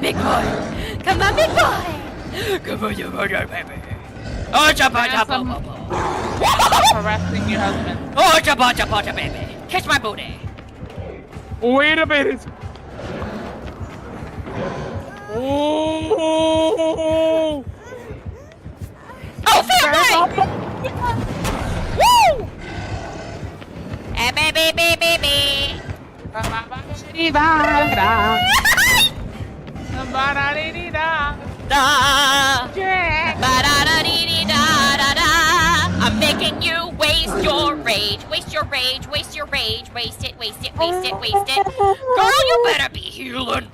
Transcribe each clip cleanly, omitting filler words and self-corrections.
big boy. Come on, big boy. Come on, you mother baby. Oh, chapa, chapa, harassing your husband. oh, chapa, chapa, baby. Catch my booty. Wait a minute. Oh! Oh, family! Woo! Baby, baby, baby. I'm making you waste your rage. Waste your rage. Waste your rage. Waste it. Waste it. Waste it. Waste it. Girl, you better be healing.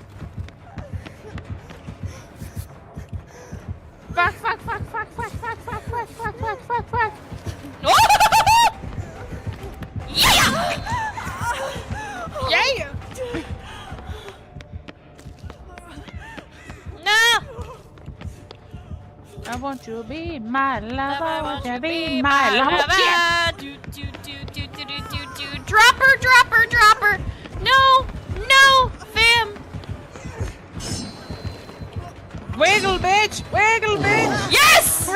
Fuck, fuck, fuck, fuck, fuck, fuck, fuck, fuck, fuck, fuck, fuck, fuck. Yeah! Yeah! No! I want you to be my lover. I want you to be my lover. Drop her, drop her, drop her. No, no, fam. Wiggle, bitch! Wiggle, bitch! Yes!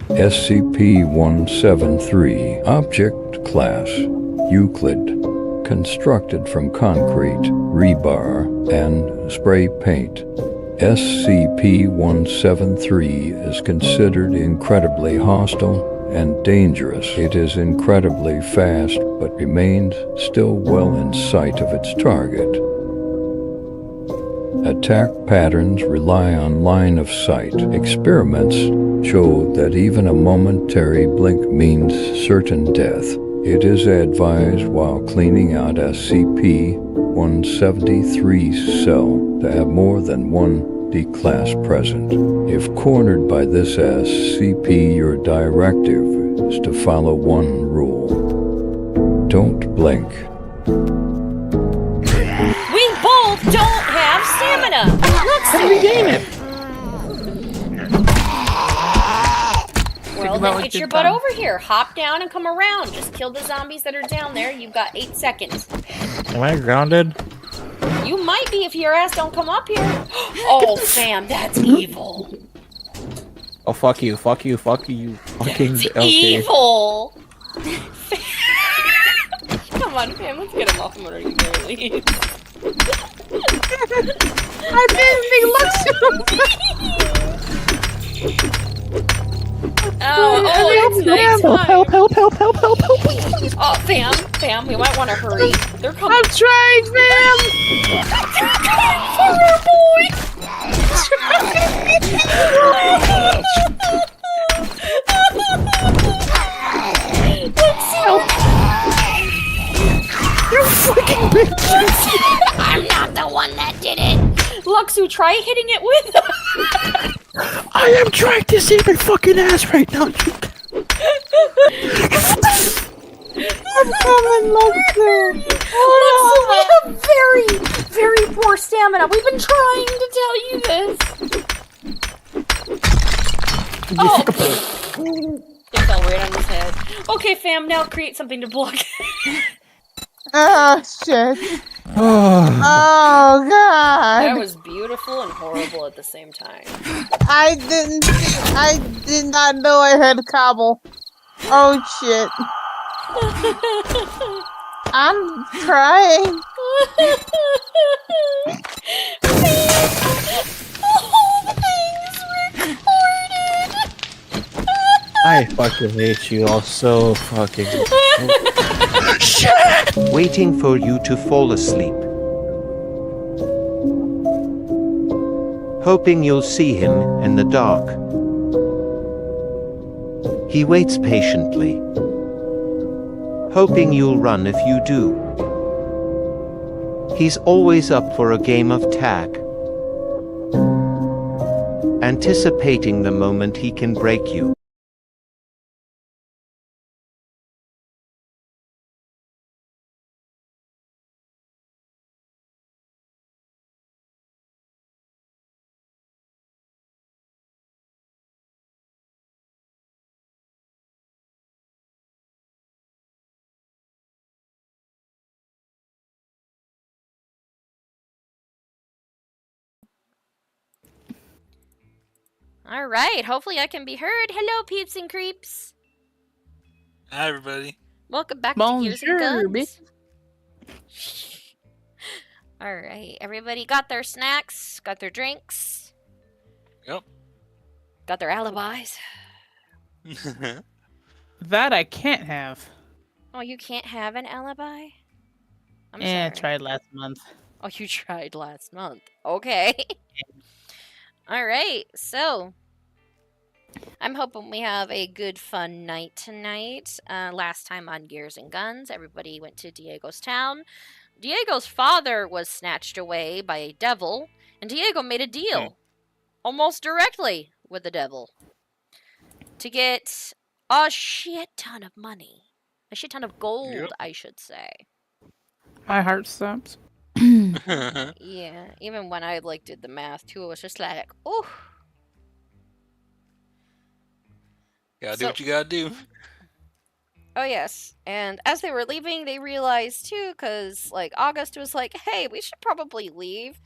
SCP-173 Object Class Euclid. Constructed from concrete, rebar, and spray paint. SCP-173 is considered incredibly hostile and dangerous. It is incredibly fast, but remains still well in sight of its target. Attack patterns rely on line of sight. Experiments show that even a momentary blink means certain death. It is advised while cleaning out SCP-173's cell to have more than one D-class present. If cornered by this SCP, your directive is to follow one rule. Don't blink. We both don't have stamina. How do we gain it? Well, then get your butt over here. Hop down and come around. Just kill the zombies that are down there. You've got 8 seconds. Am I grounded? You might be if your ass don't come up here. Oh, fam, that's evil. Oh, fuck you, fuck you, fuck you. Fucking That's okay. evil. Come on, fam, let's get him off him already. Really. I didn't think it's nighttime. Help, help, help, help, help, help. Oh, fam, we might want to hurry. They're coming. I'm trying, fam! For our boy! Help! You freaking bitch! I'm not the one that did it! Luxu, try hitting it with I am trying to save my fucking ass right now. I'm coming, Luxu! Luxu, we have very, very poor stamina. We've been trying to tell you this. Oh! It fell right on his head. Okay, fam, now create something to block. Oh, shit. Oh, Oh, God. That was beautiful and horrible at the same time. I did not know I had cobble. Oh, shit. I'm trying. I fucking hate you all so fucking. Waiting for you to fall asleep. Hoping you'll see him in the dark. He waits patiently. Hoping you'll run if you do. He's always up for a game of tag. Anticipating the moment he can break you. All right. Hopefully I can be heard. Hello, peeps and creeps. Hi, everybody. Welcome back to Gears and Bonjour, bitch. Guns. All right. Everybody got their snacks, got their drinks, Yep. got their alibis. That I can't have. Oh, you can't have an alibi? I'm I sorry. tried last month. Oh, you tried last month. Okay. All right. So, I'm hoping we have a good, fun night tonight. Last time on Gears and Guns, everybody went to Diego's town. Diego's father was snatched away by a devil, and Diego made a deal, almost directly, with the devil, to get a shit ton of money. A shit ton of gold, Yep. I should say. My heart stops. Yeah, even when I did the math too, it was just like, oh. Gotta do what you gotta do. Oh yes, and as they were leaving, they realized too, because August was like, "Hey, we should probably leave."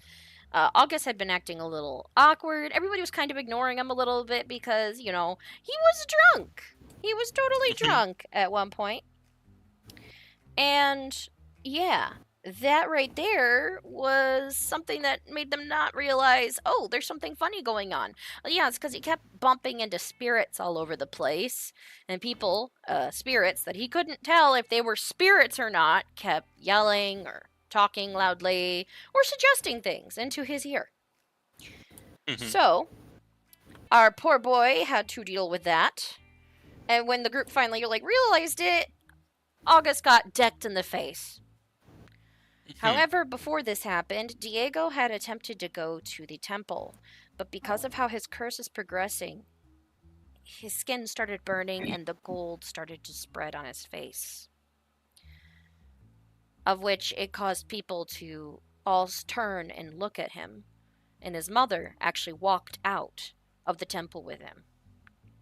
August had been acting a little awkward. Everybody was kind of ignoring him a little bit because he was drunk. He was totally drunk at one point, and yeah, that right there was something that made them not realize, oh, there's something funny going on. Yeah, it's because he kept bumping into spirits all over the place, and people, spirits that he couldn't tell if they were spirits or not, kept yelling or talking loudly or suggesting things into his ear. So, our poor boy had to deal with that, and when the group finally realized it, August got decked in the face. However, before this happened, Diego had attempted to go to the temple, but because of how his curse is progressing, his skin started burning and the gold started to spread on his face. Of which it caused people to all turn and look at him, and his mother actually walked out of the temple with him,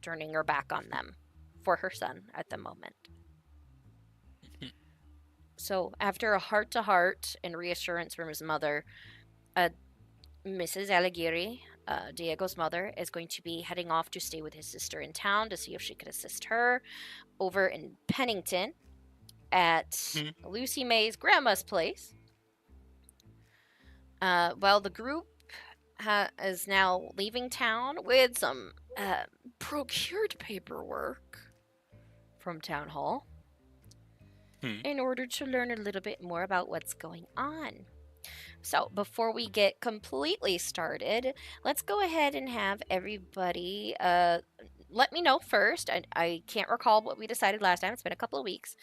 turning her back on them for her son at the moment. So, after a heart-to-heart and reassurance from his mother, Mrs. A.K.A, Diego's mother, is going to be heading off to stay with his sister in town to see if she could assist her over in Pennington at Lucy May's grandma's place. Well, the group is now leaving town with some procured paperwork from Town Hall in order to learn a little bit more about what's going on. So, before we get completely started, let's go ahead and have everybody let me know first. I can't recall what we decided last time. It's been a couple of weeks.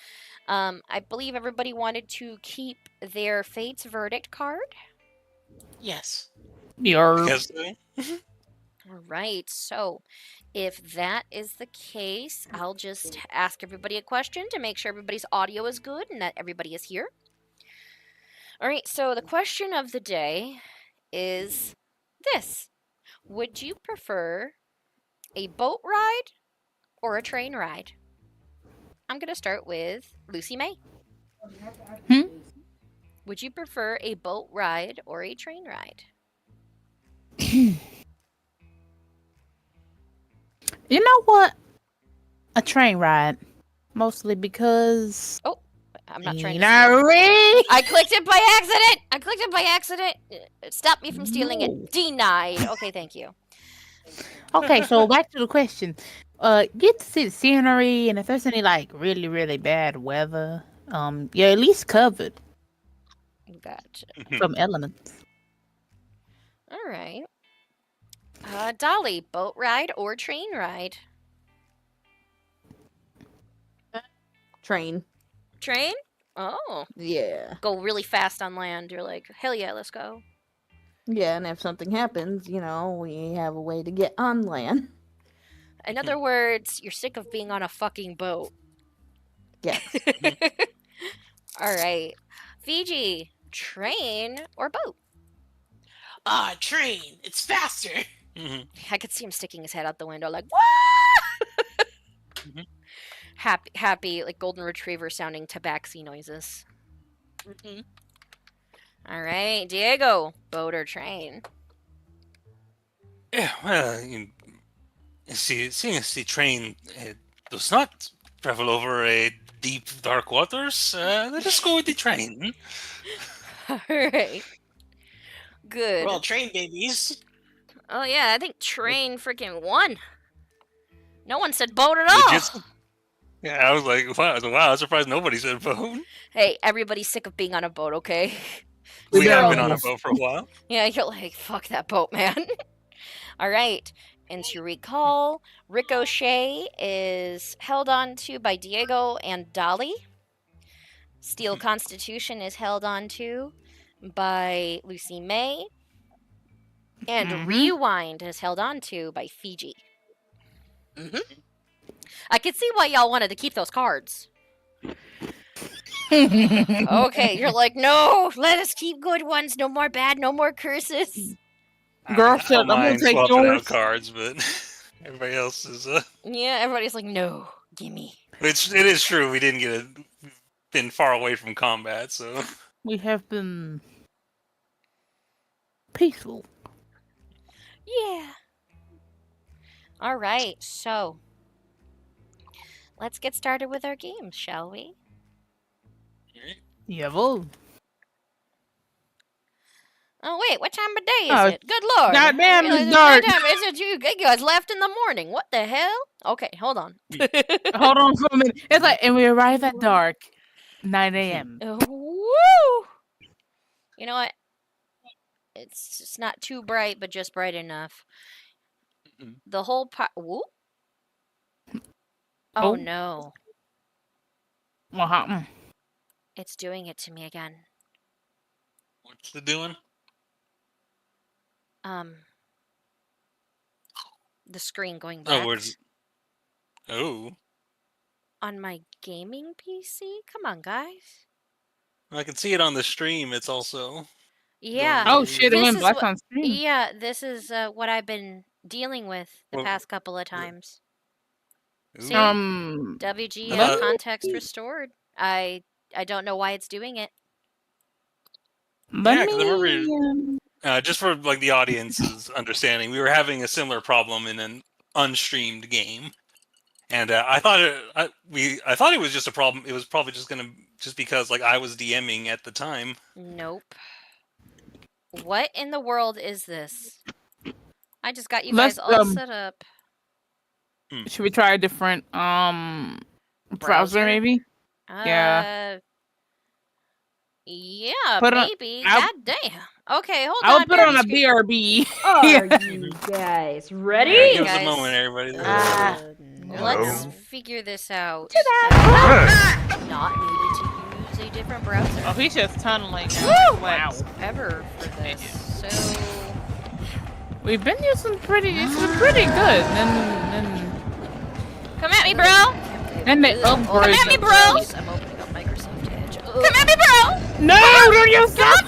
I believe everybody wanted to keep their Fate's Verdict card. Yes. Your Guess so. All right, so if that is the case, I'll just ask everybody a question to make sure everybody's audio is good and that everybody is here. All right, so the question of the day is this. Would you prefer a boat ride or a train ride? I'm going to start with Lucy May. Would you prefer a boat ride or a train ride? You know what? A train ride. Mostly because Oh, I'm not trying to Really? I clicked it by accident. Stop me from stealing it. Denied. Okay, thank you. Okay, so back to the question. Get to see the scenery, and if there's any really, really bad weather, you're at least covered Gotcha. from elements. All right. Dolly, boat ride or train ride? Train. Train? Oh. Yeah. Go really fast on land. You're like, hell yeah, let's go. Yeah, and if something happens, we have a way to get on land. In other words, you're sick of being on a fucking boat. Yes. All right. Fiji, train or boat? Train. It's faster. I could see him sticking his head out the window like, what? Happy, golden retriever sounding tabaxi noises. All right, Diego, boat or train? Yeah, well, seeing as the train does not travel over a deep, dark waters, let us go with the train. All right. We're all Good. train babies. Oh yeah, I think train freaking won. No one said boat at Legit. all. Yeah, I was like, wow, I'm surprised nobody said boat. Hey, everybody's sick of being on a boat, okay? We Yeah. have been on a boat for a while. Yeah, you're like, fuck that boat, man. All right. And to recall, Ricochet is held on to by Diego and Dolly. Steel Constitution is held on to by Lucy May. And Mhm. Rewind is held on to by Fiji. I could see why y'all wanted to keep those cards. Okay, you're like, no, let us keep good ones. No more bad, no more curses. Girl, I shit, don't I'm gonna mind take swapping yours. out cards, but everybody else is. Yeah, everybody's like, no, gimme. It is true. We didn't been far away from combat, so. We have been peaceful. Yeah. All right, so let's get started with our games, shall we? Jawohl. Oh wait, what time of day is Oh, it? Good lord! goddamn, I realize it's dark. nighttime. Is it you guys left in the morning? What the hell? Okay, hold on. Hold on for a minute. It's like, and we arrive at dark, 9 a.m. Woo! You know what? It's just not too bright, but just bright enough. The whole whoop. Oh Oh. no! What happened? It's doing it to me again. What's it doing? The screen going black Oh, where's. Oh. on my gaming PC. Come on, guys. I can see it on the stream. It's also. Yeah. Oh shit, it This went is black what- on screen. Yeah, this is what I've been dealing with the Well, past couple of times. Ooh. See? WG Hello? context restored. I don't know why it's doing it. Let Yeah, 'cause I remember me. just for like the audience's understanding, we were having a similar problem in an unstreamed game, and I thought it was just a problem. It was probably just because like I was DMing at the time. Nope. What in the world is this? I just got you Let's, guys all set up. Should we try a different browser Browser? maybe? Yeah. Yeah, Put on- maybe. I'll- God damn. Okay, hold I'll on. put on a Derby BRB. Are Yeah. you guys Yeah, ready? give us guys. a moment, everybody. Let's figure this out. Not needed to use a different browser. Oh, he's just tunneling now. Woo! Wow. Ever for this. So We've been using it's been pretty good. And come at me, bro. then they Come upgrade. at me, bro. I'm opening up Microsoft Edge. Come at me, bro. No, don't you stop!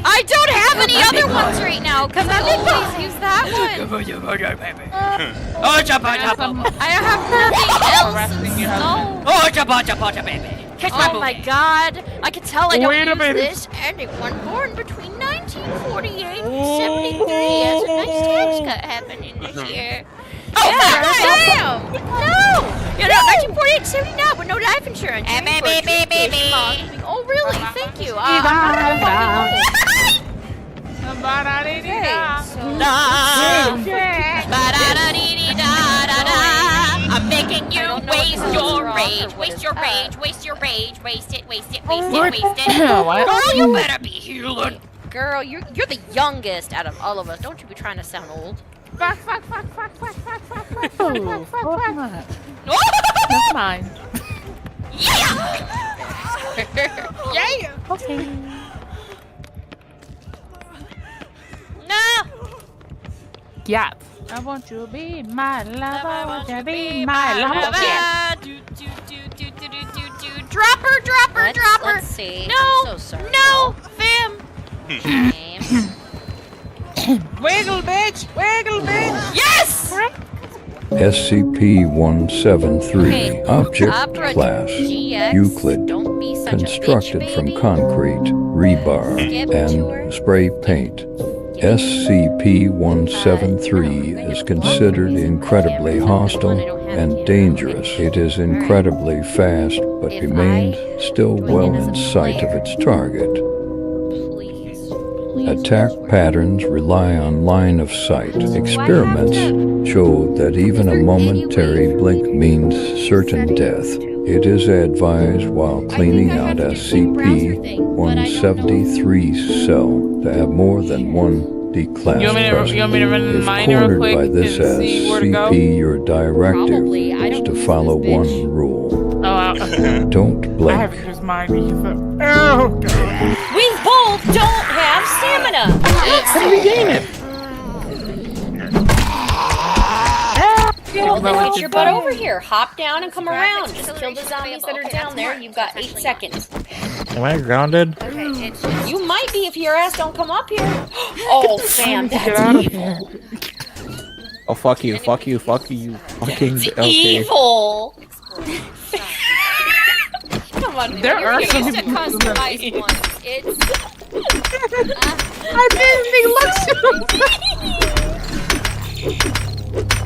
I don't have any other ones right now because I always use that one. I have nothing Harassing your else. husband. Oh my god. I can tell I don't Wait a use minute. this. Anyone born between 1948 and 73 has a nice tax cut happening this year. Oh, damn! No! You know, 1948 to 79 with no life insurance. Oh, really? Thank you. I'm not a fucking okay, so... I'm making you I don't know waste what your colors are rage, or what waste is your up. rage, waste your rage, waste it, waste it, What? waste it, waste it. What? Girl, you better be healing. Girl, you're the youngest out of all of us. Don't you be trying to sound old. Oh, never mind. Yeah! Yeah. Okay. No! Yeah. I want you to be my lover. I want you to be my lover. Yeah. Drop her, drop her, drop her. Let's see. No, I'm so sorry. no, fam. James. Wiggle, bitch. Wiggle, bitch. Yes! SCP-173 Object Opera Class GX, Euclid, don't be such constructed a bitch, from baby. concrete, rebar, Skip to her. and spray paint. SCP-173 is considered incredibly hostile and dangerous. It is incredibly fast, but remains still well in sight of its target. Attack patterns rely on line of sight. Experiments show that even a momentary blink means certain death. It is advised while cleaning out SCP-173's cell to have more than one D-class present. You want me to run If mine real cornered quick by this and see where to go? SCP, your directive Probably. I is don't to use follow this one bitch. rule. I Don't blink. have to use mine because oh god. We both don't have stamina. How do we gain it? Well, then get your butt over here. Hop down and come around. Just kill the zombies that are down there. You've got 8 seconds. Am I grounded? You might be if your ass don't come up here. Oh, Sam, Get out that's of here. Oh, fuck you, fuck you, fuck you. Fucking okay. evil. Come on, There are some used to people who do customize that. one. It's I didn't think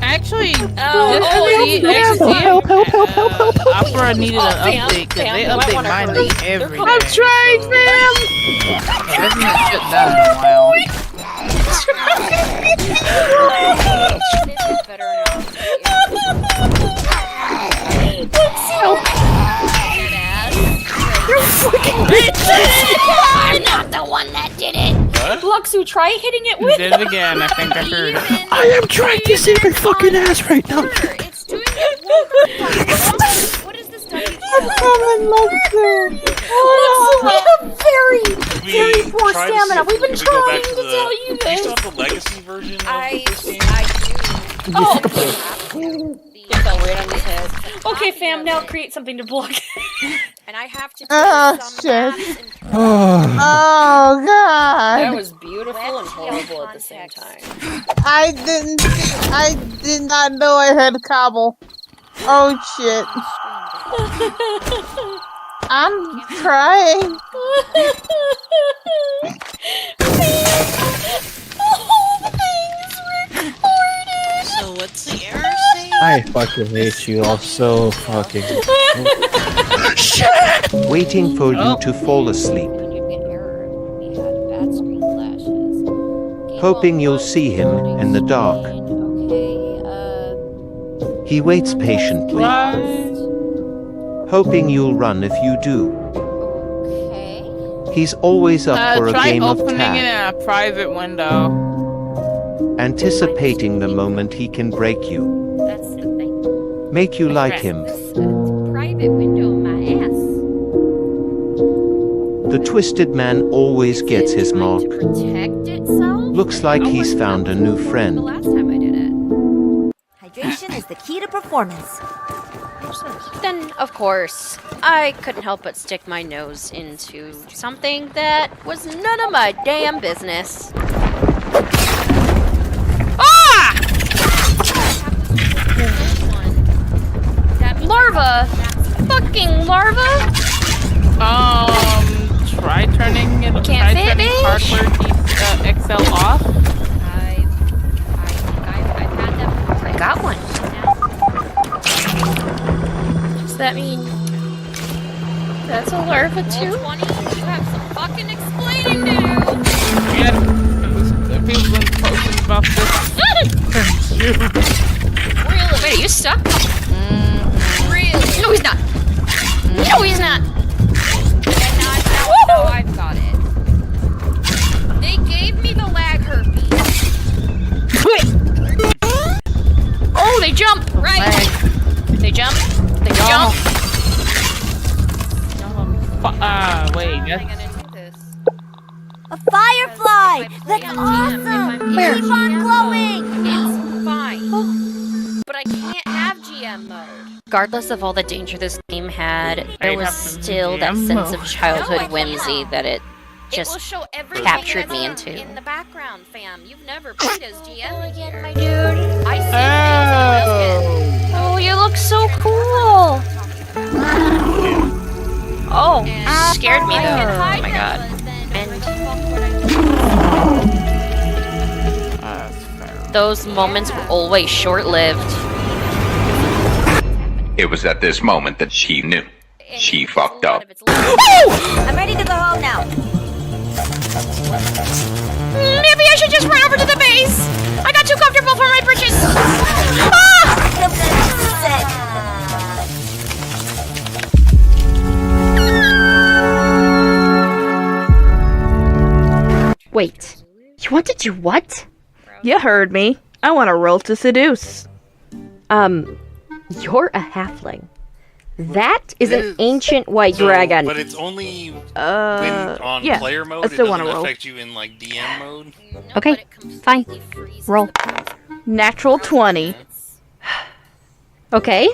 Actually, help. Opera needed an Sam, update because Sam, they you might update wanna mine hurry. every day. I'm trying, Sam! It hasn't been shut down in a while. I'm not the one that did it. Luxu, try hitting it You with. did it again, I think I heard. I am trying to save my fucking ass right now. It's doing it. What is this done? Very poor stamina. We've been trying to tell you Do you this. still have the legacy version of this game? It fell right on his head. Okay, fam, now create something to block. And I have to Oh, shit. Oh, That God. was beautiful and horrible at the same time. I did not know I had cobble. Oh, shit. I'm trying. So what's the error saying? I fucking hate you all so fucking. Waiting for you to fall asleep. Hoping you'll see him in the dark. He waits patiently. Hoping you'll run if you do. He's always up for a Try game of opening it tag. in a private window. Anticipating the moment he can break you. That's the thing. Make you like him. Private window in my ass. The twisted man always gets his mark. To protect itself? Looks like he's found a new The friend. last time I did it. Hydration is the key to performance. Then, of course, I couldn't help but stick my nose into something that was none of my damn business. Ah! Larva! Fucking larva! Try turning it. Can't Try fit, turning bitch. hardware keys XL off. I've had that before. I got one. Does that mean that's a larva too? 20, you have some fucking explaining to do. Yeah, people been posting about this. Really? Wait, are you stuck? Really? No, he's not. No, he's not. And now I've got it. They gave me the lag herpes. Oh, they jump! Right! They jump. They jump. Wait. How am I That's, gonna do this? A firefly! That's awesome! Keep on glowing! It's fine. But I can't have GM mode. Regardless of all the danger this game had, there I'd was have to still that GM sense of mode. childhood No, I whimsy can't. that it It will just show everything captured me that's into. in the background, fam. You've never played as GM again, my dude. I see things Oh, you look so cool. Oh, scared me though. Oh my god. And those moments were always short-lived. It was at this moment that she knew. She fucked up. I'm ready to go home now. Maybe I should just run over to the base. I got too comfortable for my britches. Wait, you want to do what? You heard me. I want to roll to seduce. You're a halfling. That is an ancient white dragon. But it's only when on yeah, player mode. I still it want doesn't to roll. affect you in like DM mode. Okay, fine. Roll. Natural 20. Okay.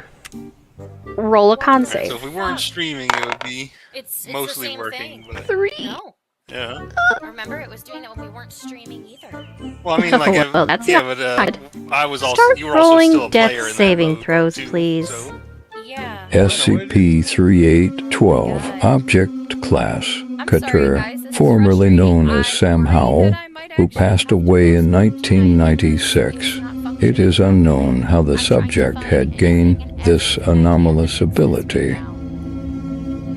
Roll a con save. So if we weren't streaming, it would be It's mostly the same working. thing. But, 3. No. yeah. Remember, it was doing that when we weren't streaming either. Well, I mean, like, Well, that's yeah, not but I was also. Start You were also rolling still a death player in that saving mode, throws, too, please. so- Yeah. SCP-3812, Object Class, Couture, formerly known as Sam Howell, who passed away in 1996. It is unknown how the subject had gained this anomalous ability.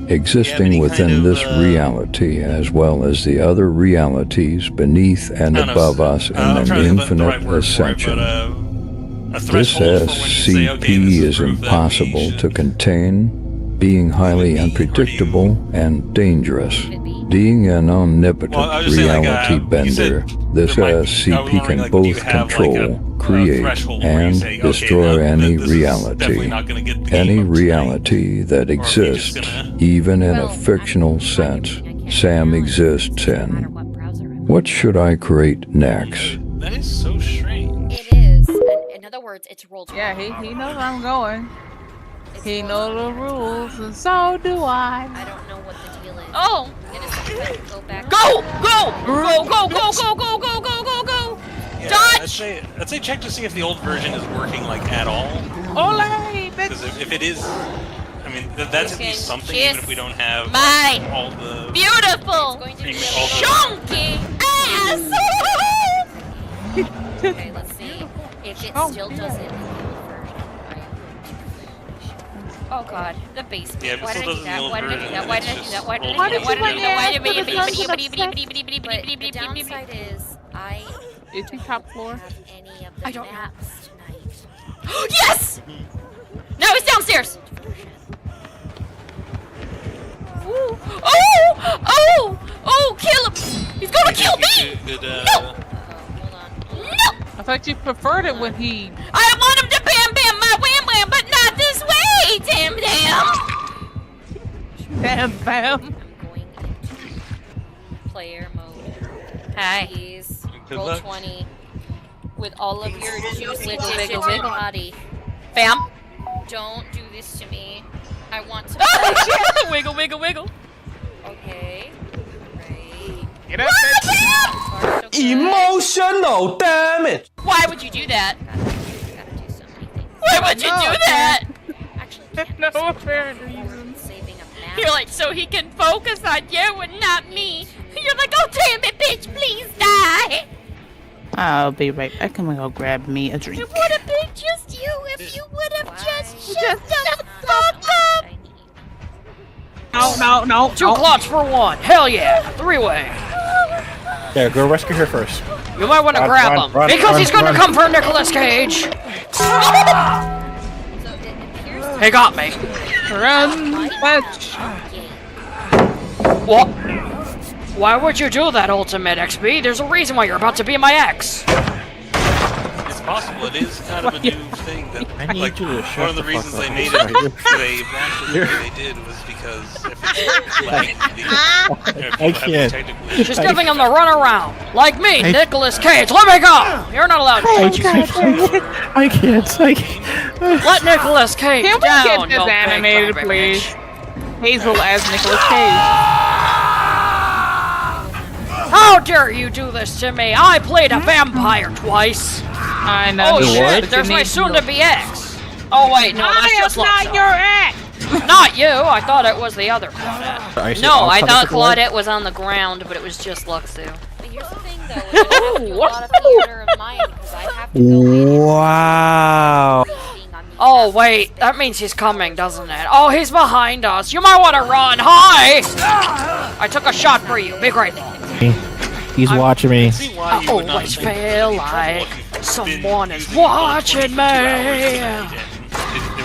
Existing within this reality, as well as the other realities beneath and above us in I'm an trying to think of the infinite right word for it, ascension. but, a This threshold for when you say, okay, this SCP is proof that we impossible should- to contain, being highly unpredictable and dangerous. Being an omnipotent Well, I was just saying, like, reality you bender, said this there might be- I was SCP wondering, can like, do you both have, like, control, a create, threshold where you and say, okay, destroy now, any this is definitely not gonna reality. get the Any game up tonight. reality that Or are we just exists, gonna- even in a fictional sense, Sam exists in. What should I create next? That is so strange. It is. In other words, it's roll 20. Yeah, he knows where I'm going. He knows the rules, and so do I. I don't know what the deal is. Oh! It is something go back. Go! Go! Go! Go! Go! Go! Go! Go! Go! Go! Go! Yeah, Dodge! I'd say check to see if the old version is working like at all. Ole, bitch! Because if it is, I mean that's at least something. Kiss Even if we don't have my all the beautiful, Going to be all the- chunky ass! Okay, let's see. If it still does it in the old version, I am going to Oh god, the basement. Yeah, if it Why did still I do does that? in the Why did I do old that? Why did I version, do that? Why did I do it's that? Why did I do that? Why did I do just that? But the downside is I Is he top floor? don't have any of the I don't know. maps tonight. Yes! No, he's downstairs! Ooh. Oh! Oh! Oh, kill him! He's gonna kill me! Good, No! Hold on. No! I thought you preferred it when he. I want him to bam bam my wham wham, but not this way, damn damn! Bam, bam. I'm going into player mode. Hi. Please Good roll luck. 20 with all of your juicy Wiggle, wiggle, digit wiggle. body. Bam! Don't do this to me. I want to. Wiggle, wiggle, wiggle. Okay. Right. Get up, Run, bitch! bam! Far, so good. Emotional damage. Why would you do that? Gotta do so many things. Why would you do that? Actually, can't No do so apparent much. reason. Saving a map. You're like, so he can focus on you and not me. You're like, oh damn it, bitch, please die. I'll be right back. I'm gonna go grab me a drink. It would have been just you if you would have just shut Just the fuck up. I need. No. Two clots for one. Hell yeah. Three-way. Yeah, go rescue her first. You might want to Run, grab run, him. run, Because run, he's going to run. come for Nicolas Cage. So it appears to He got me. Run, bitch! What? Why would you do that, Ultimate XP? There's a reason why you're about to be my ex. It's possible. It is kind of a new thing that, I need like, you to one shut of the the reasons fuck they up. made it, they launched it the way they did was because if it's like, I can't. technically, She's giving him the runaround. Like me, Nicolas Cage. Let me go. You're not allowed to touch me. I can't. Let Nicolas Cage Can we down. get this you big animated, garbage please? bitch. Hazel as Nicolas Cage. How dare you do this to me? I played a vampire twice. I know. Oh you shit, but there's you my need to soon-to-be ex. Oh wait, no, that's I just am not Luxo. your ex! Not you, I thought it was the other Claudette. No, I thought Claudette was on the ground, but it was just Luxo. But here's the thing. though. We're gonna have to do a lot of theater of mind because I have to go in. Wow. Oh wait, that means he's coming, doesn't it? Oh, he's behind us. You might want to run. Hi! I took a shot for you. Be grateful. He's watching me. I always feel like someone is watching me.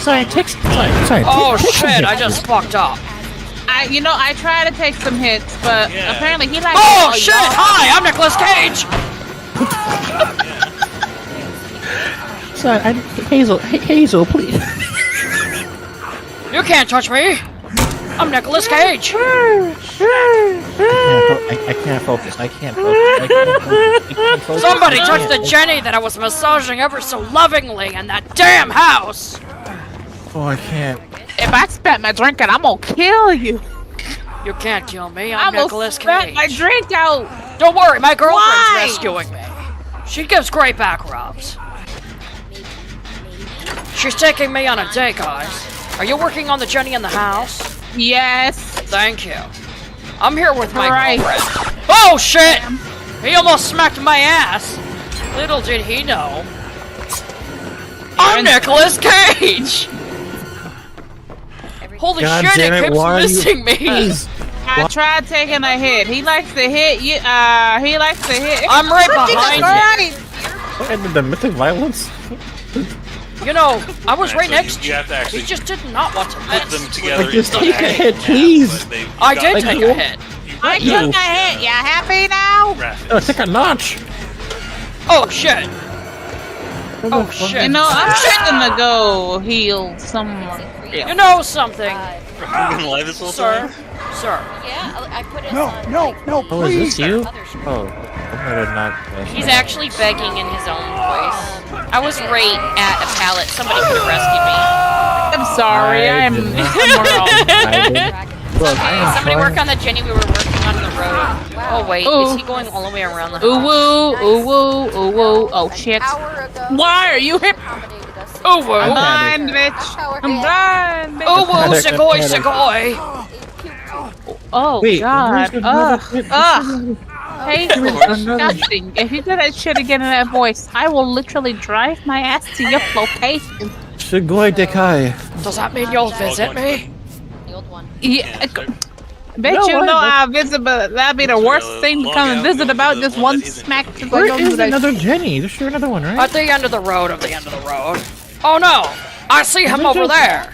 Sorry, sorry. Oh shit! I just fucked up. I try to take some hits, but apparently he likes. Oh shit! Hi, I'm Nicolas Cage. Sorry, Hazel, please. You can't touch me. I'm Nicolas Cage. I can't focus. I can't focus. Somebody touched the Jenny that I was massaging ever so lovingly in that damn house. Oh, I can't. If I spat my drink out, I'm gonna kill you. You can't kill me. I'm Nicolas Cage. Spat my drink out. Don't worry, my girlfriend's rescuing me. She gives great back rubs. She's taking me on a date, guys. Are you working on the Jenny in the house? Yes. Thank you. I'm here with my girlfriend. Oh shit! He almost smacked my ass. Little did he know. I'm Nicolas Cage! Holy God shit, damn it it, keeps why are you- missing me! I tried taking a hit. He likes to hit you. He likes to hit. I'm right behind him. And the domestic violence? You know, I was right Actually, next to you have to actually He just did not want to put miss. them together. Just into take a an hit, act, please. but they- I you did got take the a hit. I took a hit. You happy now? graphics. Oh, take a notch. Oh shit! Oh shit! You know, I'm trying to go heal someone. You know something, We're gonna lie this whole sir? time? Sir. Yeah, I put it No, on. no, like, no, the Oh, is this you? other screen. Oh, I did not. He's actually begging in his own voice. I was right at a pallet. Somebody could have rescued me. I'm sorry. I I'm did not. wrong. I did. Look, I am Somebody trying- work on the Jenny we were working on the road. Oh wait, Ooh. is he going all the way around the Ooh house? woo, ooh woo, ooh woo. Oh shit. Why are you hip? Ooh woo! I'm blind, bitch. I'm blind, bitch. Ooh woo! Segoy, segoy! Oh Wait, god. where's another- Ugh. Hey, disgusting. If you do that shit again in that voice, I will literally drive my ass to your location. Shigoi Dekai. Does that mean you'll visit me? The old one. Yeah. Bet No, you what? know I'll visit, but that'd be the worst thing to come and visit about just one smack. Where is another Jenny? There's sure another one, right? At the end of the road, Oh no! I see him over there!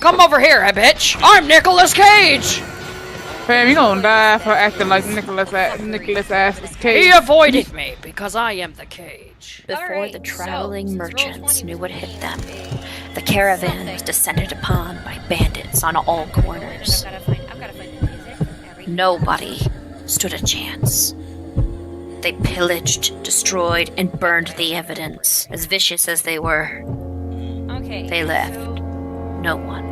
Come over here, bitch! I'm Nicolas Cage! Fam, you gonna die for acting like Nicholas Ass's Cage. He avoided me because I am the cage. Before the traveling merchants knew what hit them, the caravan was descended upon by bandits on all corners. Nobody stood a chance. They pillaged, destroyed, and burned the evidence. As vicious as they were, they left no one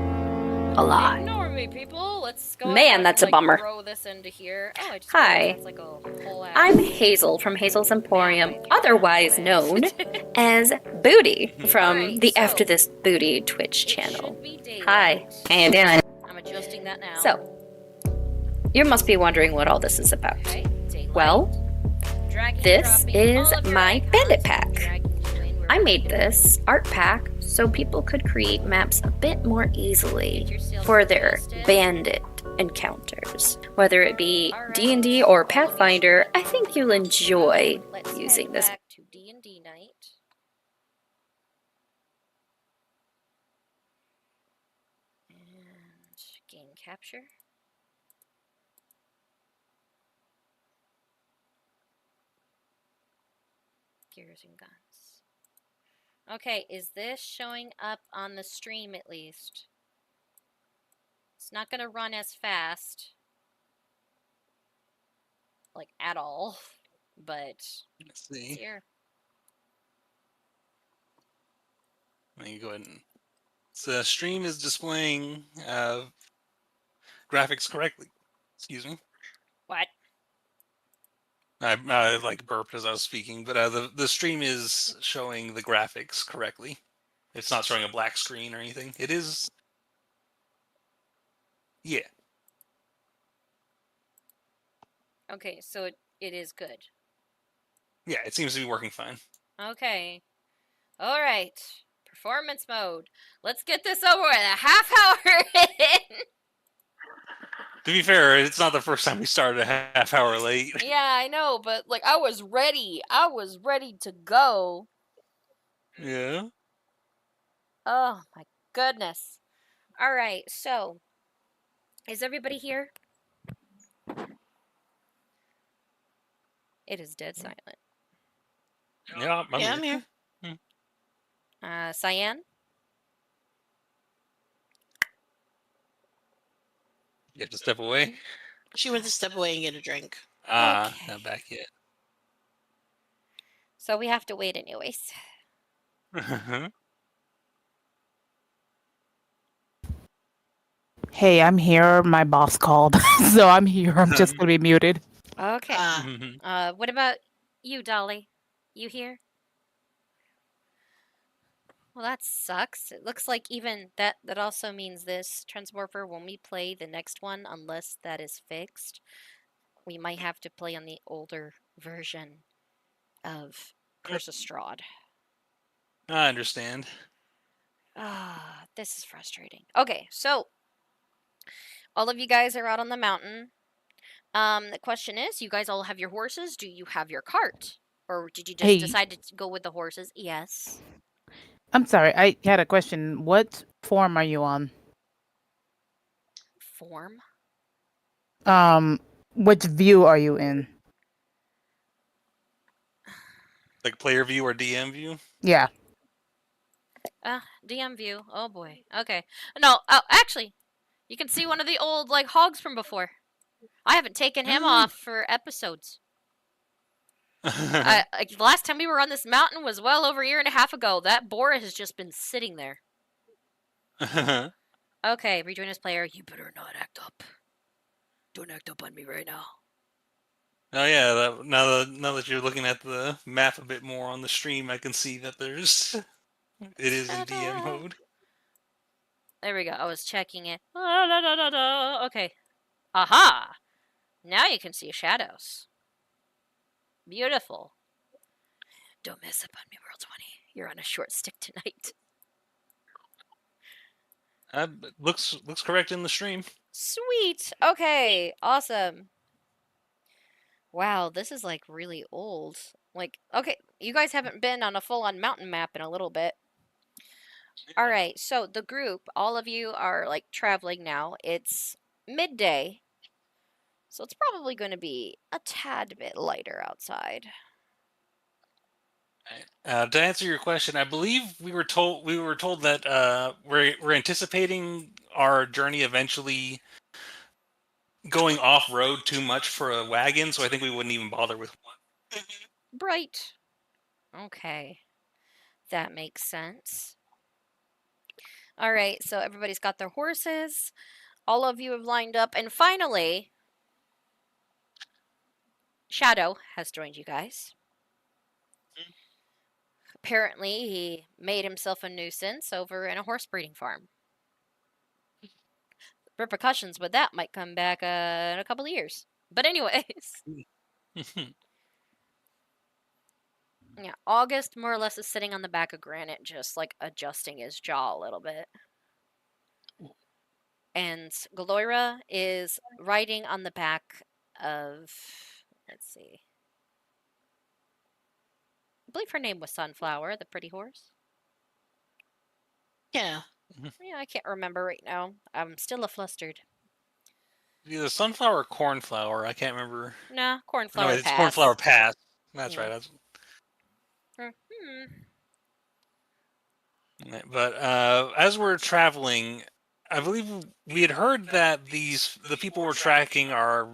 alive. Ignore me, people. Let's go. Man, that's a bummer. Throw this into here. Oh, I just Hi. realized it's like a whole ass- I'm Hazel from Hazel's Emporium, otherwise known as Booty from the AfterDisBooty Twitch channel. Hi, how you doing? I'm adjusting that now. So, you must be wondering what all this is about. Okay, daylight. Well, Dragging, this dropping is all of your my icons, bandit pack. dragging you in where I made this art pack so people could create maps a bit more easily for their bandit encounters. Whether it be D&D or Pathfinder, I think you'll enjoy Let's using head this. back to D&D night. And game capture. Gears and guns. Okay, is this showing up on the stream at least? It's not going to run as fast. Like, at all. But, Let's see. here. Let me go ahead and. So the stream is displaying graphics correctly. Excuse me. What? I like burped as I was speaking, but the stream is showing the graphics correctly. It's not showing a black screen or anything. It is. Yeah. Okay, so it is good. Yeah, it seems to be working fine. Okay. All right. Performance mode. Let's get this over with. A half hour in. To be fair, it's not the first time we started a half hour late. Yeah, I know, but like I was ready. I was ready to go. Yeah. Oh my goodness. All right. So, is everybody here? It is dead silent. Yeah, I'm here. Cyan? You have to step away. She went to step away and get a drink. Ah, Okay. not back yet. So we have to wait anyways. Hey, I'm here. My boss called, so I'm here. I'm just gonna be muted. Okay. Ah. What about you, Dolly? You here? Well, that sucks. It looks like even that also means this Transmorpher when we play the next one, unless that is fixed, we might have to play on the older version of Curse of Strahd. I understand. Ah, this is frustrating. Okay, so all of you guys are out on the mountain. The question is, you guys all have your horses? Do you have your cart? Or did you just Hey. decide to go with the horses? Yes. I'm sorry. I had a question. What form are you on? Form? Which view are you in? Like player view or DM view? Yeah. DM view. Oh boy. Okay. No, actually, you can see one of the old, like, hogs from before. I haven't taken him off for episodes. The last time we were on this mountain was well over a year and a half ago. That boar has just been sitting there. Okay, rejoin as player. You better not act up. Don't act up on me right now. Oh yeah, now that you're looking at the map a bit more on the stream, I can see that it is in DM mode. There we go. I was checking it. Okay. Aha! Now you can see shadows. Beautiful. Don't mess up on me, World 20. You're on a short stick tonight. Looks correct in the stream. Sweet. Okay. Awesome. Wow, this is like really old. Like, okay, you guys haven't been on a full-on mountain map in a little bit. All right, so the group, all of you are like traveling now. It's midday, so it's probably going to be a tad bit lighter outside. To answer your question, I believe we were told that we're anticipating our journey eventually going off road too much for a wagon, so I think we wouldn't even bother with one. Bright. Okay, that makes sense. All right, so everybody's got their horses. All of you have lined up, and finally, Shadow has joined you guys. Apparently, he made himself a nuisance over in a horse breeding farm. Repercussions with that might come back in a couple of years. But anyways. Yeah, August more or less is sitting on the back of Granite, just like adjusting his jaw a little bit. And Gloira is riding on the back of, let's see. I believe her name was Sunflower, the pretty horse. Yeah. Yeah, I can't remember right now. I'm still a flustered. Either sunflower or cornflower. I can't remember. Nah, cornflower No, it's pass. cornflower pass. That's right. That's... But as we're traveling, I believe we had heard that the people we're tracking are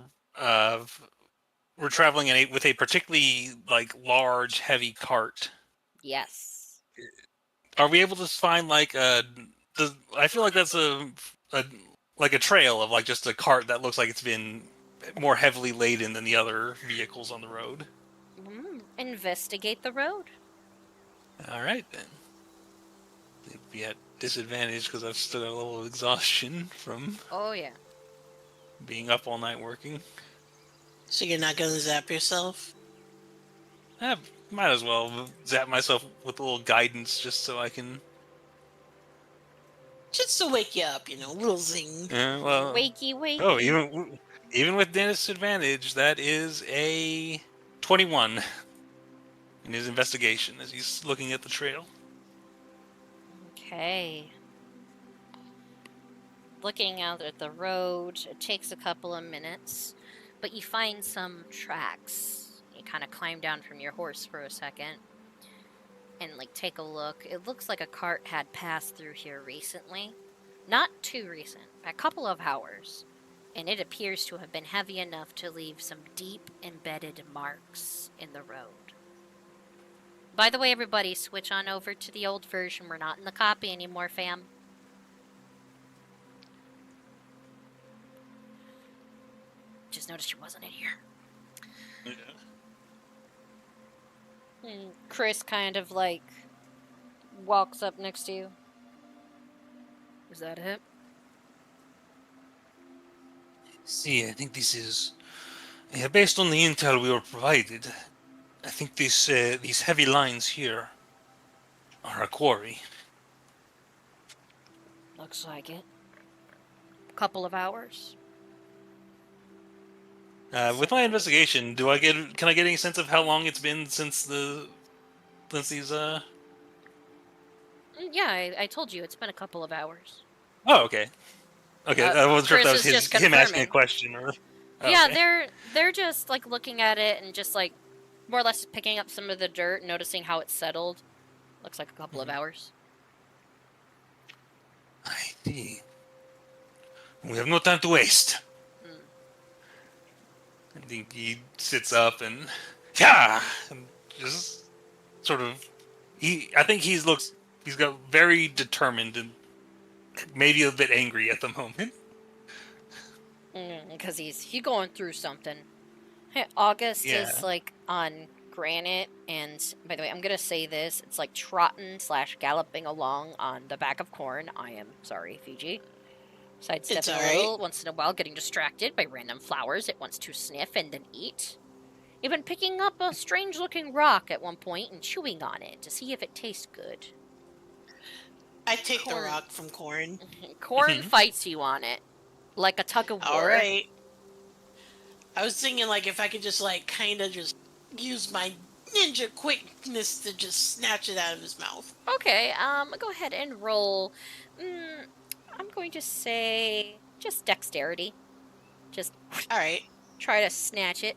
we're traveling with a particularly like large, heavy cart. Yes. Are we able to find like I feel like that's a trail of like just a cart that looks like it's been more heavily laden than the other vehicles on the road. Investigate the road. All right then. It'd be at disadvantage because I've still got a level of exhaustion from. Oh yeah. Being up all night working. So you're not gonna zap yourself? I might as well zap myself with a little guidance just so I can. Just to wake you up, a little zing. Well. Wakey, wakey. Oh, even with Dennis' advantage, that is a 21 in his investigation as he's looking at the trail. Okay. Looking out at the road, it takes a couple of minutes, but you find some tracks. You kind of climb down from your horse for a second and take a look. It looks like a cart had passed through here recently. Not too recent, a couple of hours. And it appears to have been heavy enough to leave some deep embedded marks in the road. By the way, everybody, switch on over to the old version. We're not in the copy anymore, fam. Just noticed she wasn't in here. And Chris kind of walks up next to you. Is that it? See, I think this is based on the intel we were provided. I think these heavy lines here are a quarry. Looks like it. Couple of hours. With my investigation, can I get any sense of how long it's been since these Yeah, I told you it's been a couple of hours. Oh, okay. Okay, I wasn't sure if that was Chris is just him asking a confirming. question or. Oh, Yeah, okay. they're just looking at it and just more or less picking up some of the dirt, noticing how it's settled. Looks like a couple of hours. I see. We have no time to waste. I think he sits up and just sort of. I think he's got very determined and maybe a bit angry at the moment. Because he's going through something. Hey, August Yeah. is on granite, and by the way, I'm gonna say this: it's trotting / galloping along on the back of corn. I am sorry, Fiji. Sidestepping It's a alright. little once in a while, getting distracted by random flowers it wants to sniff and then eat. Even picking up a strange-looking rock at one point and chewing on it to see if it tastes good. I take the Corn. rock from Corn. Corn fights you on it, like a tug of war. Alright. I was thinking, if I could just, kind of just use my ninja quickness to just snatch it out of his mouth. Okay, go ahead and roll. I'm going to say just dexterity. Just Alright. try to snatch it.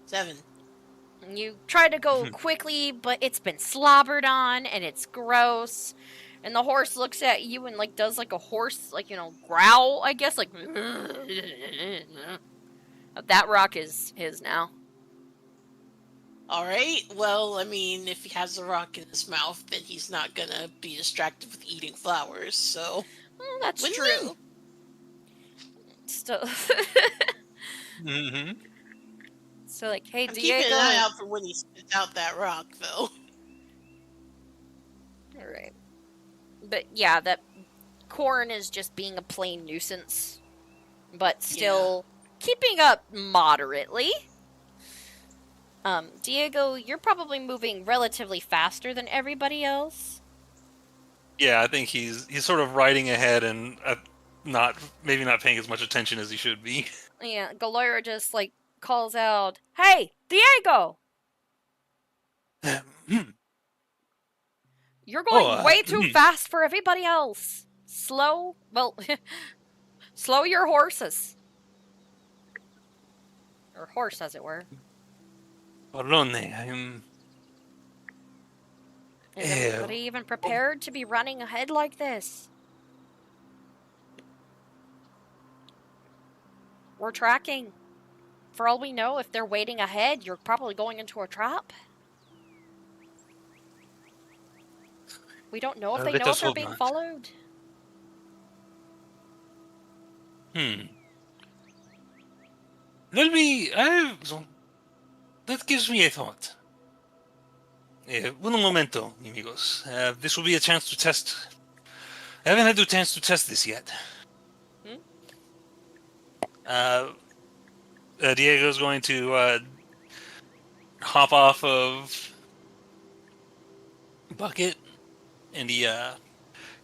7. You try to go quickly, but it's been slobbered on and it's gross. And the horse looks at you and does a horse growl, I guess, that rock is his now. Alright, well, if he has the rock in his mouth, then he's not gonna be distracted with eating flowers, so. Well, that's Win-win. true. Still. Mm-hmm. So, hey, I'm Diego. keeping an eye out for when he spits out that rock, though. Alright. But yeah, that corn is just being a plain nuisance. But still keeping up moderately. Diego, you're probably moving relatively faster than everybody else. Yeah, I think he's sort of riding ahead and maybe not paying as much attention as he should be. Yeah, Galoira just calls out, "Hey, Diego! You're going way too fast for everybody else. Slow your horses." Or horse, as it were. Pardon, I'm. Is everybody even prepared to be running ahead like this? We're tracking. For all we know, if they're waiting ahead, you're probably going into a trap. We don't know if they Let know us if they're hope being not. followed. That gives me a thought. Un momento, amigos. This will be a chance to test. I haven't had a chance to test this yet. Diego's going to hop off of Bucket, and he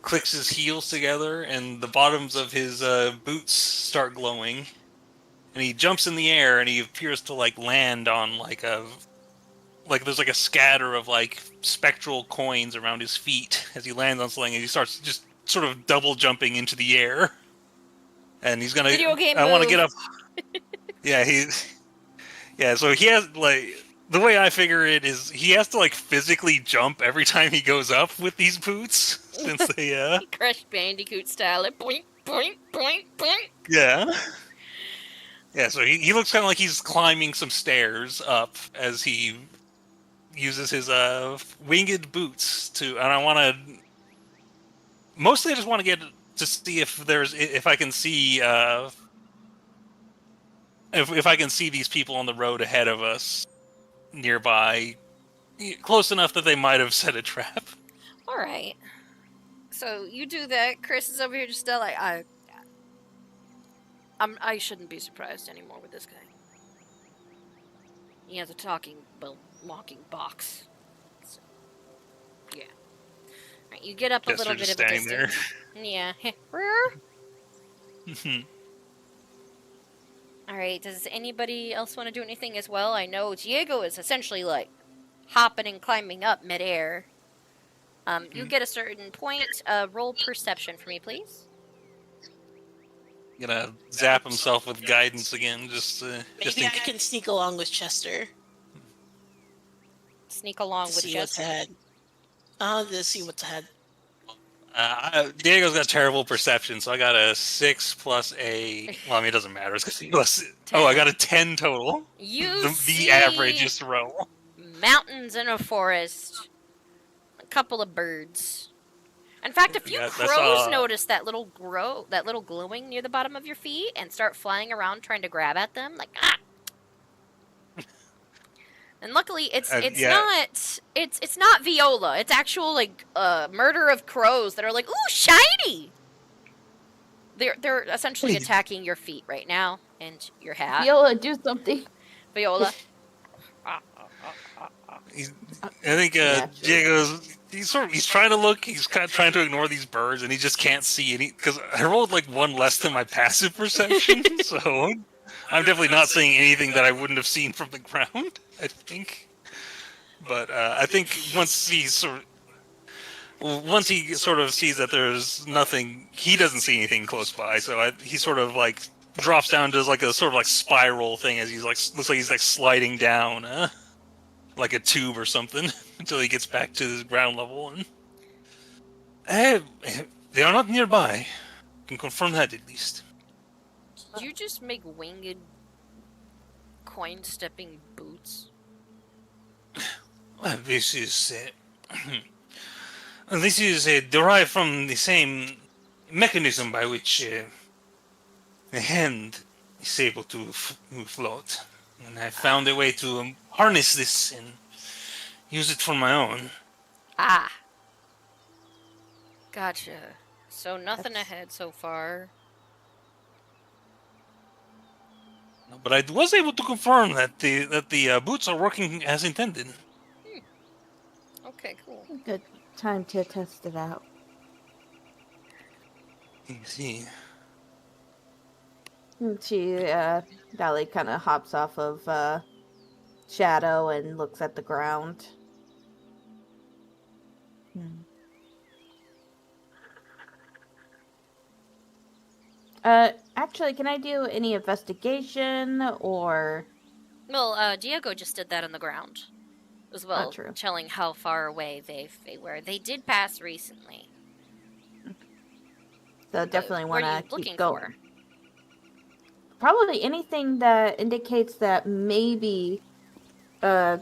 clicks his heels together, and the bottoms of his boots start glowing. And he jumps in the air, and he appears to like land on like there's like a scatter of like spectral coins around his feet as he lands on something, and he starts just sort of double jumping into the air. And he's gonna. Video game I want to move. get up. Yeah, so he has like the way I figure it is he has to like physically jump every time he goes up with these boots since they Crash Bandicoot style. Boink, boink, boink, boink. yeah. Yeah, so he looks kind of like he's climbing some stairs up as he uses his winged boots to, and I want to mostly I just want to get to see if I can see if I can see these people on the road ahead of us nearby, close enough that they might have set a trap. All right. So you do that. Chris is over here just still like I shouldn't be surprised anymore with this guy. He has a walking box. So, yeah. Right, you get up Guess a little they're bit just of a standing there. distance. Yeah. All right. Does anybody else want to do anything as well? I know Diego is essentially like hopping and climbing up midair. You get a certain point. Roll perception for me, please. Gonna zap himself with guidance again, just Maybe I can sneak along with Chester. Sneak along with see what's Chester. ahead. I'll just see what's ahead. Diego's got terrible perception, so I got a 6 plus a. Well, I mean, it doesn't matter. It's 'cause he was, I got a 10 total. You the average is roll. Mountains in a forest. A couple of birds. In fact, a few crows notice that little glowing near the bottom of your feet and start flying around trying to grab at them, like ah. And luckily, it's not Viola. It's actual like murder of crows that are like, ooh, shiny. They're essentially attacking your feet right now and your hat. Viola, do something. Viola. I think Diego's. He's trying to look. He's kind of trying to ignore these birds, and he just can't see any. Because I rolled like one less than my passive perception, so I'm definitely not seeing anything that I wouldn't have seen from the ground. I think, but I think once he sort of sees that there's nothing, he doesn't see anything close by. So he sort of like drops down to like a sort of like spiral thing as he's like looks like he's like sliding down. Like a tube or something until he gets back to the ground level. And they are not nearby. I can confirm that at least. Did you just make winged coin-stepping boots? Well, this is derived from the same mechanism by which the hand is able to float. And I found a way to harness this and use it for my own. Ah. Gotcha. So nothing ahead so far. But I was able to confirm that the boots are working as intended. Okay, cool. Good time to test it out. You see. She, Dolly kind of hops off of, Shadow and looks at the ground. Actually, can I do any investigation, or... Well, Diego just did that on the ground. As well, true. telling how far away they were. They did pass recently. So definitely want to keep going. For? Probably anything that indicates that maybe the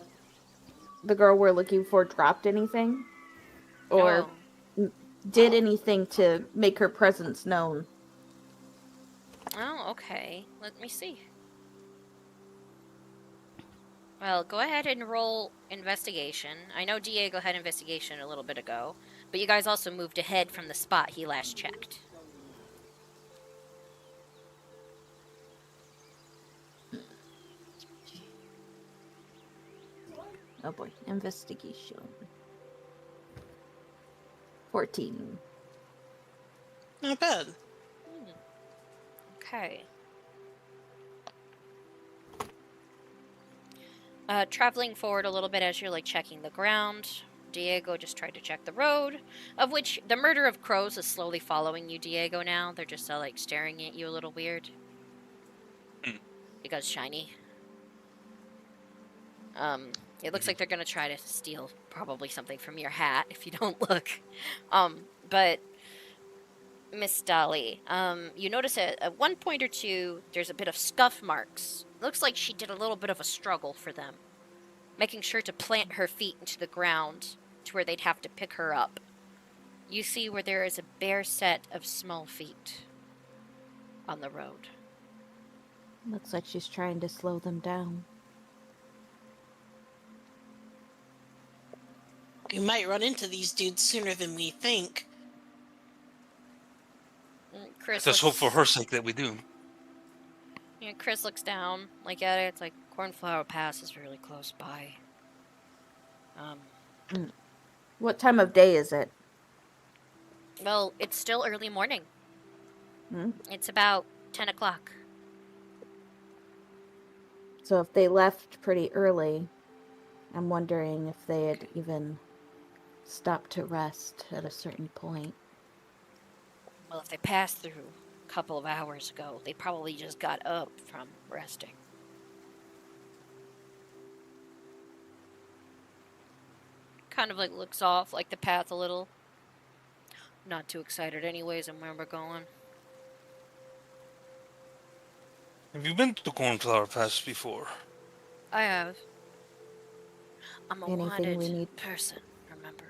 girl we're looking for dropped anything or did anything to make her presence known. Oh, okay. Let me see. Well, go ahead and roll investigation. I know Diego had investigation a little bit ago, but you guys also moved ahead from the spot he last checked. Oh boy, investigation. 14. Not bad. Okay. Traveling forward a little bit as you're like checking the ground, Diego just tried to check the road, of which the murder of crows is slowly following you, Diego, now. They're just like staring at you a little weird. Because shiny. It looks like they're gonna try to steal probably something from your hat if you don't look. But Miss Dolly, you notice at one point or two there's a bit of scuff marks. Looks like she did a little bit of a struggle for them, making sure to plant her feet into the ground to where they'd have to pick her up. You see where there is a bare set of small feet on the road. Looks like she's trying to slow them down. We might run into these dudes sooner than we think. Chris Let's hope for her sake that we do. Yeah, Chris looks down, like at it. It's like Cornflower Pass is really close by. What time of day is it? Well, it's still early morning. Hmm? It's about 10 o'clock. So if they left pretty early, I'm wondering if they had even stopped to rest at a certain point. Well, if they passed through a couple of hours ago, they probably just got up from resting. Kind of like looks off like the path a little. Not too excited anyways on where we're going. Have you been to Cornflower Pass before? I have. I'm a Anything we wanted need? person, remember?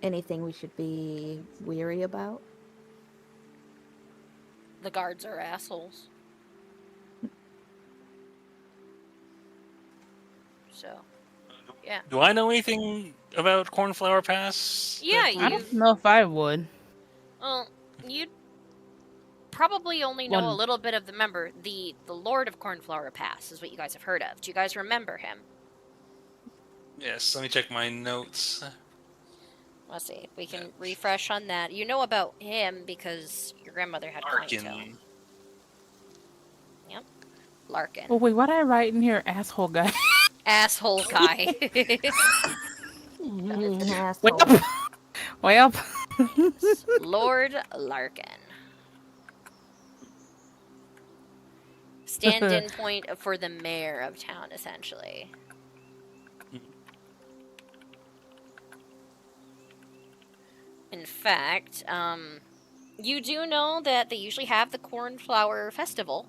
Anything we should be weary about? The guards are assholes. So, yeah. Do I know anything about Cornflower Pass? Yeah, I don't know if I would. Well, you'd probably only know a little bit of the Lord of Cornflower Pass is what you guys have heard of. Do you guys remember him? Yes, let me check my notes. Let's see if we can refresh on that. You know about him because your grandmother had Larkin. ponytail. Yep. Larkin. Oh wait, what I write in here, asshole guy? Asshole guy. Asshole. Well. Lord Larkin. Stand-in point for the mayor of town, essentially. In fact, you do know that they usually have the Cornflower Festival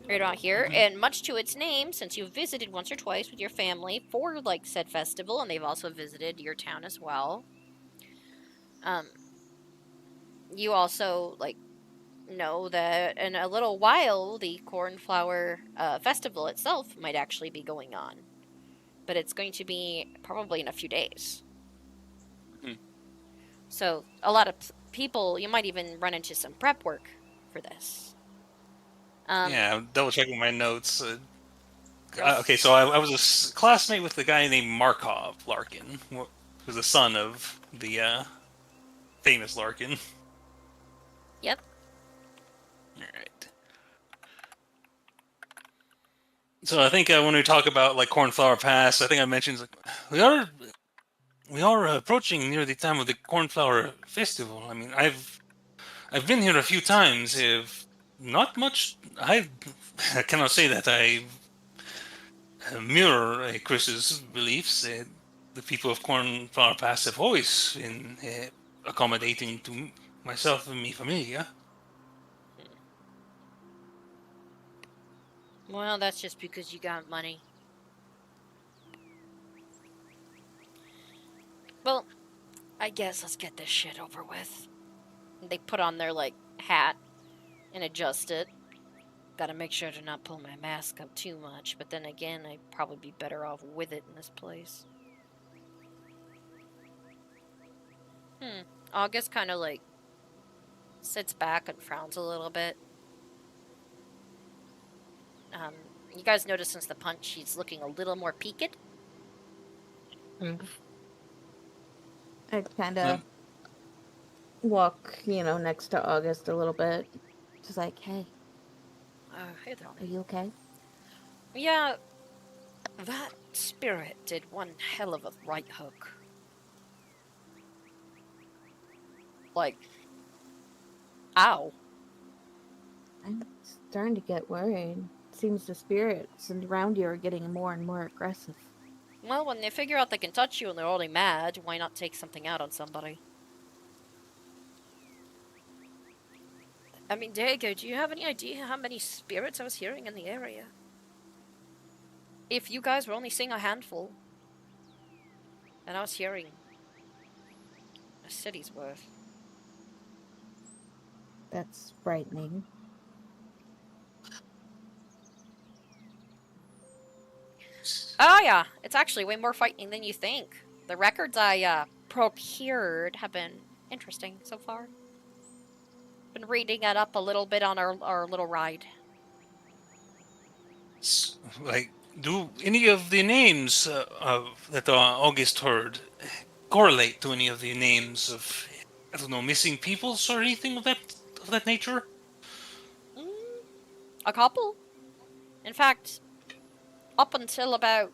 right out here, and much to its name, since you've visited once or twice with your family for, like, said festival, and they've also visited your town as well, you also, like, know that in a little while, the Cornflower Festival itself might actually be going on. But it's going to be probably in a few days. So, a lot of people, you might even run into some prep work for this. Yeah, I'm double checking my notes. Okay, so I was a classmate with a guy named Markov Larkin, who was the son of the famous Larkin. Yep. Alright. So I think when we talk about like Cornflower Pass, I think I mentioned like, we are approaching near the time of the Cornflower Festival. I mean, I've been here a few times. If not much, I cannot say that I mirror Chris's beliefs. The people of Cornflower Pass have always been accommodating to myself and mi familia. Well, that's just because you got money. Well, I guess let's get this shit over with. They put on their, like, hat and adjust it. Gotta make sure to not pull my mask up too much, but then again, I'd probably be better off with it in this place. August kind of, like, sits back and frowns a little bit. You guys notice since the punch, she's looking a little more peaked. I kind of walk, next to August a little bit. Just like, hey, Hey there. are you okay? Yeah, that spirit did one hell of a right hook. Like, ow. I'm starting to get worried. Seems the spirits around you are getting more and more aggressive. Well, when they figure out they can touch you and they're already mad, why not take something out on somebody? I mean, Diego, do you have any idea how many spirits I was hearing in the area? If you guys were only seeing a handful, and I was hearing a city's worth. That's frightening. Oh yeah, it's actually way more frightening than you think. The records I procured have been interesting so far. Been reading it up a little bit on our little ride. Like, do any of the names that August heard correlate to any of the names of, I don't know, missing peoples or anything of that nature? A couple. In fact, up until about,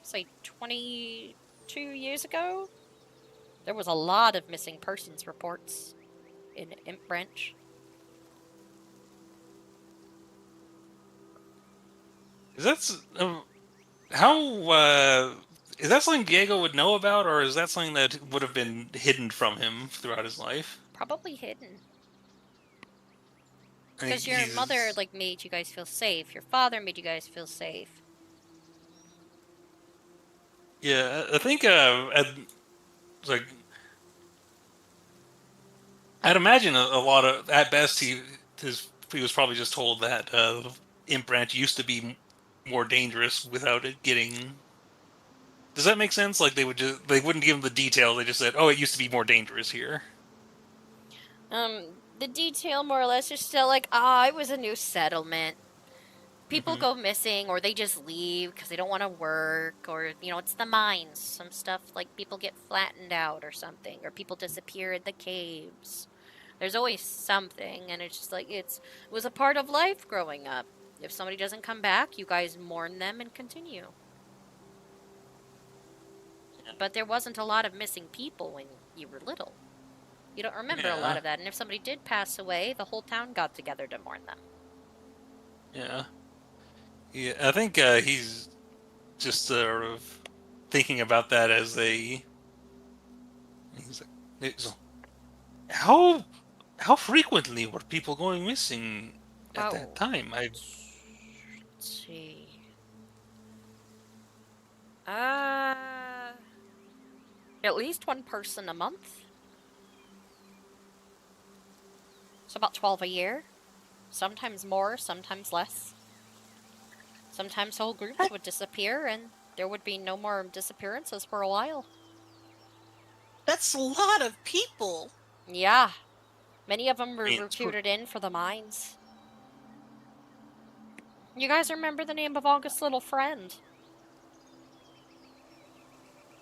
say, 22 years ago, there was a lot of missing persons reports in Imp Branch. Is that is that something Diego would know about, or is that something that would have been hidden from him throughout his life? Probably hidden. Because your mother, made you guys feel safe. Your father made you guys feel safe. Yeah, I think, I'd imagine a lot of, at best, he was probably just told that Imp Branch used to be more dangerous without it getting. Does that make sense? Like, they wouldn't give him the detail. They just said, "Oh, it used to be more dangerous here." The detail more or less is still like, it was a new settlement. People go missing, or they just leave because they don't want to work, or it's the mines. Some stuff like people get flattened out or something, or people disappear in the caves. There's always something, and it's just like it was a part of life growing up. If somebody doesn't come back, you guys mourn them and continue. But there wasn't a lot of missing people when you were little. You don't remember a lot of that, and if somebody did pass away, the whole town got together to mourn them. Yeah. Yeah, I think he's just sort of thinking about that as a. He's like, how frequently were people going missing at that time? Let's see. At least one person a month. So about 12 a year. Sometimes more, sometimes less. Sometimes whole groups would disappear, and there would be no more disappearances for a while. That's a lot of people. Yeah. Many of them were recruited in for the mines. You guys remember the name of August's little friend?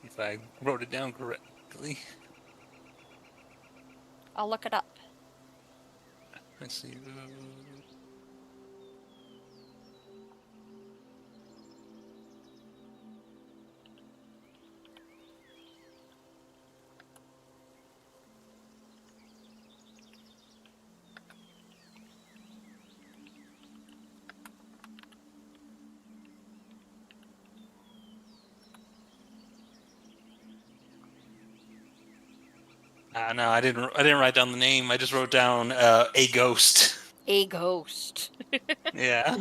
If I wrote it down correctly. I'll look it up. Let's see. No, I didn't write down the name. I just wrote down a ghost. A ghost. Yeah.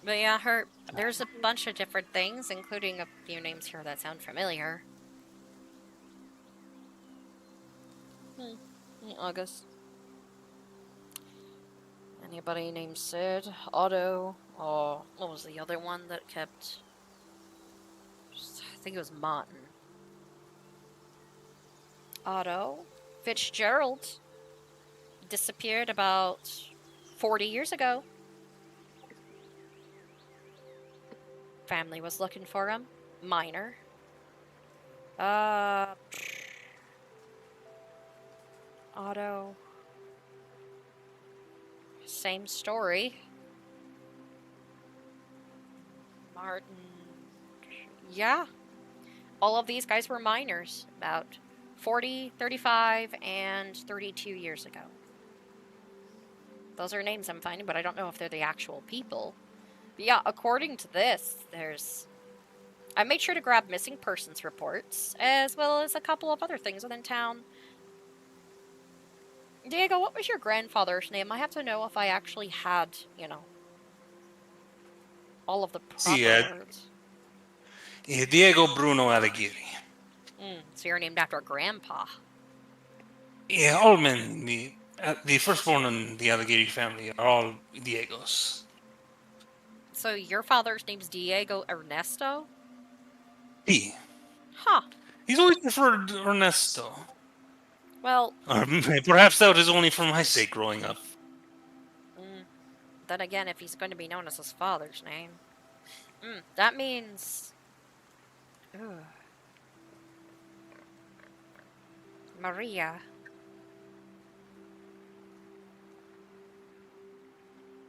But yeah, there's a bunch of different things, including a few names here that sound familiar. August. Anybody named Sid? Otto? Oh, what was the other one that kept... I think it was Martin. Otto. Fitzgerald disappeared about 40 years ago. family was looking for him. Minor. Otto. Same story. Martin. Yeah. All of these guys were minors, about 40, 35, and 32 years ago. Those are names I'm finding, but I don't know if they're the actual people. But yeah, according to this, I made sure to grab missing persons reports, as well as a couple of other things within town. Diego, what was your grandfather's name? I have to know if I actually had, all of the proper words. Diego Bruno Alighieri. So you're named after a grandpa. Yeah, all men. The firstborn in the Alighieri family are all Diegos. So your father's name's Diego Ernesto? He. Huh. He's always preferred Ernesto. Well... Or perhaps that was only for my sake growing up. Then again, if he's going to be known as his father's name... that means... Maria.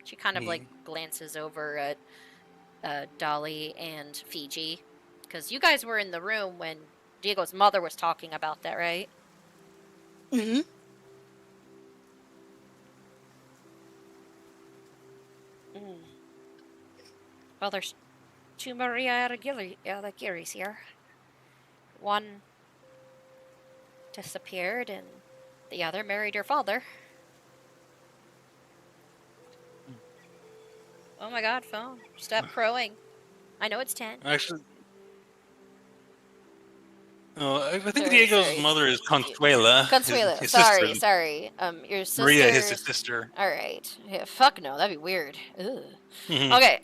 She kind of glances over at Dolly and Fiji, because you guys were in the room when Diego's mother was talking about that, right? Mm-hmm. Well, there's two Maria Alighieri's here. One disappeared, and the other married her father. Oh my god, phone. Stop crowing. I know it's 10. Actually... I think Diego's mother is Consuela. Consuela. His sorry. sister. Your sister. Maria is his sister. Alright. Yeah, fuck no, that'd be weird. Ugh. Okay,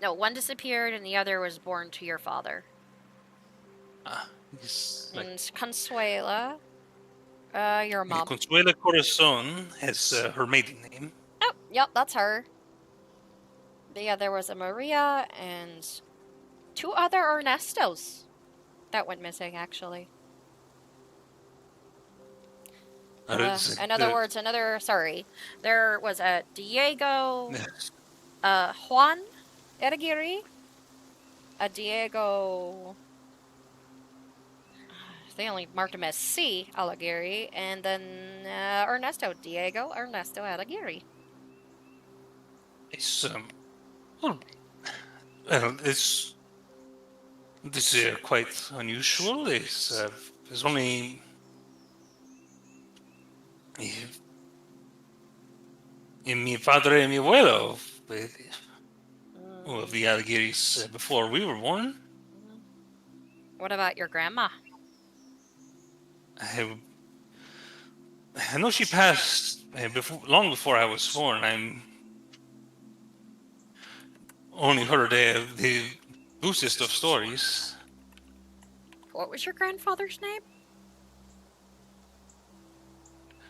no, one disappeared and the other was born to your father. And Consuela, your mom. Consuela Corazon is her maiden name. Oh, yep, that's her. The other was a Maria and 2 other Ernestos that went missing, actually. In other words, there was a Diego, Juan Alighieri, a Diego, they only marked him as C. Alighieri, and then Diego Ernesto Alighieri. This is quite unusual. It's only mi padre and mi abuelo of the Alighieri's before we were born. What about your grandma? I know she passed long before I was born. I'm only heard the loosest of stories. What was your grandfather's name?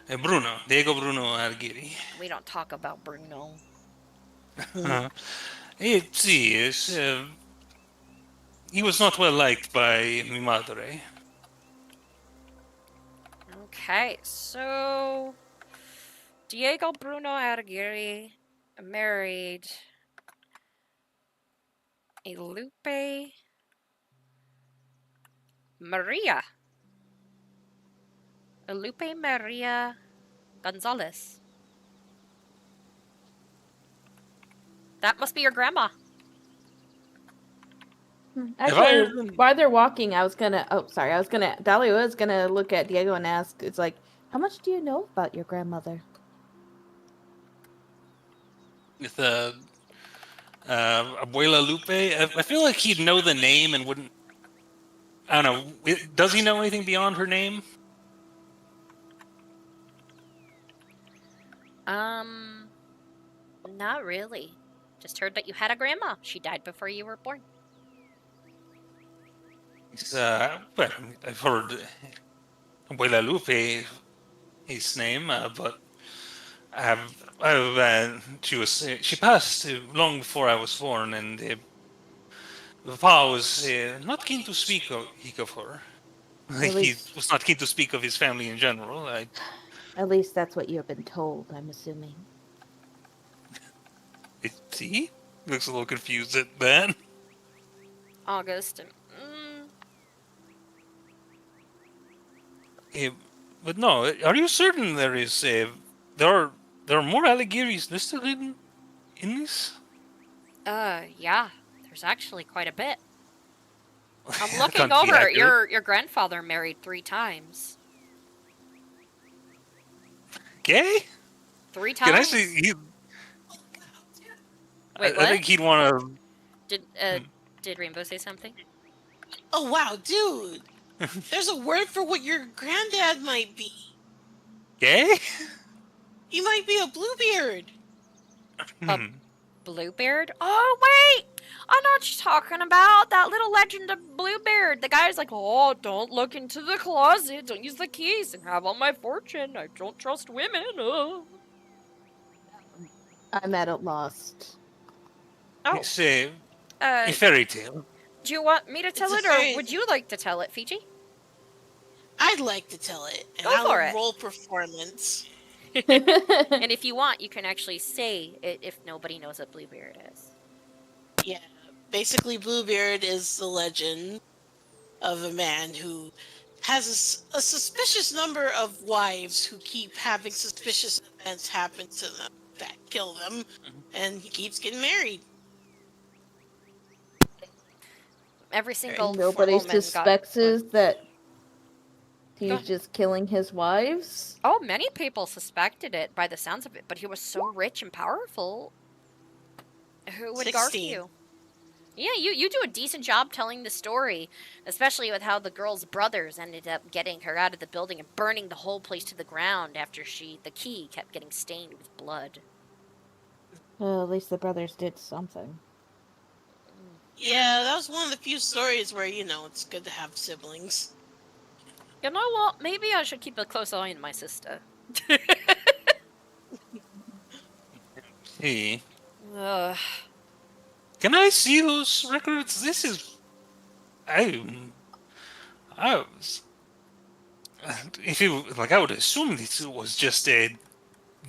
Diego Bruno Alighieri. We don't talk about Bruno. He was not well liked by mi madre. Okay, so Diego Bruno Alighieri married a Lupe Maria. A Lupe Maria Gonzalez. That must be your grandma. Actually, while they're walking, Dolly was gonna look at Diego and ask, it's like, how much do you know about your grandmother? With Abuela Lupe, I feel like he'd know the name and wouldn't. I don't know. Does he know anything beyond her name? Not really. Just heard that you had a grandma. She died before you were born. Well, I've heard Abuela Lupe, his name, but she passed long before I was born, and Pa was not keen to speak of her. Like, he least- was not keen to speak of his family in general. At least that's what you have been told, I'm assuming. See? Looks a little confused at that. August. But no, are you certain there is there are more Alligiris listed in this? Yeah. There's actually quite a bit. I'm That looking can't be over. accurate. Your grandfather married 3 times. Okay? 3 times. Can I see? Wait, I what? think he'd want Did Rainbow say something? Oh wow, dude! There's a word for what your granddad might be. Okay? He might be a bluebeard. Bluebeard? Oh, wait! I know what you're talking about. That little legend of Bluebeard. The guy's like, oh, don't look into the closet. Don't use the keys and have all my fortune. I don't trust women. Oh. I'm at a lost. Oh. It's a fairy tale. Do you want me to tell it, or would you like to tell it, Fiji? I'd like to tell it, and Go for it. roll performance. And if you want, you can actually say it if nobody knows what Bluebeard is. Yeah, basically Bluebeard is the legend of a man who has a suspicious number of wives who keep having suspicious events happen to them that kill them, and he keeps getting married. Every single Nobody woman suspects that he's just killing his wives? Oh, many people suspected it by the sounds of it, but he was so rich and powerful. Who would guard 16. you? Yeah, you do a decent job telling the story, especially with how the girl's brothers ended up getting her out of the building and burning the whole place to the ground after the key kept getting stained with blood. Well, at least the brothers did something. Yeah, that was one of the few stories where, it's good to have siblings. You know what? Maybe I should keep a close eye on my sister. Hey. Ugh. Can I see those records? This is... I was... If it, I would assume this was just a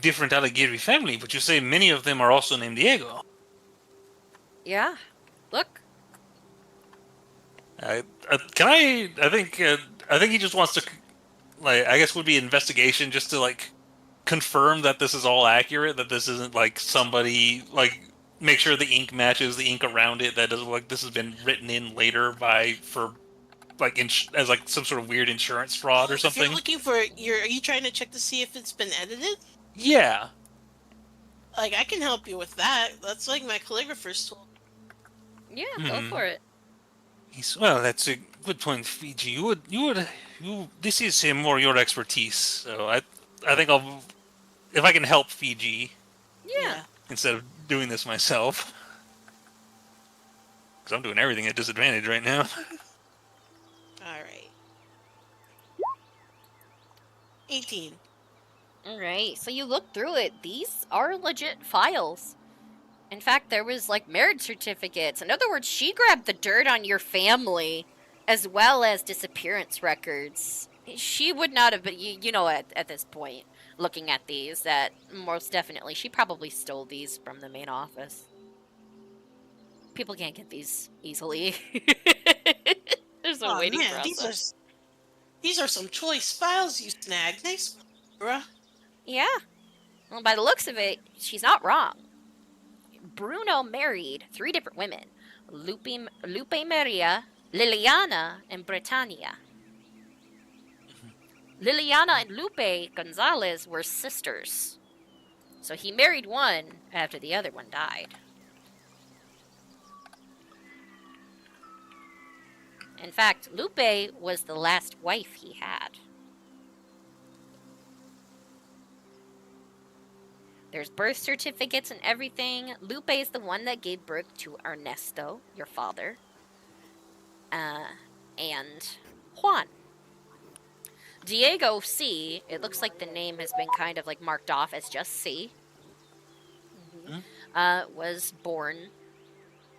different Alighieri family, but you say many of them are also named Diego. Yeah. Look. I think he just wants to, I guess would be investigation just to, confirm that this is all accurate, that this isn't, somebody, make sure the ink matches the ink around it, that doesn't, this has been written in later as, some sort of weird insurance fraud or something. If you're looking for, are you trying to check to see if it's been edited? Yeah. I can help you with that. That's, my calligrapher's tool. Yeah, go for it. Well, that's a good point, Fiji. This is more your expertise, so I think if I can help Fiji. Yeah. Instead of doing this myself. Because I'm doing everything at disadvantage right now. Alright. 18. Alright, so you look through it. These are legit files. In fact, there was, marriage certificates. In other words, she grabbed the dirt on your family, as well as disappearance records. She would not have been, at this point, looking at these, that most definitely, she probably stole these from the main office. People can't get these easily. There's a waiting process. These are some choice files you snagged. Nice, bruh. Yeah. Well, by the looks of it, she's not wrong. Bruno married 3 different women. Lupe Maria, Liliana, and Britannia. Liliana and Lupe Gonzalez were sisters. So he married one after the other one died. In fact, Lupe was the last wife he had. There's birth certificates and everything. Lupe is the one that gave birth to Ernesto, your father. And Juan. Diego C., it looks like the name has been kind of marked off as just C. Was born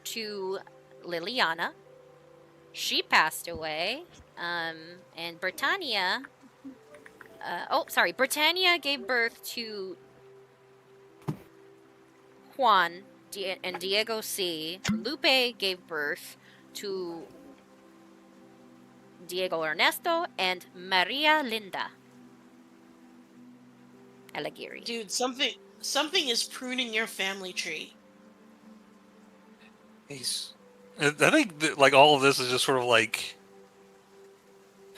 to Liliana. She passed away. And Britannia. Britannia gave birth to Juan and Diego C. Lupe gave birth to Diego Ernesto and Maria Linda Alighieri. Dude, something is pruning your family tree. I think that, like, all of this is just sort of like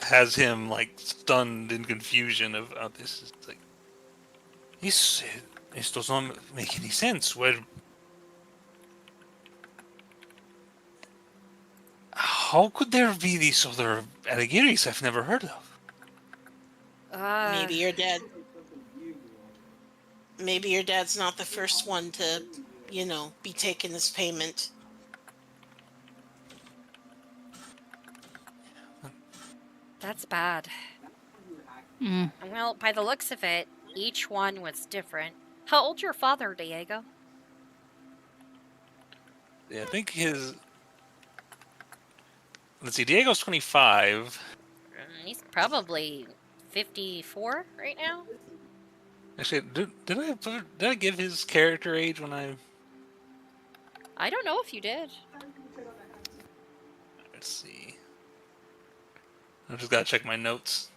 has him like stunned in confusion of this. Is like this does not make any sense. How could there be these other Alighieri's I've never heard of? Maybe your dad. Maybe your dad's not the first one to, be taking this payment. That's bad. Well, by the looks of it, each one was different. How old's your father, Diego? Yeah, I think his. Let's see, Diego's 25. He's probably 54 right now. Actually, did I give his character age when I? I don't know if you did. Let's see. I just gotta check my notes.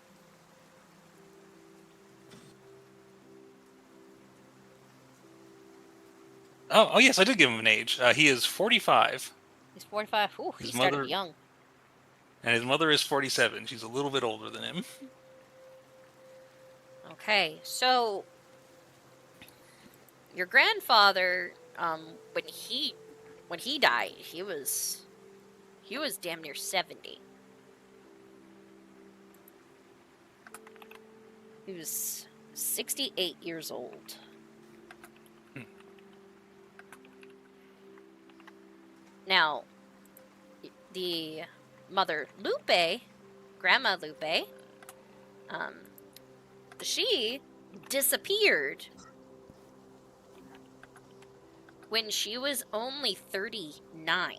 Oh yes, I did give him an age. He is 45. He's 45. Ooh, he started young. And his mother is 47. She's a little bit older than him. Okay, so your grandfather, when he died, he was damn near 70. He was 68 years old. Now, the mother Lupe, Grandma Lupe, she disappeared when she was only 39.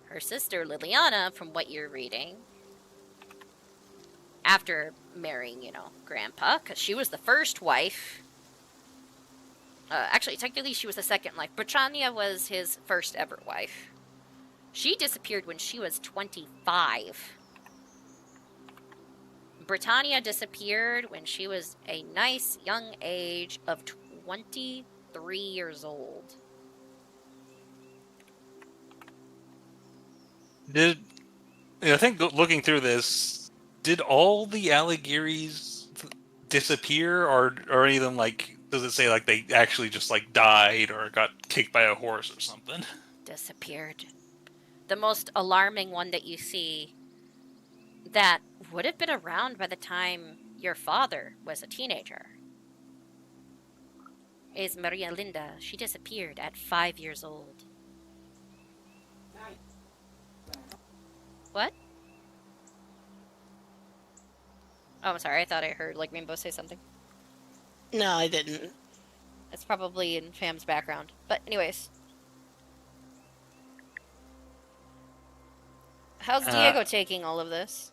Her sister Liliana, from what you're reading, after marrying, Grandpa, because she was the first wife. Actually, technically, she was the second wife. Britannia was his first ever wife. She disappeared when she was 25. Britannia disappeared when she was a nice young age of 23 years old. I think looking through this, did all the Alighieri's disappear, or any of them, like, does it say like they actually just like died or got kicked by a horse or something? Disappeared. The most alarming one that you see that would have been around by the time your father was a teenager is Maria Linda. She disappeared at 5 years old. What? Oh, I'm sorry. I thought I heard like Rainbow say something. No, I didn't. It's probably in Fam's background. But anyways. How's Diego taking all of this?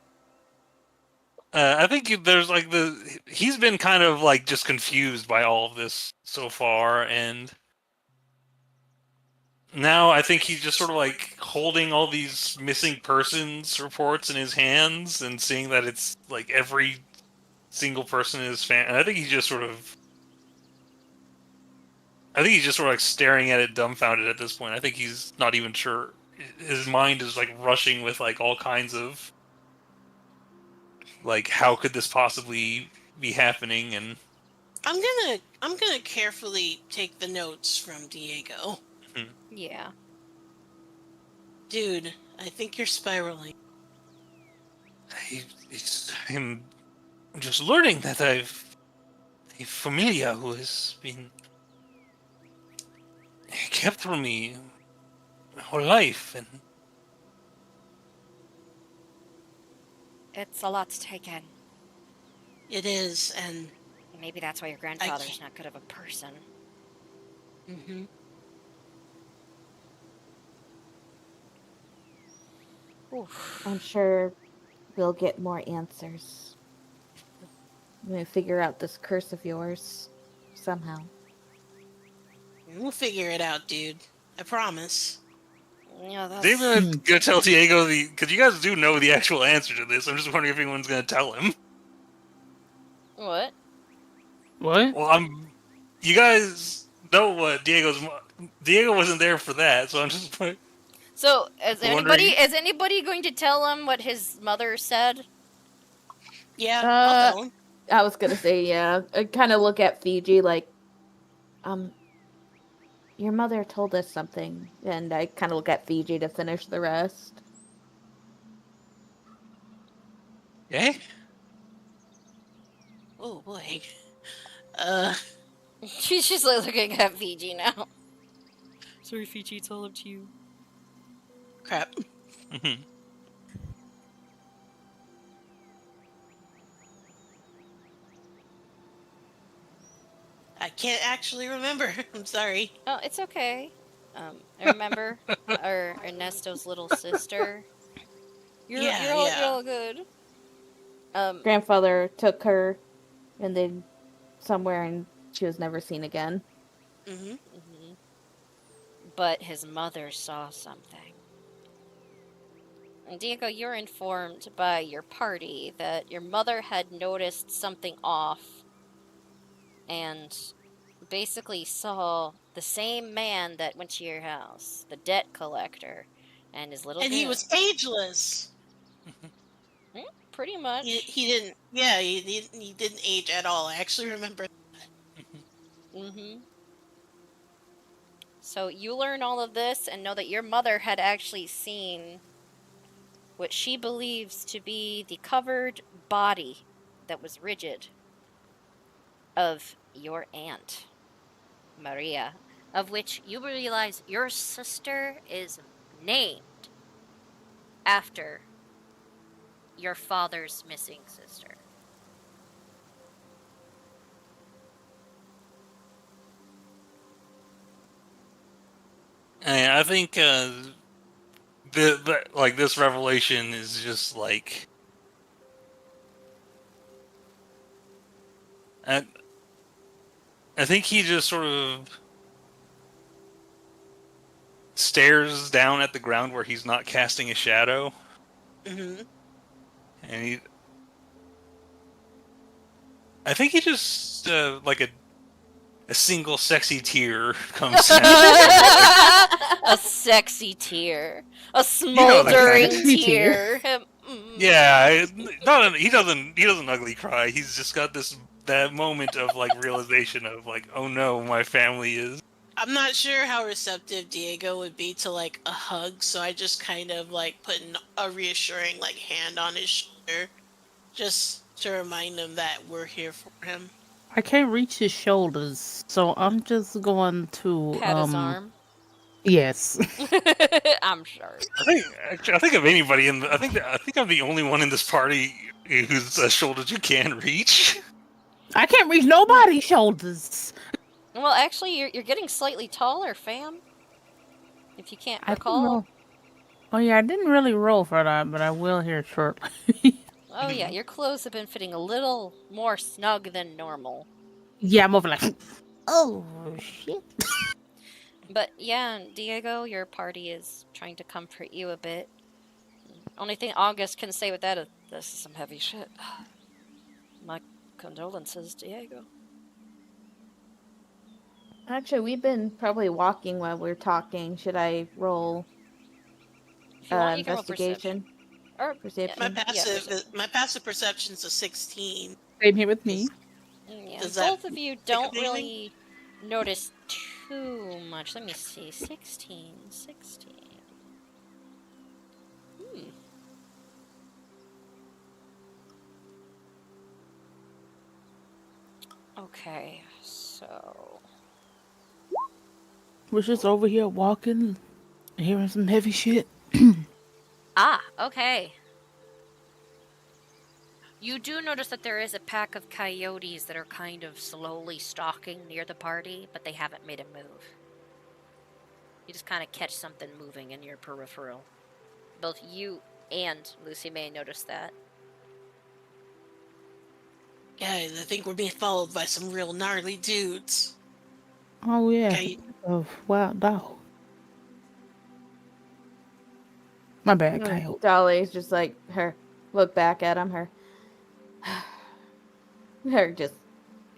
I think there's like he's been kind of like just confused by all of this so far, and now I think he's just sort of like holding all these missing persons reports in his hands and seeing that it's like every single person in his family. And I think he's just sort of like staring at it dumbfounded at this point. I think he's not even sure. His mind is like rushing with like all kinds of like, how could this possibly be happening? And I'm gonna carefully take the notes from Diego. Mm-hmm. Yeah. Dude, I think you're spiraling. I'm just learning that I've a familia who has been kept from me my whole life, and it's a lot to take in. It is, and Maybe that's why your grandfather's not good of a person. Mm-hmm. I'm sure we'll get more answers. I'm gonna figure out this curse of yours somehow. We'll figure it out, dude. I promise. Yeah, that's... David, go tell Diego because you guys do know the actual answer to this. I'm just wondering if anyone's gonna tell him. What? What? Well, you guys know what Diego wasn't there for that, so I'm just So, wondering. is anybody going to tell him what his mother said? Yeah, I'll tell him. I was gonna say, yeah. I kind of look at Fiji like, your mother told us something, and I kind of look at Fiji to finish the rest. Okay. Oh boy. She's just like looking at Fiji now. Sorry, Fiji, it's all up to you. Crap. Mm-hmm. I can't actually remember. I'm sorry. Oh, it's okay. I remember our Ernesto's little sister. You're all good. Grandfather took her, and then somewhere, and she was never seen again. Mm-hmm. But his mother saw something. And Diego, you're informed by your party that your mother had noticed something off and basically saw the same man that went to your house, the debt collector, and his little And girl. he was ageless. Pretty much. He didn't. Yeah, he didn't age at all. I actually remember that. Mm-hmm. So you learn all of this and know that your mother had actually seen what she believes to be the covered body that was rigid of your aunt, Maria, of which you realize your sister is named after your father's missing sister. And I think this revelation is just like I think he just sort of stares down at the ground where he's not casting a shadow. Mm-hmm. And I think he just like a single sexy tear comes down. A sexy tear. A smoldering tear. Yeah, he doesn't ugly cry. He's just got that moment of like realization of like, oh no, my family is. I'm not sure how receptive Diego would be to like a hug, so I just kind of like put a reassuring like hand on his shoulder, just to remind him that we're here for him. I can't reach his shoulders, so I'm just going to pat his arm. Yes. I'm sure. I think of anybody I think I'm the only one in this party whose shoulders you can reach. I can't reach nobody's shoulders. Well, actually, you're getting slightly taller, fam. If you can't recall. Oh yeah, I didn't really roll for that, but I will here shortly. Oh yeah, your clothes have been fitting a little more snug than normal. Yeah, I'm over like, oh shit. But yeah, Diego, your party is trying to comfort you a bit. Only thing August can say with that is, this is some heavy shit. My condolences, Diego. Actually, we've been probably walking while we're talking. Should I roll investigation? Or perception? My passive perception's a 16. Same here with me. Yeah, both of you don't really notice too much. Let me see. 16. Okay, so We're just over here walking, hearing some heavy shit. okay. You do notice that there is a pack of coyotes that are kind of slowly stalking near the party, but they haven't made a move. You just kind of catch something moving in your peripheral. Both you and Lucy May notice that. Guys, I think we're being followed by some real gnarly dudes. Oh yeah. Okay. Of wild dog. My bad, Coyote. Dolly's just like her. Look back at him. Her just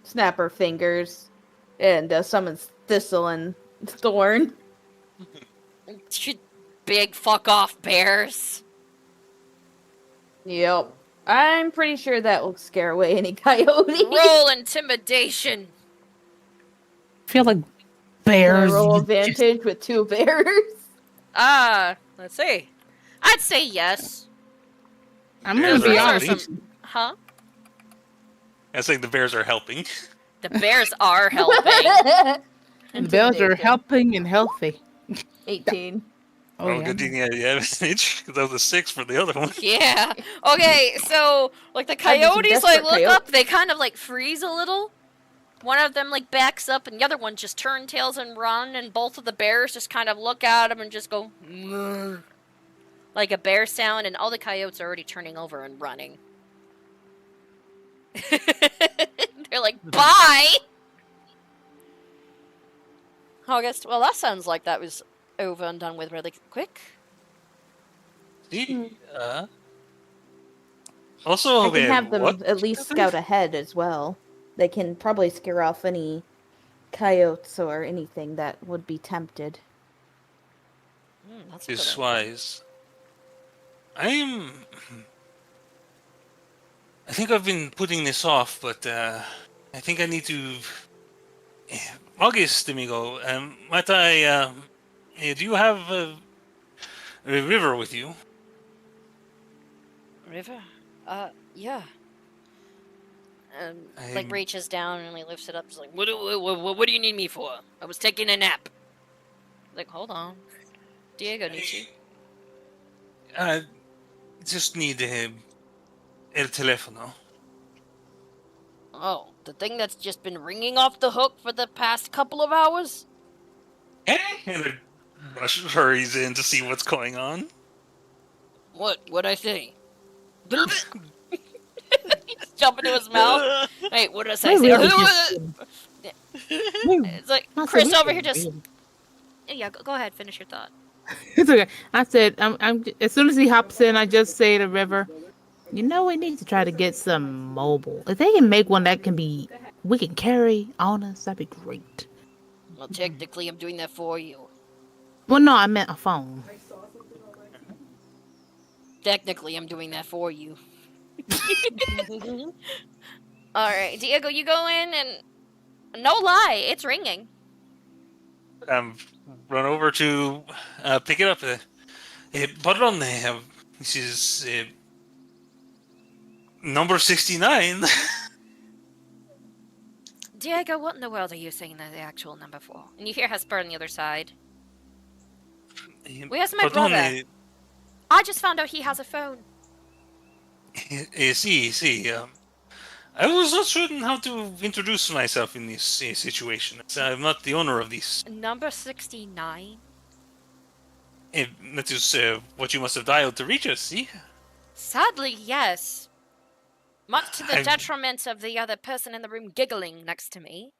snap her fingers and summons Thistle and Thorn. Big fuck off bears. Yep. I'm pretty sure that will scare away any coyote. Roll intimidation. I feel like Can I bears. roll advantage with 2 bears? Let's see. I'd say yes. I'm gonna be honest. Huh? I think the bears are helping. The bears are helping. The bears are helping and healthy. 18. Oh, good thing you had advantage, because that was a 6 for the other one. Yeah. Okay, so, like, the coyotes, like, look up, they kind of, like, freeze a little. One of them, like, backs up, and the other one just turn tails and run, and both of the bears just kind of look at him and just go, "Mmm," like a bear sound, and all the coyotes are already turning over and running. They're like, bye! August, well, that sounds like that was over and done with really quick. Also, I can have them at least scout ahead as well. They can probably scare off any coyotes or anything that would be tempted. That's is wise. I think I've been putting this off, but I think I need to. August, amigo, might I? Do you have a river with you? River? Yeah. Like reaches down and he lifts it up. Just like, what do you need me for? I was taking a nap. Like, hold on, Diego needs you. I just need el teléfono. Oh, the thing that's just been ringing off the hook for the past couple of hours? And Rush hurries in to see what's going on. What'd I say? Just jump into his mouth. Wait, what did I say? It's like, Chris over here just... Yeah, go ahead, finish your thought. It's okay. I said, I'm as soon as he hops in, I just say to River, you know, we need to try to get some mobile. If they can make one that we can carry on us, that'd be great. Well, technically, I'm doing that for you. Well, no, I meant a phone. Technically, I'm doing that for you. Alright, Diego, you go in and... No lie, it's ringing. Run over to pick it up. Pardon, this is number 69. Diego, what in the world are you saying the actual number for? And you hear Hesper on the other side. Where's my brother? I just found out he has a phone. See. I was not certain how to introduce myself in this situation. I'm not the owner of this. Number 69? That is what you must have dialed to reach us, see? Sadly, yes. Much to the detriment of the other person in the room giggling next to me.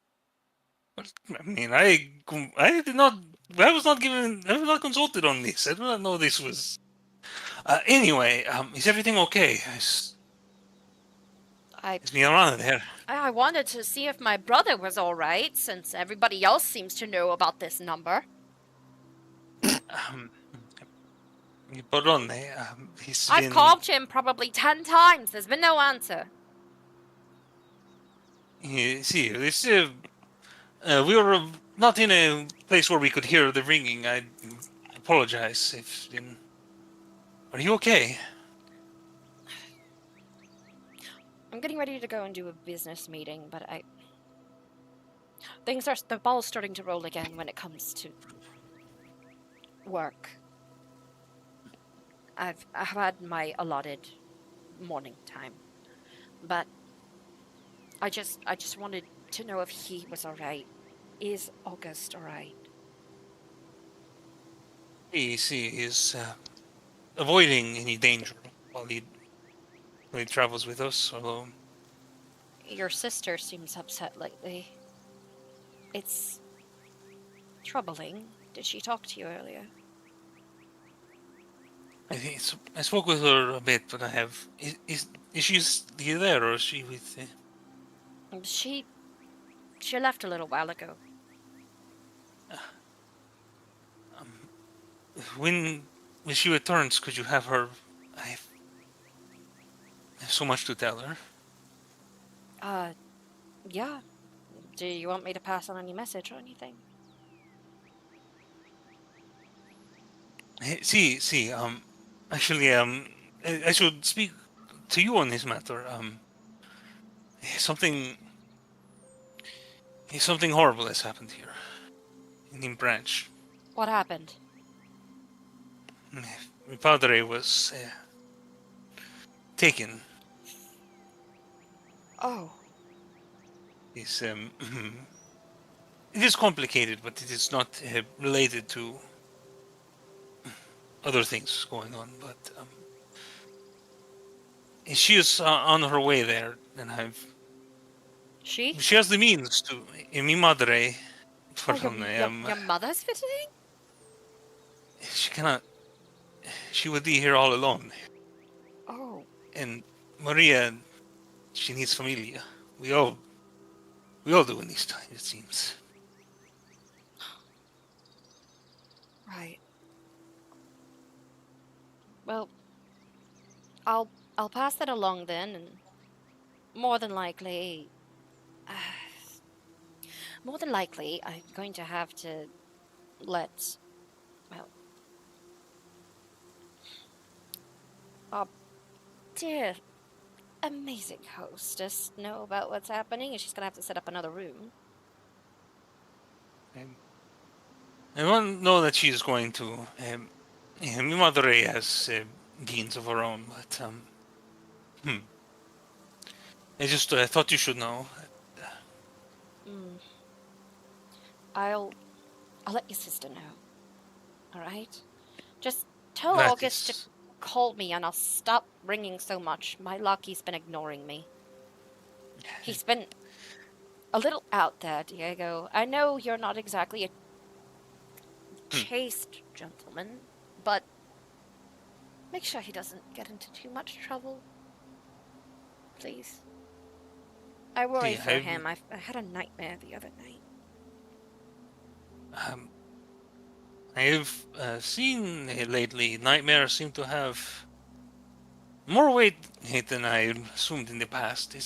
I mean, I did not. I was not consulted on this. I do not know this was. Anyway, is everything okay? It's me around here. I wanted to see if my brother was all right, since everybody else seems to know about this number. Pardon, I've called him probably 10 times. There's been no answer. See, we were not in a place where we could hear the ringing. I apologize if. Are you okay? I'm getting ready to go and do a business meeting, but the ball's starting to roll again when it comes to work. I've had my allotted morning time. But I just wanted to know if he was alright. Is August alright? He is avoiding any danger while he travels with us. Although Your sister seems upset lately. It's troubling. Did she talk to you earlier? I spoke with her a bit, but I have is she still there or is she with? She left a little while ago. When she returns, could you have her? I have so much to tell her. Yeah. Do you want me to pass on any message or anything? See, actually, I should speak to you on this matter. Something horrible has happened here in Branch. What happened? My padre was taken. Oh. It's it is complicated, but it is not related to other things going on. But she is on her way there, and She has the means to. Mi madre, your mother's visiting? she cannot. She would be here all alone. Oh. And Maria, she needs familia. We all do in these times, it seems. Right. Well, I'll pass that along then, and more than likely, I'm going to have to let, well, our dear, amazing hostess know about what's happening, and she's gonna have to set up another room. I don't know that she's going to. Mi madre has genes of her own, but I thought you should know. I'll let your sister know. All right? Just tell That August is- to call me, and I'll stop ringing so much. My lucky's been ignoring me. He's been a little out there, Diego. I know you're not exactly a chaste gentleman, but make sure he doesn't get into too much trouble. Please. I worry for him. I had a nightmare the other night. I've seen maybe nightmares seem to have more weight than I assumed in the past.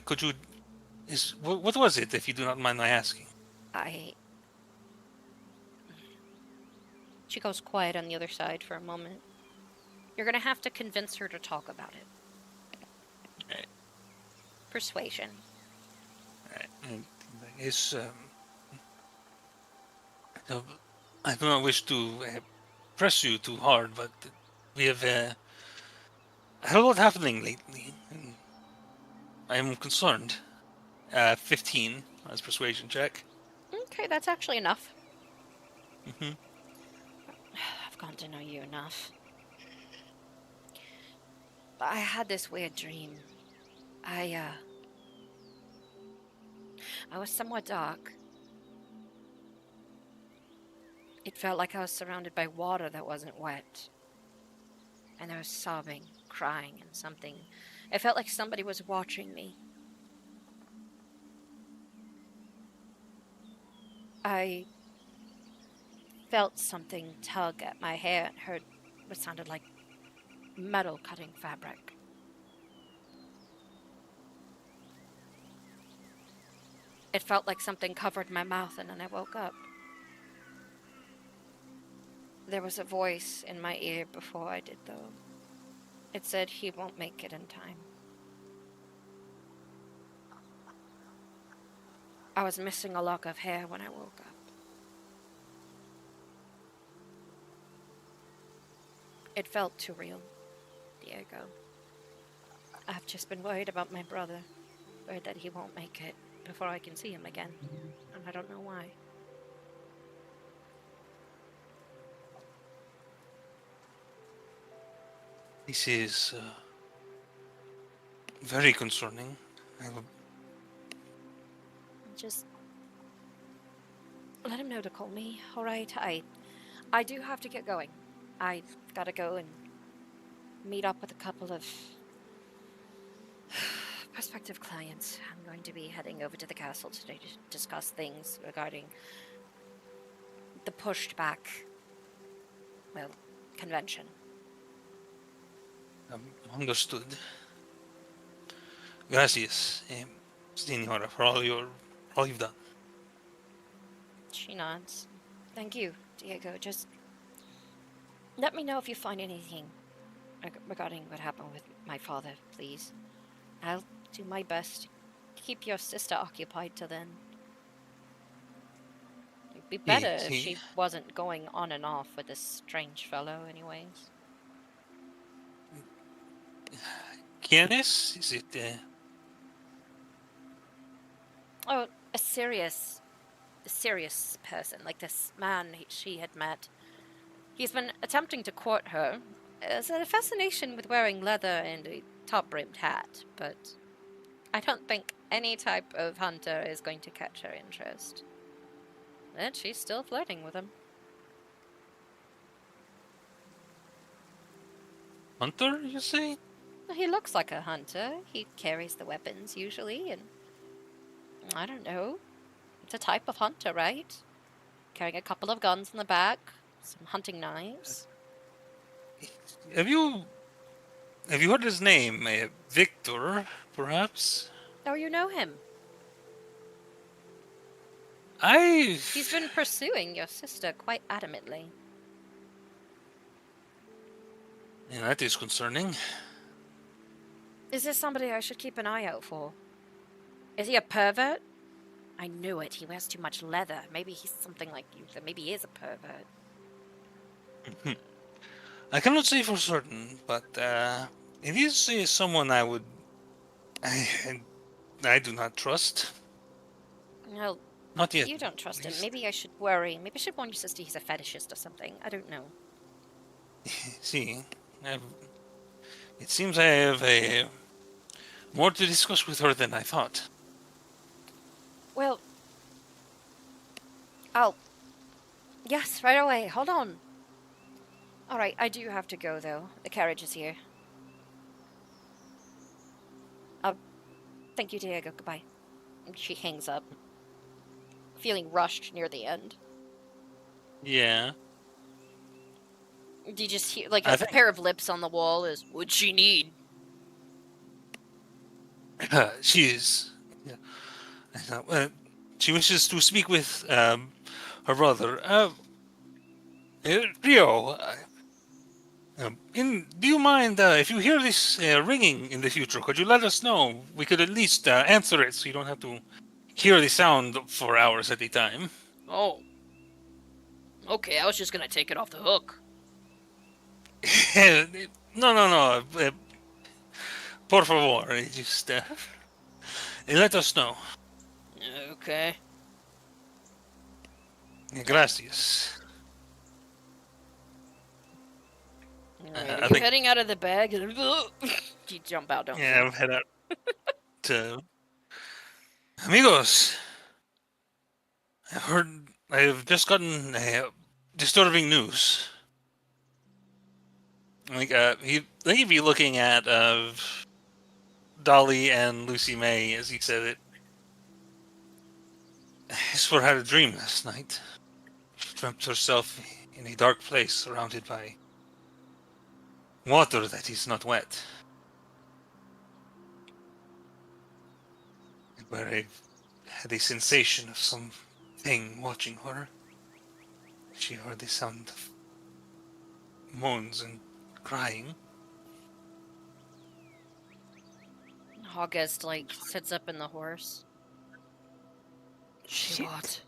Could you? What was it, if you do not mind my asking? She goes quiet on the other side for a moment. You're gonna have to convince her to talk about it. Right. Persuasion. Right. I do not wish to press you too hard, but we have had a lot happening lately, and I am concerned. 15 as persuasion check. Okay, that's actually enough. Mm-hmm. I've gotten to know you enough. I had this weird dream. I was somewhat dark. It felt like I was surrounded by water that wasn't wet. And I was sobbing, crying, and something. It felt like somebody was watching me. I felt something tug at my hair and heard what sounded like metal cutting fabric. It felt like something covered my mouth, and then I woke up. There was a voice in my ear before I did, though. It said he won't make it in time. I was missing a lock of hair when I woke up. It felt too real, Diego. I've just been worried about my brother. Worried that he won't make it before I can see him again. And I don't know why. This is very concerning. Just let him know to call me, alright? I do have to get going. I've gotta go and meet up with a couple of prospective clients. I'm going to be heading over to the castle today to discuss things regarding the pushed back, well, convention. Understood. Gracias, Senora, for all you've done. She nods. Thank you, Diego. Just let me know if you find anything regarding what happened with my father, please. I'll do my best to keep your sister occupied till then. It'd be better if she wasn't going on and off with this strange fellow, anyways. ¿Quién es? Is it? Oh, a serious person, like this man she had met. He's been attempting to court her. There's a fascination with wearing leather and a top-brimmed hat, but I don't think any type of hunter is going to catch her interest. And she's still flirting with him. Hunter, you say? He looks like a hunter. He carries the weapons, usually, and I don't know. It's a type of hunter, right? Carrying a couple of guns in the back, some hunting knives. Have you heard his name? Victor, perhaps? Oh, you know him. He's been pursuing your sister quite adamantly. Yeah, that is concerning. Is this somebody I should keep an eye out for? Is he a pervert? I knew it. He wears too much leather. Maybe he's something like you. Maybe he is a pervert. I cannot say for certain, but it is someone I do not trust. Well, not yet. You don't trust him. Maybe I should worry. Maybe I should warn your sister he's a fetishist or something. I don't know. See, it seems I have more to discuss with her than I thought. Well, yes, right away. Hold on. All right, I do have to go though. The carriage is here. Thank you, Diego. Goodbye. And she hangs up, feeling rushed near the end. Yeah. Do you just hear like a pair of lips on the wall? Is what'd she need? She is. Yeah. She wishes to speak with her brother. Rio. Do you mind if you hear this ringing in the future? Could you let us know? We could at least answer it, so you don't have to hear the sound for hours at a time. Oh. Okay, I was just gonna take it off the hook. No. Por favor, just let us know. Okay. Gracias. Are you heading out of the bag? You jump out, don't you? Yeah, I'll head out. To... Amigos, I have just gotten disturbing news. Like, he be looking at Dolly and Lucy May as he said it. Hesper had a dream last night. She dreamt herself in a dark place surrounded by water that is not wet. Where I had a sensation of something watching her. She heard the sound of moans and crying. August, sits up in the horse. Shit. What?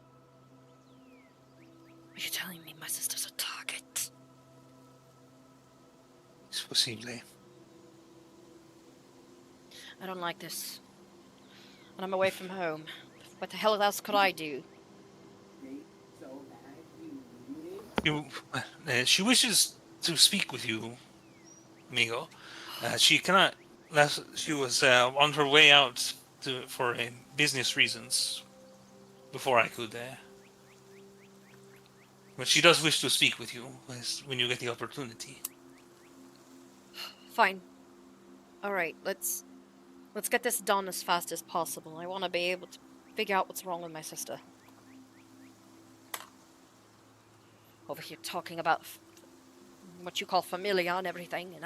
Are you telling me my sister's a target? Es posible. I don't like this. And I'm away from home. What the hell else could I do? She wishes to speak with you, amigo. She cannot. She was on her way out for business reasons before I could. But she does wish to speak with you when you get the opportunity. Fine. All right, let's get this done as fast as possible. I want to be able to figure out what's wrong with my sister. Over here talking about what you call familia and everything, and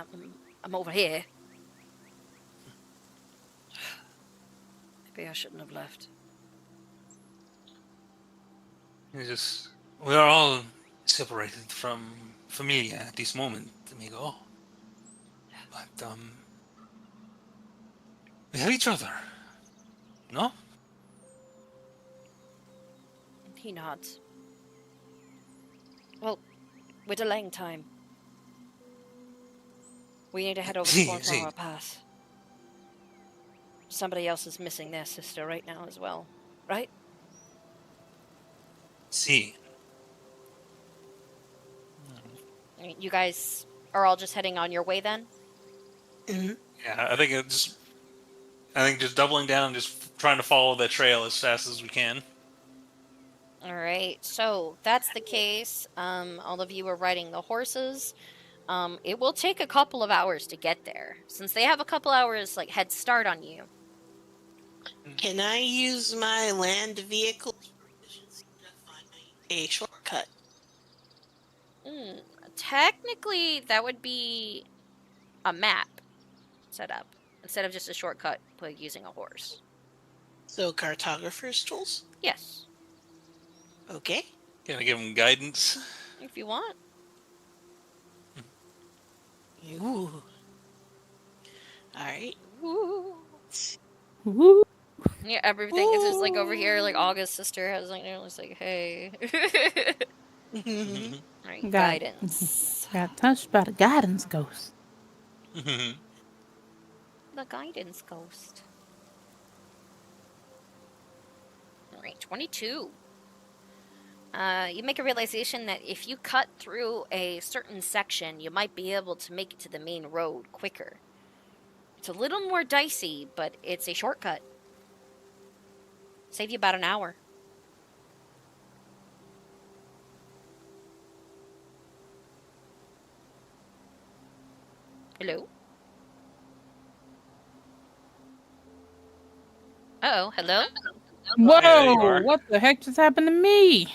I'm over here. Maybe I shouldn't have left. We are all separated from familia at this moment, amigo. But we have each other. No? He nods. Well, we're delaying time. We need to head over to Cornflower Pass. Somebody else is missing their sister right now as well, right? See. You guys are all just heading on your way then? Mm-hmm. Yeah, I think just doubling down, just trying to follow that trail as fast as we can. All right, so that's the case. All of you are riding the horses. It will take a couple of hours to get there, since they have a couple hours head start on you. Can I use my land vehicle proficiency to find a shortcut? Technically, that would be a map set up instead of just a shortcut using a horse. So cartographer's tools? Yes. Okay. Can I give them guidance? If you want. Ooh. Alright. Ooh. Woo. Yeah, everything is just over here. August's sister has it's hey. Alright, guidance. Got touched by the guidance ghost. The guidance ghost. Alright, 22. You make a realization that if you cut through a certain section, you might be able to make it to the main road quicker. It's a little more dicey, but it's a shortcut. Save you about an hour. Hello? Uh-oh, hello? Whoa! What the heck just happened to me?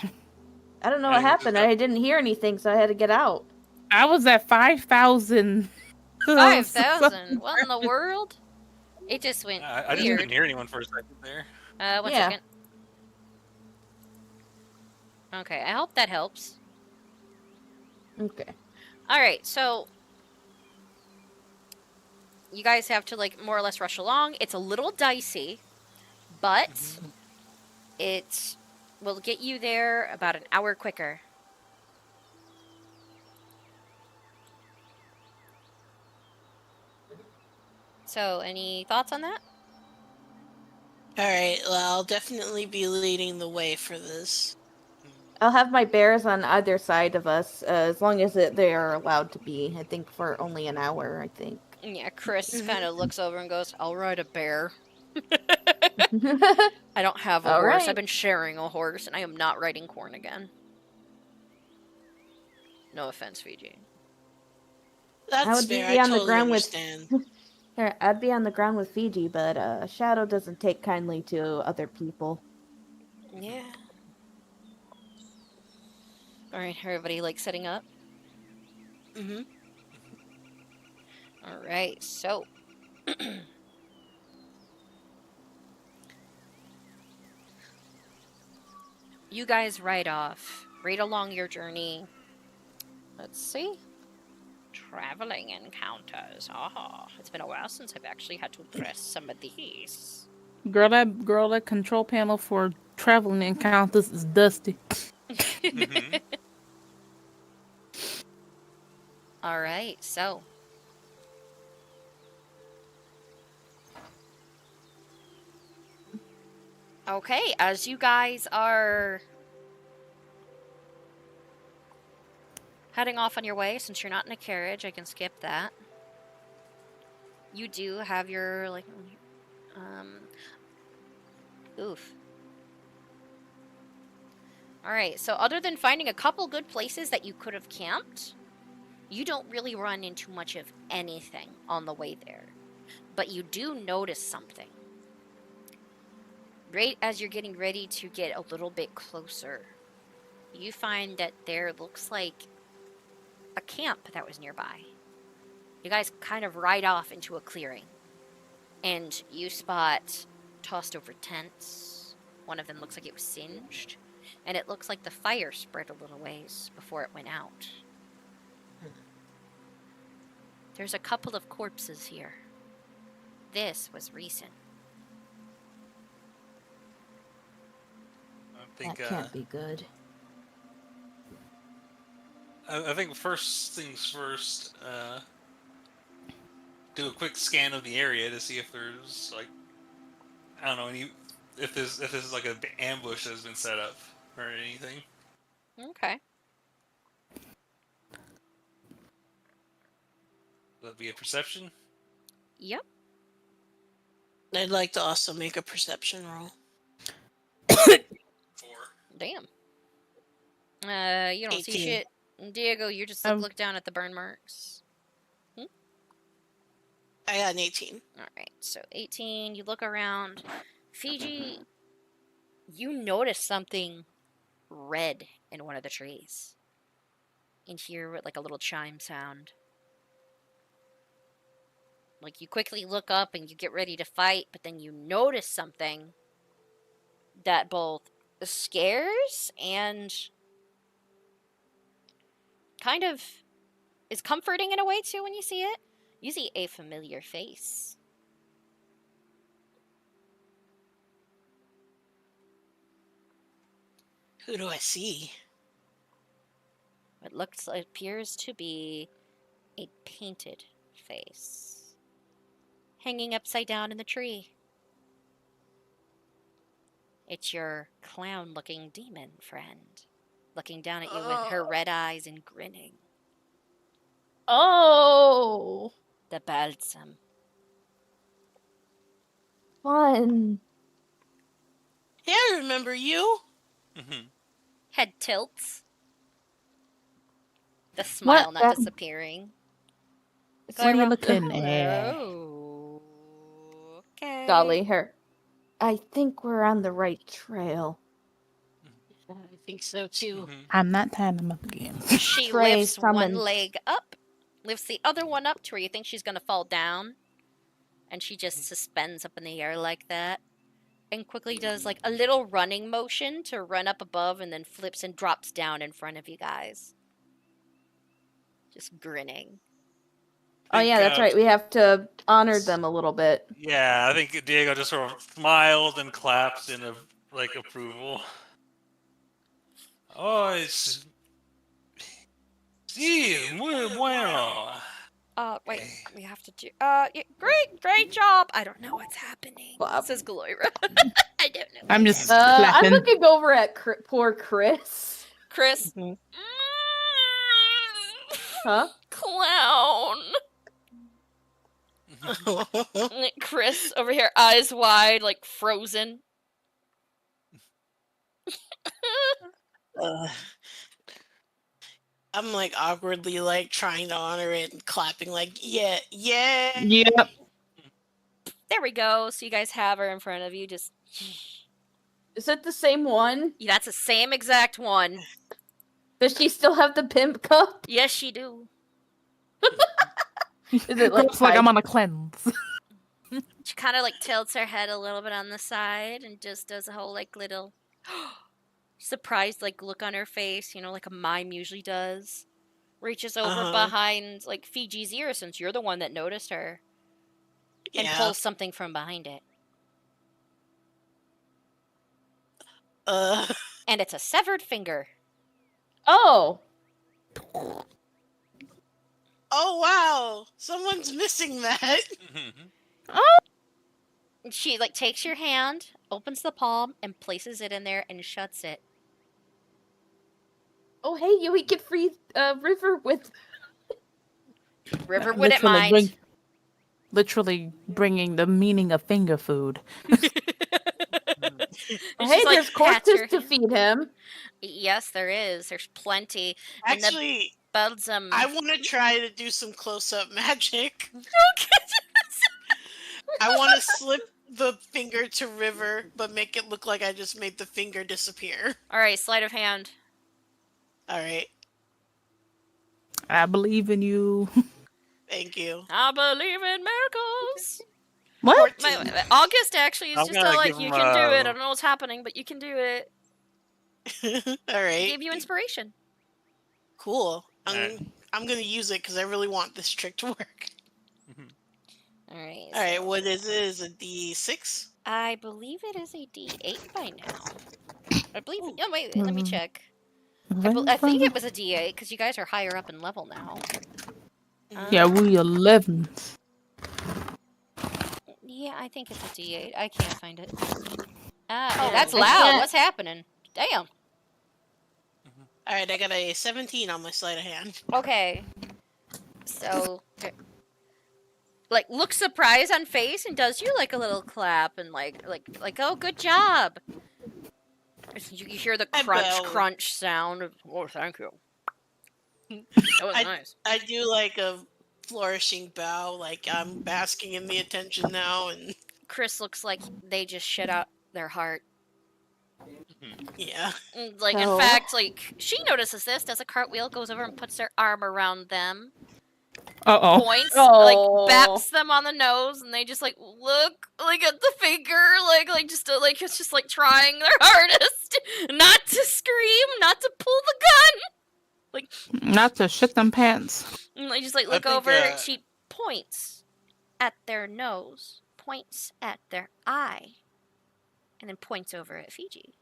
I don't know what happened. I didn't hear anything, so I had to get out. I was at 5,000. 5,000? What in the world? It just went I just didn't hear anyone for a second there. One second. Okay, I hope that helps. Okay. Alright, so you guys have to more or less rush along. It's a little dicey, but it will get you there about an hour quicker. So, any thoughts on that? Alright, well, I'll definitely be leading the way for this. I'll have my bears on either side of us, as long as they are allowed to be. I think for only an hour, I think. Yeah, Chris kind of looks over and goes, I'll ride a bear. I don't have a horse. Right. I've been sharing a horse, and I am not riding corn again. No offense, Fiji. That's fair. I totally understand. I'd be on the ground with Fiji, but Shadow doesn't take kindly to other people. Yeah. Alright, everybody setting up? Mm-hmm. Alright, so you guys ride off. Right along your journey. Let's see. Traveling encounters. It's been a while since I've actually had to press some of these. Girl, that control panel for traveling encounters is dusty. Alright, so Okay, as you guys are heading off on your way, since you're not in a carriage, I can skip that. You do have your, like, oof. Alright, so other than finding a couple good places that you could have camped, you don't really run into much of anything on the way there. But you do notice something. Right as you're getting ready to get a little bit closer, you find that there looks like a camp that was nearby. You guys kind of ride off into a clearing, and you spot tossed over tents. One of them looks like it was singed, and it looks like the fire spread a little ways before it went out. There's a couple of corpses here. This was recent. That can't be good. I think first things first, do a quick scan of the area to see if there's, like, I don't know, if this is like an ambush that has been set up or anything. Okay. Would that be a perception? Yep. I'd like to also make a perception roll. 4. Damn. You don't 18. see shit. Diego, you just look down at the burn marks. I got an 18. Alright, so 18, you look around. Fiji, you notice something red in one of the trees. And hear like a little chime sound. Like, you quickly look up and you get ready to fight, but then you notice something that both scares and kind of is comforting in a way too when you see it. You see a familiar face. Who do I see? It appears to be a painted face, hanging upside down in the tree. It's your clown-looking demon friend, looking down at you with her red eyes and grinning. Oh! The balsam. Fun. Yeah, I remember you. Head tilts. The smile not disappearing. What are you looking at? Oh, okay. Golly, her. I think we're on the right trail. I think so too. I'm not tying them up again. She lifts one leg up, lifts the other one up to where you think she's going to fall down, and she just suspends up in the air like that, and quickly does like a little running motion to run up above, and then flips and drops down in front of you guys. Just grinning. Oh yeah, that's right. We have to honor them a little bit. Yeah, I think Diego just sort of smiles and claps in approval. Oh, it's sí, muy bueno. Wait, we have to do. Yeah, great job. I don't know what's happening. Says Gloira. I don't know. I'm just. I'm looking over at poor Chris. Chris. Huh? Clown. Chris over here, eyes wide, like frozen. I'm like awkwardly like trying to honor it and clapping like yeah. Yep. There we go. So you guys have her in front of you. Just. Is it the same one? Yeah, that's the same exact one. Does she still have the pimp cup? Yes, she do. Is it like I'm on a cleanse? She kind of like tilts her head a little bit on the side and just does a whole like little surprised like look on her face, you know, like a mime usually does. Reaches over behind like Fiji's ear since you're the one that noticed her. And pulls something from behind it. And it's a severed finger. Oh. Oh wow! Someone's missing that. She like takes your hand, opens the palm, and places it in there and shuts it. Oh, hey, we could free River with. River wouldn't mind. Literally bringing the meaning of finger food. Hey, like, there's corpses to feed him. Yes, there is. There's plenty. Actually, and the I want to try to do some close-up magic. I want to slip the finger to River, but make it look like I just made the finger disappear. All right, sleight of hand. All right. I believe in you. Thank you. I believe in miracles. What? August actually is I'm just gonna like, give you him, can do it. I don't know what's happening, but you can do it. All right. Gave you inspiration. Cool. I'm gonna use it because I really want this trick to work. All right. All right. What is it? Is it D6? I believe it is a D8 by now. I believe. Oh wait, let me check. I think it was a D8 because you guys are higher up in level now. Yeah, we 11. Yeah, I think it's a D8. I can't find it. Oh, that's I loud. can't. What's happening? Damn. All right, I got a 17 on my sleight of hand. Okay. So, like, looks surprised on face and does you like a little clap and like, oh, good job. You hear the crunch sound of, oh, thank you. That was nice. I do like a flourishing bow, like I'm basking in the attention now, and Chris looks like they just shit out their heart. Yeah. Like, in fact, like, she notices this, does a cartwheel, goes over and puts their arm around them. Uh-oh. Points, like, baps them on the nose, and they just, like, look, like, at the finger, like, just, like, it's just, like, trying their hardest not to scream, not to pull the gun. Like, not to shit them pants. And they just, like, look over, she points at their nose, points at their eye, and then points over at Fiji.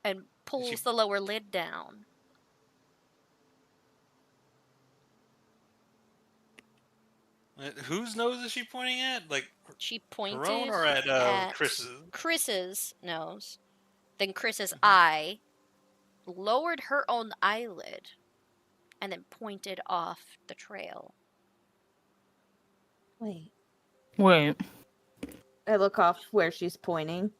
And pulls the lower lid down. Whose nose is she pointing at? Like, she pointed her own or at Chris's? Chris's nose. Then Chris's eye. Lowered her own eyelid. And then pointed off the trail. Wait. I look off where she's pointing.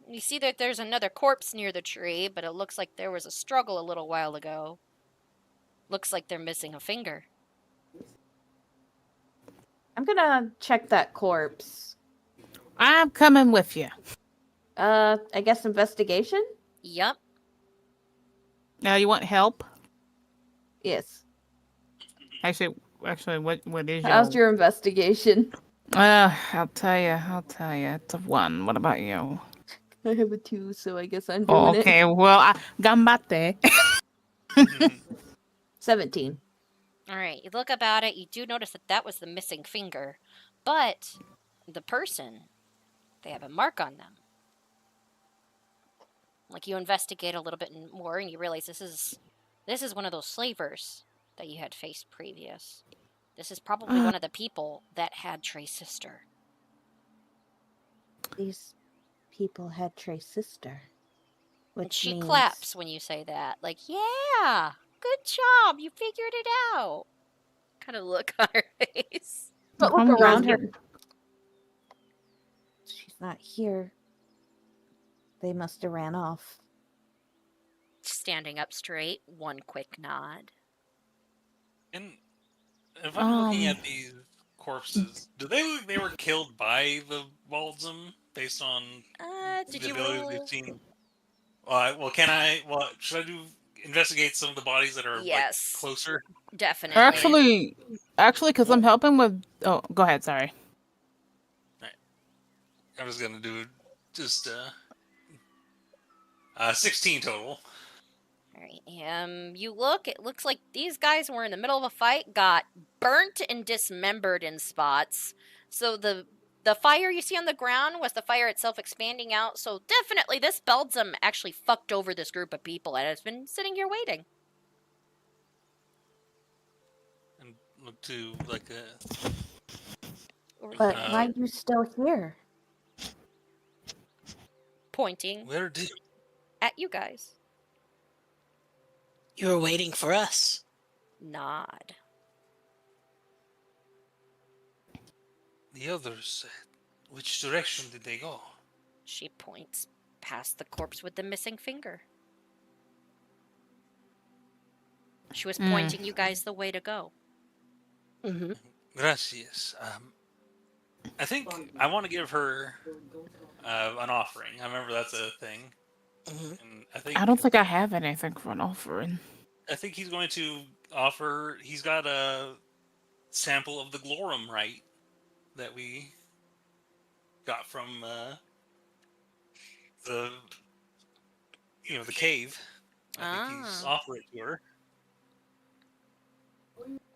You see that there's another corpse near the tree, but it looks like there was a struggle a little while ago. Looks like they're missing a finger. I'm gonna check that corpse. I'm coming with you. I guess investigation? Yep. Now you want help? Yes. Actually, what is your... How's your investigation? I'll tell you. It's a 1. What about you? I have a 2, so I guess I'm doing it. Okay, well, gambate. 17. Alright, you look about it, you do notice that was the missing finger. But, the person, they have a mark on them. Like, you investigate a little bit more, and you realize this is one of those slavers that you had faced previous. This is probably one of the people that had Trey's sister. These people had Trey's sister. And she claps when you say that. Like, yeah, good job, you figured it out. Kind of look on her face. But look around her. She's not here. They must have ran off. Standing up straight, one quick nod. And if I'm looking at these corpses, do they look like they were killed by the Balsam based on the abilities we've seen? Well, should I investigate some of the bodies that are like, closer? Definitely. Actually, because I'm helping with... Oh, go ahead, sorry. Right. I was going to do just 16 total. Alright, you look, it looks like these guys were in the middle of a fight, got burnt and dismembered in spots. So the fire you see on the ground was the fire itself expanding out, so definitely this Belgium actually fucked over this group of people and has been sitting here waiting. And look to, like, But why are you still here? Pointing Where did at you guys. You were waiting for us. Nod. the others? Which direction did they go? She points past the corpse with the missing finger. She was pointing you guys the way to go. Mm-hmm. Gracias. I think I want to give her an offering. I remember that's a thing. Mm-hmm. And I don't think I have anything for an offering. I think he's going to offer. He's got a sample of the Glorum right that we got from the cave. I think he's offered it to her.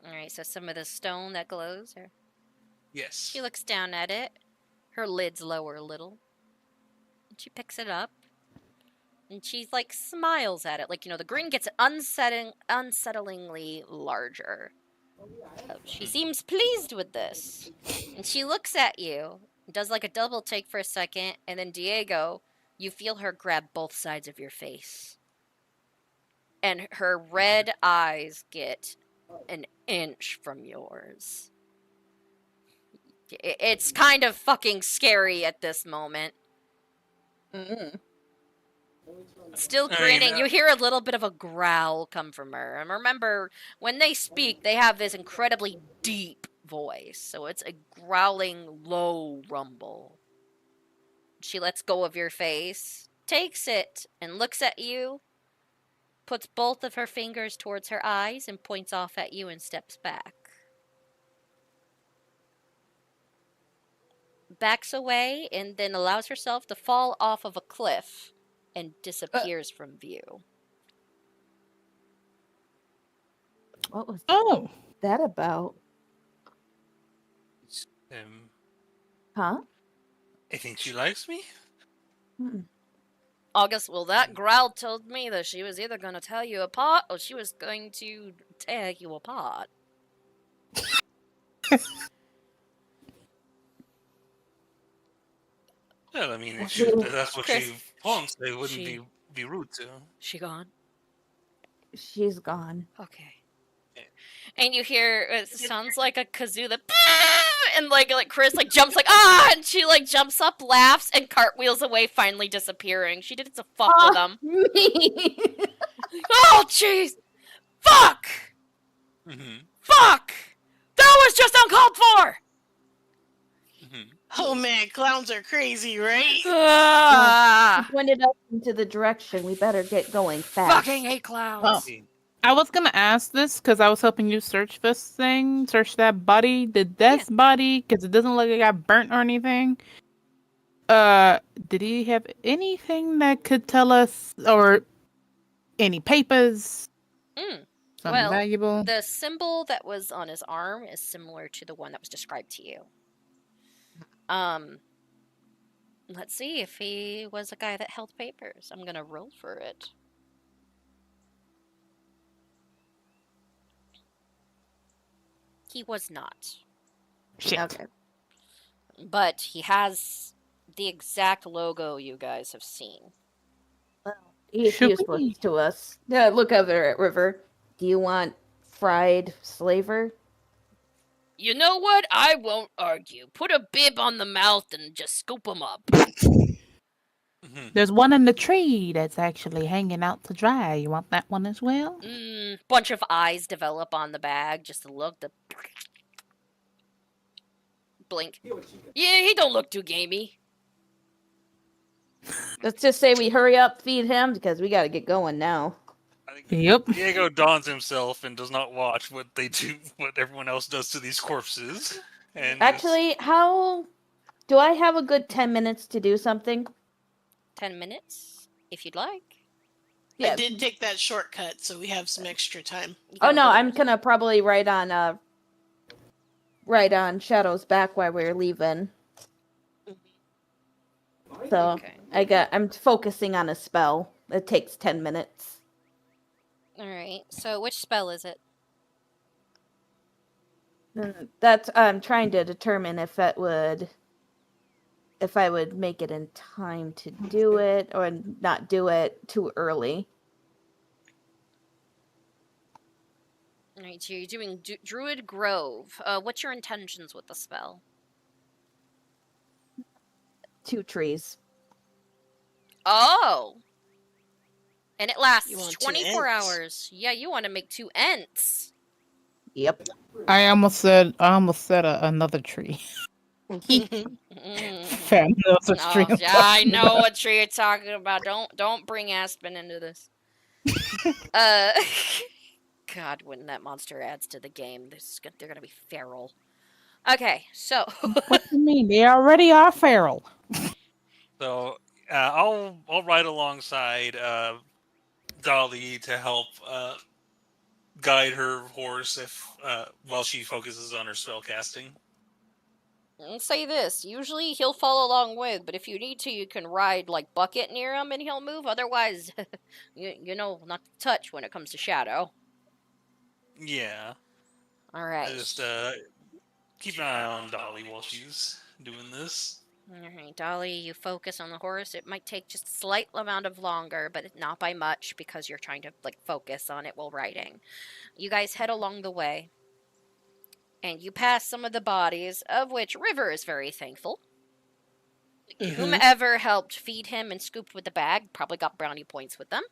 Alright, so some of the stone that glows. Yes. She looks down at it. Her lids lower a little. And she picks it up. And she, like, smiles at it. Like, the green gets unsettlingly larger. She seems pleased with this. And she looks at you, does, like, a double take for a second, and then Diego, you feel her grab both sides of your face. And her red eyes get an inch from yours. It's kind of fucking scary at this moment. Still grinning. You hear a little bit of a growl come from her. And remember, when they speak, they have this incredibly deep voice. So it's a growling, low rumble. She lets go of your face, takes it, and looks at you, puts both of her fingers towards her eyes, and points off at you and steps back. Backs away and then allows herself to fall off of a cliff and disappears from view. What was Oh. that about? Huh? I think she likes me. August, well, that growl told me that she was either going to tear you apart or she was going to tear you apart. Well, I mean, if that's what she wants, they wouldn't be rude to. She gone? She's gone. Okay. And you hear, it sounds like a kazoo that, and like Chris jumps and she jumps up, laughs, and cartwheels away, finally disappearing. She did it to fuck with them. Me. Oh, jeez! Fuck! Mm-hmm. Fuck! That was just uncalled for! Mm-hmm. Oh man, clowns are crazy, right? She pointed us into the direction. We better get going fast. Fucking hate clowns. Oh. I was gonna ask this because I was helping you search this thing, search that body, the death body, because it doesn't look like it got burnt or anything. Did he have anything that could tell us, or any papers? Something valuable? The symbol that was on his arm is similar to the one that was described to you. Let's see if he was a guy that held papers. I'm gonna roll for it. He was not. Shit. Okay. But he has the exact logo you guys have seen. Well, he's useless to us. Yeah, look over at River. Do you want fried slaver? You know what? I won't argue. Put a bib on the mouth and just scoop him up. There's one in the tree that's actually hanging out to dry. You want that one as well? Bunch of eyes develop on the bag just to look. Blink. Yeah, he don't look too gamey. Let's just say we hurry up, feed him, because we gotta get going now. Yep. Diego dons himself and does not watch what they do, what everyone else does to these corpses. And actually, how do I have a good 10 minutes to do something? 10 minutes, if you'd like. Yeah. I did take that shortcut, so we have some extra time. Oh no, I'm gonna probably write on Shadow's back while we're leaving. So I'm focusing on a spell. It takes 10 minutes. Alright, so which spell is it? That's I'm trying to determine if I would make it in time to do it or not do it too early. Alright, so you're doing Druid Grove. What's your intentions with the spell? 2 trees. Oh! And it lasts You want 24 2 hours. Yeah, you want to make 2 ents. Yep. I almost said another tree. Family knows a tree. Oh, yeah, I know what tree you're talking about. Don't bring Aspen into this. God, when that monster adds to the game, they're gonna be feral. Okay, so What do you mean? They already are feral. So I'll ride alongside Dolly to help guide her horse while she focuses on her spell casting. I'll say this: usually he'll follow along with, but if you need to, you can ride like Bucket near him and he'll move. Otherwise, you know not to touch when it comes to Shadow. Yeah. All right. I just keep an eye on Dolly while she's doing this. Alright, Dolly, you focus on the horse. It might take just a slight amount of longer, but not by much because you're trying to like focus on it while riding. You guys head along the way, and you pass some of the bodies, of which River is very thankful. Whomever helped feed him and scoop with the bag probably got brownie points with them.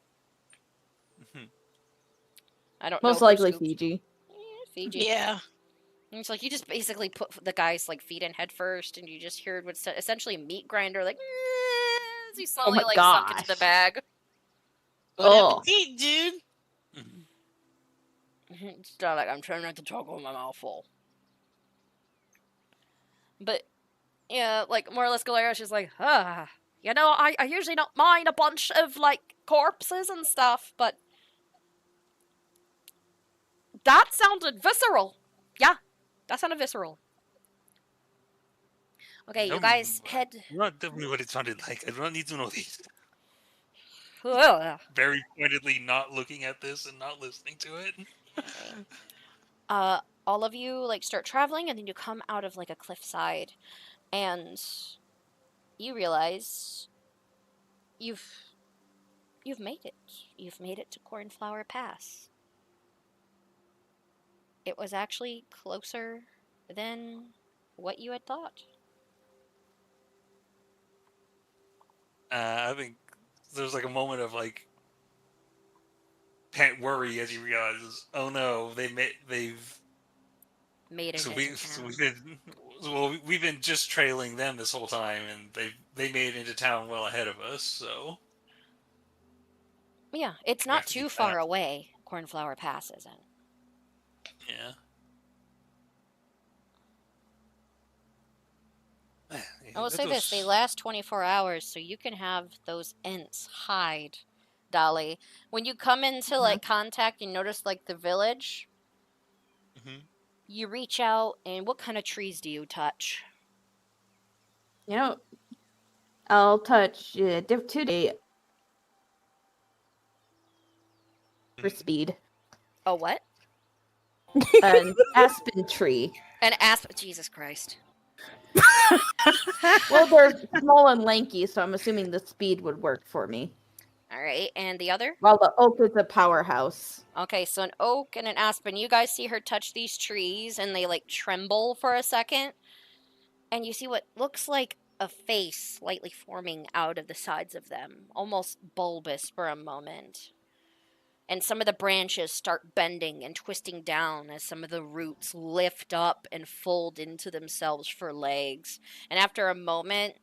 I don't know. Most likely Fiji. Yeah, Fiji. Yeah. It's like you just basically put the guy's like feet in head first, and you just heard what's essentially a meat grinder, like as he slowly like sunk into the bag. Bon appetit, dude. It's not like I'm trying not to talk with my mouth full. But yeah, like more or less Galera's just like, you know, I usually don't mind a bunch of like corpses and stuff, but that sounded visceral. Yeah. That sounded visceral. Okay, you guys head. Not definitely what it sounded like. I don't need to know these. Ugh. Very pointedly not looking at this and not listening to it. Okay. All of you like start traveling, and then you come out of like a cliffside, and you realize you've made it. You've made it to Cornflower Pass. It was actually closer than what you had thought. I think there's like a moment of like worry as you realize, oh no, they've made it. We've been just trailing them this whole time, and they made it into town well ahead of us. So yeah, it's not too far away. Cornflower Pass isn't. Yeah. I will say this, they last 24 hours, so you can have those ents hide, Dolly. When you come into, like, contact, you notice, like, the village, you reach out, and what kind of trees do you touch? You know, I'll touch 2 for speed. Oh, what? An aspen tree. An aspen, Jesus Christ. Well, they're small and lanky, so I'm assuming the speed would work for me. Alright, and the other? Well, the oak is a powerhouse. Okay, so an oak and an aspen. You guys see her touch these trees, and they, like, tremble for a second. And you see what looks like a face slightly forming out of the sides of them. Almost bulbous for a moment. And some of the branches start bending and twisting down as some of the roots lift up and fold into themselves for legs. And after a moment,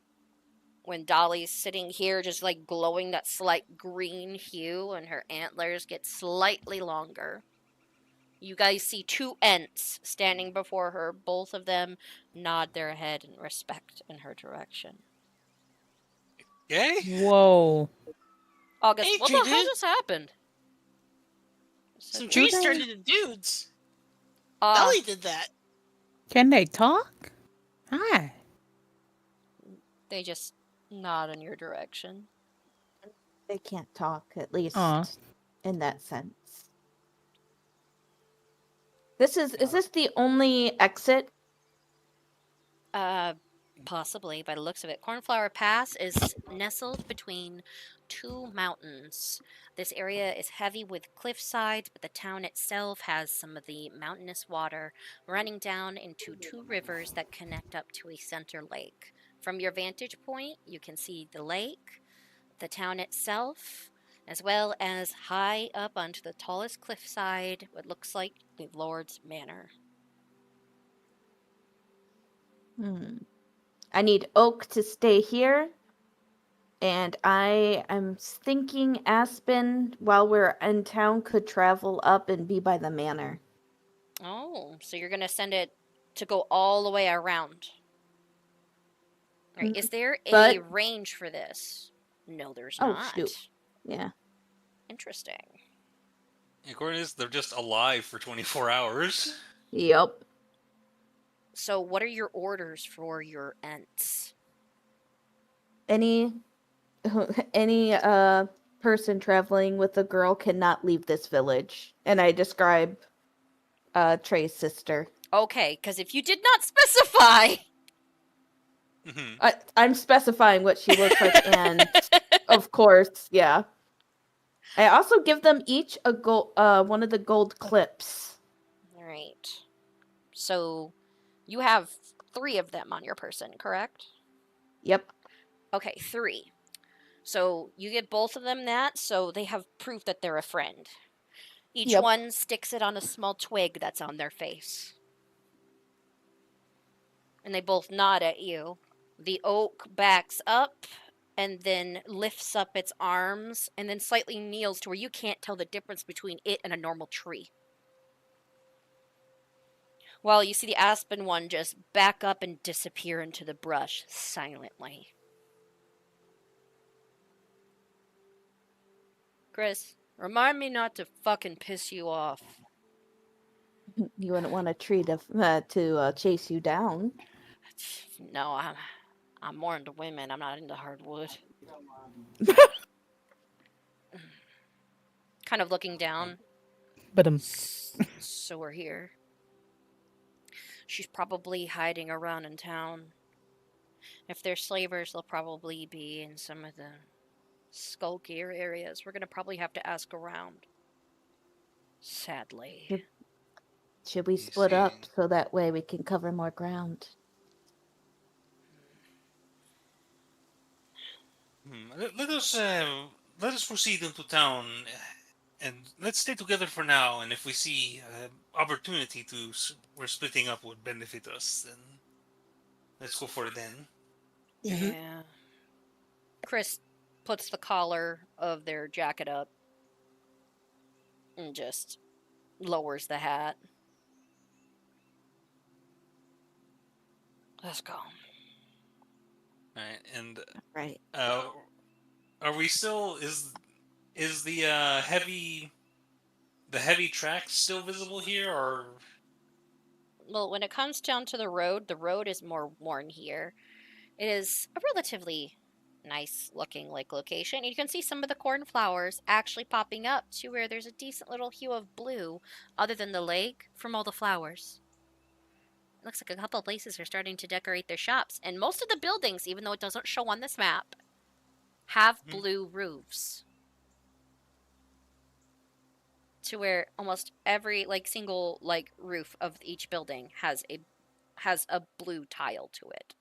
when Dolly's sitting here just like glowing that slight green hue and her antlers get slightly longer, you guys see 2 ents standing before her. Both of them nod their head in respect in her direction. Yay? Whoa. August, Hey, what the hell just happened? Some trees turned into dudes. Uh, Dolly did that. Can they talk? Hi. They just nod in your direction. They can't talk, at least in that sense. Is this the only exit? Possibly, by the looks of it. Cornflower Pass is nestled between two mountains. This area is heavy with cliff sides, but the town itself has some of the mountainous water running down into two rivers that connect up to a center lake. From your vantage point, you can see the lake, the town itself, as well as high up onto the tallest cliffside, what looks like the Lord's Manor. I need Oak to stay here. And I am thinking Aspen, while we're in town, could travel up and be by the manor. Oh, so you're going to send it to go all the way around. Right. Is there a range for this? No, there's not. Oh, shoot. Yeah. Interesting. According to this, they're just alive for 24 hours. Yep. So what are your orders for your Ents? Any person traveling with a girl cannot leave this village. And I describe Trey's sister. Okay, because if you did not specify... I'm specifying what she looks like, and of course, yeah. I also give them each a gold, one of the gold clips. All right. So you have 3 of them on your person, correct? Yep. Okay, 3. So you get both of them that, so they have proof that they're a friend. Each one sticks it on a small twig that's on their face. And they both nod at you. The oak backs up and then lifts up its arms and then slightly kneels to where you can't tell the difference between it and a normal tree. While you see the aspen one just back up and disappear into the brush silently. Chris, remind me not to fucking piss you off. You wouldn't want a tree to chase you down. No, I'm more into women. I'm not into hardwood. Kind of looking down. But So we're here. She's probably hiding around in town. If they're slavers, they'll probably be in some of the skulkier areas. We're gonna probably have to ask around. Sadly. Should we split up so that way we can cover more ground? Let us proceed into town, and let's stay together for now. And if we see opportunity where splitting up would benefit us, then let's go for it then. Yeah. Chris puts the collar of their jacket up and just lowers the hat. Let's go. Alright, and right. Are we still is the heavy track still visible here, or? Well, when it comes down to the road is more worn here. It is a relatively nice looking lake location. You can see some of the cornflowers actually popping up to where there's a decent little hue of blue other than the lake from all the flowers. It looks like a couple of places are starting to decorate their shops, and most of the buildings, even though it doesn't show on this map, have blue roofs. To where almost every single roof of each building has a blue tile to it.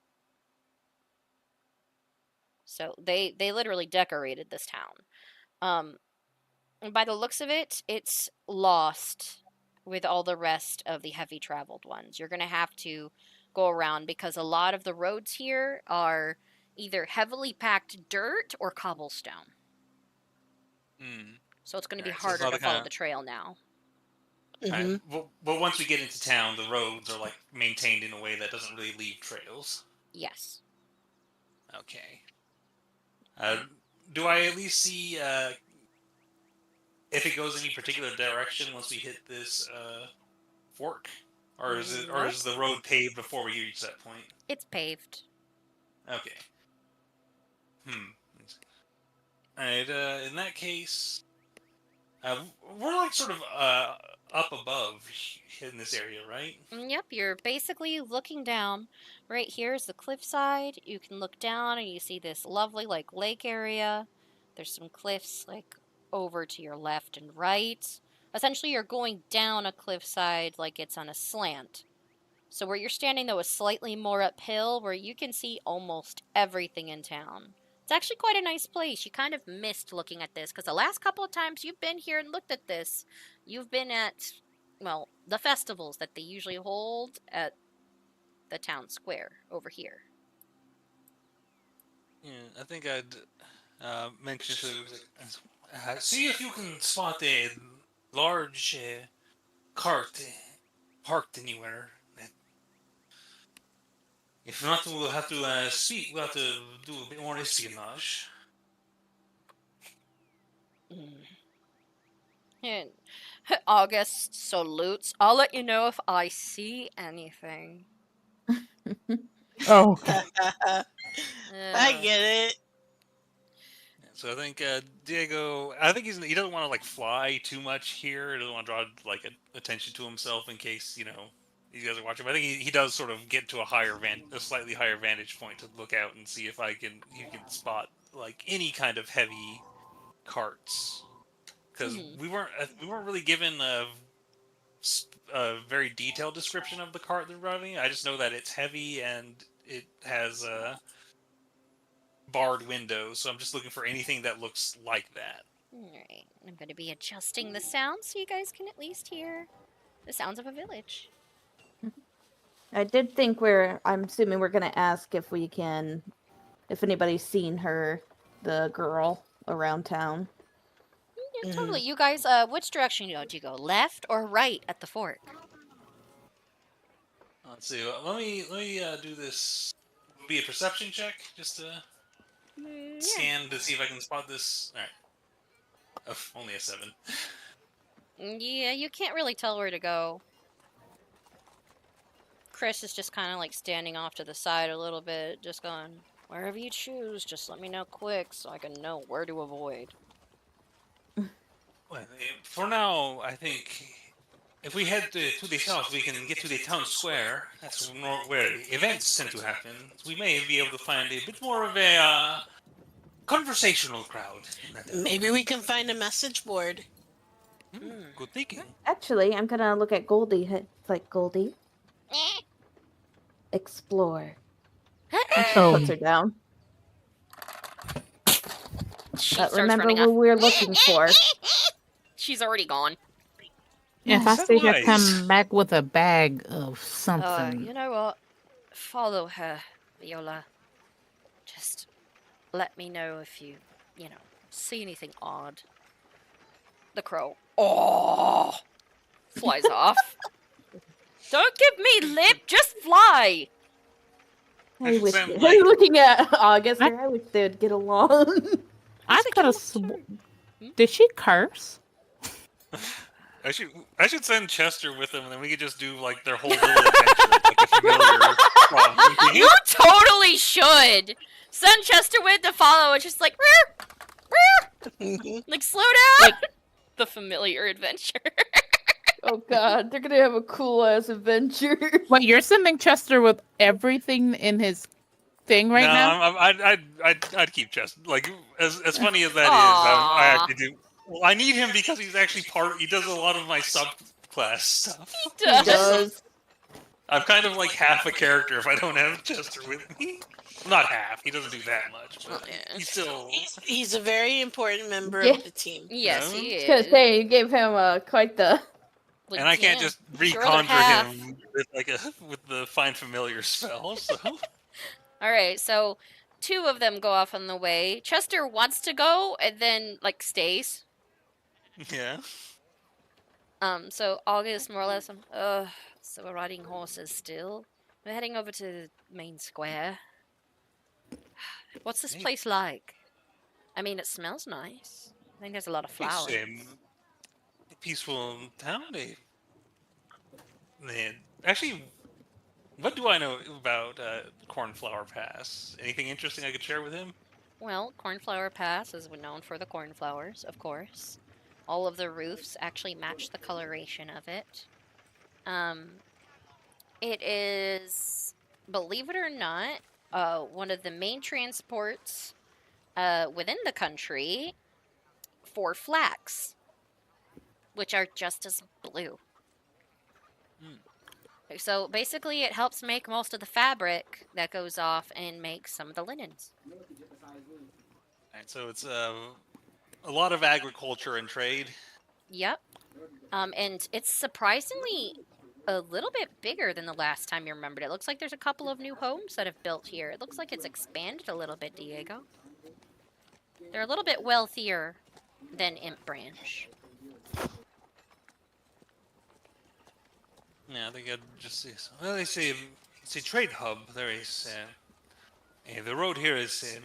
So they literally decorated this town. And by the looks of it, it's lost with all the rest of the heavy traveled ones. You're going to have to go around because a lot of the roads here are either heavily packed dirt or cobblestone. So it's going to be harder to follow the trail now. Right. But once we get into town, the roads are maintained in a way that doesn't really leave trails. Yes. Okay. Do I at least see if it goes any particular direction once we hit this fork, or is the road paved before we reach that point? It's paved. Okay. Alright, in that case, we're sort of up above in this area, right? Yep, you're basically looking down. Right here is the cliffside. You can look down and you see this lovely like lake area. There's some cliffs like over to your left and right. Essentially, you're going down a cliffside like it's on a slant. So where you're standing though is slightly more uphill where you can see almost everything in town. It's actually quite a nice place. You kind of missed looking at this because the last couple of times you've been here and looked at this, you've been at, well, the festivals that they usually hold at the town square over here. Yeah, I think I'd mention to see if you can spot a large cart parked anywhere. If not, we'll have to speak. We'll have to do a bit more espionage. And August salutes. I'll let you know if I see anything. Oh. I get it. So I think Diego. I think he doesn't want to like fly too much here. He doesn't want to draw like attention to himself in case you guys are watching. But I think he does sort of get to a slightly higher vantage point to look out and see if he can spot like any kind of heavy carts. Because we weren't really given a very detailed description of the cart they're driving. I just know that it's heavy and it has barred windows, so I'm just looking for anything that looks like that. Alright, I'm going to be adjusting the sound so you guys can at least hear the sounds of a village. I did think I'm assuming we're going to ask if anybody's seen the girl around town. Yeah, totally. You guys, which direction do you go? Left or right at the fork? Let's see. Let me do this. Be a perception check just to scan to see if I can spot this. All right. Oh, only a 7. Yeah, you can't really tell where to go. Chris is just kind of like standing off to the side a little bit, just going, wherever you choose, just let me know quick so I can know where to avoid. Well, for now, I think if we head to the south, we can get to the town square. That's where events tend to happen. We may be able to find a bit more of a conversational crowd. Maybe we can find a message board. Good thinking. Actually, I'm gonna look at Goldie. It's like, Goldie, explore. Puts her down. Remember what we're looking for. She's already gone. If I see her come back with a bag of something. You know what? Follow her, Viola. Just let me know if you see anything odd. The crow. Oh! Flies off. Don't give me lip, just fly! I wish looking at August, I wish they would get along. I could have Did she curse? I should send Chester with them, and then we could just do like their whole little adventure, like a familiar problem. You totally should send Chester with to follow. It's just like, like slow down. Like the familiar adventure. Oh God, they're gonna have a cool ass adventure. What, you're sending Chester with everything in his thing right now? I'd keep Chester. Like as funny as that is, I actually do. Well, I need him because he's actually he does a lot of my subclass stuff. He does. I'm kind of like half a character if I don't have Chester with me. Not half. He doesn't do that much, but he's still... He's a very important member of the team. Yes, he is. I was gonna say, you gave him quite the... And I can't just reconjure him with the Find Familiar spell, so... Alright, so 2 of them go off on the way. Chester wants to go, and then, stays. Yeah. So August, more or less, so we're riding horses still. We're heading over to the main square. What's this place like? I mean, it smells nice. I think there's a lot of flowers. It's a peaceful town. Actually, what do I know about Cornflower Pass? Anything interesting I could share with him? Well, Cornflower Pass is known for the cornflowers, of course. All of the roofs actually match the coloration of it. It is, believe it or not, one of the main transports within the country for flax, which are just as blue. So basically, it helps make most of the fabric that goes off and makes some of the linens. Right, so it's a lot of agriculture and trade. Yep. And it's surprisingly a little bit bigger than the last time you remembered. It looks like there's a couple of new homes that have built here. It looks like it's expanded a little bit, Diego. They're a little bit wealthier than Imp Branch. Yeah, they got just this. Well, it's a trade hub. There is the road here is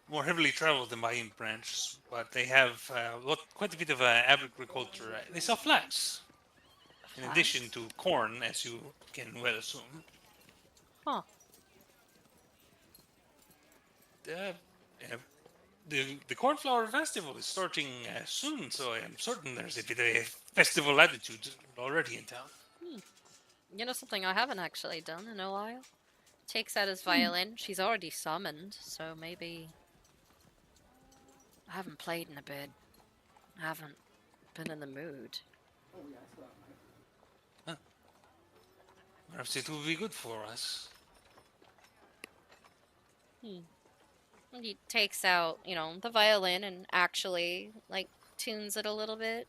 more heavily traveled than by Imp Branch, but they have quite a bit of agriculture. They sell flax, in addition to corn, as you can well assume. Huh. The Cornflower Festival is starting soon, so I am certain there's a bit of a festival attitude already in town. You know something I haven't actually done in a while? Takes out his violin. She's already summoned, so maybe... I haven't played in a bit. I haven't been in the mood. Huh. Perhaps it will be good for us. And he takes out, you know, the violin and actually, like, tunes it a little bit.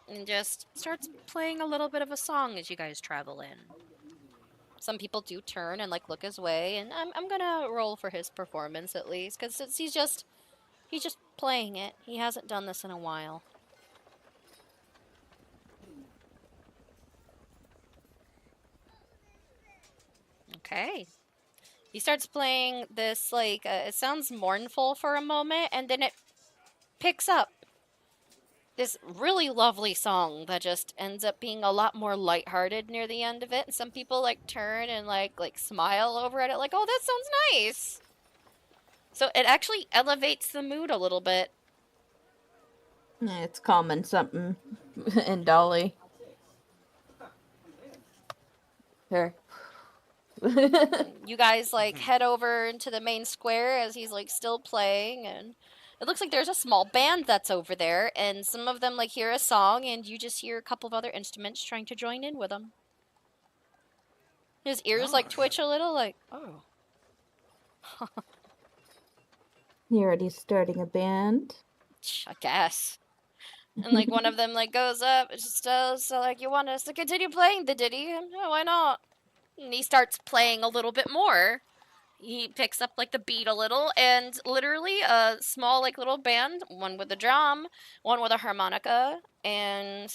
And just starts playing a little bit of a song as you guys travel in. Some people do turn and, like, look his way, and I'm gonna roll for his performance at least, because he's just playing it. He hasn't done this in a while. Okay. He starts playing this, like, it sounds mournful for a moment, and then it picks up. This really lovely song that just ends up being a lot more lighthearted near the end of it. And some people, like, turn and, like smile over at it, like, oh, that sounds nice. So it actually elevates the mood a little bit. Yeah, it's calming something in Dolly. Here. You guys, like, head over into the main square as he's, like, still playing, and it looks like there's a small band that's over there, and some of them, like, hear a song, and you just hear a couple of other instruments trying to join in with them. His ears, like, twitch a little, like, oh. You're already starting a band? I guess. And, like, one of them, like, goes up, and just does, so, like, you want us to continue playing the ditty? Oh, why not? And he starts playing a little bit more. He picks up, like, the beat a little, and literally a small, like, little band, one with a drum, one with a harmonica, and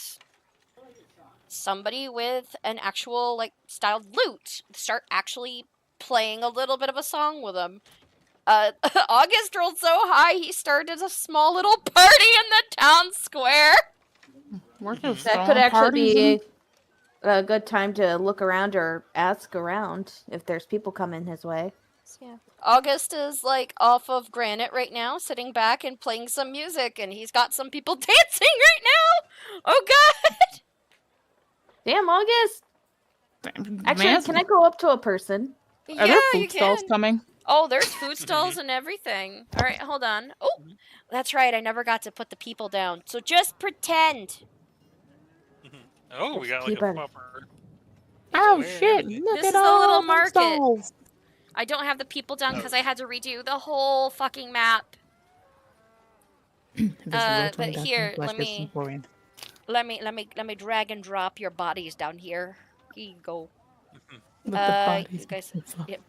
somebody with an actual, like, styled lute start actually playing a little bit of a song with him. August rolled so high, he started a small little party in the town square. That could actually be a good time to look around or ask around if there's people coming his way. Yeah. August is, like, off of Granite right now, sitting back and playing some music, and he's got some people dancing right now! Oh, God! Damn, August! Actually, can I go up to a person? Yeah, Are there you food stalls can. coming? Oh, there's food stalls and everything. Alright, hold on. Oh, that's right, I never got to put the people down. So just pretend. Oh, we got, like, a proper... Oh, shit! Look This at is a all little the market. stalls. I don't have the people down because I had to redo the whole fucking map. But here, let me drag and drop your bodies down here. Here you go. With the bodies. You guys, yep.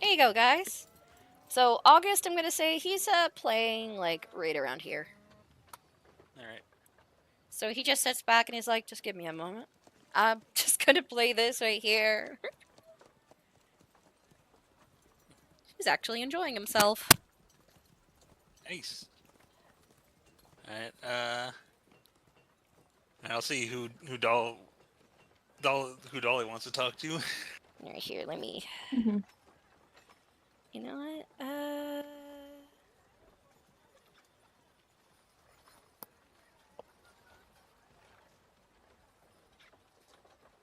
Here you go, guys. So August, I'm gonna say he's playing, like, right around here. All right. So he just sits back and he's like, just give me a moment. I'm just gonna play this right here. He's actually enjoying himself. Nice. Alright, I'll see who Dolly wants to talk to. Right here, let me... You know what?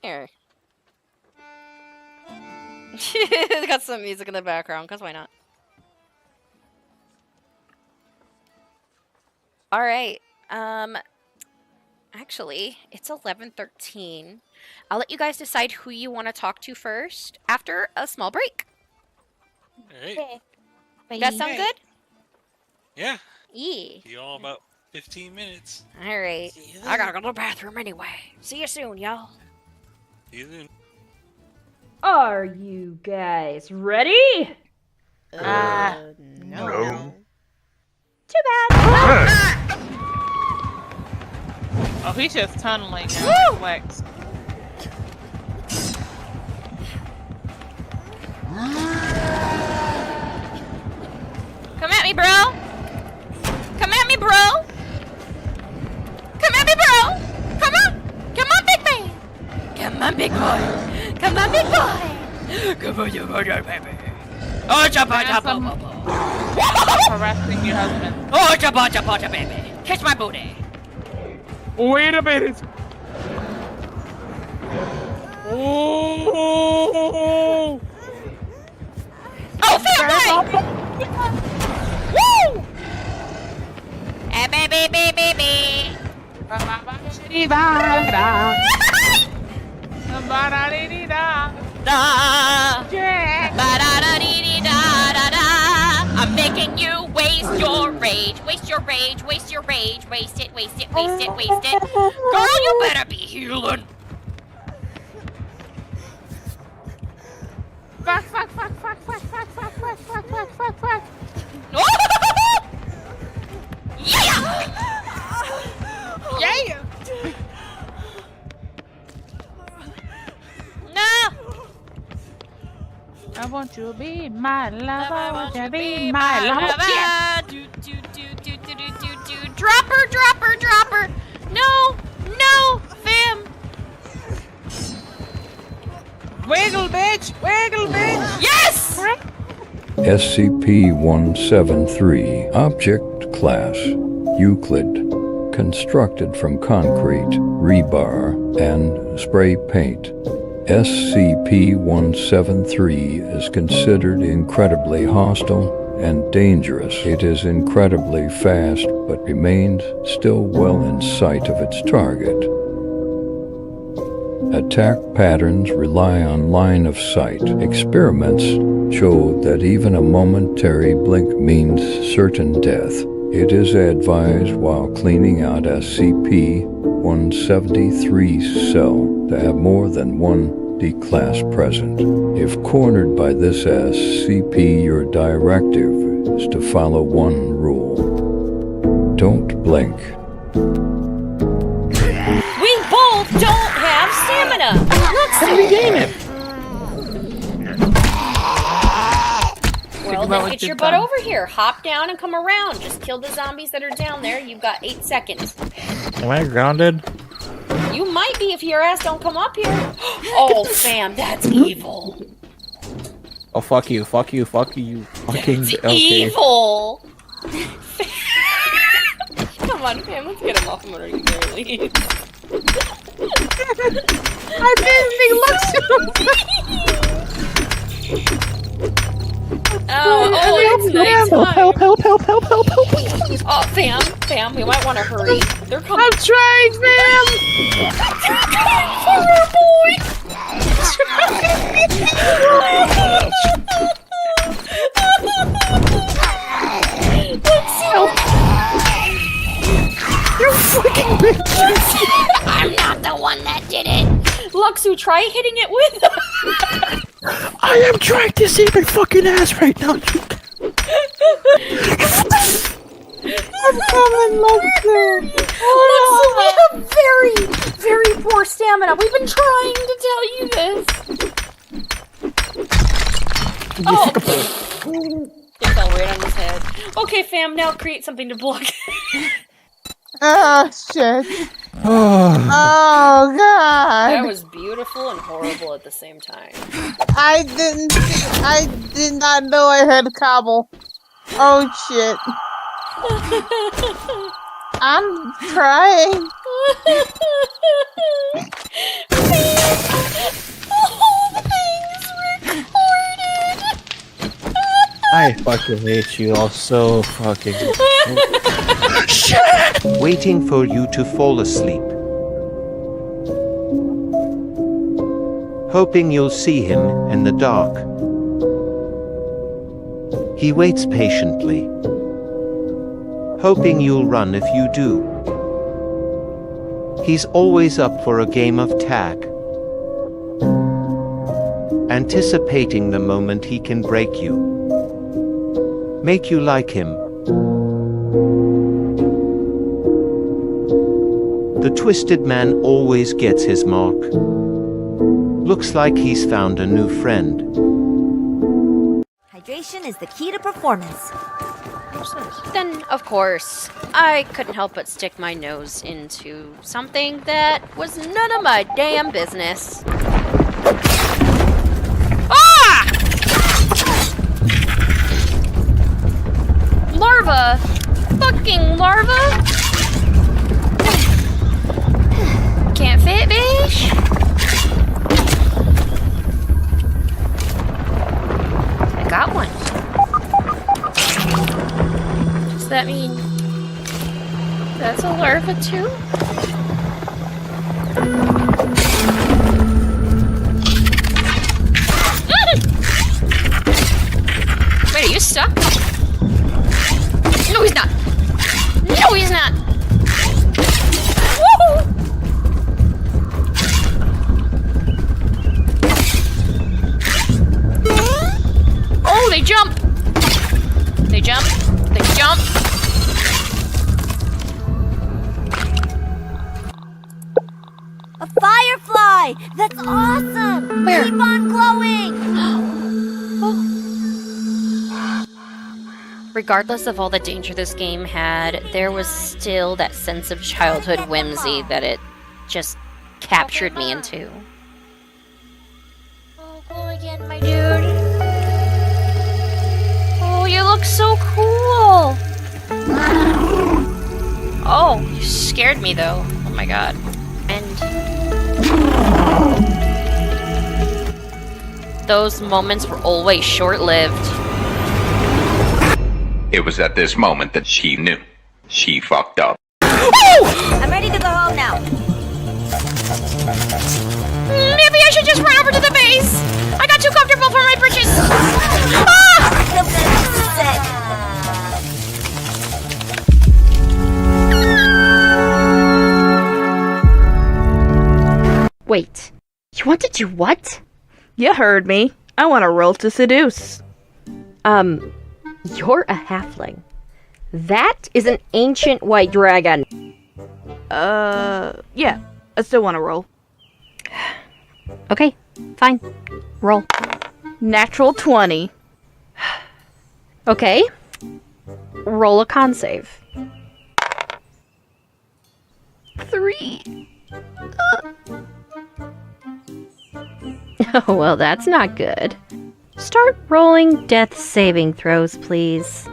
Here. Got some music in the background, because why not? Alright. Actually, it's 11:13. I'll let you guys decide who you want to talk to first after a small break. Alright. That sound good? Yeah. Yeah. See y'all about 15 minutes. Alright. I gotta go to the bathroom anyway. See you soon, y'all. See you soon. Are you guys ready? No. Too bad. Oh, he's just tunneling. Flex. Come at me, bro! Come at me, bro! Come at me, bro! Come on! Come on, big man! Come on, big boy! Come on, big boy! Come on, you baby! Oh, jump on, Harassing your husband. Oh, jump on, baby! Kiss my booty! Wait a minute. Oh! Oh, family! Woo! Hey, baby, baby, baby! I'm making you waste your rage. Waste your rage. Waste your rage. Waste it. Waste it. Waste it. Waste it. Girl, you better be healing. Fuck, fuck, fuck, fuck, fuck, fuck, fuck, fuck, fuck, fuck, fuck, fuck. Yeah! Yeah! No! I want you to be my lover. I want you to be my lover. Drop her, drop her, drop her. No, no, fam. Wiggle, bitch. Wiggle, bitch. Yes! SCP-173 Object Class Euclid. Constructed from concrete, rebar, and spray paint. SCP-173 is considered incredibly hostile and dangerous. It is incredibly fast, but remains still well in sight of its target. Attack patterns rely on line of sight. Experiments show that even a momentary blink means certain death. It is advised while cleaning out SCP-173's cell to have more than one D-class present. If cornered by this SCP, your directive is to follow one rule. Don't blink. We both don't have stamina. Let's regain it. Well, then get your butt over here. Hop down and come around. Just kill the zombies that are down there. You've got 8 seconds. Am I grounded? You might be if your ass don't come up here. Oh, fam, that's evil. Oh, fuck you, fuck you, fuck you, fucking That's okay. evil. Come on, fam, let's get him off him already. I didn't think it's nighttime. Help, help, help, help, help, help. Oh, fam, we might want to hurry. They're coming. I'm trying, fam. They're coming for our boy. Help. You freaking bitch. I'm not the one that did it. Luxu, try hitting it with. I am trying to save my fucking ass right now. I'm coming, Luxu. Luxu, we have very, very poor stamina. We've been trying to tell you this. Oh! It fell right on his head. Okay, fam, now create something to block. Oh shit. Oh God. That was beautiful and horrible at the same time. I did not know I had cobble. Oh shit. I'm trying. I fucking hate you all so fucking. Waiting for you to fall asleep. Hoping you'll see him in the dark. He waits patiently. Hoping you'll run if you do. He's always up for a game of tag. Anticipating the moment he can break you. Make you like him. The twisted man always gets his mark. Looks like he's found a new friend. Hydration is the key to performance. Then, of course, I couldn't help but stick my nose into something that was none of my damn business. Ah! Larva! Fucking larva! Can't fit, bitch! I got one. Does that mean that's a larva too? Wait, are you stuck? No, he's not. No, he's not. Woo! Oh, they jump. They jump. They jump. A firefly! That's awesome! Where? Keep on glowing! Regardless of all the danger this game had, there was still that sense of childhood whimsy that it just captured me into. Oh, glow again, my dude. Oh, you look so cool. Oh, you scared me though. Oh my god. And those moments were always short-lived. It was at this moment that she knew. She fucked up. I'm ready to go home now. Maybe I should just run over to the base. I got too comfortable for my britches. Wait, you want to do what? You heard me. I want to roll to seduce. You're a halfling. That is an ancient white dragon. Yeah. I still want to roll. Okay, fine. Roll. Natural 20. Okay. Roll a con save. 3. Oh, well, that's not good. Start rolling death saving throws, please.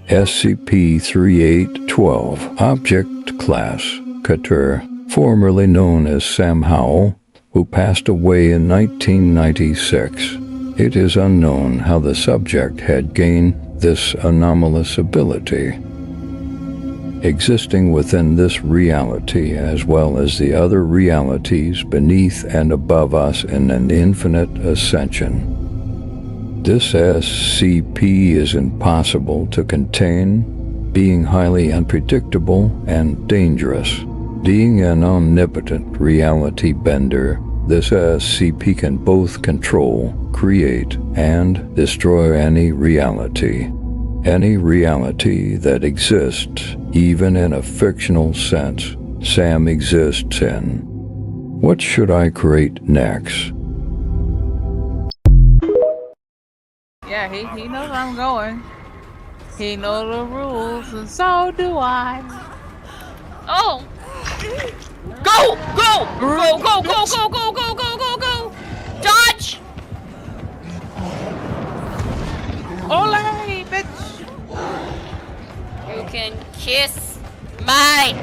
SCP-3812, Object Class, Katur, formerly known as Sam Howell, who passed away in 1996. It is unknown how the subject had gained this anomalous ability. Existing within this reality as well as the other realities beneath and above us in an infinite ascension. This SCP is impossible to contain, being highly unpredictable and dangerous. Being an omnipotent reality bender, this SCP can both control, create, and destroy any reality. Any reality that exists, even in a fictional sense, Sam exists in. What should I create next? Yeah, he knows where I'm going. He knows the rules, and so do I. Oh! Go! Go! Go! Go! Go! Go! Go! Go! Go! Go! Go! Dodge! Ole, bitch! You can kiss my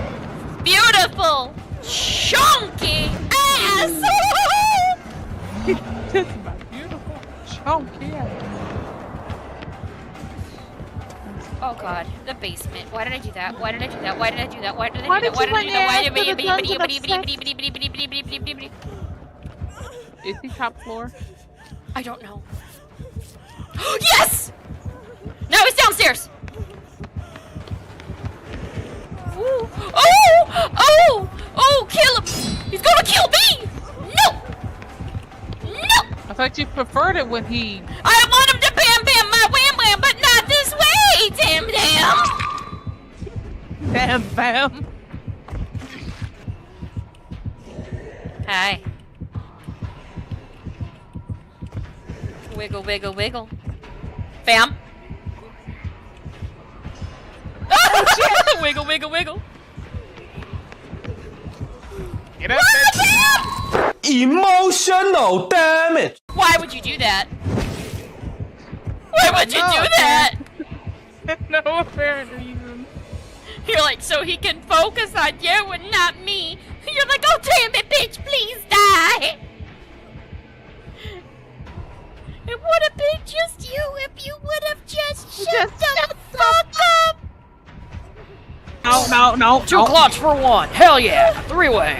beautiful, chunky ass! Kiss my beautiful, chunky ass. Oh god, the basement. Why did I do that? Why did I do that? Why did I do that? Why did I do Why that? did Why you did I do that? Why did I do that? Is he top floor? I don't know. Yes! Now he's downstairs! Ooh. Oh! Oh! Oh! Kill him! He's gonna kill me! No! No! I thought you preferred it when he... I want him to bam bam my wham wham, but not this way! Damn damn! Damn bam! Hi. Wiggle, wiggle, wiggle. Bam! Wiggle, wiggle, wiggle. Get up, Bam! Emotional damage! Why would you do that? Why would you do that? No apparent reason. You're like, so he can focus on you and not me. You're like, oh damn it, bitch, please die. It would have been just you if you would have just shut the fuck up. No. Two clots for one. Hell yeah. Three-way.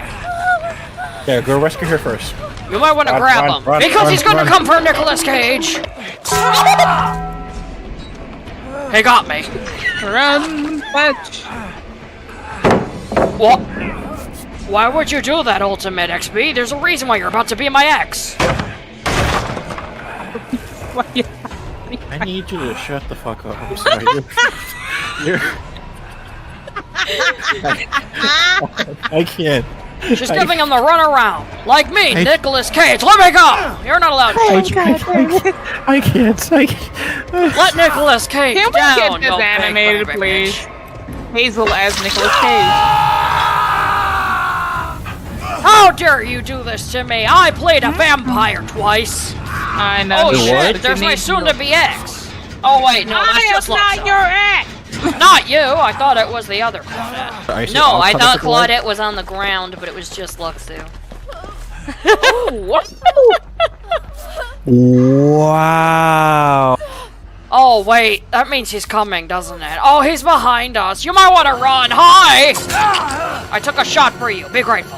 Yeah, go rescue her first. You might want to grab him because he's gonna come for Nicolas Cage. He got me. Run, bitch. What? Why would you do that, Ultimate XP? There's a reason why you're about to be my ex. I need you to shut the fuck up. I'm sorry. You're... I can't. She's giving him the runaround. Like me, Nicolas Cage. Let me go! You're not allowed to touch me. I can't. Let Nicolas Cage Can we down, get this you animated, big please? bitch. Hazel as Nicolas Cage. How dare you do this to me? I played a vampire twice. I know. Oh shit, What? there's my soon-to-be ex. Oh wait, no, that's just not your ex. Not you. I thought it was the other Claudette. No, I thought Claudette was on the ground, but it was just Luxu. Wow. Oh wait, that means he's coming, doesn't it? Oh, he's behind us. You might want to run. Hi! I took a shot for you. Be grateful.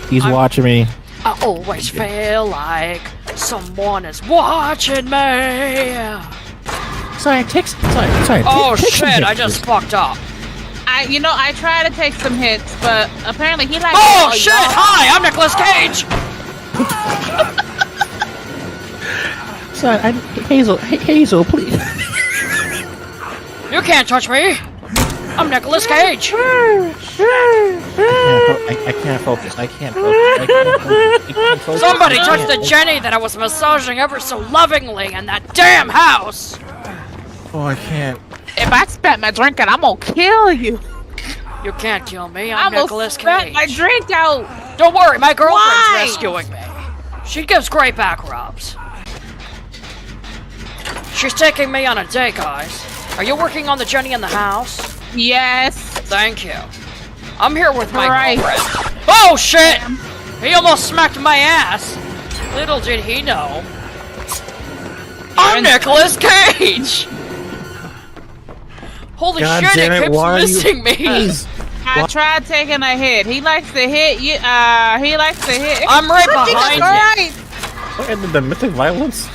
He's watching me. I always feel like someone is watching me. Sorry. Oh shit, I just fucked up. I try to take some hits, but apparently he likes. Oh shit! Hi, I'm Nicolas Cage. Sorry, Hazel, please. You can't touch me. I'm Nicolas Cage. I can't focus. I can't focus. Somebody touched the Jenny that I was massaging ever so lovingly in that damn house. Oh, I can't. If I spat my drink out, I'm gonna kill you. You can't kill me. I'm Nicolas spat Cage. my drink out. Don't worry, my girlfriend's rescuing me. She gives great back rubs. She's taking me on a date, guys. Are you working on the Jenny in the house? Yes. Thank you. I'm here with my girlfriend. Oh shit! He almost smacked my ass. Little did he know. I'm Nicolas Cage! Holy shit, it keeps missing me! I tried taking a hit. He likes to hit you. He likes to hit. I'm right behind you. And then the mythic violence?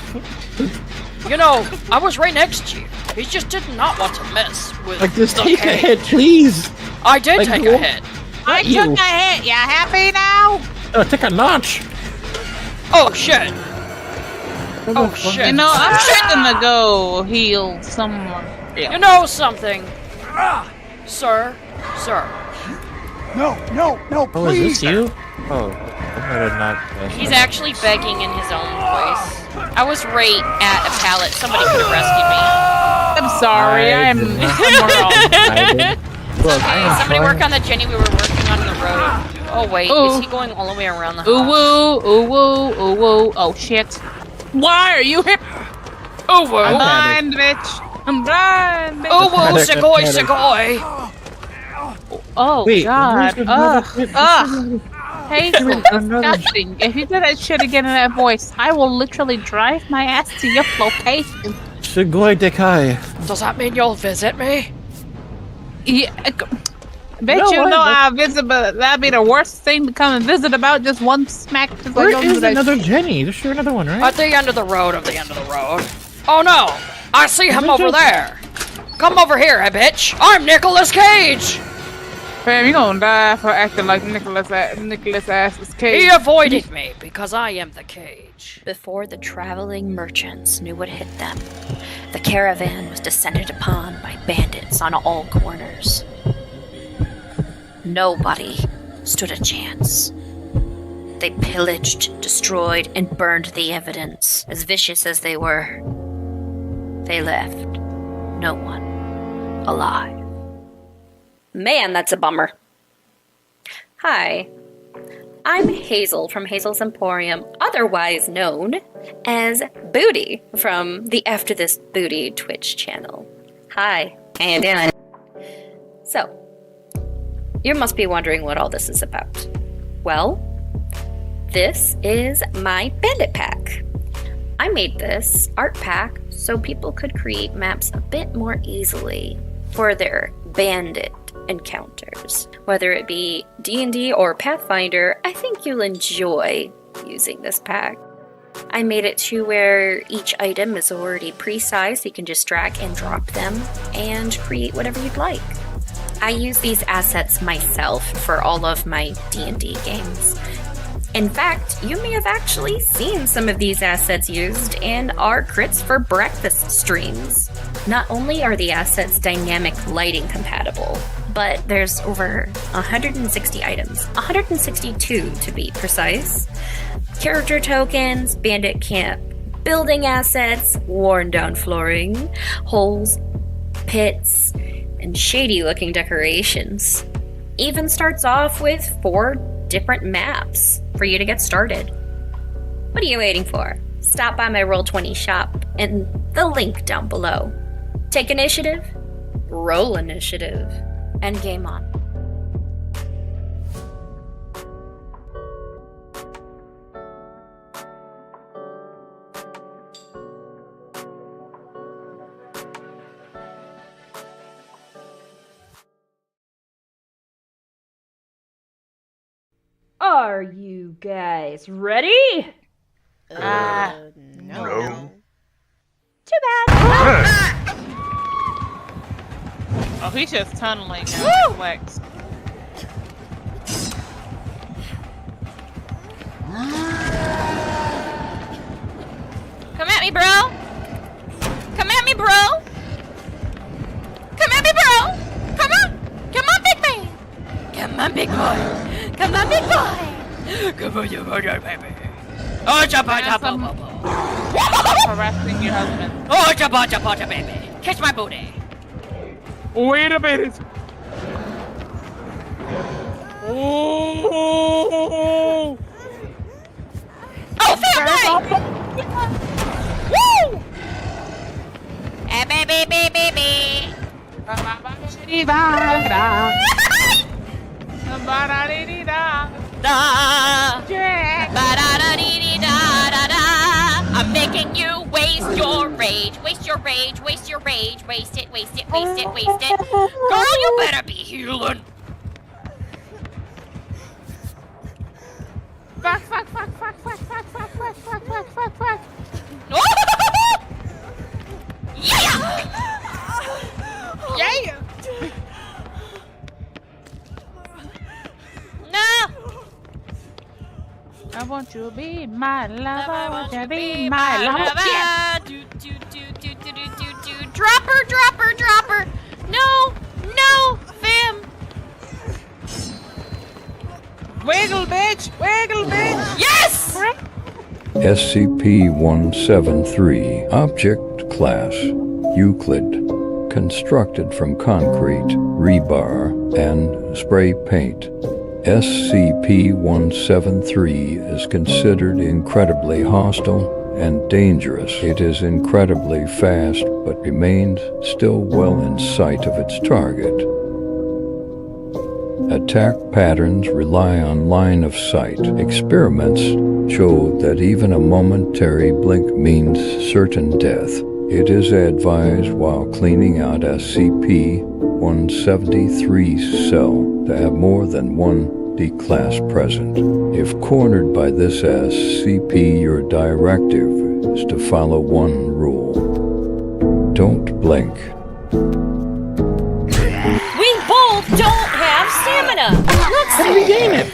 You know, I was right next to you. He just did not want to mess with Like, just the take a cage. hit, please. I did take a hit. I took a hit. You happy now? Take a notch. Oh shit. Oh shit. You know, I'm gonna go heal someone. You know something, sir? Sir. No, Oh, please. is this you? Oh, I might have not. He's actually begging in his own voice. I was right at a pallet. Somebody could have rescued me. I'm sorry. I'm wrong. okay. Somebody work on the Jenny we were working on the road. Oh wait, is he going all the way around the house? Ooh woo, ooh woo, ooh woo. Oh shit. Why are you here? Ooh woo. I'm blind, bitch. I'm blind, bitch. Ooh woo, segoy, segoy. Oh Wait, god. where's Ugh. Hazel, disgusting. If you do that shit again in that voice, I will literally drive my ass to your location. Shigoi Dekai. Does that mean you'll visit me? Yeah. Bet you know I'll visit, but that'd be the worst thing to come and visit about. Just one smack. Where is another Jenny? There's sure another one, right? At the end of the road, Oh no! I see him over there! Come over here, bitch! I'm Nicolas Cage! Fam, you gonna die for acting like Nicolas Ass's Cage. He avoided me because I am the Cage. Before the traveling merchants knew what hit them, the caravan was descended upon by bandits on all corners. Nobody stood a chance. They pillaged, destroyed, and burned the evidence. As vicious as they were, they left no one alive. Man, that's a bummer. Hi, I'm Hazel from Hazel's Emporium, otherwise known as Booty from the AfterDisBooty Twitch channel. Hi, how you doing? So, you must be wondering what all this is about. Well, this is my bandit pack. I made this art pack so people could create maps a bit more easily for their bandit encounters. Whether it be D&D or Pathfinder, I think you'll enjoy using this pack. I made it to where each item is already pre-sized, so you can just drag and drop them and create whatever you'd like. I use these assets myself for all of my D&D games. In fact, you may have actually seen some of these assets used in our Crits4Breakfast streams. Not only are the assets dynamic lighting compatible, but there's over 160 items, 162 to be precise. Character tokens, bandit camp, building assets, worn down flooring, holes, pits, and shady looking decorations. Even starts off with 4 different maps for you to get started. What are you waiting for? Stop by my Roll20 shop and the link down below. Take initiative, roll initiative, and game on. Are you guys ready? No. Too bad. Oh, he's just tunneling. Flex. Come at me, bro! Come at me, bro! Come at me, bro! Come on! Come on, big man! Come on, big boy! Come on, big boy! Come on, you baby! Oh, jabba, Harassing your husband. Oh, jabba, baby! Kiss my booty! Wait a minute! Oh! Oh, family! Woo! Hey, baby! I'm making you waste your rage. Waste your rage. Waste your rage. Waste it. Waste it. Waste it. Waste it. Girl, you better be healing. Fuck. Yeah! Yeah! No! I want you to be my lover. I want you to be my lover. Yeah. Drop her. No, fam. Wiggle, bitch. Yes! SCP-173 Object Class Euclid constructed from concrete, rebar, and spray paint. SCP-173 is considered incredibly hostile and dangerous. It is incredibly fast, but remains still well in sight of its target. Attack patterns rely on line of sight. Experiments show that even a momentary blink means certain death. It is advised while cleaning out SCP-173's cell to have more than one D-class present. If cornered by this SCP, your directive is to follow one rule. Don't blink. We both don't have stamina! Let's regain it!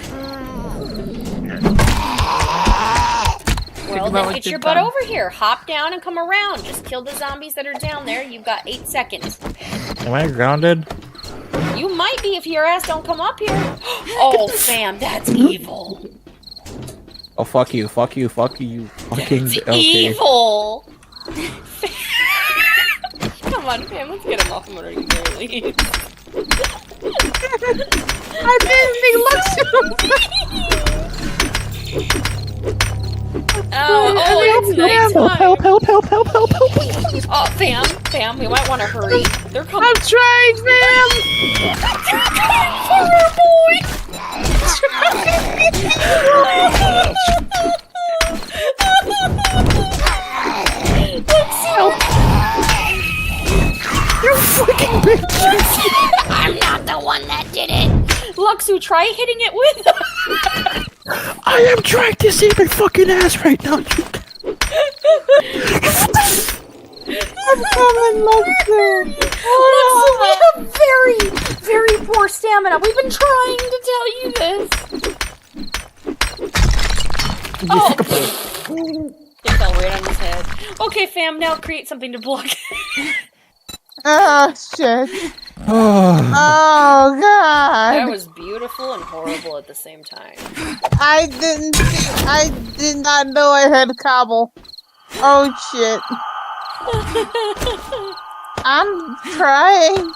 Well, then get your butt over here. Hop down and come around. Just kill the zombies that are down there. You've got 8 seconds. Am I grounded? You might be if your ass don't come up here. Oh, Sam, that's evil. Oh, fuck you, fuck you, fuck you. Fucking That's okay. evil. Come on, Sam, let's get him off him already, please. I didn't think it's nighttime. help. Oh, Sam, we might want to hurry. They're coming. I'm trying, Sam. They're coming for her, boy. You fucking bitch. I'm not the one that did it. Luxu, try hitting it with. I am trying to save my fucking ass right now. I'm coming, Luxu. Luxu, we have very, very poor stamina. We've been trying to tell you this. Oh! It fell right on his head. Okay, fam, now create something to block. Oh, shit. Oh, God. That was beautiful and horrible at the same time. I did not know I had cobble. Oh, shit. I'm trying.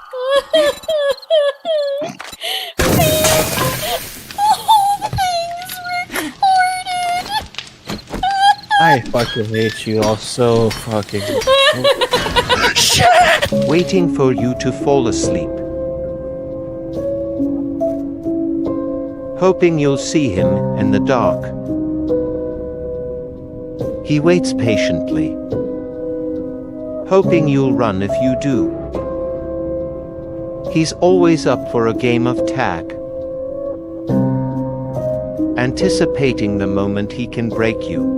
I fucking hate you all so fucking. Shit! Waiting for you to fall asleep. Hoping you'll see him in the dark. He waits patiently. Hoping you'll run if you do. He's always up for a game of tag. Anticipating the moment he can break you.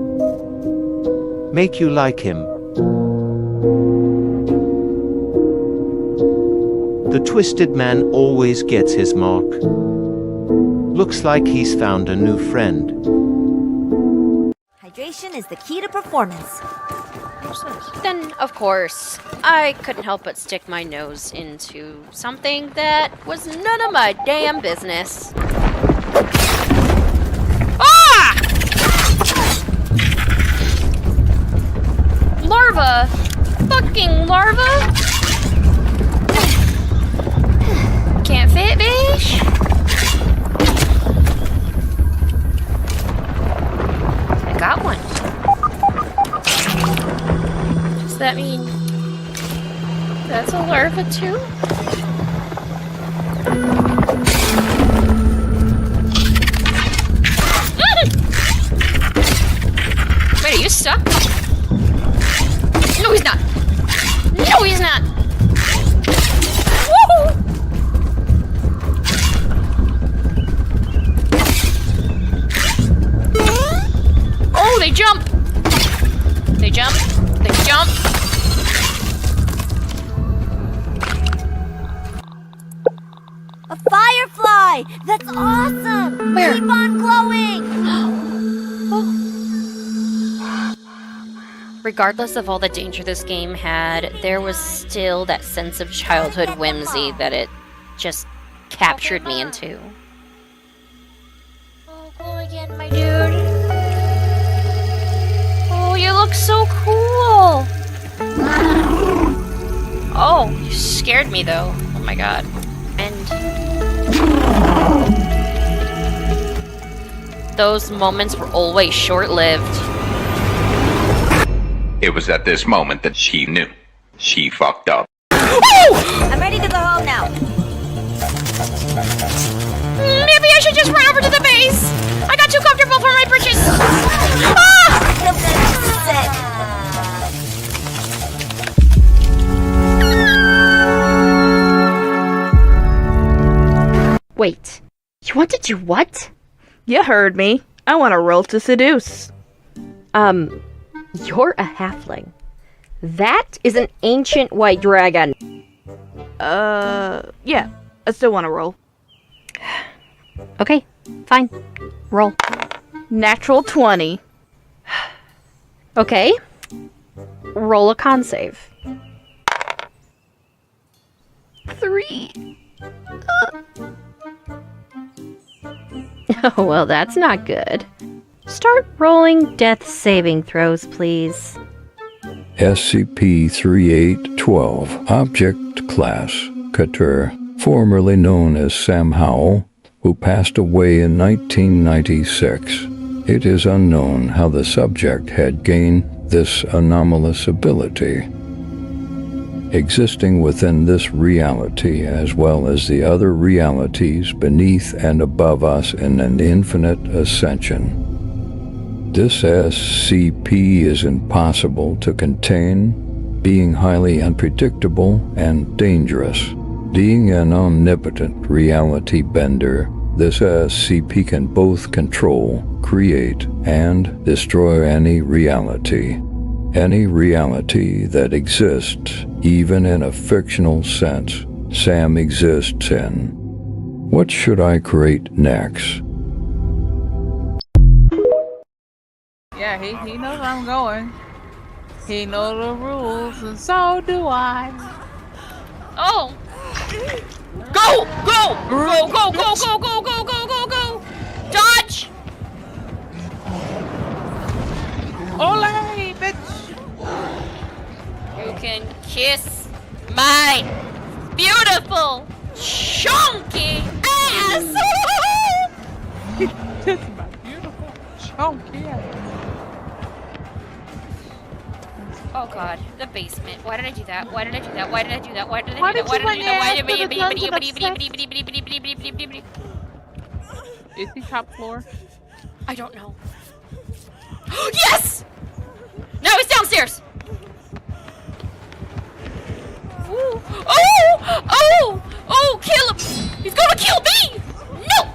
Make you like him. The twisted man always gets his mark. Looks like he's found a new friend. Hydration is the key to performance. Then, of course, I couldn't help but stick my nose into something that was none of my damn business. Ah! Larva! Fucking larva! Can't fit, bitch! I got one. Does that mean that's a larva too? Wait, are you stuck? No, he's not. No, he's not. Woo! Oh, they jump. They jump. They jump. A firefly! That's awesome! Where? Keep on glowing! Regardless of all the danger this game had, there was still that sense of childhood whimsy that it just captured me into. Oh, glow again, my dude. Oh, you look so cool. Oh, you scared me though. Oh my god. And those moments were always short-lived. It was at this moment that she knew. She fucked up. I'm ready to go home now. Maybe I should just run over to the base. I got too comfortable for my britches. Wait, you want to do what? You heard me. I want to roll to seduce. You're a halfling. That is an ancient white dragon. Yeah. I still want to roll. Okay, fine. Roll. Natural 20. Okay. Roll a con save. 3. Oh, well, that's not good. Start rolling death saving throws, please. SCP-3812, Object Class, Couture, formerly known as Sam Howell, who passed away in 1996. It is unknown how the subject had gained this anomalous ability. Existing within this reality as well as the other realities beneath and above us in an infinite ascension. This SCP is impossible to contain, being highly unpredictable and dangerous. Being an omnipotent reality bender, this SCP can both control, create, and destroy any reality. Any reality that exists, even in a fictional sense, Sam exists in. What should I create next? Yeah, he knows where I'm going. He knows the rules, and so do I. Oh! Go! Go! Go! Go! Go! Go! Go! Go! Go! Go! Go! Dodge! Ole, bitch! You can kiss my beautiful, chunky ass! Kiss my beautiful, chunky ass. Oh god, the basement. Why did I do that? Why did I do that? Why did I do that? Why did I do Why that? did Why you did I do that? Why did I do that? Is he top floor? I don't know. Yes! Now he's downstairs! Ooh. Oh! Oh! Oh! Kill him! He's gonna kill me! No!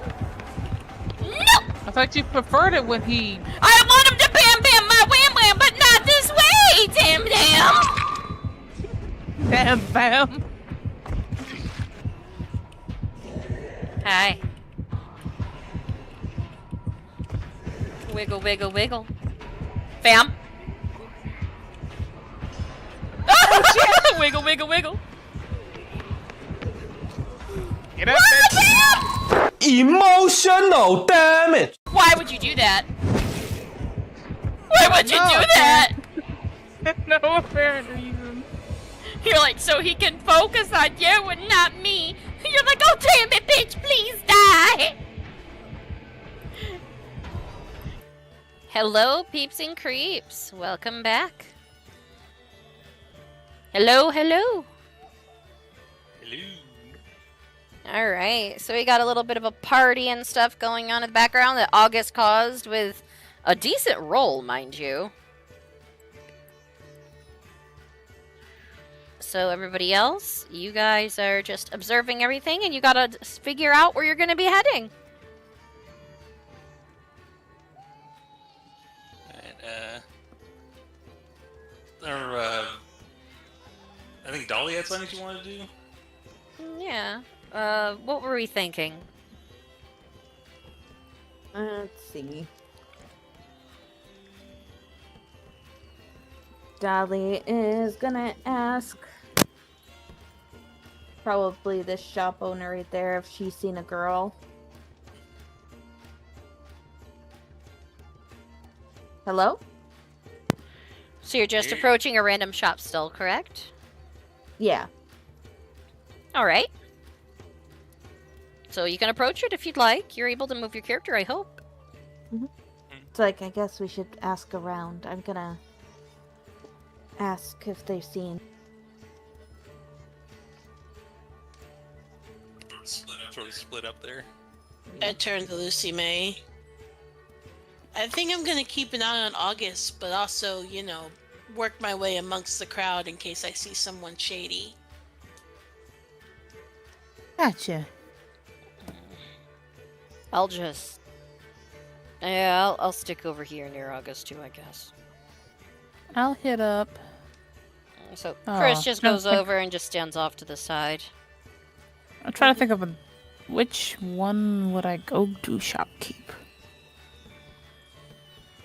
No! I thought you preferred it when he... I want him to bam bam my wham wham, but not this way! Damn damn! Bam bam! Hi. Wiggle, wiggle, wiggle. Bam! Oh, shit! Wiggle, wiggle, wiggle. Get up, bitch! Emotional damage! Why would you do that? Why would you do that? No apparent reason. You're like, so he can focus on you and not me. You're like, oh damn it, bitch, please die. Hello, peeps and creeps. Welcome back. Hello, hello. Hello. Alright, so we got a little bit of a party and stuff going on in the background that August caused with a decent roll, mind you. So everybody else, you guys are just observing everything and you gotta figure out where you're gonna be heading. I think Dolly had something she wanted to do. Yeah. What were we thinking? Let's see. Dolly is gonna ask probably this shop owner right there if she's seen a girl. Hello? So you're just approaching a random shop still, correct? Yeah. All right. So you can approach it if you'd like. You're able to move your character, I hope. It's like, I guess we should ask around. I'm gonna ask if they've seen. Sort of split up there. I turn to Lucy May. I think I'm gonna keep an eye on August, but also, you know, work my way amongst the crowd in case I see someone shady. Gotcha. I'll just... Yeah, I'll stick over here near August too, I guess. I'll hit up. So Chris just no, goes over and just stands off to the side. I'm trying to think of which one would I go to shopkeep.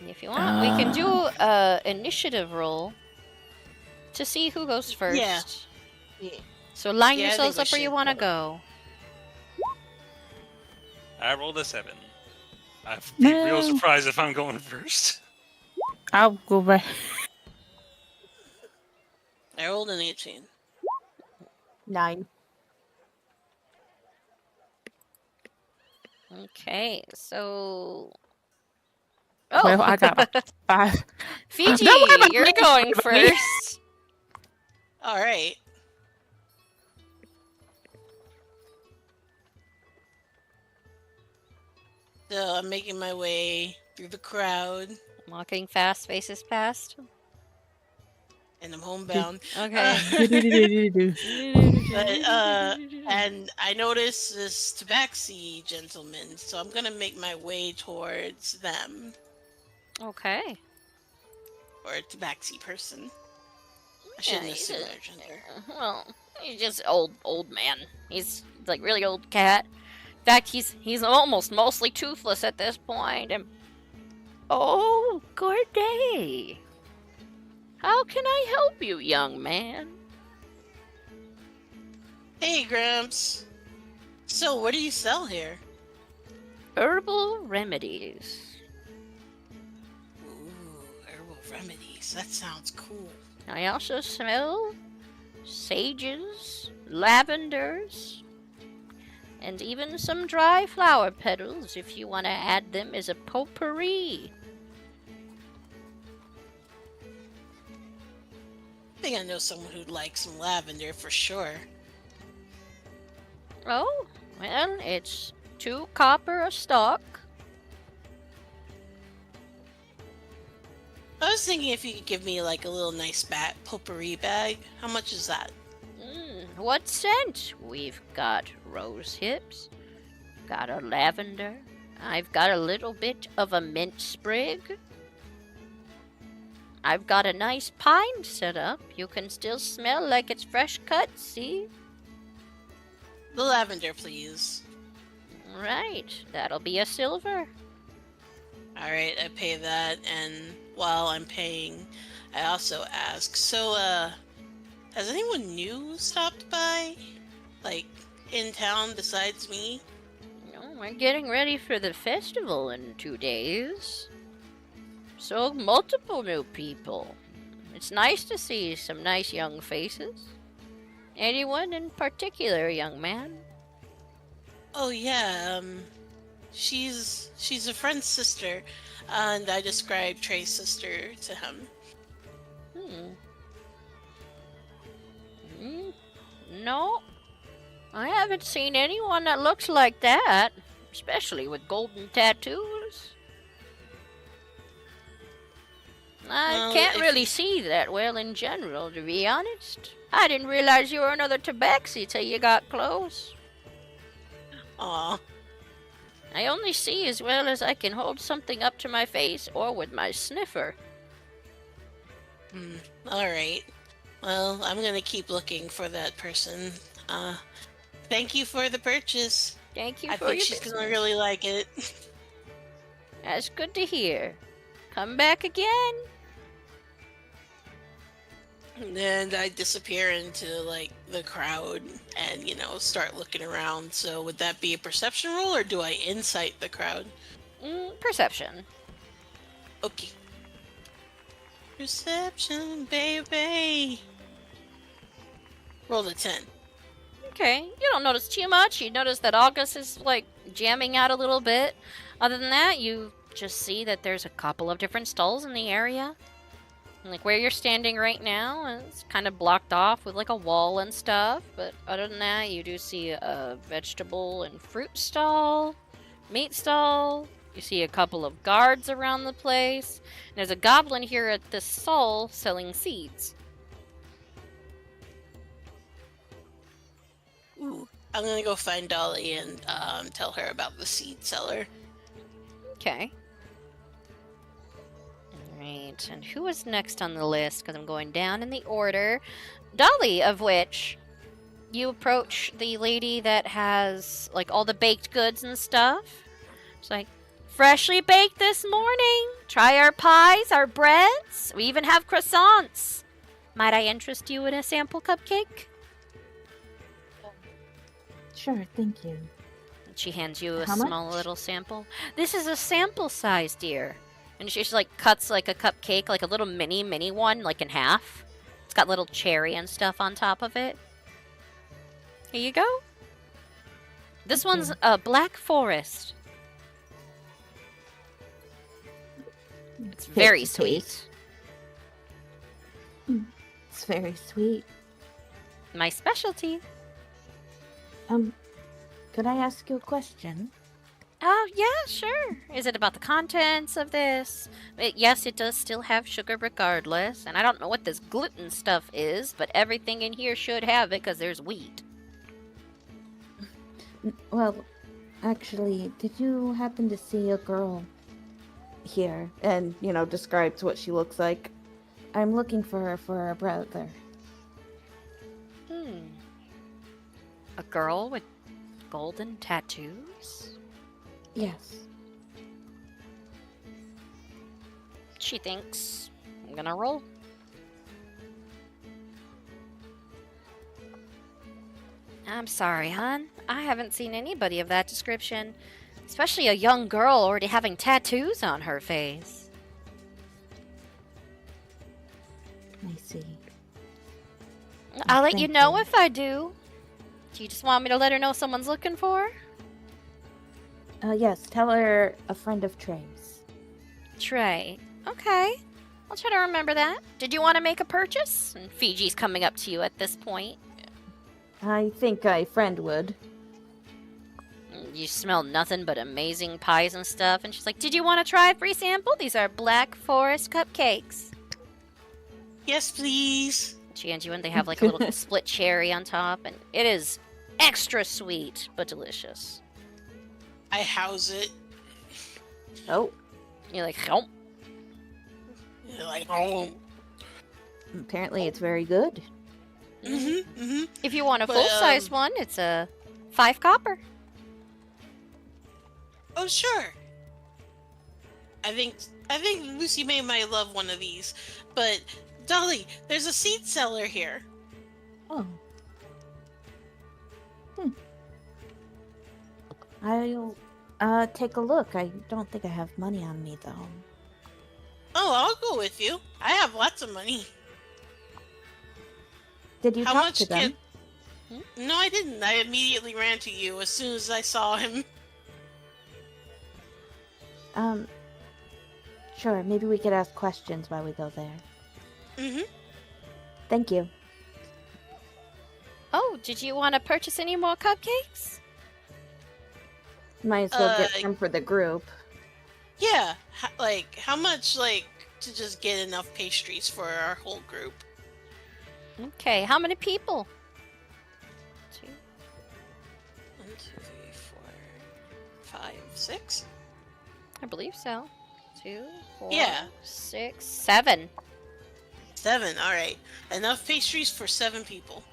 If you want, we can do initiative roll to see who goes first. Yeah. So line Yeah, I yourselves think up we where you should. want to go. I rolled a 7. I'd be real No. surprised if I'm going first. I'll go back. I rolled an 18. 9. Okay, so... Well, I got 5. Fiji, Don't worry about you're me. going Don't worry about me. first. All right. So I'm making my way through the crowd, Walking fast, faces past. and I'm homebound. Okay. And I notice this tabaxi gentleman, so I'm gonna make my way towards them, Okay. or a tabaxi person. I shouldn't assume their gender. Well, he's just old man. He's like really old cat. In fact, he's almost mostly toothless at this point. And oh, good day. How can I help you, young man? Hey, Gramps. So, what do you sell here? Herbal remedies. Ooh, herbal remedies. That sounds cool. I also smell sages, lavenders, and even some dry flower petals if you want to add them as a potpourri. I think I know someone who'd like some lavender for sure. Oh, well, it's 2 copper a stalk. I was thinking if you could give me like a little nice potpourri bag. How much is that? What scent? We've got rose hips, got a lavender, I've got a little bit of a mint sprig. I've got a nice pine set up. You can still smell like it's fresh cut, see? The lavender, please. Right, that'll be a silver. Alright, I pay that, and while I'm paying, I also ask, so, has anyone new stopped by? Like, in town besides me? No, we're getting ready for the festival in 2 days. So, multiple new people. It's nice to see some nice young faces. Anyone in particular, young man? Oh yeah, she's a friend's sister, and I described Trey's sister to him. No, I haven't seen anyone that looks like that, especially with golden tattoos. I Well, can't if really you- see that well in general, to be honest. I didn't realize you were another tabaxi till you got close. Aw. I only see as well as I can hold something up to my face or with my sniffer. Alright. Well, I'm gonna keep looking for that person. Thank you for the purchase. Thank you I for think your she's gonna business. really like it. That's good to hear. Come back again. And I disappear into, like, the crowd and, start looking around. So would that be a perception roll, or do I insight the crowd? Perception. Okay. Perception, baby. Roll a 10. Okay, you don't notice too much. You notice that August is, like, jamming out a little bit. Other than that, you just see that there's a couple of different stalls in the area. And, like, where you're standing right now is kind of blocked off with, like, a wall and stuff. But other than that, you do see a vegetable and fruit stall, meat stall. You see a couple of guards around the place. And there's a goblin here at this stall selling seeds. Ooh, I'm gonna go find Dolly and tell her about the seed seller. Okay. Alright, and who is next on the list? Because I'm going down in the order. Dolly, of which you approach the lady that has, like, all the baked goods and stuff. She's like, freshly baked this morning. Try our pies, our breads. We even have croissants. Might I interest you in a sample cupcake? Sure, thank you. She hands you a How small much? little sample. This is a sample size, dear. And she just, like, cuts, like, a cupcake, like a little mini one, like, in half. It's got little cherry and stuff on top of it. Here you go. This one's a black forest. It's very sweet. It's very sweet. My specialty. Could I ask you a question? Oh, yeah, sure. Is it about the contents of this? Yes, it does still have sugar regardless. And I don't know what this gluten stuff is, but everything in here should have it because there's wheat. Well, actually, did you happen to see a girl here? And, describes what she looks like. I'm looking for her for a brother. A girl with golden tattoos? Yes. She thinks I'm gonna roll. I'm sorry, hon. I haven't seen anybody of that description. Especially a young girl already having tattoos on her face. I see. I'll let you Thank know if I do. Do you just want me to let her know someone's looking for her? Yes, tell her a friend of Trey's. Trey. Okay. I'll try to remember that. Did you want to make a purchase? And Fiji's coming up to you at this point. I think a friend would. You smell nothing but amazing pies and stuff. And she's like, did you want to try a free sample? These are Black Forest cupcakes. Yes, please. She hands you one. They have like a little split cherry on top. And it is extra sweet, but delicious. I house it. Oh. You're like, oh. You're like, oh. Apparently it's very good. If you want a full-size one, it's a 5 copper. Oh, sure. I think Lucy May might love one of these. But, Dolly, there's a seed seller here. Oh. I'll take a look. I don't think I have money on me, though. Oh, I'll go with you. I have lots of money. Did you How talk much to them? No, I didn't. I immediately ran to you as soon as I saw him. Sure. Maybe we could ask questions while we go there. Thank you. Oh, did you want to purchase any more cupcakes? Might as well get some for the group. Yeah. How much, to just get enough pastries for our whole group? Okay, how many people? 2. 1, 2, 3, 4, 5, 6? I believe so. 2, 4, Yeah. 6, 7. 7, alright. Enough pastries for 7 people.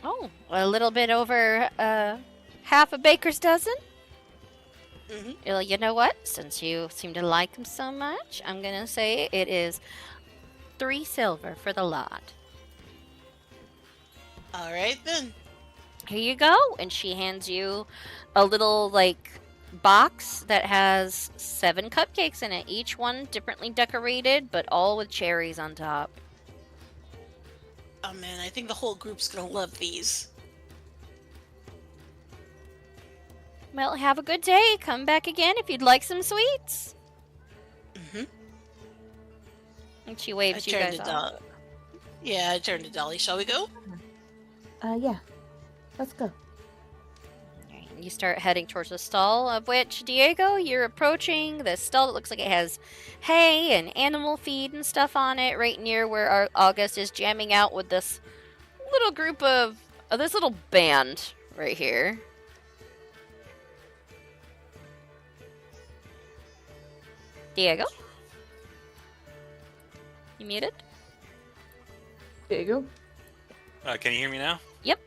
Oh, a little bit over half a baker's dozen? Well, you know what? Since you seem to like them so much, I'm going to say it is 3 silver for the lot. Alright then. Here you go. And she hands you a little, box that has 7 cupcakes in it. Each one differently decorated, but all with cherries on top. Oh man, I think the whole group's gonna love these. Well, have a good day. Come back again if you'd like some sweets. And she waves you guys off. Yeah, I turned to Dolly. Shall we go? Yeah. Let's go. You start heading towards the stall, of which, Diego, you're approaching the stall that looks like it has hay and animal feed and stuff on it, right near where our August is jamming out with this little group of, this little band right here. Diego? You muted? Diego? Can you hear me now? Yep.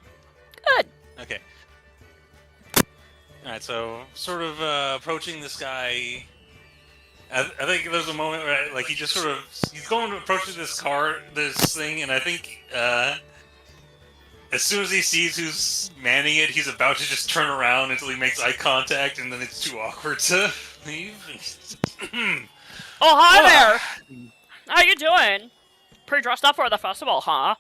Good. Okay. Alright, so sort of approaching this guy. I think there's a moment where like he just sort of he's going to approach this thing, and I think as soon as he sees who's manning it, he's about to just turn around until he makes eye contact, and then it's too awkward to leave. Oh, hi there! How you doing? Pretty dressed up for the festival, huh?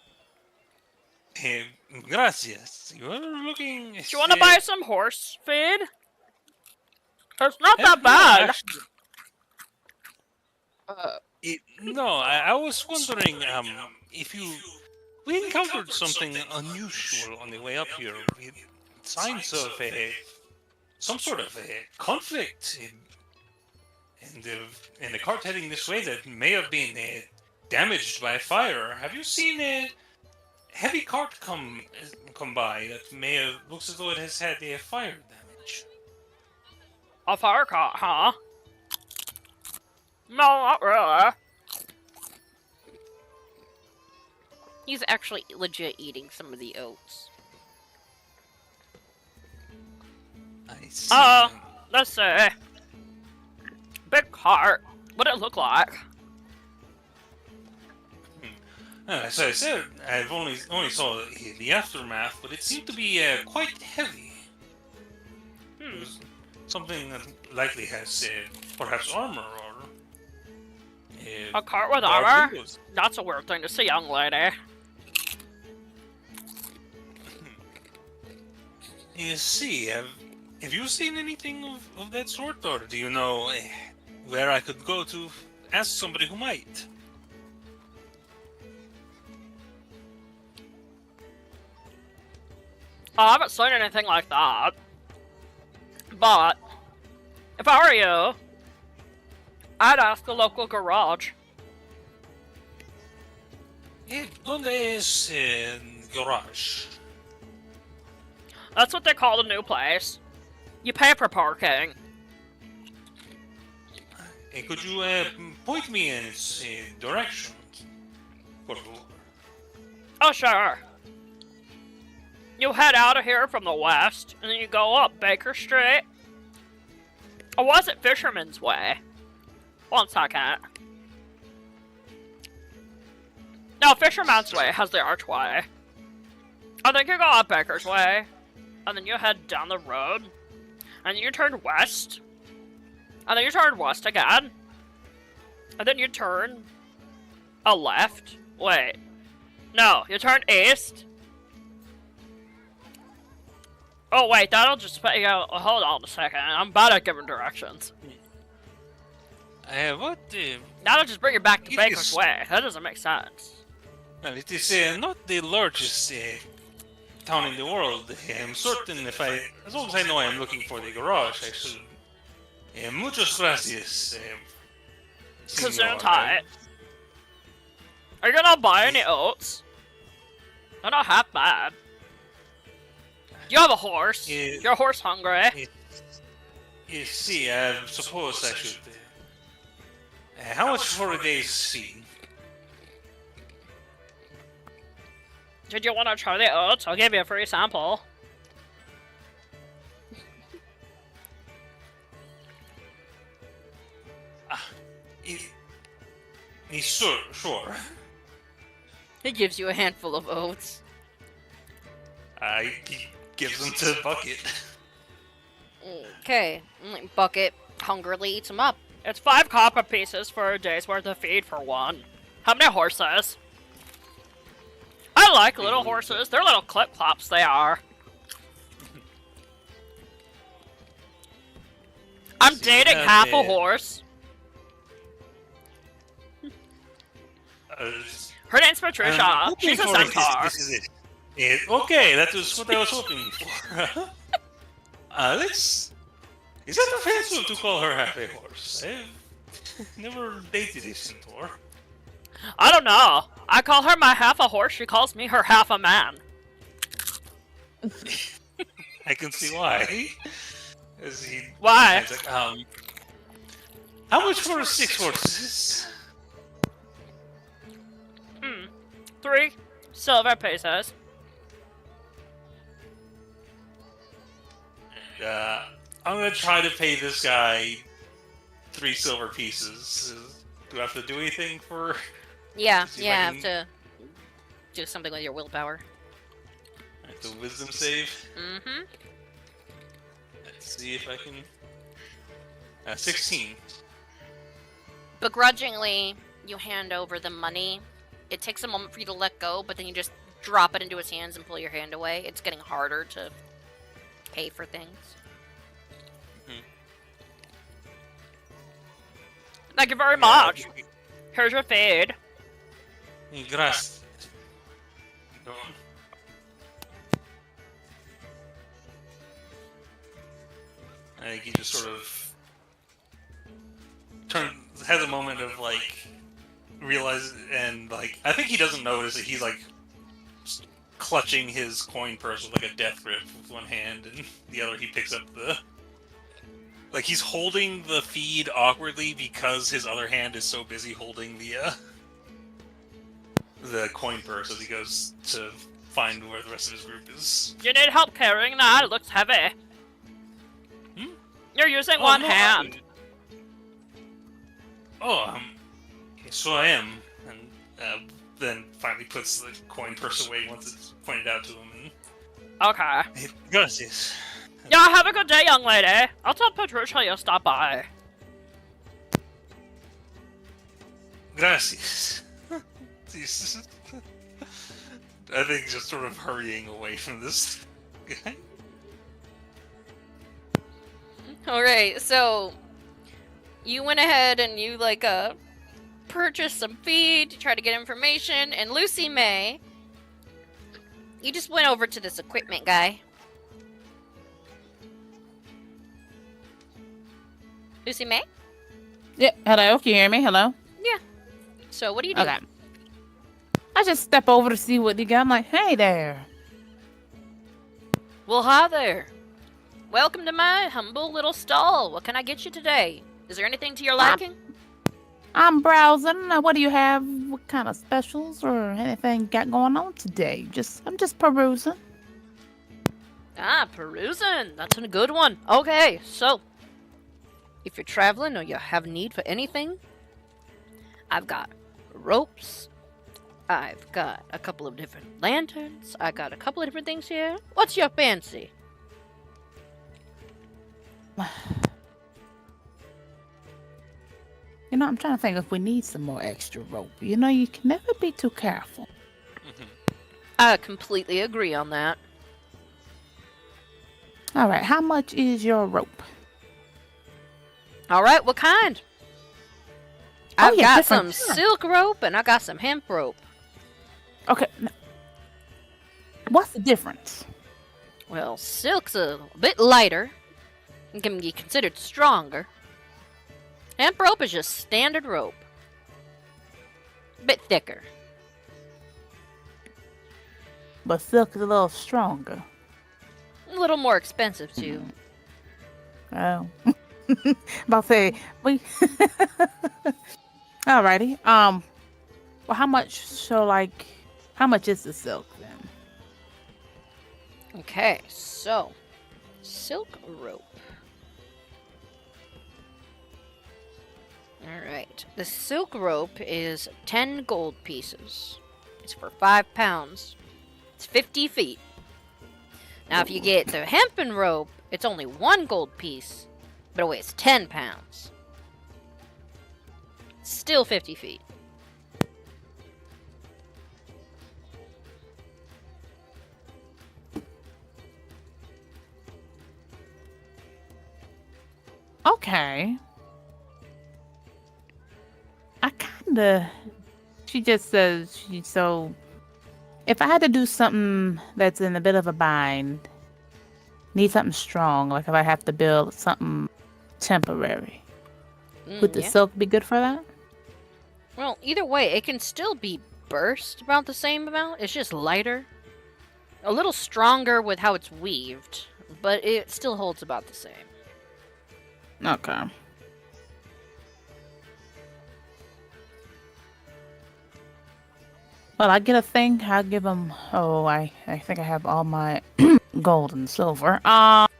Gracias. You're looking... Do you want to buy some horse feed? It's not that bad. No, I was wondering if we encountered something unusual on the way up here. Signs of some sort of a conflict in the cart heading this way that may have been damaged by fire. Have you seen a heavy cart come by that may have looks as though it has had a fire damage? A fire cart, huh? No, not really. He's actually legit eating some of the oats. I see. Let's see. Big cart. What'd it look like? As I said, I've only saw the aftermath, but it seemed to be quite heavy. It was something that likely has perhaps armor or... a cart with armor? That's a weird thing to see, young lady. You see, have you seen anything of that sort, or do you know where I could go to ask somebody who might? I haven't seen anything like that. But, if I were you, I'd ask the local garage. ¿Dónde es garage? That's what they call the new place. You pay for parking. Could you point me in its direction? Por favor. Oh, sure. You head out of here from the west, and then you go up Baker Street. Or was it Fisherman's Way? 1 second. No, Fisherman's Way has the archway. I think you go up Baker's Way, and then you head down the road, and then you turn west, and then you turn west again, and then you turn a left. Wait. No, you turn east. Oh wait, that'll just put you out. Hold on a second, I'm bad at giving directions. What? That'll just bring you back to Baker's Way. That doesn't make sense. Well, it is not the largest town in the world. I'm certain as long as I know I'm looking for the garage, I should. Muchas gracias. Gesundheit. Are you gonna buy any oats? They're not half bad. You have a horse. You're horse hungry. You see, I suppose I should. How much for a day's feed? Did you want to try the oats? I'll give you a free sample. Sure. He gives you a handful of oats. He gives them to Bucket. Okay. Bucket hungrily eats them up. It's 5 copper pieces for a day's worth of feed for one. How many horses? I like little horses. They're little clip-clops, they are. I'm dating half a horse. Her name's Patricia. She's a centaur. This is it. Okay, that was what I was hoping for. Alex, is that offensive to call her half a horse? I've never dated a centaur. I don't know. I call her my half a horse. She calls me her half a man. I can see why. Why? Like, how much for 6 horses? 3 silver pesos. I'm gonna try to pay this guy 3 silver pieces. Do I have to do anything for? Yeah, I have to do something with your willpower. The wisdom save. Mm-hmm. Let's see if I can. 16. Begrudgingly, you hand over the money. It takes a moment for you to let go, but then you just drop it into his hands and pull your hand away. It's getting harder to pay for things. Thank you very much. Here's your feed. Gracias. I think he just sort of has a moment of like realize, and like I think he doesn't notice that he's like clutching his coin purse with like a death grip with one hand, and the other he picks up like he's holding the feed awkwardly because his other hand is so busy holding the coin purse as he goes to find where the rest of his group is. You need help carrying that? It looks heavy. You're using one hand. So I am, and then finally puts the coin purse away once it's pointed out to him. Okay. Gracias. Yeah, have a good day, young lady. I'll tell Patricia you stop by. Gracias. I think just sort of hurrying away from this guy. Alright, so you went ahead and you purchased some feed to try to get information, and Lucy May, you just went over to this equipment guy. Lucy May? Yeah, hello, can you hear me? Hello? Yeah. So what do you do? Okay. I just step over to see what you got. I'm like, hey there. Well, hi there. Welcome to my humble little stall. What can I get you today? Is there anything to your liking? I'm browsing. What do you have? What kind of specials or anything got going on today? I'm just perusing. Ah, perusing. That's a good one. Okay, so if you're traveling or you have need for anything, I've got ropes. I've got a couple of different lanterns. I got a couple of different things here. What's your fancy? I'm trying to think if we need some more extra rope. You can never be too careful. I completely agree on that. All right, how much is your rope? All right, what kind? I've got some silk rope and I got some hemp rope. Okay. What's the difference? Well, silk's a bit lighter and can be considered stronger. Hemp rope is just standard rope. A bit thicker. But silk is a little stronger. A little more expensive, too. Oh. About to say, Alrighty. Well, how much is the silk then? Okay, so silk rope. Alright, the silk rope is 10 gold pieces. It's for 5 pounds. It's 50 feet. Now, if you get the hempen rope, it's only 1 gold piece, but it weighs 10 pounds. Still 50 feet. Okay. I kinda. She just says so. If I had to do something that's in a bit of a bind, need something strong, like if I have to build something temporary, would the Yeah. silk be good for that? Well, either way, it can still be burst about the same amount. It's just lighter. A little stronger with how it's weaved, but it still holds about the same. Okay. Well, I get a thing. I'll give them. Oh, I think I have all my gold and silver. Hold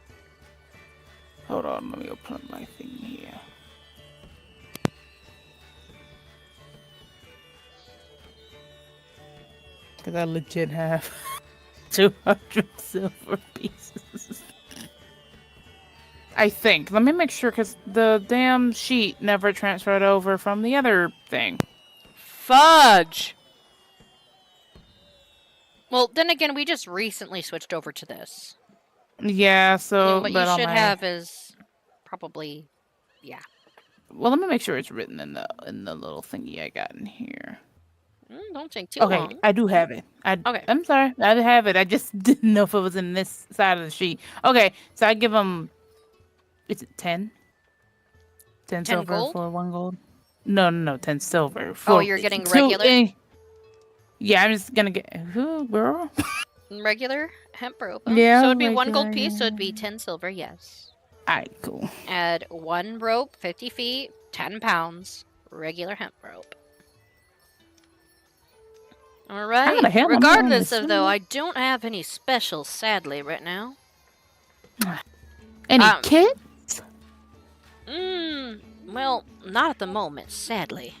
on. Let me open up my thing here. Because I legit have 200 silver pieces. I think. Let me make sure, because the damn sheet never transferred over from the other thing. Fudge! Well, then again, we just recently switched over to this. Yeah, so... What but you on should my... have is probably... Yeah. Well, let me make sure it's written in the little thingy I got in here. Don't take too Okay, long. I do have it. Okay. I'm sorry, I have it. I just didn't know if it was in this side of the sheet. Okay, so I give them... Is it 10? 10 silver gold? for 1 gold? No, 10 silver. For you're getting regular? Yeah, I'm just gonna get... Who, girl? Regular hemp rope. Yeah, So it'd be 1 gold regular, piece, so it'd be 10 silver, yes. Alright, cool. Add 1 rope, 50 feet, 10 pounds. Regular hemp rope. Alright. Regardless of, though, I don't have any specials, sadly, right now. Any kids? Well, not at the moment, sadly.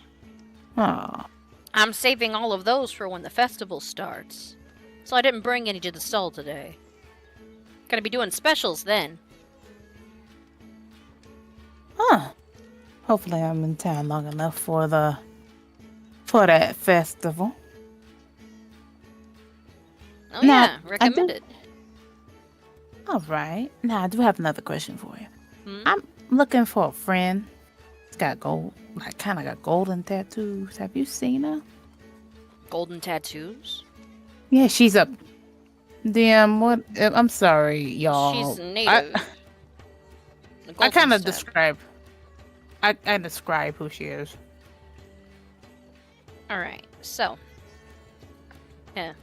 Aw. I'm saving all of those for when the festival starts. So I didn't bring any to the stall today. Gonna be doing specials then. Huh. Hopefully I'm in town long enough for that festival. Oh yeah, recommended. Alright. Now I do have another question for you. Hmm? I'm looking for a friend. She's got kinda got golden tattoos. Have you seen her? Golden tattoos? Yeah, she's a damn what I'm sorry, y'all. She's native. I kinda describe I describe who she is. Alright, so. Yeah.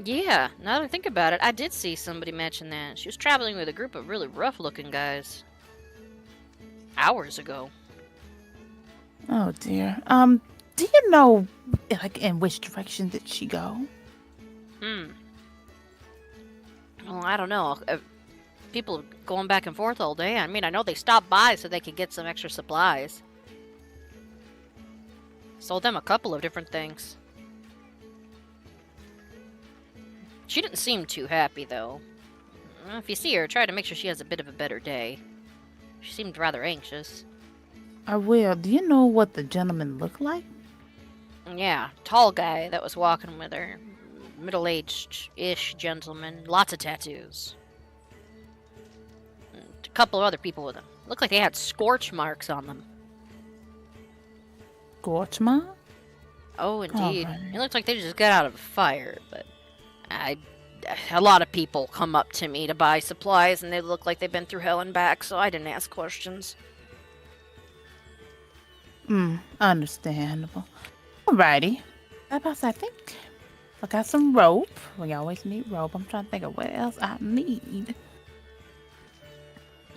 Yeah, now that I think about it, I did see somebody mention that. She was traveling with a group of really rough-looking guys. Hours ago. Oh dear. Do you know in which direction did she go? Well, I don't know. People going back and forth all day. I mean, I know they stopped by so they could get some extra supplies. Sold them a couple of different things. She didn't seem too happy, though. If you see her, try to make sure she has a bit of a better day. She seemed rather anxious. I will. Do you know what the gentleman looked like? Yeah, tall guy that was walking with her. Middle-aged-ish gentleman. Lots of tattoos. And a couple of other people with him. Looked like they had scorch marks on them. Scorch mark? Oh, indeed. right. It looked like they just got out of a fire, but... A lot of people come up to me to buy supplies, and they look like they've been through hell and back, so I didn't ask questions. Understandable. Alrighty. I think I got some rope. We always need rope. I'm trying to think of what else I need.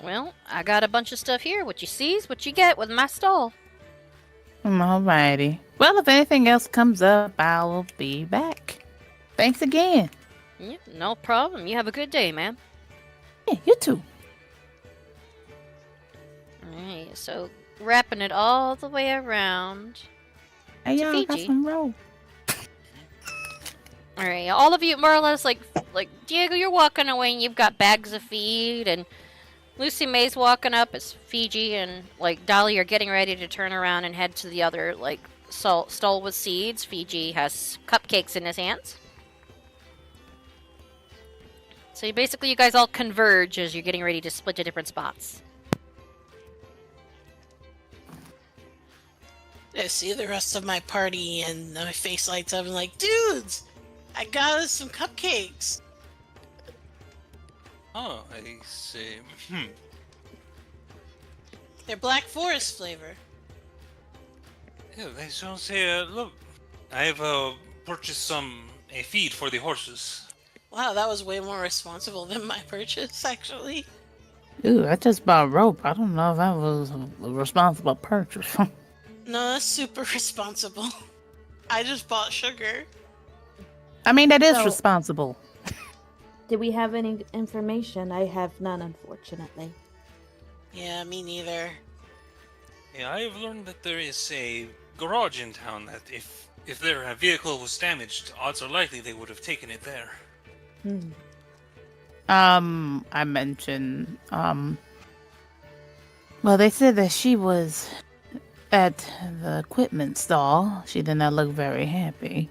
Well, I got a bunch of stuff here. What you see is what you get with my stall. Alrighty. Well, if anything else comes up, I'll be back. Thanks again. Yeah, no problem. You have a good day, man. Yeah, you too. Alright, so wrapping it all the way around. Hey, to y'all got Fiji. some rope. Alright, all of you more or less like Diego, you're walking away and you've got bags of feed, and Lucy May's walking up as Fiji, and Dolly are getting ready to turn around and head to the other stall with seeds. Fiji has cupcakes in his hands. So basically you guys all converge as you're getting ready to split to different spots. I see the rest of my party and my face lights up and like, dudes, I got us some cupcakes. Oh, I see. They're Black Forest flavor. Yeah, they don't say, look, I have purchased a feed for the horses. Wow, that was way more responsible than my purchase, actually. Ooh, I just bought rope. I don't know if that was a responsible purchase. No, that's super responsible. I just bought sugar. I mean, that is So- responsible. Did we have any information? I have none, unfortunately. Yeah, me neither. Yeah, I have learned that there is a garage in town that if their vehicle was damaged, odds are likely they would have taken it there. I mentioned, well, they said that she was at the equipment stall. She did not look very happy.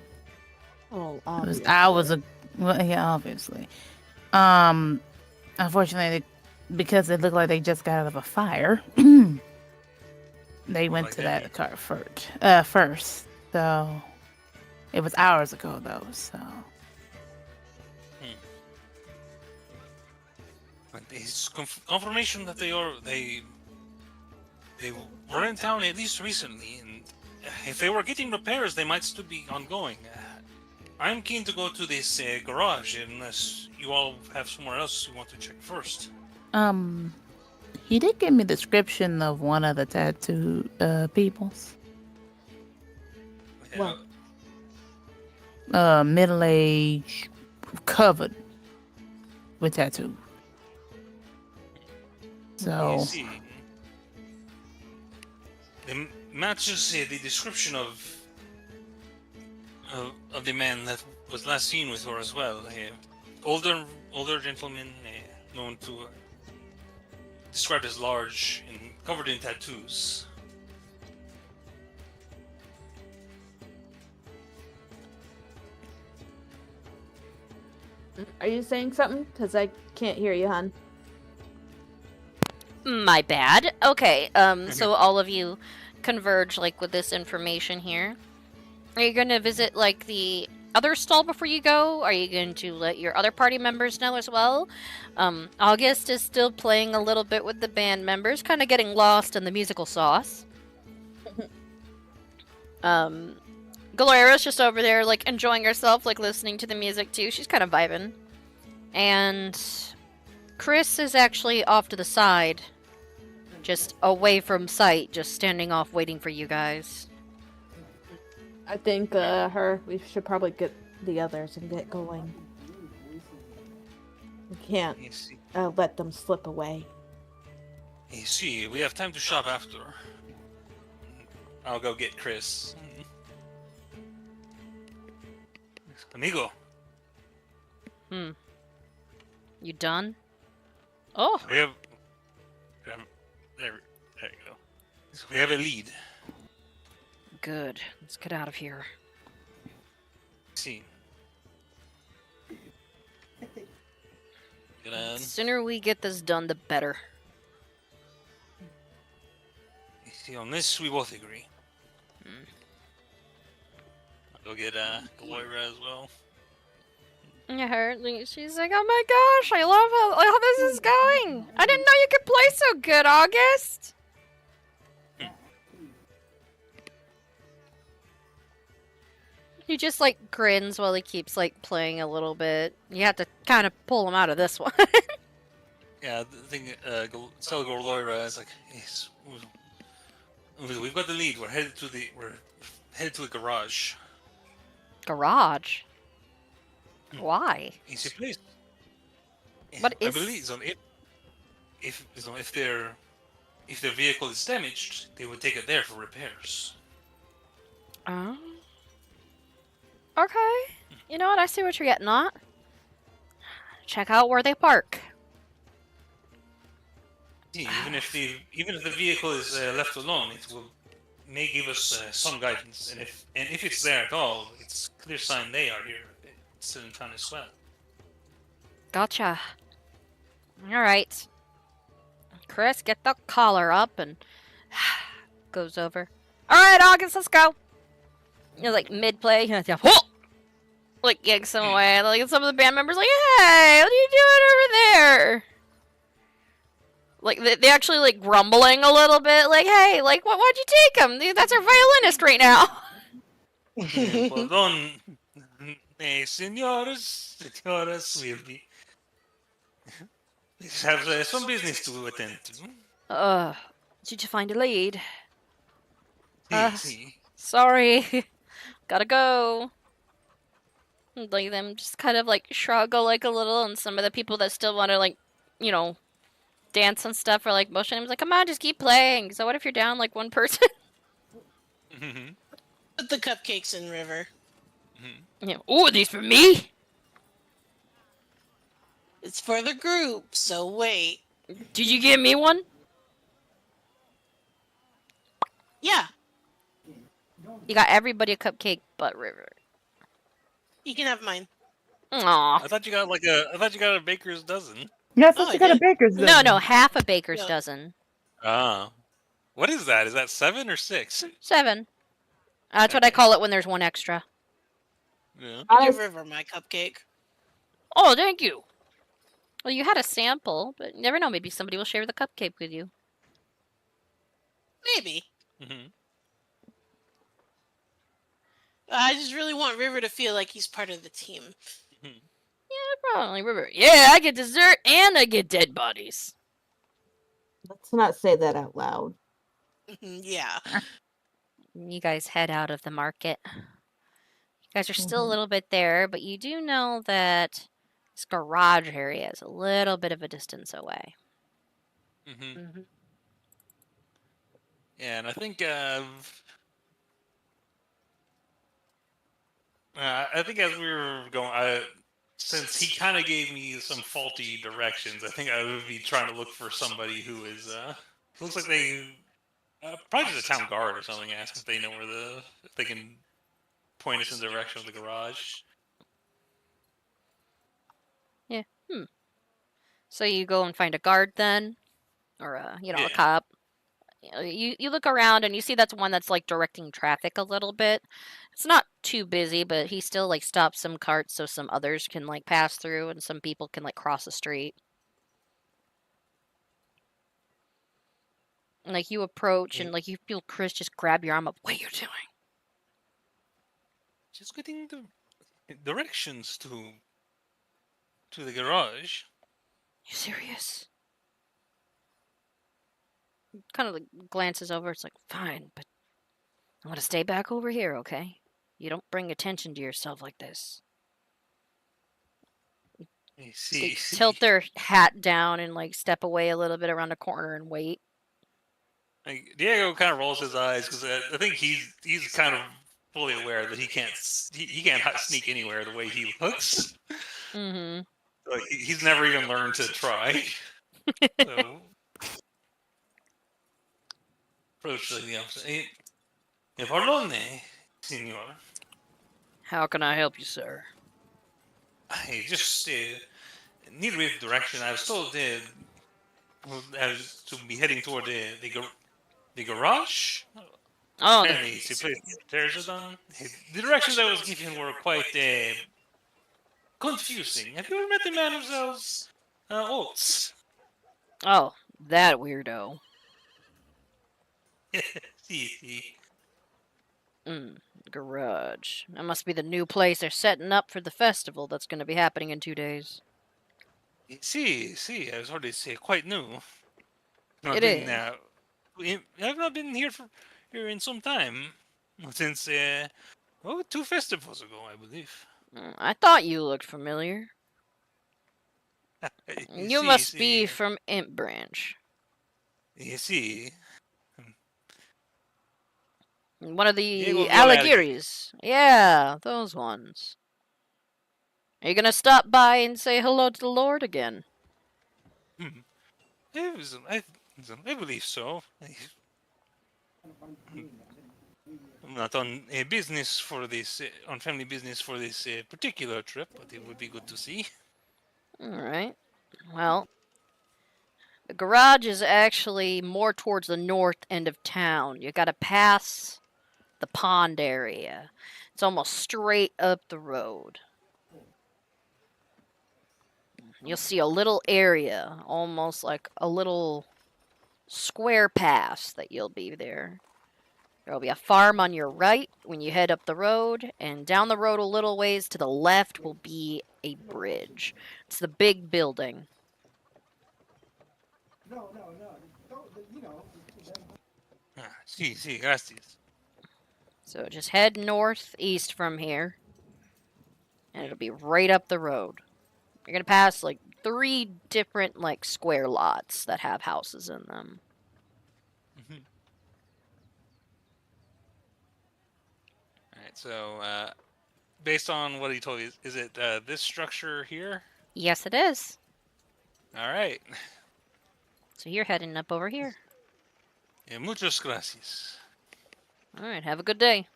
Oh, It was obviously. hours ago. Well, yeah, obviously. Unfortunately, because it looked like they just got out of a fire, they went Like to that that car first. So it was hours ago, though. So But it's confirmation that they were in town at least recently, and if they were getting repairs, they might still be ongoing. I'm keen to go to this garage unless you all have somewhere else you want to check first. he did give me a description of one of the tattoo peoples. Well, Middle-aged, covered with tattoo. So You see, it matches the description of the man that was last seen with her as well. Older gentleman, known to described as large and covered in tattoos. are you saying something? Because I can't hear you, hon. My bad. Okay, so all of you converge, like, with this information here. Are you gonna visit, like, the other stall before you go? Are you going to let your other party members know as well? August is still playing a little bit with the band members, kind of getting lost in the musical sauce. Galera's just over there, like, enjoying herself, like, listening to the music, too. She's kind of vibing. And Chris is actually off to the side, just away from sight, just standing off waiting for you guys. I think we should probably get the others and get going. We can't let them slip away. You see, we have time to shop after. I'll go get Chris. Amigo. You done? Oh! We have there you go. We have a lead. Good. Let's get out of here. See. The sooner we get this done, the better. You see, on this we both agree. I'll go get Gloira as well. Yeah, she's like, oh my gosh, I love how this is going. I didn't know you could play so good, August. He just, like, grins while he keeps, like, playing a little bit. You have to kind of pull him out of this one. Yeah, the thing, tell Gloira is like, yes, we've got the lead. We're headed to the garage. Garage? Why? It's a place. What I is... believe if their vehicle is damaged, they would take it there for repairs. Oh. Okay. You know what? I see what you're getting at. Check out where they park. See, even if the vehicle is left alone, it may give us some guidance. And if it's there at all, it's a clear sign they are here. It's still in town as well. Gotcha. Alright. Chris, get the collar up and goes over. Alright, August, let's go. Like mid-play, like yanks him away. Like some of the band members like, hey, what are you doing over there? Like they actually like grumbling a little bit, like, hey, like why'd you take him? That's our violinist right now. Pardon, señoras, we have some business to attend to. Did you find a lead? See. Sorry. Gotta go. Like them just kind of like shrug like a little, and some of the people that still want to like, you know, dance and stuff are like motioning him like, come on, just keep playing. So what if you're down like one person? Put the cupcakes in, River. Yeah. Ooh, are these for me? It's for the group, so wait. Did you give me one? Yeah. You got everybody a cupcake but River. You can have mine. Aww. I thought you got a baker's dozen. Yeah, I thought you got a baker's dozen. No, half a baker's dozen. What is that? Is that 7 or 6? 7. That's what I call it when there's one extra. Yeah. Give River my cupcake. Oh, thank you. Well, you had a sample, but you never know. Maybe somebody will share the cupcake with you. Maybe. I just really want River to feel like he's part of the team. Yeah, probably River. Yeah, I get dessert and I get dead bodies. Let's not say that out loud. Yeah. You guys head out of the market. You guys are still a little bit there, but you do know that this garage area is a little bit of a distance away. Yeah, and I think as we were going, since he kind of gave me some faulty directions, I think I would be trying to look for somebody who is looks like they probably just a town guard or something. Ask if they know if they can point us in the direction of the garage. Yeah. So you go and find a guard then, or a cop. You look around and you see that's one that's like directing traffic a little bit. It's not too busy, but he still like stops some carts so some others can like pass through and some people can like cross the street. And, like you approach and like you feel Chris just grab your arm up. What are you doing? Just getting the directions to the garage. You serious? Kind of like glances over. It's like, fine, but I want to stay back over here, okay? You don't bring attention to yourself like this. They tilt their hat down and like step away a little bit around a corner and wait. Like, Diego kind of rolls his eyes because I think he's kind of fully aware that he can't sneak anywhere the way he looks. Like he's never even learned to try. So, approach the officer. Pardon, senor. How can I help you, sir? I just need a bit of direction. I was told I was to be heading toward the garage. Oh, apparently it's a place repairs are done. The directions I was given were quite confusing. Have you ever met the man who sells oats? Oh, that weirdo. Garage. That must be the new place they're setting up for the festival that's going to be happening in 2 days. See, I was already say quite new. It is. I've not been here in some time. Since 2 festivals ago, I believe. I thought you looked familiar. You must be from Imp Branch. You see. One of the Alligiris. Yeah, those ones. Are you gonna stop by and say hello to the Lord again? I believe so. I'm not on business for this, on family business for this particular trip, but it would be good to see. Alright. Well, the garage is actually more towards the north end of town. You gotta pass the pond area. It's almost straight up the road. You'll see a little area, almost like a little square pass that you'll be there. There'll be a farm on your right when you head up the road, and down the road a little ways to the left will be a bridge. It's the big building. Sí, gracias. So just head northeast from here, and it'll be right up the road. You're gonna pass like 3 different like square lots that have houses in them. Alright, so based on what he told you, is it this structure here? Yes, it is. Alright. So you're heading up over here. Muchas gracias. Alright, have a good day.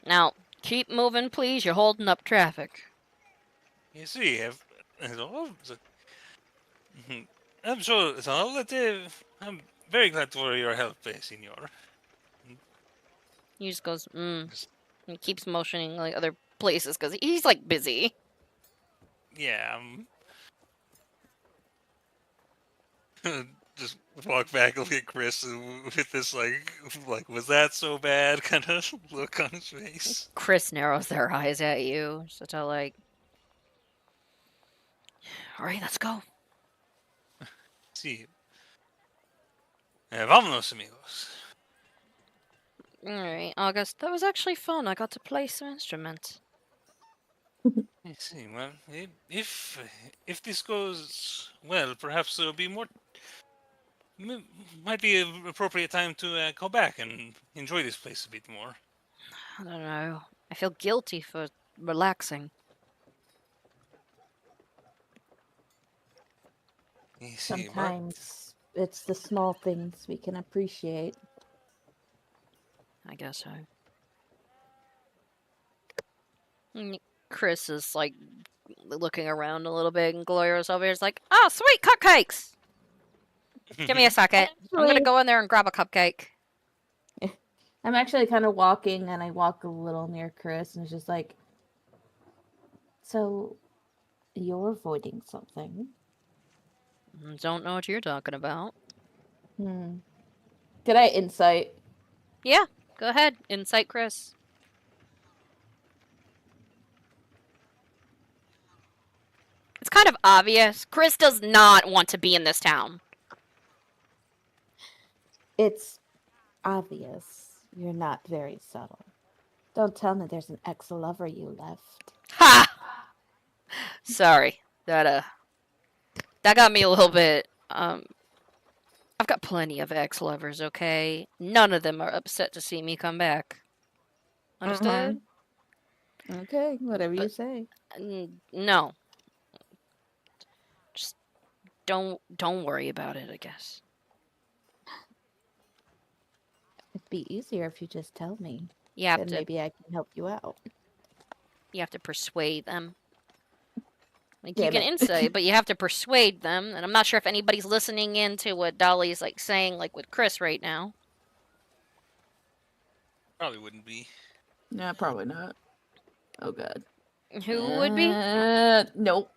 Now, keep moving, please. You're holding up traffic. Sí, I'm sure, I'm very glad for your help, senor. He just goes, He keeps motioning like other places because he's like busy. Yeah, just walk back, look at Chris with this like was that so bad kind of look on his face. Chris narrows their eyes at you, so to like, all right, let's go. Sí. Vámonos, amigos. All right, August. That was actually fun. I got to play some instruments. I see. Well, if this goes well, perhaps there'll be more. Might be an appropriate time to go back and enjoy this place a bit more. I don't know. I feel guilty for relaxing. Sometimes it's the small things we can appreciate. I guess so. Chris is like looking around a little bit, and Gloria's over here is like, "Oh, sweet cupcakes! Give me a second. I'm gonna go in there and grab a cupcake." I'm actually kind of walking, and I walk a little near Chris, and it's just like, so you're avoiding something. Don't know what you're talking about. Did I insight? Yeah, go ahead. Insight, Chris. It's kind of obvious. Chris does not want to be in this town. It's obvious. You're not very subtle. Don't tell me there's an ex-lover you left. Ha! Sorry. That got me a little bit. I've got plenty of ex-lovers, okay? None of them are upset to see me come back. Understood? Okay, whatever you say. No. Just don't worry about it, I guess. It'd be easier if you just tell me. You have then to, maybe I can help you out. You have to persuade them. Like, Damn you can it. insight, but you have to persuade them. And I'm not sure if anybody's listening in to what Dolly's like saying, like with Chris right now. Probably wouldn't be. Nah, probably not. Oh god. Who would be? Nope.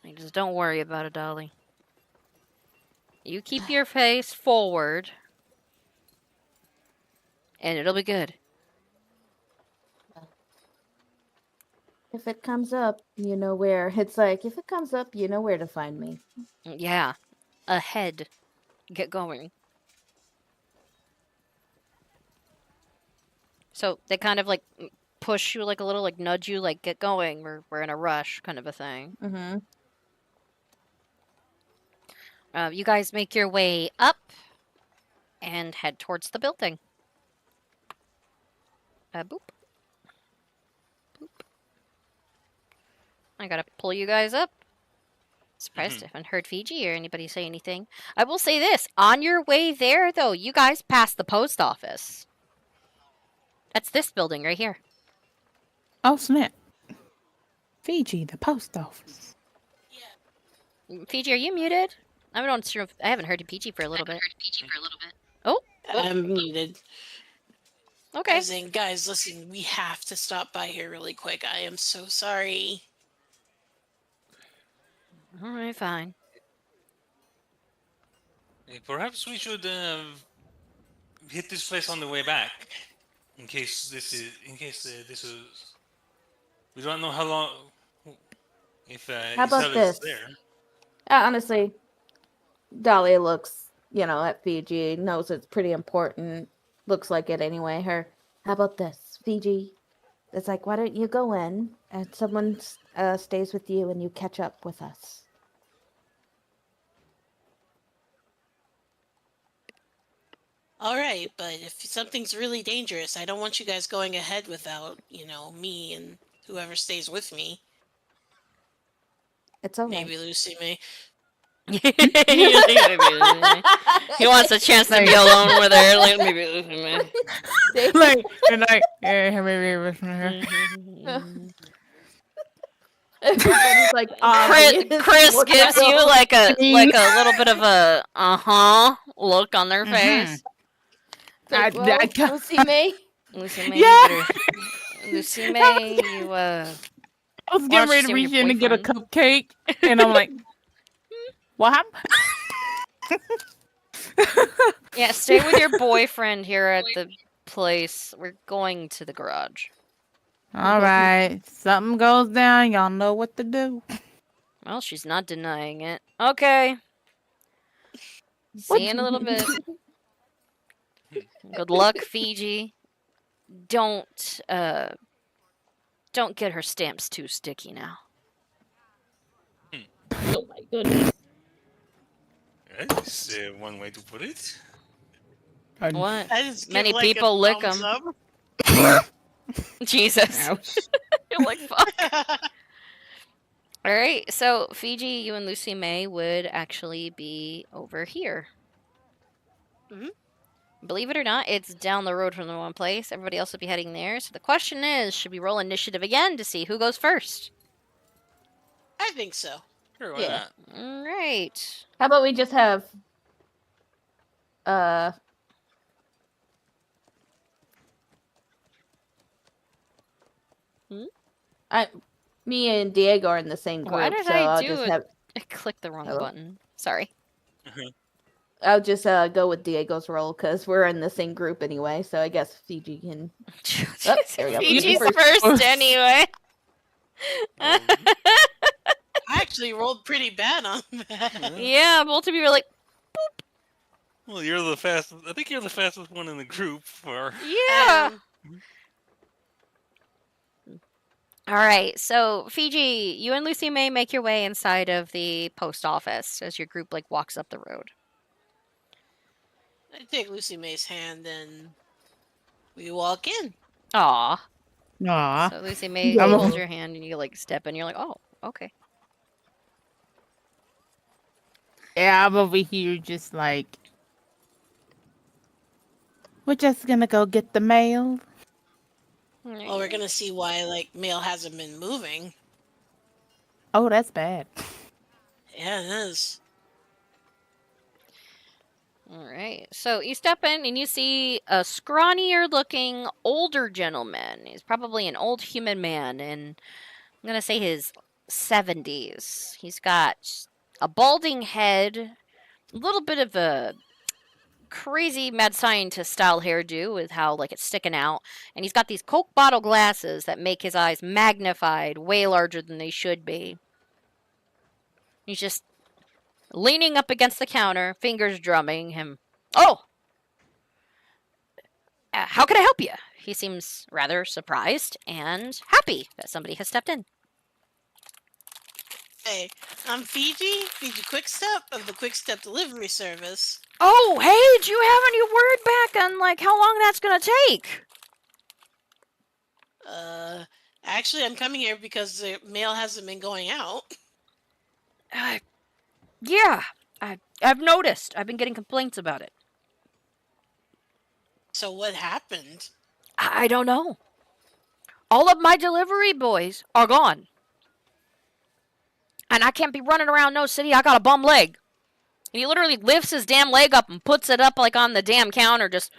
Like, just don't worry about it, Dolly. You keep your face forward, and it'll be good. If it comes up, you know where. It's like, if it comes up, you know where to find me. Yeah. Ahead. Get going. So they kind of like push you like a little, like nudge you, like get going. We're in a rush, kind of a thing. Mm-hmm. You guys make your way up and head towards the building. Boop. Boop. I gotta pull you guys up. Surprised I haven't heard Fiji or anybody say anything. I will say this. On your way there, though, you guys passed the post office. That's this building right here. Oh, snap. Fiji, the post office. Fiji, are you muted? I'm not sure. I haven't heard Fiji for a little bit. Oh, I'm muted. Okay. As in, guys, listen, we have to stop by here really quick. I am so sorry. All right, fine. Perhaps we should hit this place on the way back, in case this is. We don't know how long. If How about Isabel is this? there. Honestly, Dahlia looks, at Fiji, knows it's pretty important. Looks like it anyway. How about this, Fiji? It's like, why don't you go in and someone stays with you and you catch up with us? All right, but if something's really dangerous, I don't want you guys going ahead without, me and whoever stays with me. It's okay. Maybe Lucy may. He wants a chance to be alone with her. Like, maybe Lucy may. Everybody's like, Chris gives you like a little bit of a look on their face. Like, Lucy May. Lucy May. Yeah. Lucy May, you I was getting ready to reach in and get a cupcake, and I'm like, what happened? Yeah, stay with your boyfriend here at the place. We're going to the garage. All right. Something goes down, y'all know what to do. Well, she's not denying it. Okay. See you in a little bit. Good luck, Fiji. Don't get her stamps too sticky now. Oh my goodness. That's one way to put it. What? I just give, Many like, people a lick thumbs them. up. Jesus. You're like, fuck. Alright, so Fiji, you and Lucy May would actually be over here. Mm-hmm. Believe it or not, it's down the road from the one place. Everybody else would be heading there. So the question is, should we roll initiative again to see who goes first? I think so. Sure, why Yeah. not? Alright. How about we just have me and Diego are in the same group, Why did so I I'll do just it? have I clicked the wrong Hello? button. Sorry. I'll just go with Diego's role because we're in the same group anyway. So I guess Fiji can. Oh, there we go. Fiji's first anyway. I actually rolled pretty bad on that. Yeah, both of you were like, Well, you're the fastest. I think you're the fastest one in the group. yeah. All right, so Fiji, you and Lucy May make your way inside of the post office as your group walks up the road. I take Lucy May's hand and we walk in. Aw. Aw. So Lucy May I'm holds your hand and you step in. You're like, oh, okay. Yeah, I'm over here just like, we're just gonna go get the mail. Well, we're gonna see why mail hasn't been moving. Oh, that's bad. Yeah, it is. All right. So you step in and you see a scrawnier looking older gentleman. He's probably an old human man and I'm going to say his 70s. He's got a balding head, a little bit of a crazy mad scientist style hairdo with how it's sticking out, and he's got these Coke bottle glasses that make his eyes magnified way larger than they should be. He's just leaning up against the counter, fingers drumming him. Oh! How can I help you? He seems rather surprised and happy that somebody has stepped in. Hey, I'm Fiji Quickstep of the Quickstep Delivery Service. Oh, hey, do you have any word back on how long that's gonna take? Actually, I'm coming here because the mail hasn't been going out. Yeah, I've noticed. I've been getting complaints about it. So what happened? I don't know. All of my delivery boys are gone. And I can't be running around no city. I got a bum leg. And he literally lifts his damn leg up and puts it up like on the damn counter, just,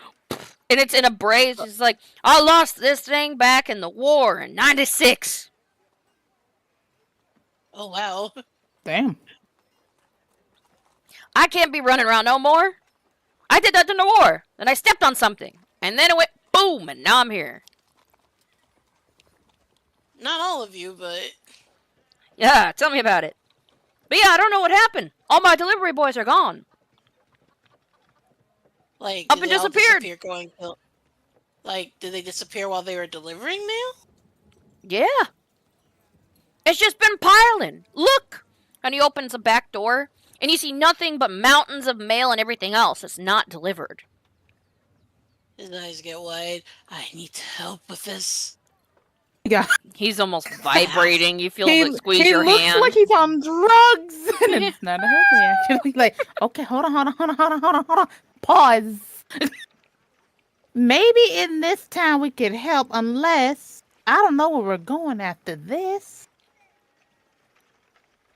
and it's in a brace. He's like, I lost this thing back in the war in '96. Oh, wow. Damn. I can't be running around no more. I did that in the war. And I stepped on something. And then it went boom, and now I'm here. Not all of you, but... Yeah, tell me about it. But yeah, I don't know what happened. All my delivery boys are gone. Like, Up did and they all disappeared. disappear going to... Like, did they disappear while they were delivering mail? Yeah. It's just been piling. Look. And he opens the back door, and you see nothing but mountains of mail and everything else that's not delivered. His eyes get wide. I need help with this. Yeah. He's almost vibrating. You feel He it squeeze your looks hand. like he's on drugs. And it's not a hurt reaction. He's like, okay, hold on. Pause. Maybe in this town we could help, unless I don't know where we're going after this.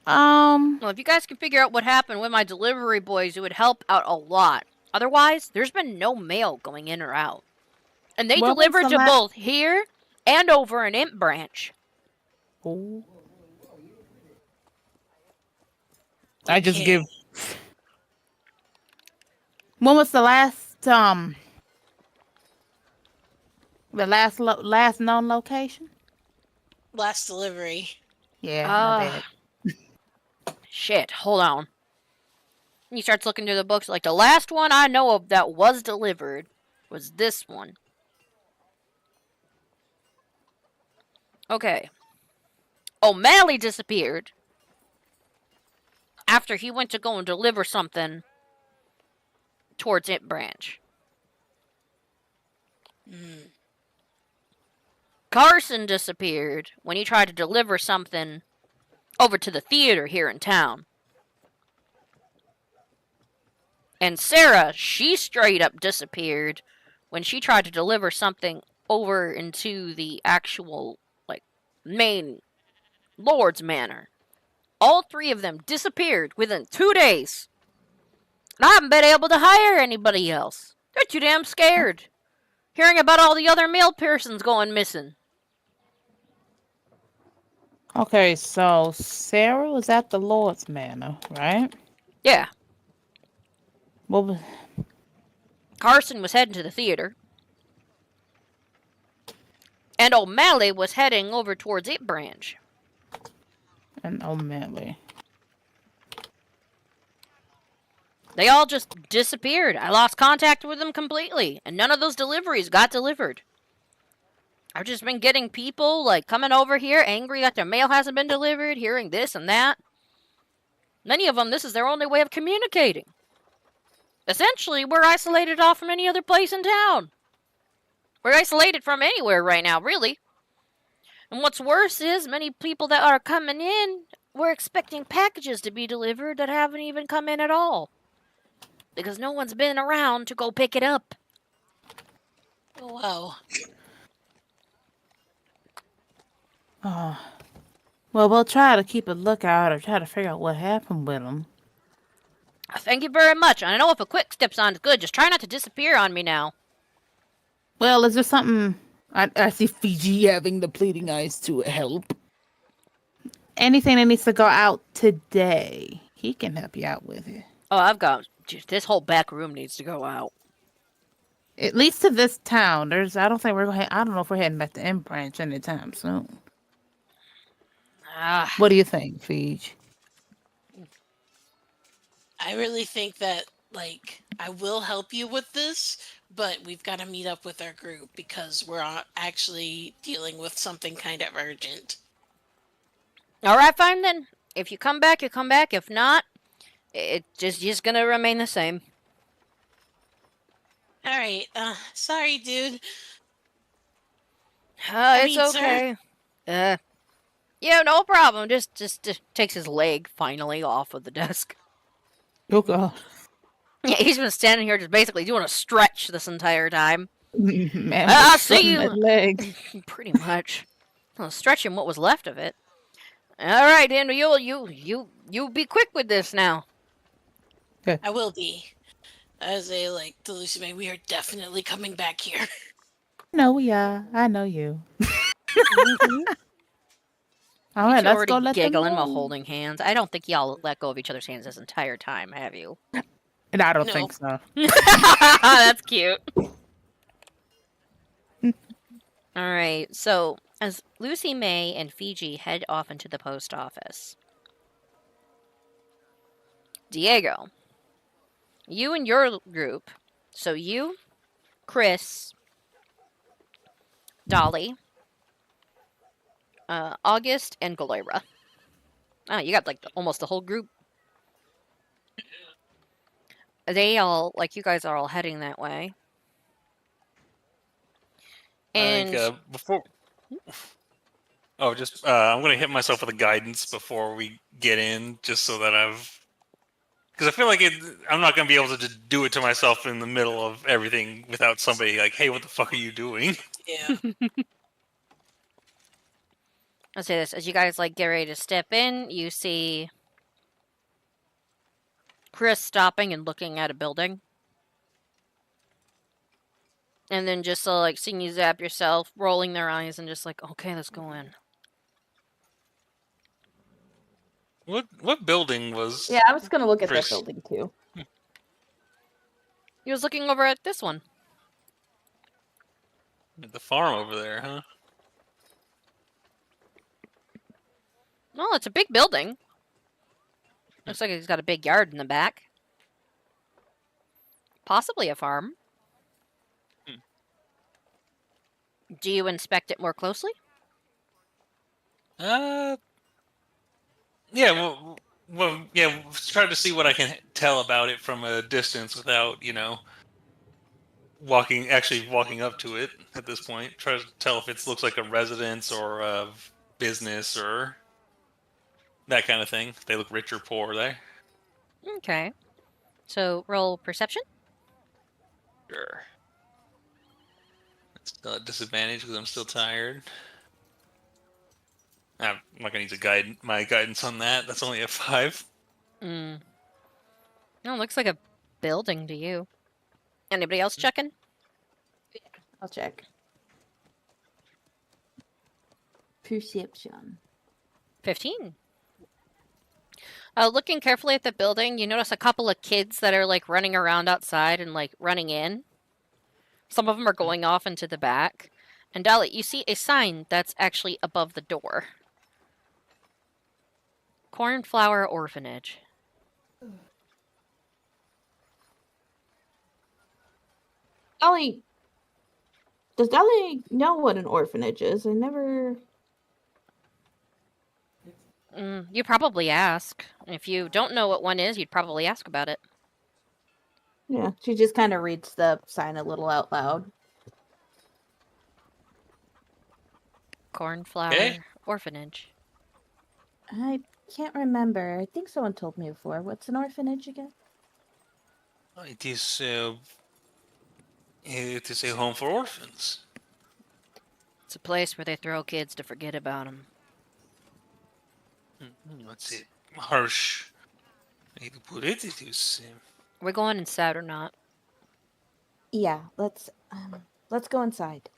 Well, if you guys can figure out what happened with my delivery boys, it would help out a lot. Otherwise, there's been no mail going in or out. And they What was delivered the to both here and over in Imp Branch. Oh. I just give. When was the last last known location? Last delivery. Yeah, my bad. Shit, hold on. He starts looking through the books. Like, the last one I know of that was delivered was this one. Okay. O'Malley disappeared after he went to go and deliver something towards Imp Branch. Carson disappeared when he tried to deliver something over to the theater here in town. And Sarah, she straight up disappeared when she tried to deliver something over into the actual, like, main Lord's Manor. All three of them disappeared within 2 days. And I haven't been able to hire anybody else. They're too damn scared. Hearing about all the other male persons going missing. Okay, so Sarah was at the Lord's Manor, right? Yeah. What was... Carson was heading to the theater. And O'Malley was heading over towards Imp Branch. And O'Malley. They all just disappeared. I lost contact with them completely. And none of those deliveries got delivered. I've just been getting people, like, coming over here angry that their mail hasn't been delivered, hearing this and that. Many of them, this is their only way of communicating. Essentially, we're isolated off from any other place in town. We're isolated from anywhere right now, really. And what's worse is, many people that are coming in, we're expecting packages to be delivered that haven't even come in at all. Because no one's been around to go pick it up. Oh, wow. Oh. Well, we'll try to keep a lookout or try to figure out what happened with them. Thank you very much. I know if a quick step's on is good, just try not to disappear on me now. Well, is there something... I see Fiji having the pleading eyes to help. Anything that needs to go out today, he can help you out with it. Oh, I've got... This whole back room needs to go out. At least to this town. I don't think we're going. I don't know if we're heading back to Imp Branch anytime soon. What do you think, Fiji? I really think that, like, I will help you with this, but we've got to meet up with our group because we're actually dealing with something kind of urgent. All right, fine then. If you come back, you come back. If not, it's just gonna remain the same. All right. Sorry, dude. It's okay. Yeah, no problem. Just takes his leg finally off of the desk. Oh God. Yeah, he's been standing here just basically doing a stretch this entire time. Man, I'll see you. Leg. Pretty much. Well, stretching what was left of it. All right, Henry, you be quick with this now. I will be. As a to Lucy May, we are definitely coming back here. No, we are. I know you. All Ain't right, you let's already go let them giggling while know. holding hands? I don't think y'all let go of each other's hands this entire time, have you? And I don't think so. That's cute. All right, so as Lucy May and Fiji head off into the post office, Diego, you and your group, so you, Chris, Dolly, August, and Galera. Oh, you got almost the whole group. They all, you guys are all heading that way. And I think before. Oh, just I'm gonna hit myself with a guidance before we get in, just so that because I feel like I'm not gonna be able to just do it to myself in the middle of everything without somebody like, "Hey, what the fuck are you doing?" Yeah. I'll say this: as you guys get ready to step in, you see Chris stopping and looking at a building. And then just seeing you zap yourself, rolling their eyes, and just okay, let's go in. What building was? Yeah, I was gonna look at Chris? that building too. He was looking over at this one. The farm over there, huh? Well, it's a big building. Looks like he's got a big yard in the back. Possibly a farm. Do you inspect it more closely? Yeah. Well, yeah. Try to see what I can tell about it from a distance without, actually walking up to it at this point. Try to tell if it looks like a residence or a business or that kind of thing. If they look rich or poor there. Okay. So roll perception. Sure. It's still at disadvantage because I'm still tired. I'm not gonna use my guidance on that. That's only a 5. No, it looks like a building to you. Anybody else checking? Yeah, I'll check. Perception. 15. Looking carefully at the building, you notice a couple of kids that are running around outside and running in. Some of them are going off into the back. And Dolly, you see a sign that's actually above the door. Cornflower Orphanage. Dolly, does Dolly know what an orphanage is? I never. You probably ask. If you don't know what one is, you'd probably ask about it. Yeah, she just kind of reads the sign a little out loud. Cornflower Orphanage. I can't remember. I think someone told me before. What's an orphanage again? It is a home for orphans. It's a place where they throw kids to forget about them. What's it? Harsh. Way to put it. It is. We're going inside or not? Yeah, let's go inside.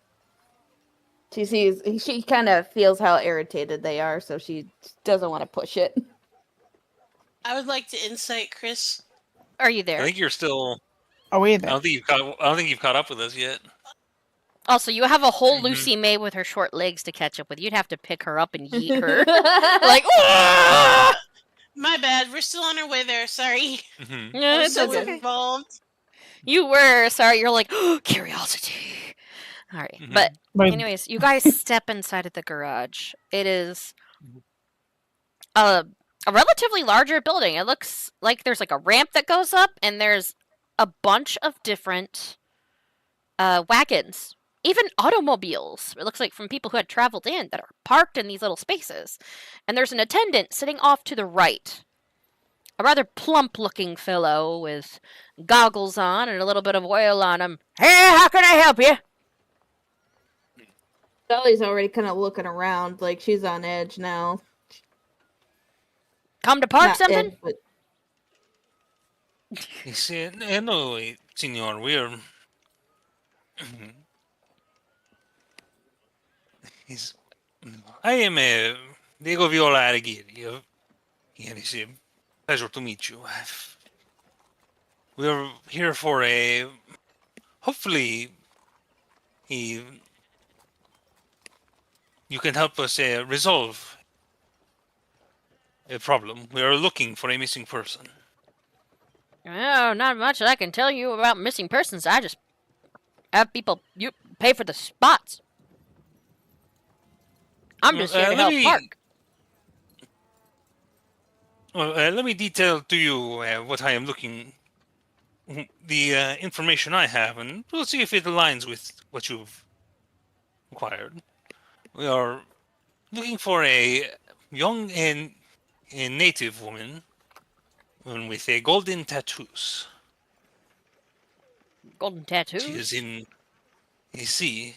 She kind of feels how irritated they are, so she doesn't want to push it. I would like to insight Chris. Are you there? I think you're still. Are we there? I don't think you've caught up with us yet. Also, you have a whole Lucy May with her short legs to catch up with. You'd have to pick her up and yeet her. My bad. We're still on our way there. Sorry. Yeah, I'm so okay. involved. You were. Sorry, you're curiosity. All right. But anyways, you guys step inside of the garage. It is a relatively larger building. It looks like there's a ramp that goes up, and there's a bunch of different wagons. Even automobiles, it looks like, from people who had traveled in that are parked in these little spaces. And there's an attendant sitting off to the right. A rather plump-looking fellow with goggles on and a little bit of oil on him. Hey, how can I help you? Dolly's already kind of looking around, like she's on edge now. Come to park something? Ed, but He said, no, senor, we're... He's... I am Diego Viola Alighieri. And it's a pleasure to meet you. We're here for a... Hopefully, you can help us resolve a problem. We are looking for a missing person. Oh, not much I can tell you about missing persons. I just have people you pay for the spots. I'm just here to help park. Well, let me detail to you what I am looking... The information I have, and we'll see if it aligns with what you've acquired. We are looking for a young and a native woman with a golden tattoos. Golden tattoos? She is in... You see...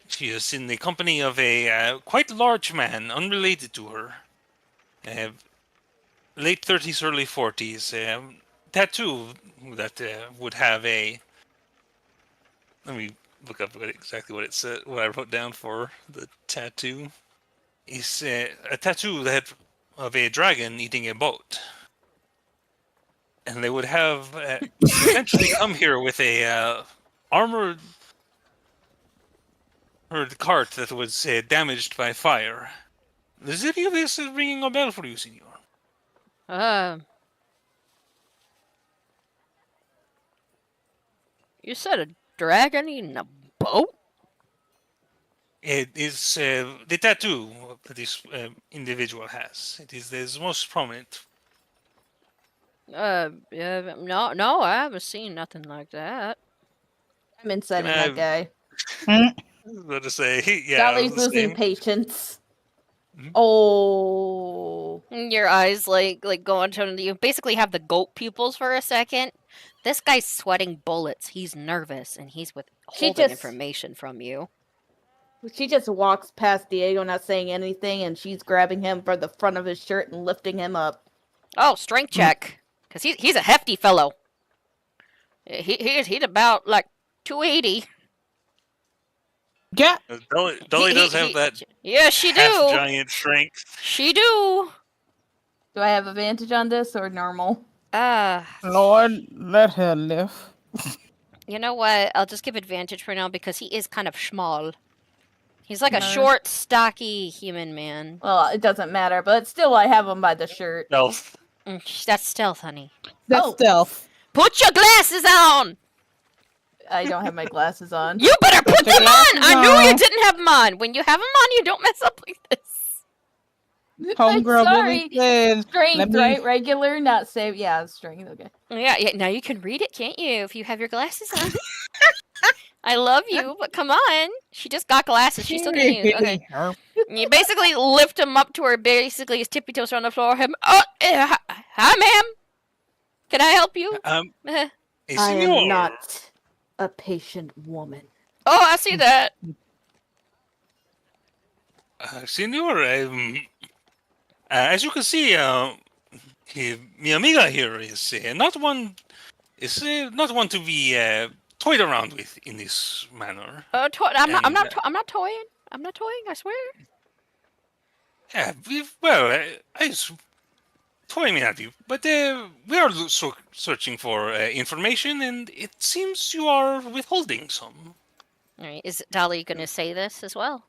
She is in the company of a quite large man, unrelated to her. Late 30s, early 40s. Tattoo that would have a... Let me look up exactly what it said, what I wrote down for the tattoo. It's a tattoo that of a dragon eating a boat. And they would have essentially come here with a armored cart that was damaged by fire. Does any of this ringing a bell for you, senor? You said a dragon eating a boat? It is the tattoo that this individual has. It is the most prominent. Yeah, no, I haven't seen nothing like that. I'm inciting that guy. I was about to say, yeah. Dolly's losing patience. Mm-hmm. Oh. Your eyes like go into you. Basically have the goat pupils for a second. This guy's sweating bullets. He's nervous and he's withholding information from you. She just walks past Diego, not saying anything, and she's grabbing him by the front of his shirt and lifting him up. Oh, strength check, because he's a hefty fellow. He's about like 280. Yeah. Dolly does have that. Yeah, she do. Giant strength. She do. Do I have advantage on this or normal? Lord, let her live. You know what? I'll just give advantage for now because he is kind of small. He's like a short, stocky human man. Well, it doesn't matter, but still I have him by the shirt. Stealth. That's stealth, honey. That's stealth. Put your glasses on! I don't have my glasses on. You better put them on! I knew you didn't have them on. When you have them on, you don't mess up like this. Homegirl really said, strength, right? Regular, not save. Yeah, strength. Okay. Yeah. Now you can read it, can't you? If you have your glasses on. I love you, but come on. She just got glasses. She's still getting used. Okay. You basically lift him up to her. Basically, his tippy toes are on the floor. Hi, ma'am. Can I help you? I am not a patient woman. Oh, I see that. Senor, as you can see, mi amiga here is not one to be toyed around with in this manner. I'm not toying. I'm not toying. I swear. Yeah, I toying me at you, but we are searching for information, and it seems you are withholding some. All right, is Dolly going to say this as well?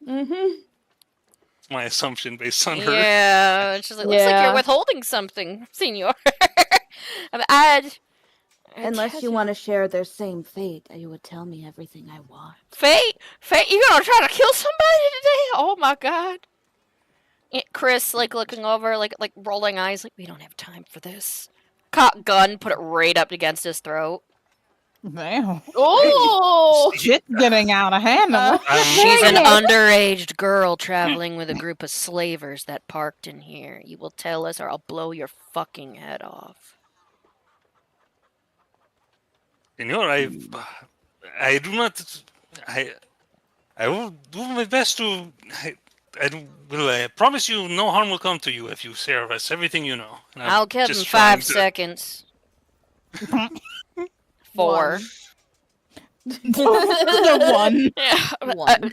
Mm-hmm. My assumption based on her. Yeah, she's like, looks like you're withholding something, senor. Unless you want to share their same fate, you would tell me everything I want. Fate? You gonna try to kill somebody today? Oh my god. Chris, looking over, rolling eyes, we don't have time for this. Cock gun, put it right up against his throat. Damn. Oh! Shit getting out of hand. She's an underage girl traveling with a group of slavers that parked in here. You will tell us or I'll blow your fucking head off. Senor, I do not. I will do my best to will promise you no harm will come to you if you share us everything you know. And I'm I'll give him just 5 trying to- seconds. 4. The one.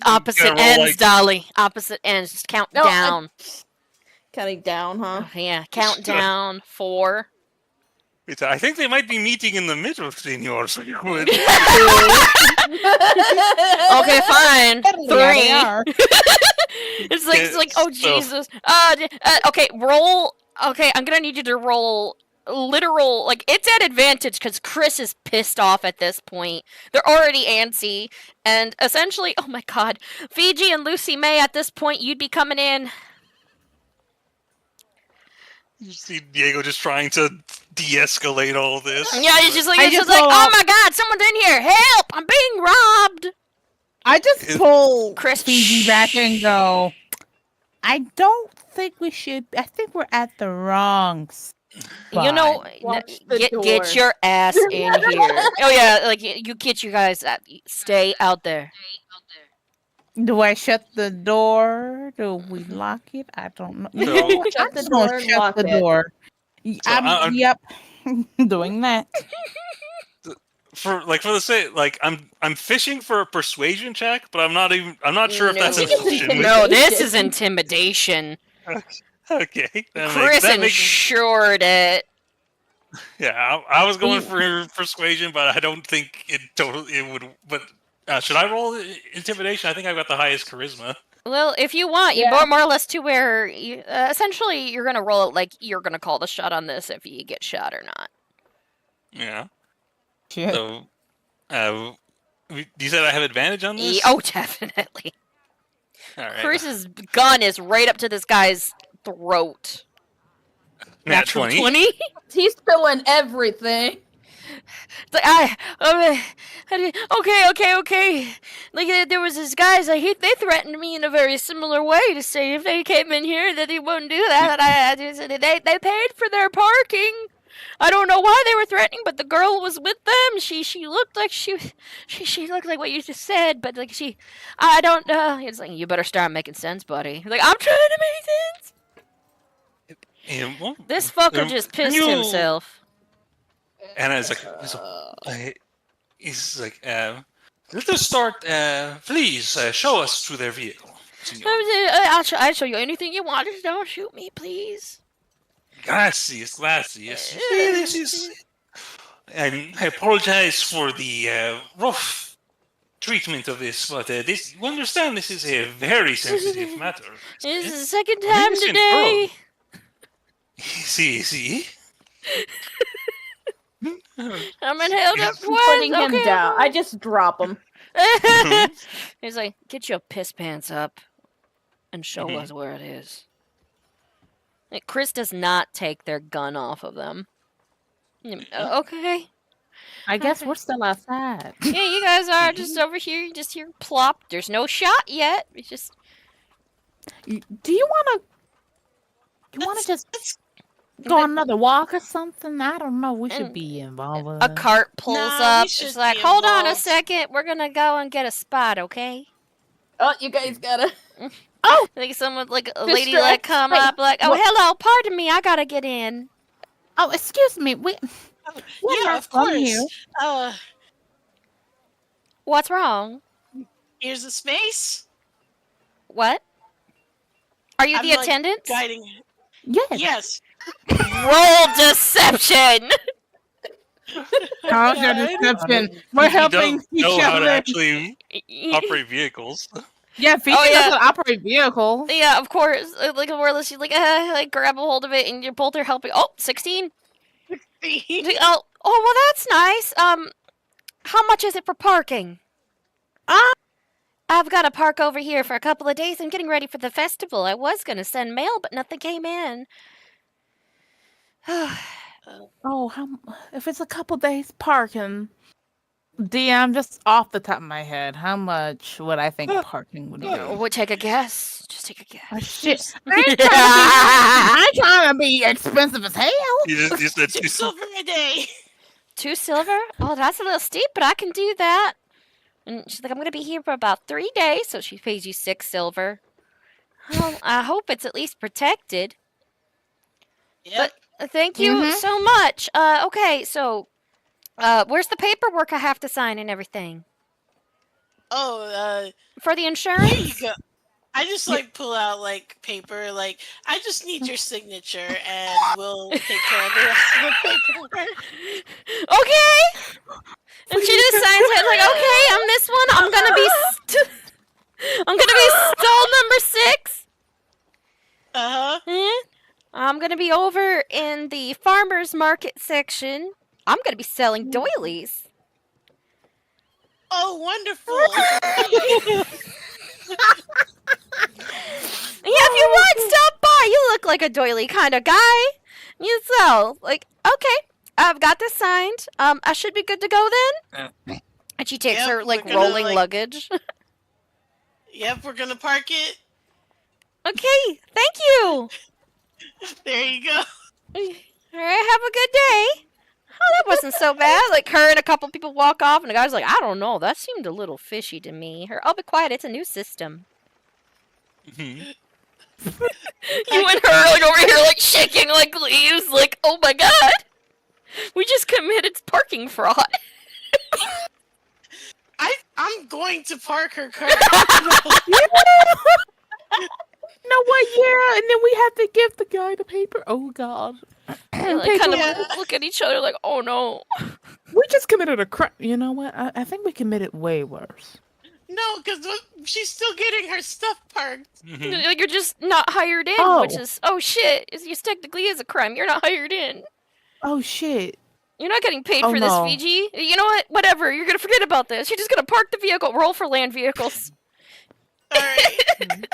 Opposite roll, ends, like- Dolly. Opposite ends. Just count No, down. Counting down, huh? Yeah, count down. 4. I think they might be meeting in the middle, senor, so you would... Okay, fine. 3. Yeah, It's like, oh, so- Jesus. Okay, roll. Okay, I'm gonna need you to roll literal, like, it's at advantage because Chris is pissed off at this point. They're already antsy, and essentially, oh my god, Fiji and Lucy May, at this point, you'd be coming in. You see Diego just trying to de-escalate all this. Yeah, he's just like, I it's just just like, roll oh out- my god, someone's in here, help, I'm being robbed. I just pull Chris, Fiji back and go, I don't think we should. I think we're at the wrong spot. You know, Watch the door. get your ass in here. Oh yeah, like you get you guys stay out there. Do I shut the door? Do we lock it? I don't know. No. Shut the I'm gonna door and shut lock the it. door. I'm- Yep, doing that. For the sake, like I'm fishing for a persuasion check, but I'm not sure if that's No. an option. No, this is intimidation. Okay. Chris that makes ensured it. Yeah, I was going for persuasion, but I don't think it would. But should I roll intimidation? I think I've got the highest charisma. Well, if you want, you more or less to where you, essentially you're gonna roll it like you're gonna call the shot on this if you get shot or not. Yeah. Shit. So, you said I have advantage on this? Oh, definitely. All right. Chris's gun is right up to this guy's throat. Nat 20. 20? He's spilling everything. It's like, okay. Like, there was this guys, they threatened me in a very similar way to say if they came in here that they wouldn't do that. They paid for their parking. I don't know why they were threatening, but the girl was with them. She looked like she looked like what you just said, but like I don't know. It's like, you better start making sense, buddy. Like, I'm trying to make sense. This fucker just pissed himself. And I was like, he's like, let us start. Please show us to their vehicle. I'll show you anything you want. Just don't shoot me, please. Gracias. This is. And I apologize for the rough treatment of this, but you understand this is a very sensitive matter. This is the second time Innocent today. See. I'm been held up twice. Putting him Okay. down. I just drop him. He's like, get your piss pants up and show us where it is. Like, Chris does not take their gun off of them. Okay. I guess we're still outside. Yeah, you guys are just over here. You just hear plop. There's no shot yet. It's just. Do you want to just go on another walk or something? I don't know. We should be involved with A cart pulls Nah, we up. should It's like, be hold on a involved." second. We're gonna go and get a spot, okay? Oh, you guys gotta. Oh, like someone, like a lady, like come Wait, up, like, oh, what- hello, pardon me, I gotta get in. Oh, excuse me. We're Yeah, not of from course. here. What's wrong? Here's the space. What? Are you I'm, the like, attendant? Guiding. Yes. Yes. Roll deception. How's your deception? We're helping each know how to other. actually operate vehicles. Yeah, Fiji doesn't operate vehicles. Yeah, of course. Like, more or less, you like grab a hold of it, and you're both are helping. Oh, 16. Oh, well, that's nice. How much is it for parking? I've got to park over here for a couple of days. I'm getting ready for the festival. I was gonna send mail, but nothing came in. Oh, if it's a couple days parking, DM, just off the top of my head, how much would I think parking would be? We'll take a guess. Just take a guess. Oh, shit. I'm trying to be expensive as hell. You said $2 silver a day. 2 silver? Oh, that's a little steep, but I can do that. And she's like, I'm going to be here for about 3 days, so she pays you 6 silver. Well, I hope it's at least protected. Yep. But thank you so much. Okay, so where's the paperwork I have to sign and everything? Oh, for the insurance? Here you go. I just pull out paper. I just need your signature, and we'll take care of the rest of the paperwork. Okay. And she just signs it like, okay, on this one, I'm gonna be stall number 6. I'm gonna be over in the farmers market section. I'm gonna be selling doilies. Oh, wonderful! Yeah, if you want, stop by. You look like a doily kind of guy. You sell. Okay, I've got this signed. I should be good to go then. And she takes her rolling luggage. Yep, we're gonna park it. Okay, thank you. There you go. All right, have a good day. Oh, that wasn't so bad. Her and a couple people walk off, and the guy's like, I don't know. That seemed a little fishy to me. Oh, be quiet. It's a new system. You and her over here shaking like leaves. Oh my god. We just committed parking fraud. I'm going to park her car. No what? Yeah, and then we have to give the guy the paper. Oh god. Kind of look at each other like, oh no. We just committed a crime. You know what? I think we committed way worse. No, because she's still getting her stuff parked. You're just not hired in, which is, oh shit. This technically is a crime. You're not hired in. Oh shit. You're not getting paid for this, Fiji. You know what? Whatever. You're gonna forget about this. You're just gonna park the vehicle, roll for land vehicles. Alright.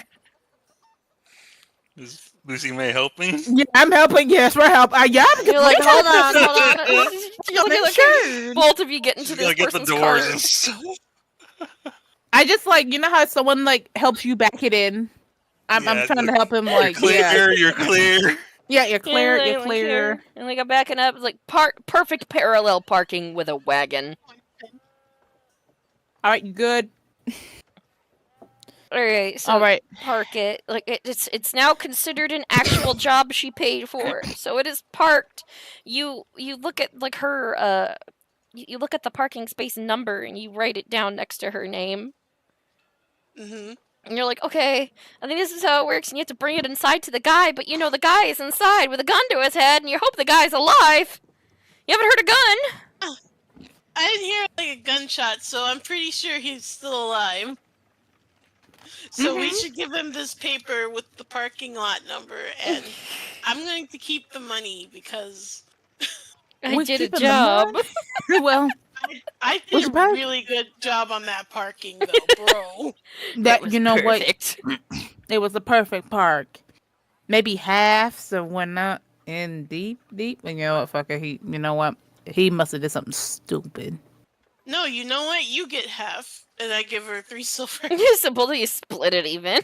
Is Lucy May helping? Yeah, I'm helping. Yes, we're helping. Yeah, you're hold on. You're both of you get into this person's car. And stuff. I just you know how someone helps you back it in. I'm trying to help him. You're clear. You're clear. Yeah, you're clear. You're clear. And I'm backing up. It's perfect parallel parking with a wagon. All right, you good? All right, so park it. It's now considered an actual job she paid for, so it is parked. You look at her you look at the parking space number and you write it down next to her name. And you're like, okay, I think this is how it works. And you have to bring it inside to the guy, but the guy is inside with a gun to his head, and you hope the guy's alive. You haven't heard a gun? I didn't hear a gunshot, so I'm pretty sure he's still alive. So we should give him this paper with the parking lot number, and I'm going to keep the money because I did a job. Well, I did a really good job on that parking, though, bro. That you know perfect. What? It was a perfect park. Maybe half, so we're not in deep. And you know what, fucker? You know what? He must have did something stupid. No, you know what? You get half, and I give her 3 silver. So both of you split it even.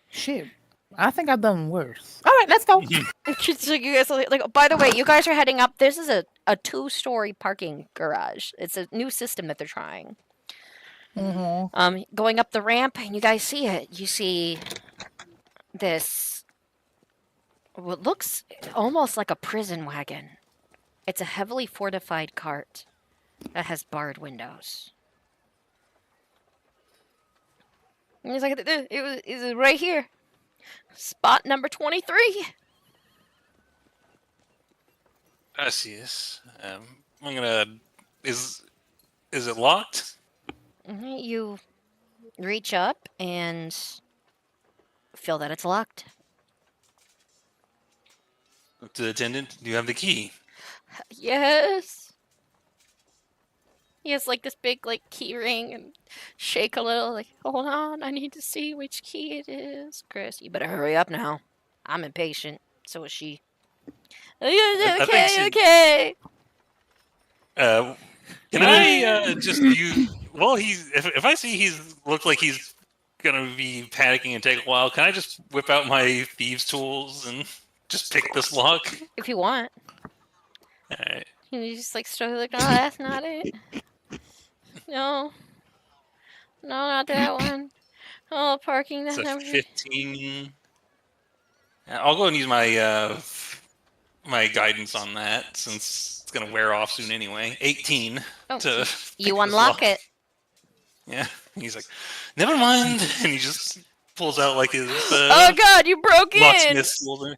Shit. I think I've done worse. All right, let's go. So you guys by the way, you guys are heading up. This is a 2-story parking garage. It's a new system that they're trying. Going up the ramp, and you guys see it. You see this, what looks almost like a prison wagon. It's a heavily fortified cart that has barred windows. And he's like, it was right here. Spot number 23. I see this. I'm gonna. Is it locked? You reach up and feel that it's locked. To the attendant, do you have the key? Yes. He has this big key ring and shake a little hold on, I need to see which key it is. Chris, you better hurry up now. I'm impatient. So is she. Okay. Can I just use? Well, if I see he's look like he's gonna be panicking and take a while, can I just whip out my thieves' tools and just pick this lock? If you want. All right. You just struggle no, that's not it. No, not that one. Oh, parking It's that a number. 15. I'll go and use my my guidance on that since it's gonna wear off soon anyway. 18 Oh, to you pick this unlock lock. it. Yeah, he's like, never mind, and he just pulls out like his Oh God, you broke in! locksmith folder.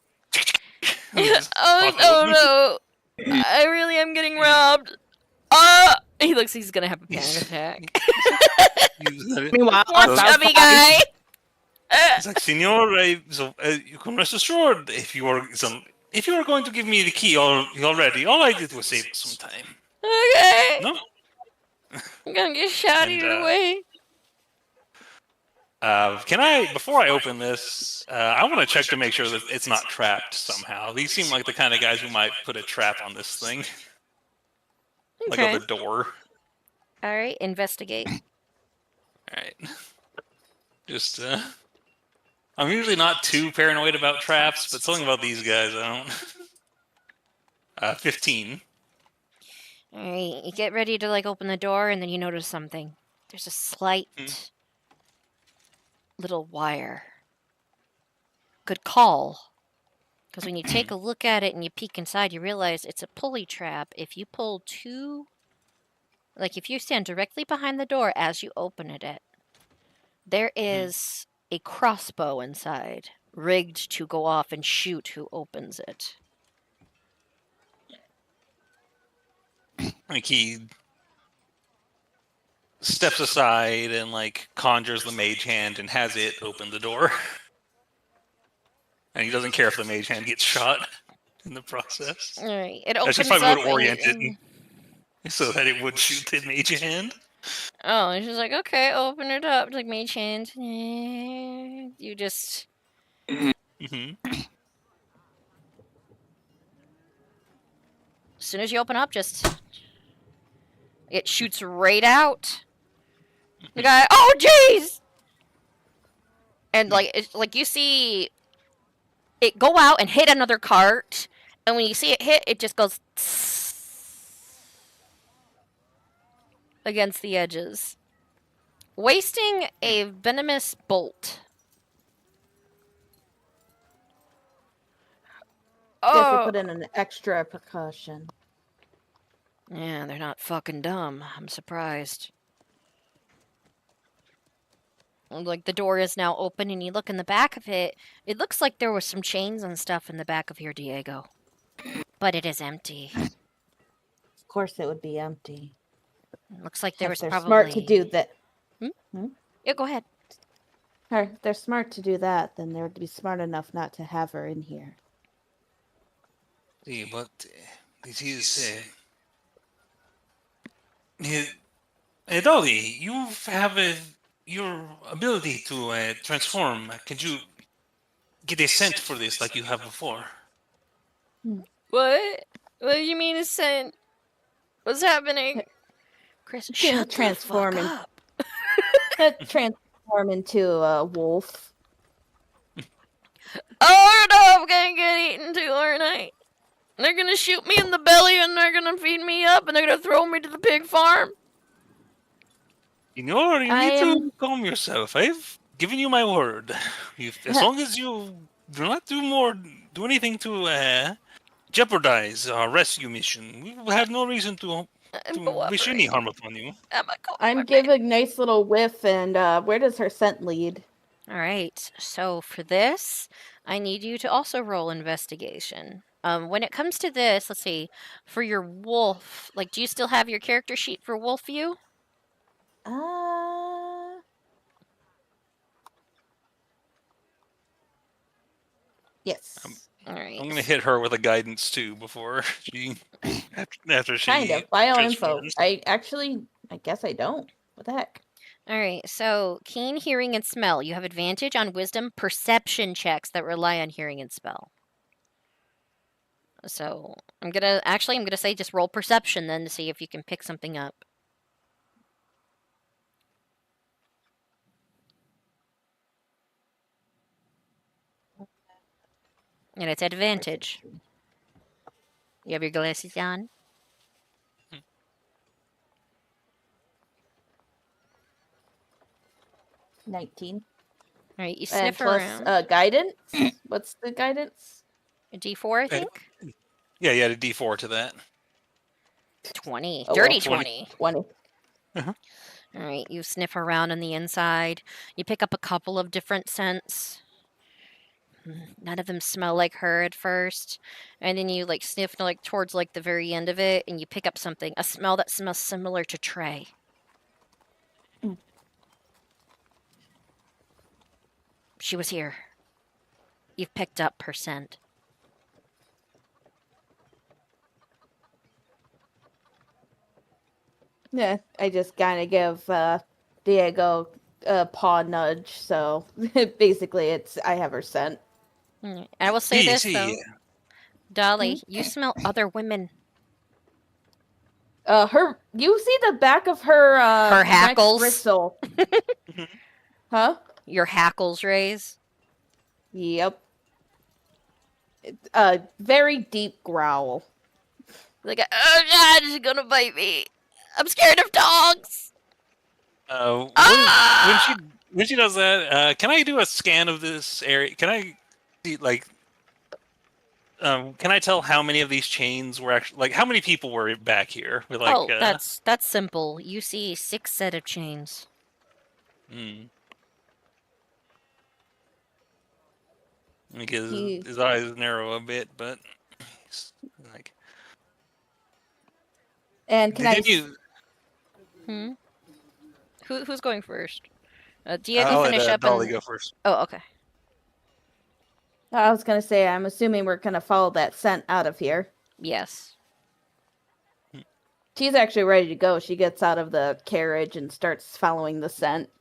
Oh no! I really am getting robbed. He looks. He's gonna have a panic attack. Meanwhile, One chubby guy. It's like, Senor, you can rest assured if you are going to give me the key already, all I did was save some time. Okay. No. I'm gonna get shot either way. Can I, before I open this, I want to check to make sure that it's not trapped somehow. These seem like the kind of guys who might put a trap on this thing. Like on the door. Alright, investigate. Alright. Just, I'm usually not too paranoid about traps, but something about these guys, I don't. 15. Alright, you get ready to like open the door and then you notice something. There's a slight little wire. Good call. Because when you take a look at it and you peek inside, you realize it's a pulley trap. If you pull two... Like, if you stand directly behind the door as you open it, there is a crossbow inside, rigged to go off and shoot who opens it. Like, he steps aside and, like, conjures the mage hand and has it open the door. And he doesn't care if the mage hand gets shot in the process. Alright, it opens up. That's probably would orient it so that it would shoot the mage hand. Oh, and she's like, okay, open it up. It's like, mage hand. You just... As soon as you open up, just... It shoots right out. The guy, oh, jeez! And, like, you see it go out and hit another cart. And when you see it hit, it just goes... against the edges. Wasting a venomous bolt. Guess they put in an extra precaution. Yeah, they're not fucking dumb. I'm surprised. Like, the door is now open, and you look in the back of it. It looks like there was some chains and stuff in the back of here, Diego. But it is empty. Of course it would be empty. Looks like there was they're probably... smart to do that. Yeah, go ahead. If they're smart to do that, then they would be smart enough not to have her in here. See, but this is... Dolly, you have your ability to transform. Could you get a scent for this like you have before? What? What do you mean a scent? What's happening? Chris, shut transform the fuck up. Transform into a wolf. Oh no, I'm gonna get eaten too, aren't I? They're gonna shoot me in the belly and they're gonna feed me up and they're gonna throw me to the pig farm. You need to calm yourself. I've given you my word. As long as you do not do anything to jeopardize our rescue mission, we will have no reason to wish any harm upon you. I'm giving nice little whiff, and where does her scent lead? Alright, so for this, I need you to also roll investigation. When it comes to this, let's see, for your wolf, like, do you still have your character sheet for wolf view? Yes. Alright. I'm gonna hit her with a guidance too before she after she Kind of. Bio info. transforms. I guess I don't. What the heck? Alright, so keen hearing and smell. You have advantage on wisdom perception checks that rely on hearing and smell. So I'm gonna say just roll perception then to see if you can pick something up. And it's advantage. You have your glasses on? 19. Alright, you And sniff plus around. guidance. What's the guidance? A D4, I think? Yeah, you had a D4 to that. 20. Oh, Dirty well, 20. 20. Alright, you sniff around on the inside. You pick up a couple of different scents. None of them smell like her at first. And then you like sniff like towards like the very end of it and you pick up something, a smell that smells similar to Trey. She was here. You've picked up her scent. Yeah, I just kind of give Diego a paw nudge, so basically I have her scent. I will say this though, Dolly, you smell other women. You see the back of her her neck hackles. bristle. Huh? Your hackles raise. Yep. Very deep growl. Like, oh god, she's gonna bite me. I'm scared of dogs. When she does that, can I do a scan of this area? Can I see like? Can I tell how many of these chains were actually like? How many people were back here? With, like, that's simple. You see 6 set of chains. Because his eyes narrow a bit, but like. And can Who's going first? Diego, I'll finish let up. Dolly go first. Oh, okay. I was gonna say, I'm assuming we're gonna follow that scent out of here. Yes. She's actually ready to go. She gets out of the carriage and starts following the scent.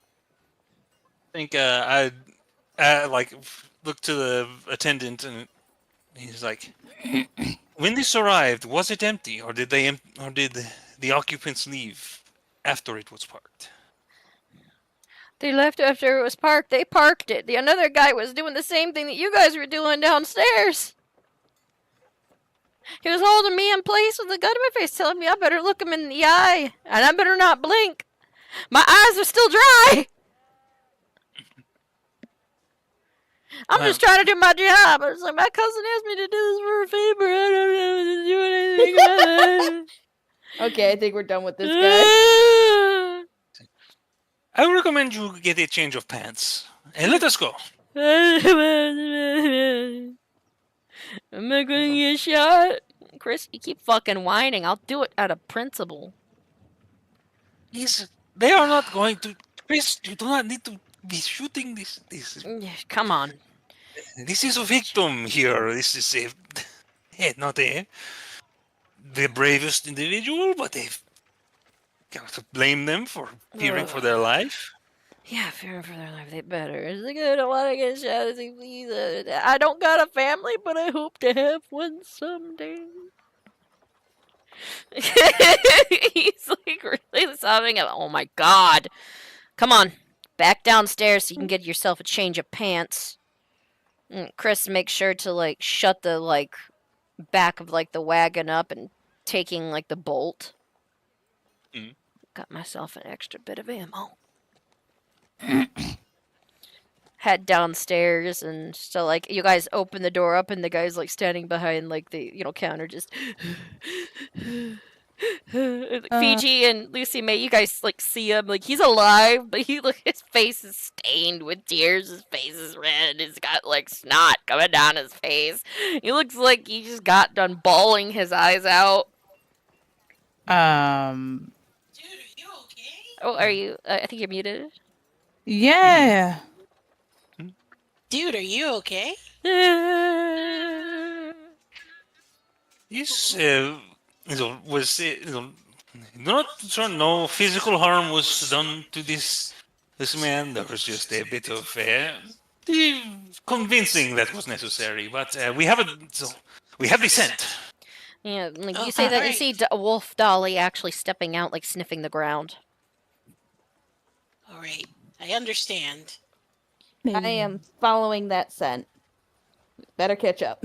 I think I like look to the attendant and he's like, "When this arrived, was it empty, or did the occupants leave after it was parked?" They left after it was parked. They parked it. The another guy was doing the same thing that you guys were doing downstairs. He was holding me in place with a gun in my face, telling me I better look him in the eye, and I better not blink. My eyes are still dry. I'm just trying to do my job. It's like, my cousin asked me to do this for a favor. I don't know to do anything about it. Okay, I think we're done with this guy. I would recommend you get a change of pants and let us go. Am I going to get shot? Chris, you keep fucking whining. I'll do it out of principle. They are not going to. Chris, you do not need to be shooting this. Come on. This is a victim here. This is not the bravest individual, but they've got to blame them for fearing for their life. Yeah, fearing for their life, they better. It's like, I don't want to get shot. It's like, please, I don't got a family, but I hope to have one someday. He's like really sobbing. Oh my god. Come on. Back downstairs so you can get yourself a change of pants. Chris, make sure to like shut the like back of like the wagon up and taking like the bolt. Got myself an extra bit of ammo. Head downstairs, and so like you guys open the door up and the guy's like standing behind like the counter just Fiji and Lucy May, you guys like see him, like he's alive, but his face is stained with tears, his face is red, he's got like snot coming down his face. He looks like he just got done bawling his eyes out. Dude, are you okay? Oh, are you? I think you're muted. Yeah. Dude, are you okay? Yes, no physical harm was done to this man. There was just a bit of convincing that was necessary, but we have the scent. Yeah, like you say that you see Wolf Dolly actually stepping out, like sniffing the ground. All right, I understand. I am following that scent. Better catch up.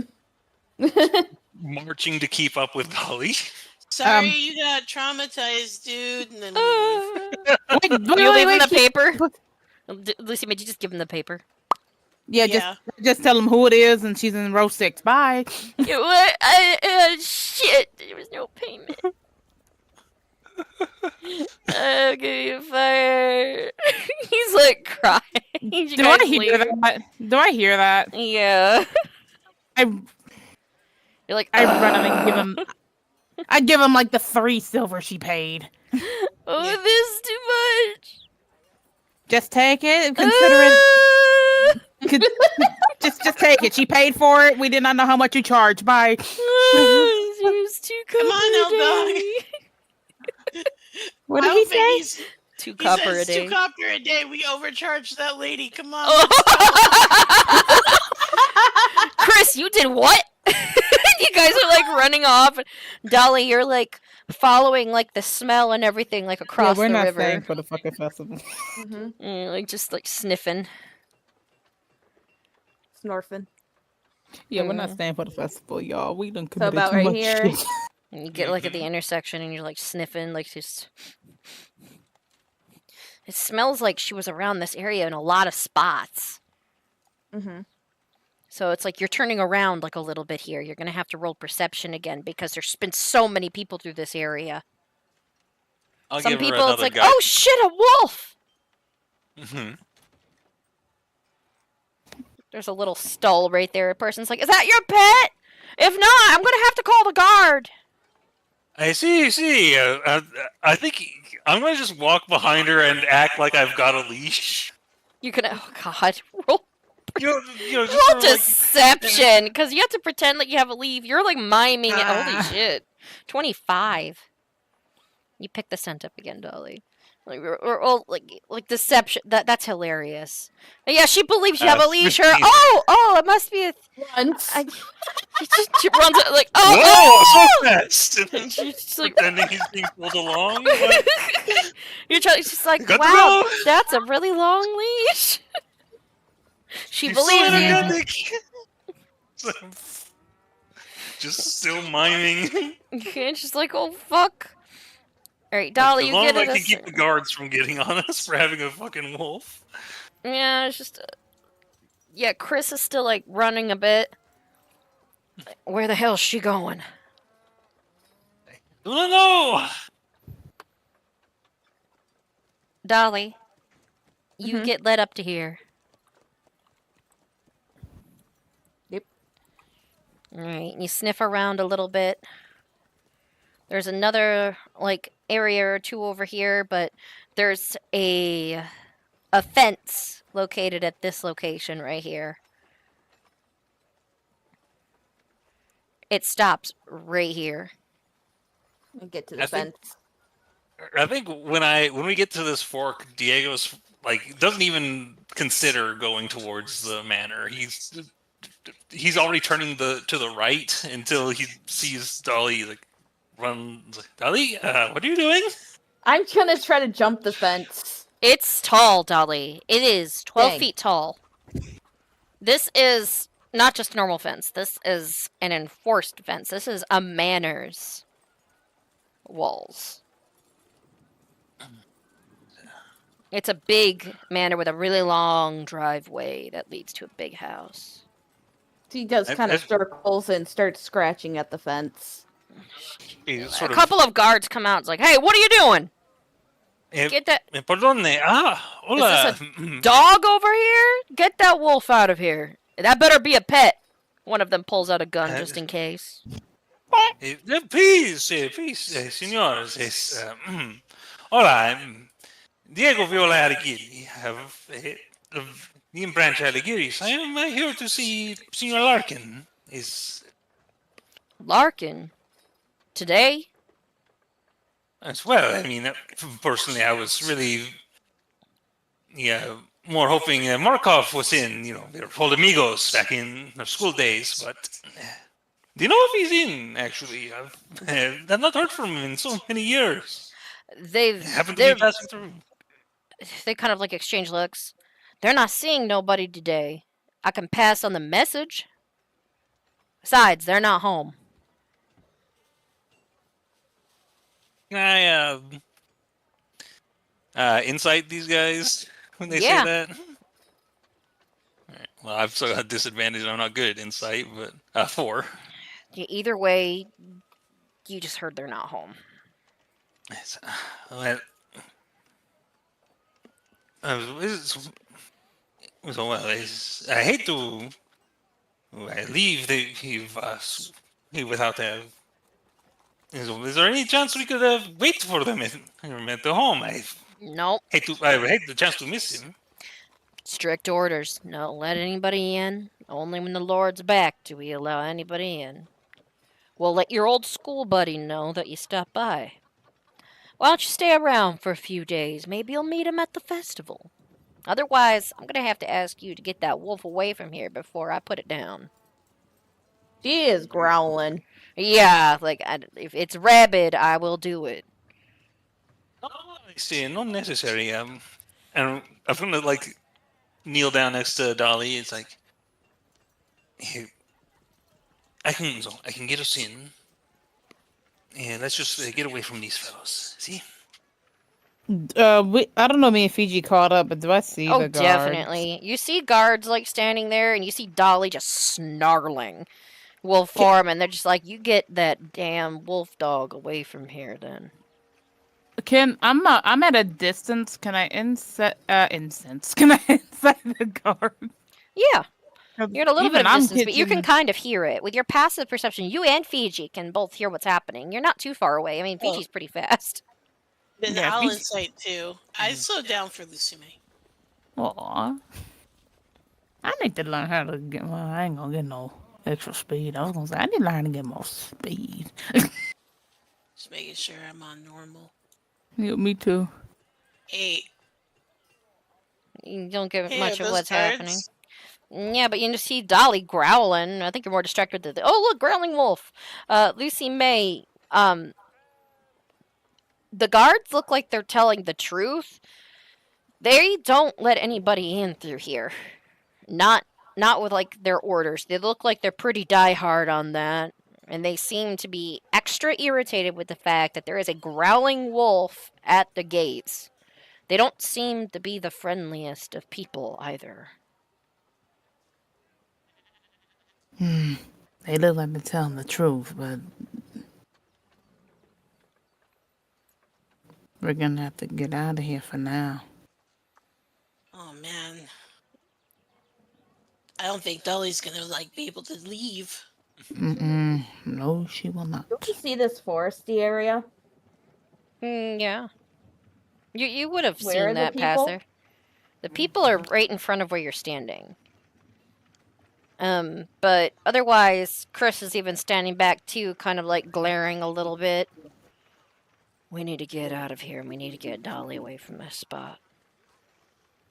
Marching to keep up with Dolly. Sorry, you got traumatized, dude. And then You leave him the paper? Lucy, made you just give him the paper? Yeah, just tell them who it is, and she's in row 6. Bye. What? Shit. There was no payment. I'll give you fire. He's like crying. You Do I guys hear leave? that? Do I hear that? Yeah. You're like, I run and give him. I give him like the 3 silver she paid. Oh, this is too much. Just take it and consider it. Just take it. She paid for it. We did not know how much you charge. Bye. He's 2 copper. Come on, L-Dog. What did he say? 2 copper a day. 2 copper a day. We overcharged that lady. Come on. Chris, you did what? You guys are like running off. Dolly, you're like following like the smell and everything like across we're the not river. staying for the fucking festival. Like just like sniffing. Snorfing. Yeah, we're not staying for the festival, y'all. We done So committed about too right much here. shit. And you get like at the intersection and you're like sniffing, like just. It smells like she was around this area in a lot of spots. So it's like you're turning around like a little bit here. You're gonna have to roll perception again because there's been so many people through this area. Some people, it's like, oh shit, a wolf. There's a little stall right there. A person's like, is that your pet? If not, I'm gonna have to call the guard. I see. I think I'm gonna just walk behind her and act like I've got a leash. You can, oh god, roll. Just Roll deception, because you have to pretend like you have a leaf. You're like miming it. Holy shit. 25. You pick the scent up again, Dolly. Like deception. That's hilarious. But yeah, she believes you have a leash. Her. Oh, it must be a. She runs like, whoa, so fast. And she's like, pretending he's being pulled along. She's like, wow, that's a really long leash. She believes you. Just still miming. And she's like, oh fuck. Alright, Dolly, you get it. I can keep the guards from getting on us for having a fucking wolf. Yeah, it's just. Yeah, Chris is still like running a bit. Where the hell's she going? No. Dolly, you get led up to here. Yep. Alright, you sniff around a little bit. There's another, like, area or 2 over here, but there's a fence located at this location right here. It stops right here. We'll get to the fence. I think when we get to this fork, Diego's like doesn't even consider going towards the manor. He's already turning to the right until he sees Dolly like run. Dolly, what are you doing? I'm gonna try to jump the fence. It's tall, Dolly. It is 12 feet tall. This is not just a normal fence. This is an enforced fence. This is a manor's walls. It's a big manor with a really long driveway that leads to a big house. He does kind of circles and starts scratching at the fence. A couple of guards come out. It's like, hey, what are you doing? Get that. Hola. Is this a dog over here? Get that wolf out of here. That better be a pet. One of them pulls out a gun just in case. Please, señores. Hola, I'm Diego Viola Alighieri of the branch Alighieri's. I am here to see Senor Larkin. Larkin? Today? As well, I mean, personally, I was really, more hoping Markov was in, their old amigos back in their school days, but do you know if he's in, actually? I've not heard from him in so many years. They're passing through. They kind of like exchange looks. They're not seeing nobody today. I can pass on the message. Besides, they're not home. Can I insight these guys when they say that? Right. Well, I've still got a disadvantage. I'm not good at insight, but 4. Either way, you just heard they're not home. Well, I hate to leave without Is there any chance we could wait for them at the home? Nope. I would hate the chance to miss him. Strict orders. No, let anybody in. Only when the Lord's back do we allow anybody in. We'll let your old school buddy know that you stopped by. Why don't you stay around for a few days? Maybe you'll meet him at the festival. Otherwise, I'm gonna have to ask you to get that wolf away from here before I put it down. She is growling. Yeah, if it's rabid, I will do it. I see, not necessary. And I'm gonna kneel down next to Dolly. It's like, hey, I can get us in, and let's just get away from these fellows. See? I don't know. Me and Fiji caught up, but do I see the guards? Definitely. You see guards standing there, and you see Dolly just snarling wolf form, and they're just like, "You get that damn wolf dog away from here, then." I'm at a distance. Can I incense? Can I incite the guard? Yeah. You're at a little bit of distance, but you can kind of hear it. With your passive perception, you and Fiji can both hear what's happening. You're not too far away. I mean, Fiji's pretty fast. Then I'll insight too. I'm so down for Lucy May. Aw. I need to learn how to get. Well, I ain't gonna get no extra speed. I was gonna say I need to learn how to get more speed. Just making sure I'm on normal. Yeah, me too. 8. You don't get much of what's happening. Yeah, but you just see Dolly growling. I think you're more distracted with oh, look, growling wolf. Lucy May, the guards look like they're telling the truth. They don't let anybody in through here. Not with their orders. They look like they're pretty diehard on that. And they seem to be extra irritated with the fact that there is a growling wolf at the gates. They don't seem to be the friendliest of people either. They look like they're telling the truth, but we're gonna have to get out of here for now. Oh man, I don't think Dolly's gonna be able to leave. No, she will not. Don't you see this foresty area? Yeah. You would have Where seen that pass there. The people are right in front of where you're standing. But otherwise, Chris is even standing back too, kind of glaring a little bit. We need to get out of here, and we need to get Dolly away from this spot.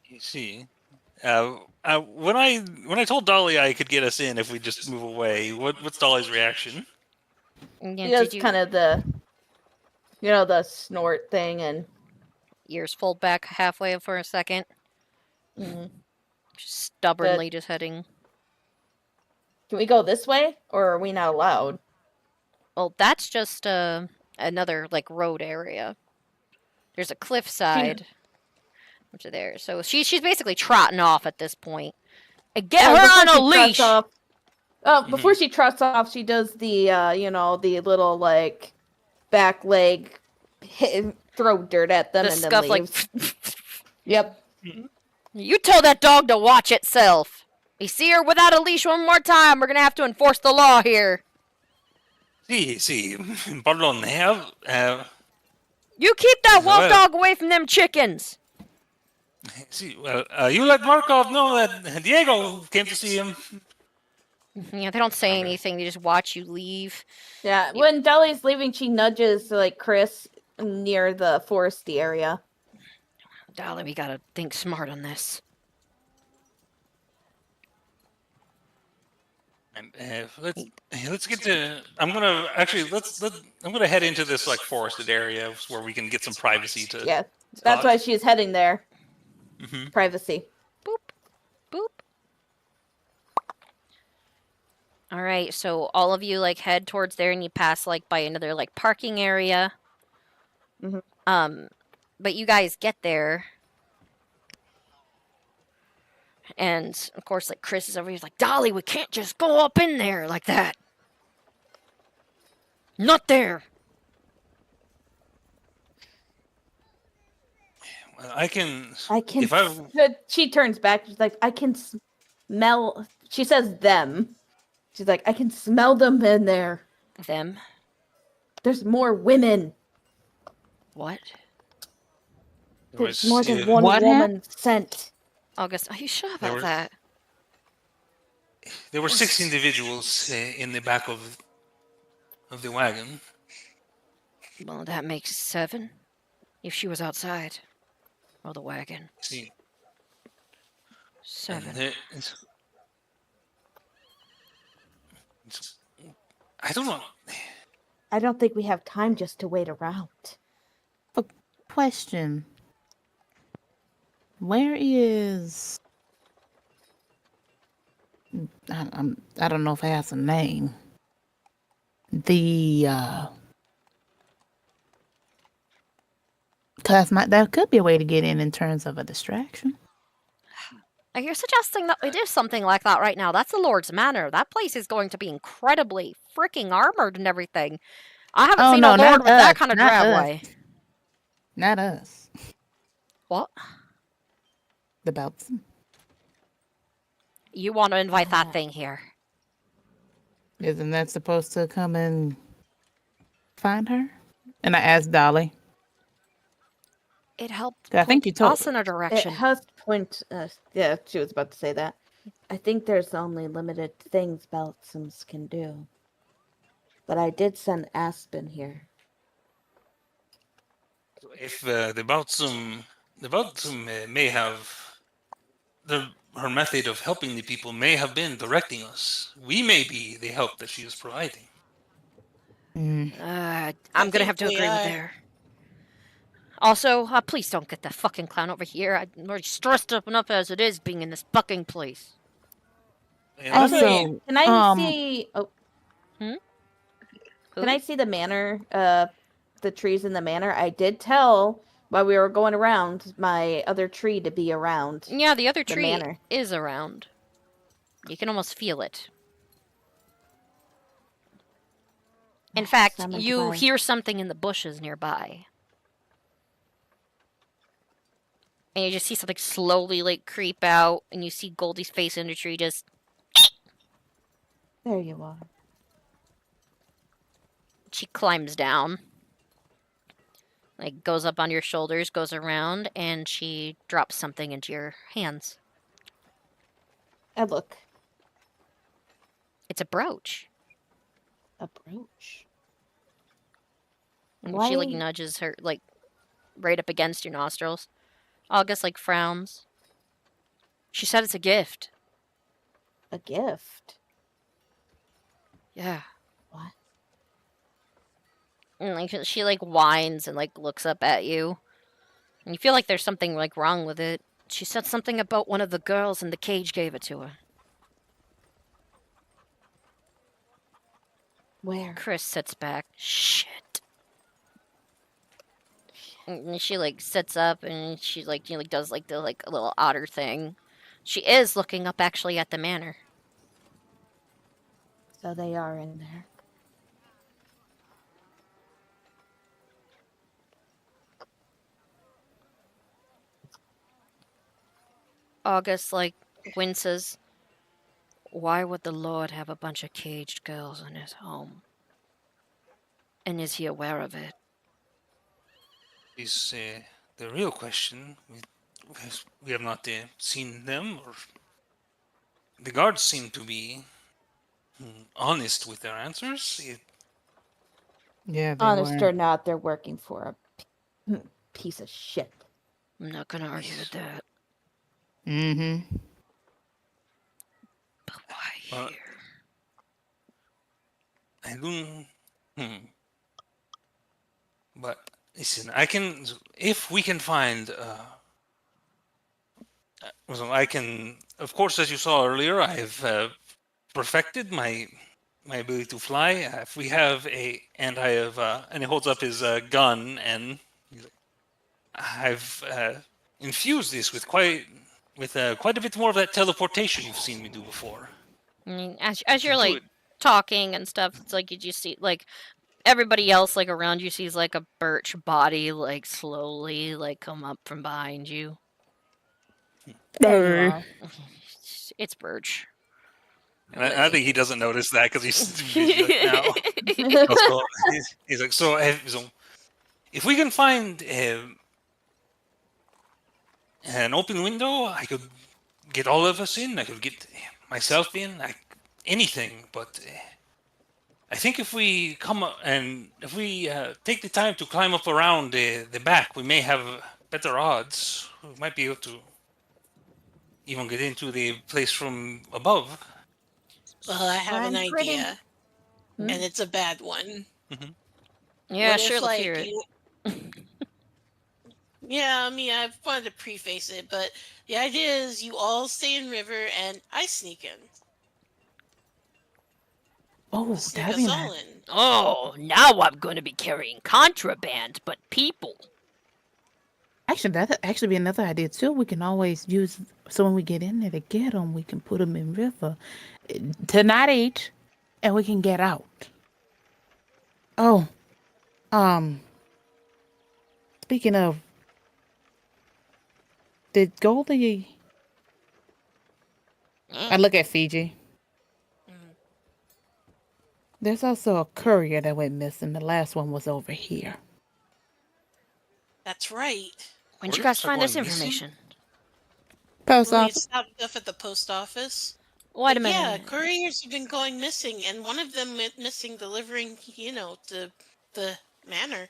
You see, when I told Dolly I could get us in if we just move away, what's Dolly's reaction? He does kind of the snort thing and ears fold back halfway for a second. Stubbornly just heading. Can we go this way, or are we not allowed? Well, that's just another road area. There's a cliffside. Which are there. So she's basically trotting off at this point. Get her on a leash. Before she trots off, she does the the little back leg throw dirt at them and scuff, then leaves. Yep. You tell that dog to watch itself. You see her without a leash one more time, we're gonna have to enforce the law here. Sí, pardon. You keep that wolf dog away from them chickens. See, you let Markov know that Diego came to see him. Yeah, they don't say anything. They just watch you leave. Yeah, when Dolly's leaving, she nudges Chris near the foresty area. Dolly, we gotta think smart on this. And let's get to. I'm gonna head into this forested area where we can get some privacy to. Yeah, that's why she's heading there. Privacy. Boop, boop. All right, so all of you head towards there, and you pass by another parking area. But you guys get there, And of course, like Chris is over here, he's like, Dolly, we can't just go up in there like that. Not there. I can. If she turns back, she's like, I can smell. She says them. She's like, I can smell them in there. Them? There's more women. What? There's more than one woman sent. August, are you sure about that? There were 6 individuals in the back of the wagon. Well, that makes 7. If she was outside. Or the wagon. See. 7. I don't know. I don't think we have time just to wait around. Question. Where is... I don't know if it has a name. Because that could be a way to get in terms of a distraction. Are you suggesting that we do something like that right now? That's the Lord's Manor. That place is going to be incredibly freaking armored and everything. I haven't seen a Lord with that kind of driveway. Not us. What? The Belts. You want to invite that thing here? Isn't that supposed to come and find her? And I asked Dolly. It helped I think you told us in a direction. It has point. Yeah, she was about to say that. I think there's only limited things Beltsums can do. But I did send Aspen here. If the Baltsum may have her method of helping the people may have been directing us. We may be the help that she is providing. I'm gonna have to agree with her. Also, please don't get that fucking clown over here. I'm already stressed up enough as it is being in this fucking place. Also, can I see? Oh, Can I see the manor? The trees in the manor. I did tell while we were going around my other tree to be around. Yeah, the other the tree manor. is around. You can almost feel it. In fact, you hear something in the bushes nearby. And you just see something slowly, like, creep out, and you see Goldie's face in the tree just... There you are. She climbs down. Like, goes up on your shoulders, goes around, and she drops something into your hands. I look. It's a brooch. A brooch? And she, like, nudges her, like, right up against your nostrils. August, like, frowns. She said it's a gift. A gift? Yeah. What? And, like, she, like, whines and, like, looks up at you. And you feel like there's something, like, wrong with it. She said something about one of the girls in the cage gave it to her. Where? Chris sits back. Shit. And she, like, sits up and she, like, you know, like, does, like, the, like, a little otter thing. She is looking up, actually, at the manor. So they are in there. August, like, winces. Why would the Lord have a bunch of caged girls in his home? And is he aware of it? Is the real question. We have not seen them, or the guards seem to be honest with their answers. Yeah, honest or not, they're working for a piece of shit. I'm not gonna argue with that. Mm-hmm. But why here? I don't. But listen, I can. If we can find. I can. Of course, as you saw earlier, I've perfected my ability to fly. If we have and I have, and he holds up his gun, and I've infused this with quite with quite a bit more of that teleportation you've seen me do before. I mean, as you're like talking and stuff, it's like you just see like everybody else like around you sees like a birch body like slowly like come up from behind you. There you are. It's birch. And I think he doesn't notice that because he's like, now. He's like, so if we can find an open window, I could get all of us in. I could get myself in. Anything, but I think if we take the time to climb up around the back, we may have better odds. We might be able to even get into the place from above. Well, I have an pretty- idea, and it's a bad one. Yeah, What sure, if, let's hear it. Yeah, I mean, I wanted to preface it, but the idea is you all stay in river and I sneak in. Oh, Sneak that'd us be all nice. in. Oh, now I'm going to be carrying contraband, but people. Actually, that'd actually be another idea too. We can always use, so when we get in there to get them, we can put them in river to not eat, and we can get out. Oh, speaking of, did Goldie? I look at Fiji. There's also a courier that went missing. The last one was over here. That's right. When'd you guys find this information? Post When we office. stopped off at the post office. Wait a But yeah, minute. couriers have been going missing, and one of them went missing delivering, to the manor.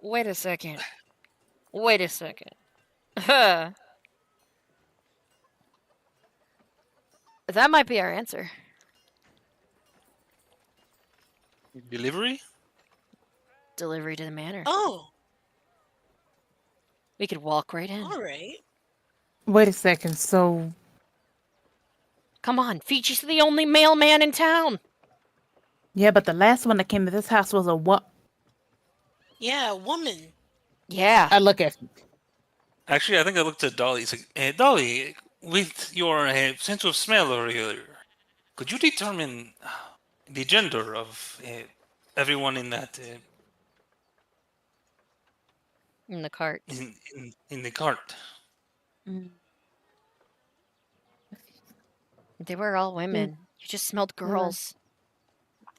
Wait a second. Wait a second. That might be our answer. Delivery? Delivery to the manor. Oh, We could walk right in. all right. Wait a second. So, Come on, Fiji's the only mailman in town. yeah, but the last one that came to this house was a what? Yeah, a woman. Yeah. I look at. Actually, I think I looked at Dolly. It's like, Dolly, with your sense of smell earlier, could you determine the gender of everyone in that In the cart. in the cart? They were all women. You just smelled girls.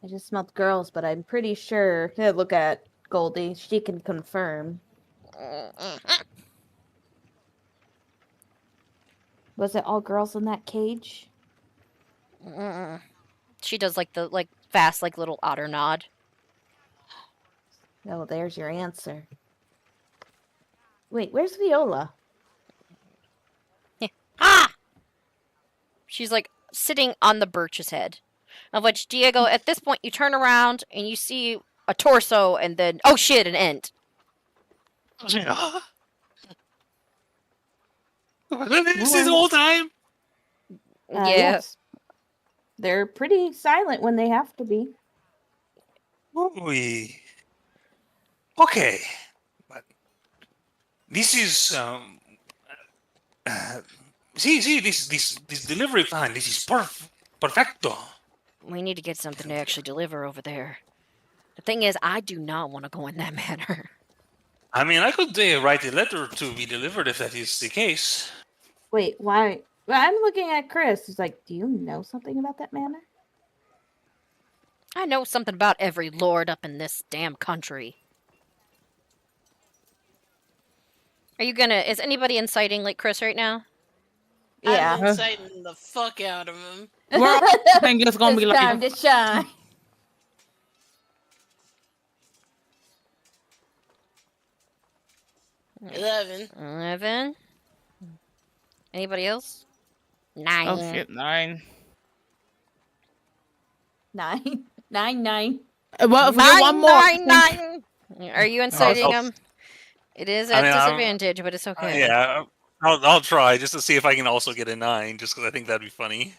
I just smelled girls, but I'm pretty sure. Yeah, look at Goldie. She can confirm. Was it all girls in that cage? She does like the fast little otter nod. Oh, there's your answer. Wait, where's Viola? Ah! She's like sitting on the birch's head. Of which, Diego, at this point, you turn around and you see a torso and then, oh shit, an end. This is the whole time? Yeah. Yes. They're pretty silent when they have to be. Okay. But this is see this delivery plan. This is perfecto. We need to get something to actually deliver over there. The thing is, I do not want to go in that manner. I mean, I could write a letter to be delivered if that is the case. Wait, why? Well, I'm looking at Chris. He's like, do you know something about that manor? I know something about every lord up in this damn country. Are you gonna... Is anybody inciting like Chris right now? Yeah. I'm inciting the fuck out of him. I think it's gonna be It's like time to shine. Mm. 11. 11. Anybody else? 9. Oh shit, 9. 9. 9. Well, if we get one more. 9. Are you inciting him? It is at disadvantage, but it's okay. Yeah, I'll try just to see if I can also get a 9, just because I think that'd be funny.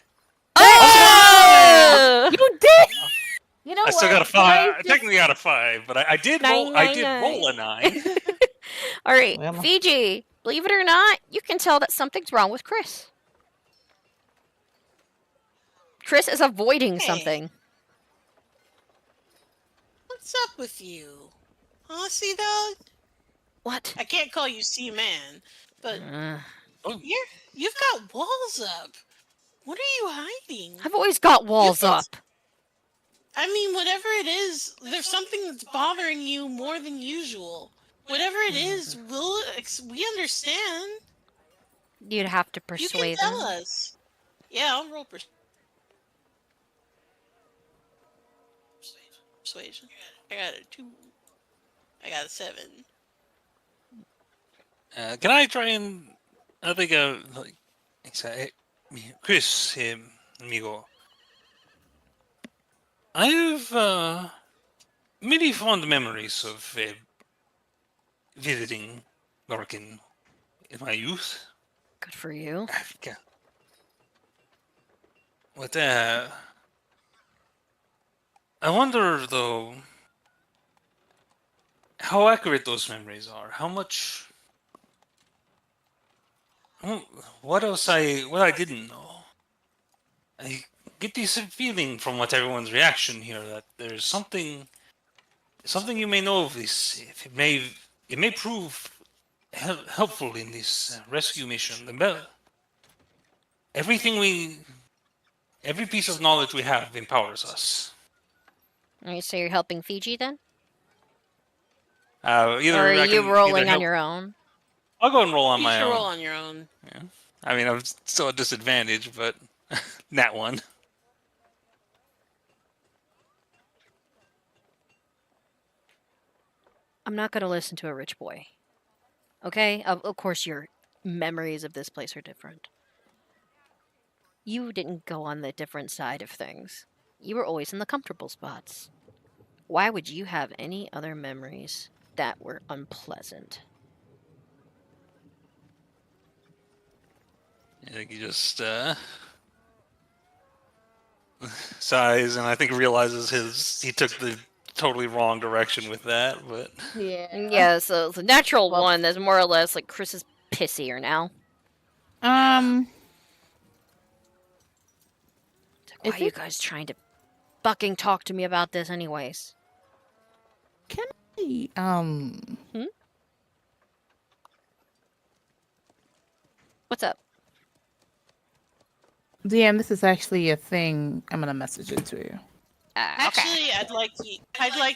Oh! You did. You know I what? still got a 5. I technically got a 5, but I did roll. I did roll a 9. All right, Well. Fiji. Believe it or not, you can tell that something's wrong with Chris. Chris is avoiding something. What's up with you? Huh, Sea Dog? What? I can't call you Sea Man, but you've got walls up. What are you hiding? I've always got walls up. I mean, whatever it is, there's something that's bothering you more than usual. Whatever it is, we understand. You'd have to You persuade can tell them. us. Yeah, I'll roll persuasion. I got a 2. I got a 7. Can I try and... I think, Chris, amigo. I have, many fond memories of, visiting Larkin in my youth. Good for you. But, I wonder, though, how accurate those memories are. How much... what I didn't know. I get this feeling from everyone's reaction here that there's something you may know of this. If it may prove helpful in this rescue mission. Every piece of knowledge we have empowers us. So you're helping Fiji then? Or are you rolling on your own? I'll go and roll on my You own. should roll on your own. Yeah. I mean, I'm still at disadvantage, but that one. I'm not going to listen to a rich boy. Okay? Of course, your memories of this place are different. You didn't go on the different side of things. You were always in the comfortable spots. Why would you have any other memories that were unpleasant? I think he just sighs, and I think realizes he took the totally wrong direction with that. But yeah. So the natural one is more or less like Chris is pissier now. Why are you guys trying to fucking talk to me about this, anyways? Can I What's up? DM, this is actually a thing. I'm gonna message it to you. Actually, I'd like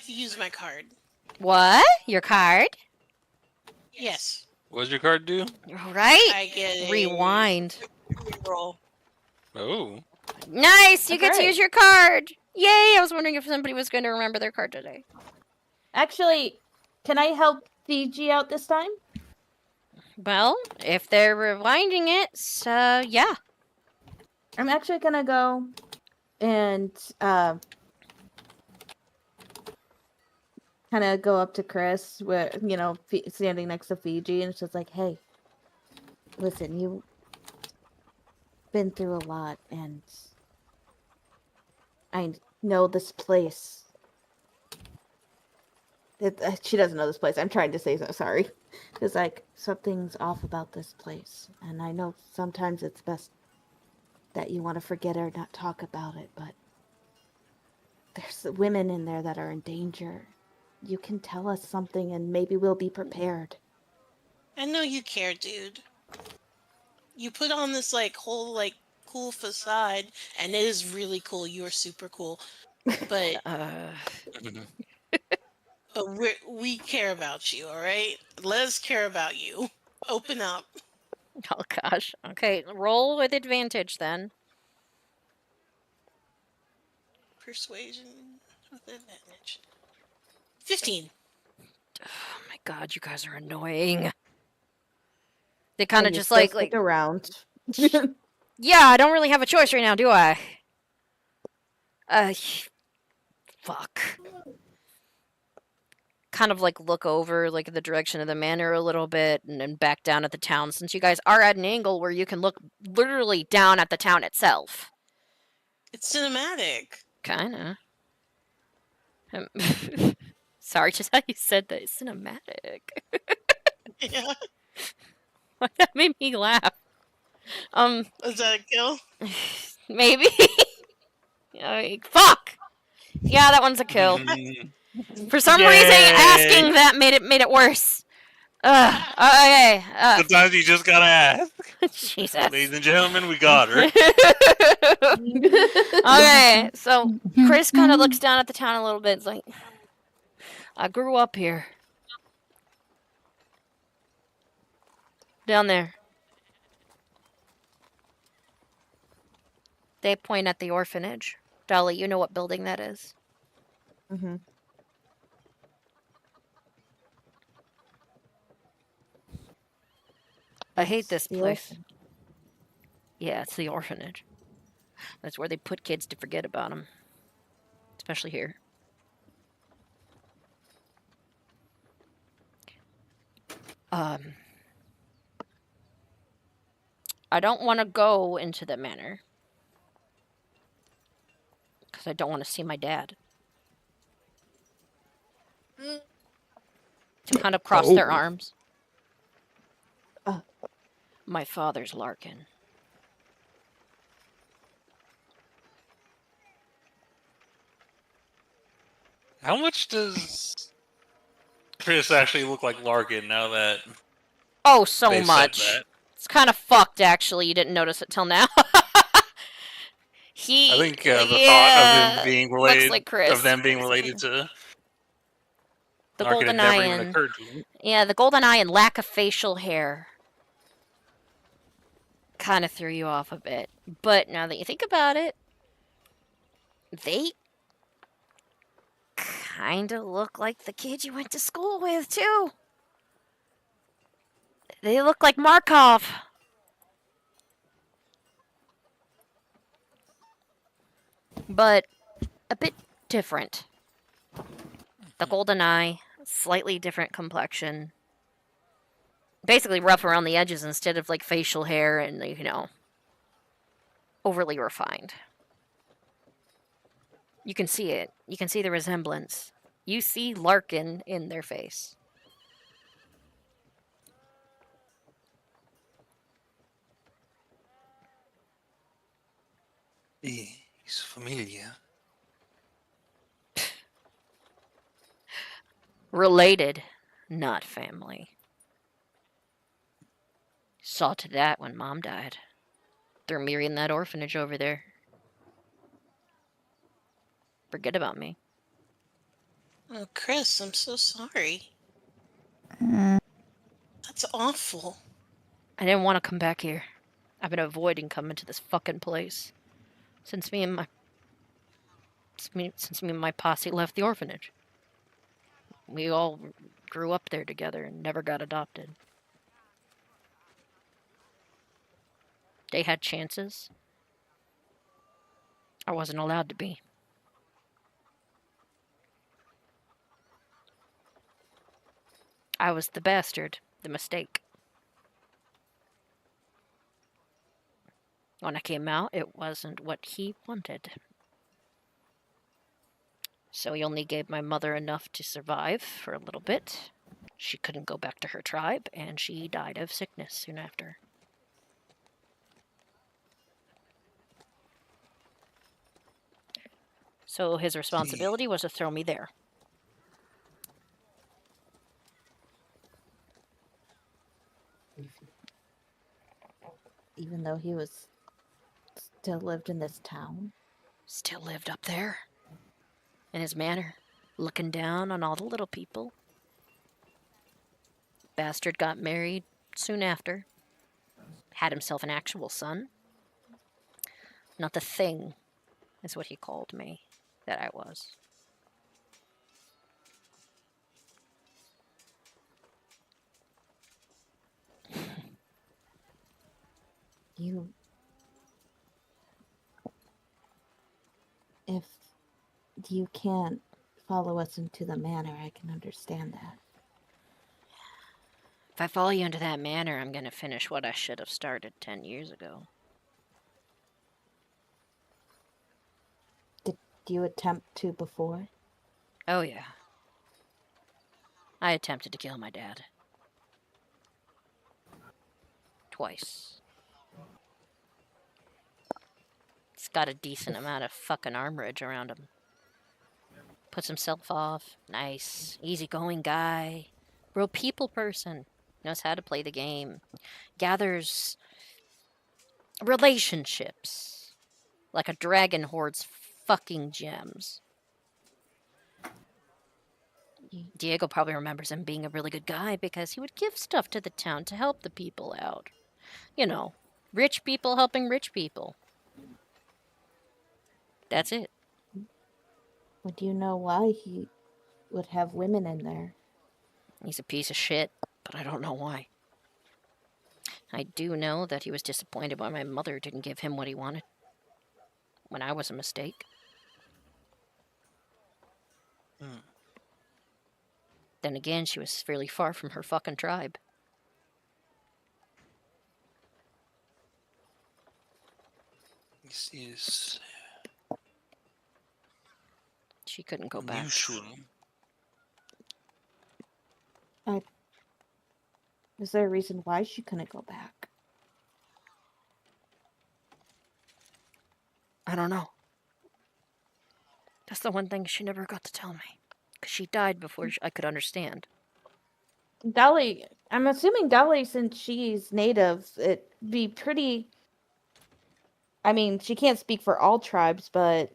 to use my card. What? Your card? Yes. What does your card do? Right. I get Rewind. Roll. Oh. Nice. You get to Great. use your card. Yay! I was wondering if somebody was going to remember their card today. Actually, can I help Fiji out this time? Well, if they're rewinding it, so yeah. I'm actually gonna go and kind of go up to Chris, where standing next to Fiji, and it's just like, hey, listen, you've been through a lot, and I know this place. She doesn't know this place. I'm trying to say so. Sorry. It's like something's off about this place, and I know sometimes it's best that you want to forget or not talk about it, but there's women in there that are in danger. You can tell us something, and maybe we'll be prepared. I know you care, dude. You put on this whole cool facade, and it is really cool. You are super cool, but but we care about you. All right, let us care about you. Open up. Oh gosh. Okay, roll with advantage then. Persuasion with advantage. 15. Oh my god, you guys are annoying. They kind of And you just still like stick around. Yeah, I don't really have a choice right now, do I? Fuck. Kind of look over in the direction of the manor a little bit and then back down at the town, since you guys are at an angle where you can look literally down at the town itself. It's cinematic. Kinda. Sorry, just how you said that. It's cinematic. Yeah. That made me laugh. Is that a kill? Maybe. Fuck! Yeah, that one's a kill. For some reason, asking that made it worse. Okay. Sometimes you just gotta ask. Jesus. Ladies and gentlemen, we got her. Okay, so Chris kind of looks down at the town a little bit. It's like, I grew up here. Down there. They point at the orphanage. Dolly, you know what building that is? Mm-hmm. I hate this place. Yeah, it's the orphanage. That's where they put kids to forget about them. Especially here. I don't want to go into the manor. Because I don't want to see my dad. To kind of cross their arms. My father's Larkin. How much does Chris actually look like Larkin now that? Oh, so they much. said that? It's kind of fucked, actually. You didn't notice it till now. I think the thought of him being related, looks like Chris. of them being related to The Larkin golden had never eye even and occurred to him. yeah, the golden eye and lack of facial hair kind of threw you off a bit. But now that you think about it, they kind of look like the kid you went to school with too. They look like Markov. But a bit different. The golden eye, slightly different complexion. Basically rough around the edges instead of like facial hair and, you know, overly refined. You can see it. You can see the resemblance. You see Larkin in their face. He's familiar. Related, not family. Saw to that when Mom died. Threw me in that orphanage over there. Forget about me. Oh, Chris, I'm so sorry. That's awful. I didn't want to come back here. I've been avoiding coming to this fucking place since me and my posse left the orphanage. We all grew up there together and never got adopted. They had chances. I wasn't allowed to be. I was the bastard, the mistake. When I came out, it wasn't what he wanted. So he only gave my mother enough to survive for a little bit. She couldn't go back to her tribe, and she died of sickness soon after. So his responsibility was to throw me there. Even though he still lived in this town? Still lived up there. In his manor, looking down on all the little people. Bastard got married soon after. Had himself an actual son. Not the thing, is what he called me, that I was. If you can't follow us into the manor, I can understand that. If I follow you into that manor, I'm gonna finish what I should have started 10 years ago. Did you attempt to before? Oh yeah. I attempted to kill my dad. twice. He's got a decent amount of fucking armorage around him. Puts himself off. Nice. Easygoing guy. Real people person. Knows how to play the game. Gathers relationships. Like a dragon hoards fucking gems. Diego probably remembers him being a really good guy because he would give stuff to the town to help the people out. You know, rich people helping rich people. That's it. But do you know why he would have women in there? He's a piece of shit, but I don't know why. I do know that he was disappointed when my mother didn't give him what he wanted. When I was a mistake. Then again, she was fairly far from her fucking tribe. This is She couldn't go back. unusual. Is there a reason why she couldn't go back? I don't know. That's the one thing she never got to tell me. Because she died before I could understand. Dolly, I'm assuming Dolly, since she's native, it'd be pretty... I mean, she can't speak for all tribes, but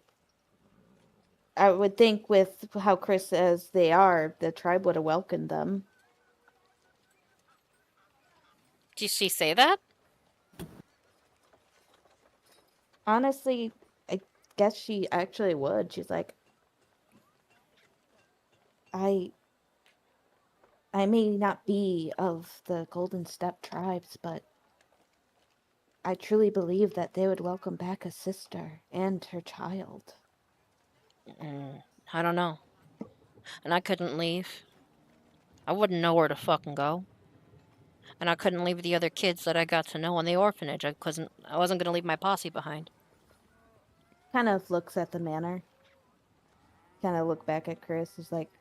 I would think with how Chris says they are, the tribe would have welcomed them. Did she say that? Honestly, I guess she actually would. She's like, I may not be of the Golden Steppe tribes, but I truly believe that they would welcome back a sister and her child. I don't know. And I couldn't leave. I wouldn't know where to fucking go. And I couldn't leave the other kids that I got to know in the orphanage. I wasn't gonna leave my posse behind. Kind of looks at the manor. Kind of look back at Chris. Is like,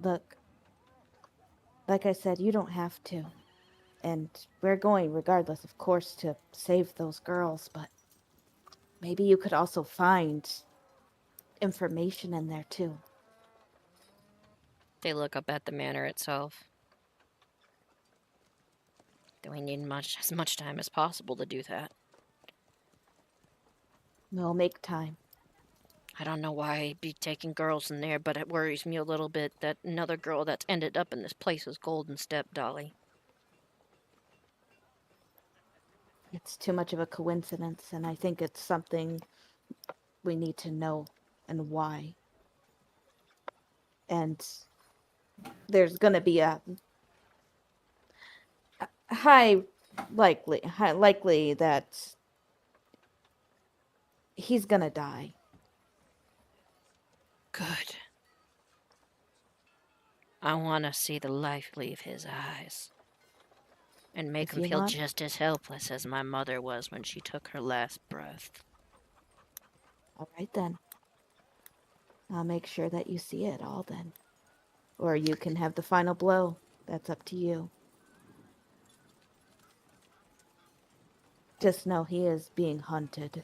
look, like I said, you don't have to. And we're going, regardless, of course, to save those girls, but maybe you could also find information in there, too. They look up at the manor itself. Do we need as much time as possible to do that? We'll make time. I don't know why I'd be taking girls in there, but it worries me a little bit that another girl that's ended up in this place is Golden Steppe, Dolly. It's too much of a coincidence, and I think it's something we need to know and why. And there's going to be a high likely that he's going to die. Good. I want to see the life leave his eyes. And make him feel just as helpless as my mother was when she took her last breath. All right, then. I'll make sure that you see it all, then. Or you can have the final blow. That's up to you. Just know he is being hunted.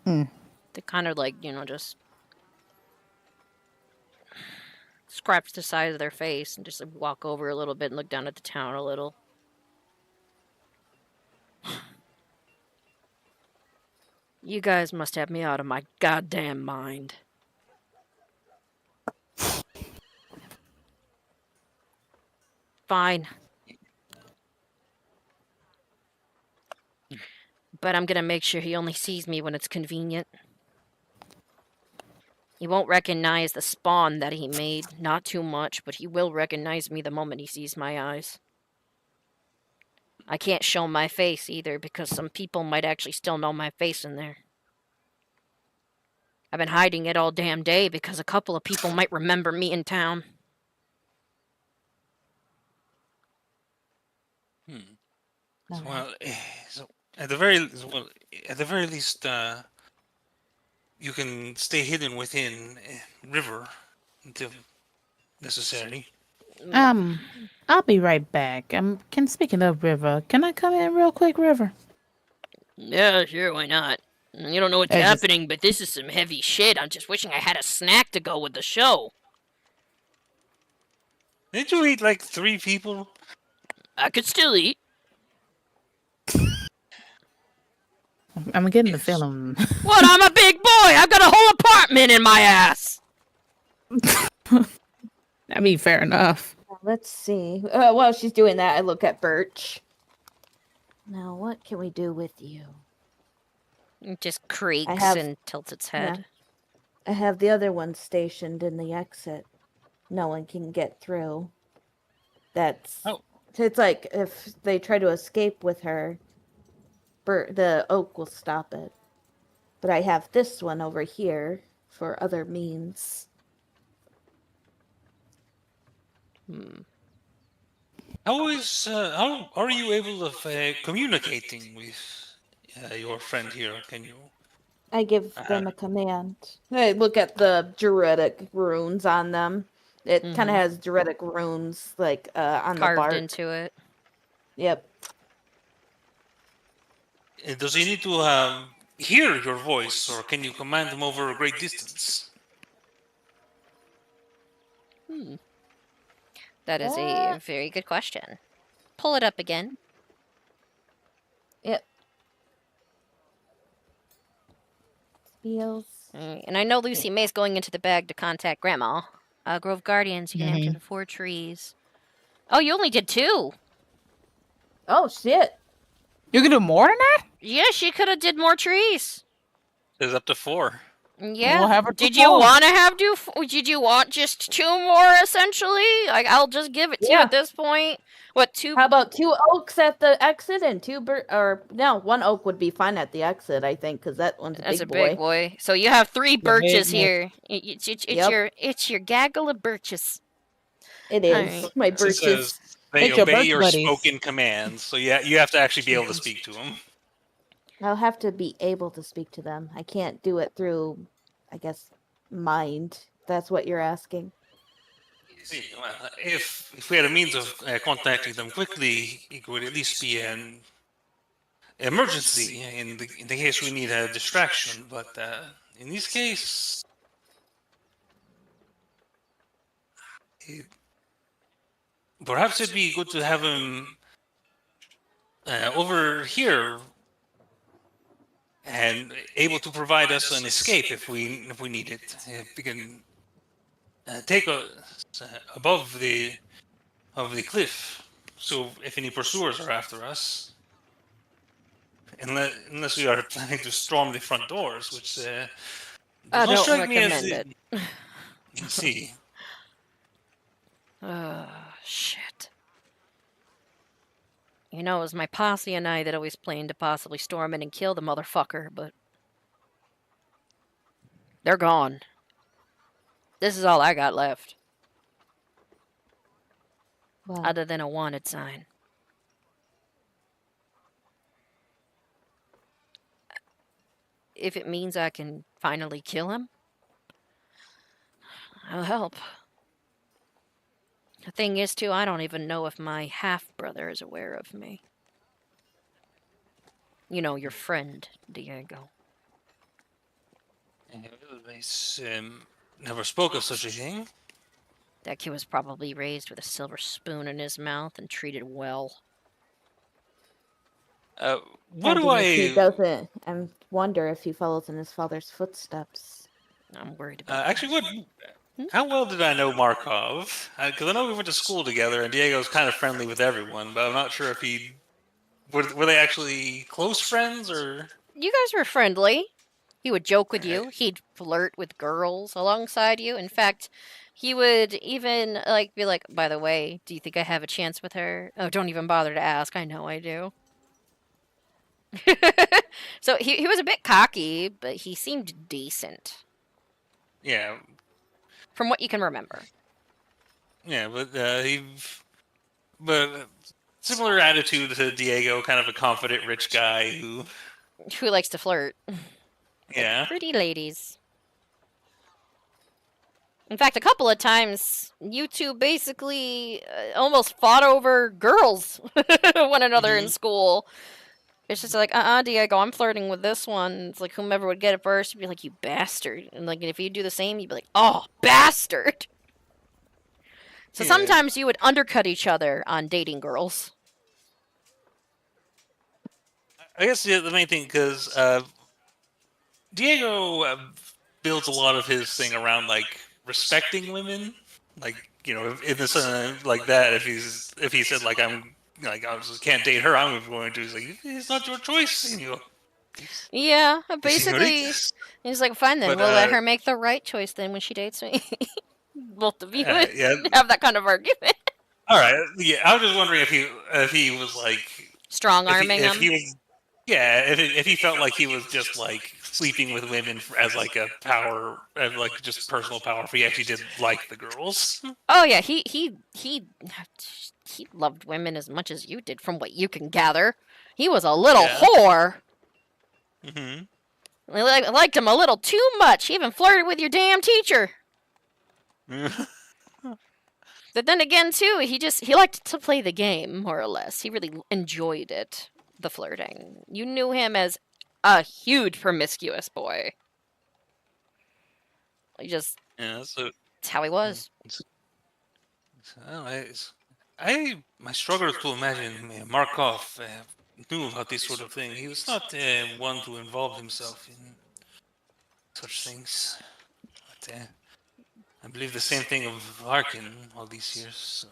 They kind of just scratch the side of their face and just walk over a little bit and look down at the town a little. You guys must have me out of my goddamn mind. Fine. But I'm gonna make sure he only sees me when it's convenient. He won't recognize the spawn that he made, not too much, but he will recognize me the moment he sees my eyes. I can't show my face either, because some people might actually still know my face in there. I've been hiding it all damn day because a couple of people might remember me in town. Well, so at the very least, you can stay hidden within river until necessary. I'll be right back. Speaking of River, can I come in real quick, River? Yeah, sure, why not? You don't know what's happening, but this is some heavy shit. I'm just wishing I had a snack to go with the show. Didn't you eat like 3 people? I could still eat. I'm getting the feeling. What? I'm a big boy! I've got a whole apartment in my ass! I mean, fair enough. Let's see. While she's doing that, I look at Birch. Now, what can we do with you? It just creaks and tilts its head. Yeah. I have the other one stationed in the exit. No one can get through. It's like if they try to escape with her, the oak will stop it. But I have this one over here for other means. How are you able of communicating with your friend here? Can you? I give them a command. I look at the druidic runes on them. It kind of has druidic runes like on the bark. Carved into it. Yep. Does he need to hear your voice, or can you command him over a great distance? That is a very good question. Pull it up again. Yep. Feels. And I know Lucy May's going into the bag to contact Grandma. Grove Guardians, you can enter the 4 trees. Oh, you only did 2. Oh, shit. You can do more than that? Yeah, she could have did more trees. There's up to 4. Yeah. We'll have her Did you want to have Did you want just 2 more, essentially? Like, I'll just give it to you at this point. What, 2? How about 2 oaks at the exit and 2 1 oak would be fine at the exit, I think, because that one's That's big a big boy. So you have 3 birches here. It's your gaggle of birches. It is. Right. My birches. They obey your spoken commands, so yeah, you have to actually be able to speak to them. I'll have to be able to speak to them. I can't do it through, I guess, mind. That's what you're asking. See, well, if we had a means of contacting them quickly, it would at least be an emergency in the case we need a distraction. But in this case, perhaps it'd be good to have him over here and able to provide us an escape if we need it. If we can take us above the cliff, so if any pursuers are after us, unless we are planning to storm the front doors, which I does not don't strike me as recommend it. You see. Shit. You know, it was my posse and I that always planned to possibly storm in and kill the motherfucker, but they're gone. This is all I got left. Wow. Other than a wanted sign. If it means I can finally kill him, I'll help. The thing is, too, I don't even know if my half-brother is aware of me. You know, your friend, Diego. Never spoke of such a thing. That kid was probably raised with a silver spoon in his mouth and treated well. What do He doesn't. I wonder if he follows in his father's footsteps. I'm worried about actually, how well did I know Markov? Because I know we went to school together, and Diego's kind of friendly with everyone, but I'm not sure if he... Were they actually close friends, or...? You guys were friendly. He would joke with you. He'd flirt with girls alongside you. In fact, he would even be like, by the way, do you think I have a chance with her? Oh, don't even bother to ask. I know I do. So he was a bit cocky, but he seemed decent. Yeah. From what you can remember. Yeah, but similar attitude to Diego, kind of a confident rich guy who likes to flirt. Yeah. Pretty ladies. In fact, a couple of times, you two basically almost fought over girls one another in school. It's just like, Diego, I'm flirting with this one. It's like whomever would get it first, you'd be like, you bastard. And like if you do the same, you'd be like, oh, bastard. So sometimes you would undercut each other on dating girls. I guess the main thing, because Diego builds a lot of his thing around like respecting women, like if it's like that, if he said like I just can't date her, I'm going to. He's like, it's not your choice, Yeah, basically, he's like, fine then, we'll let her make the right choice then when she dates me. Both of you would have that kind of argument. All right, yeah, I was just wondering if he was like strong arming him. If he felt like he was just like sleeping with women as like a power, as like just personal power, if he actually did like the girls. Oh yeah, he loved women as much as you did, from what you can gather. He was a little whore. Mm-hmm. I liked him a little too much. He even flirted with your damn teacher. But then again, too, he liked to play the game, more or less. He really enjoyed it, the flirting. You knew him as a huge promiscuous boy. That's how he was. I struggle to imagine Markov knew about this sort of thing. He was not one to involve himself in such things. But I believe the same thing of Larkin all these years. So.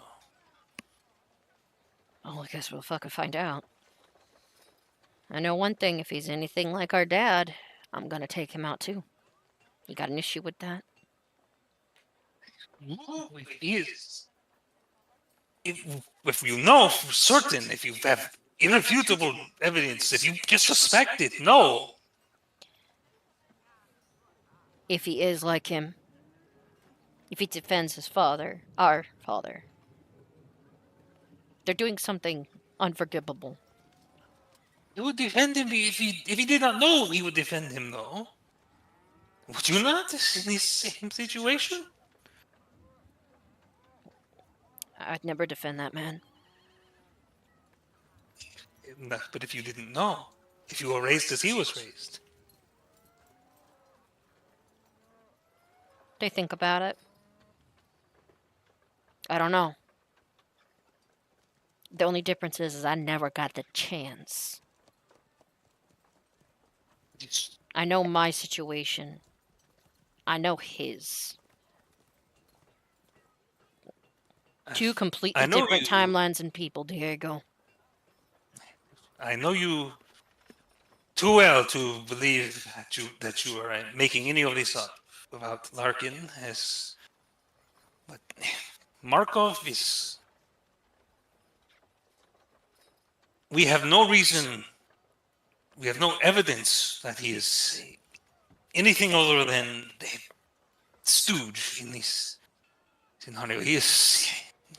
Oh, I guess we'll fucking find out. I know one thing: if he's anything like our dad, I'm gonna take him out too. You got an issue with that? No, if he is. If you know for certain, if you have irrefutable evidence, if you just suspect it, no. If he is like him, if he defends his father, our father, they're doing something unforgivable. He would defend him if he did not know. He would defend him, though. Would you not in this same situation? I'd never defend that man. But if you didn't know, if you were raised as he was raised. They think about it. I don't know. The only difference is I never got the chance. I know my situation. I know his. Two completely different timelines and people, Diego. I know you too well to believe that you are making any of this up about Larkin. But Markov is. We have no reason. We have no evidence that he is anything other than a stooge in this scenario. He is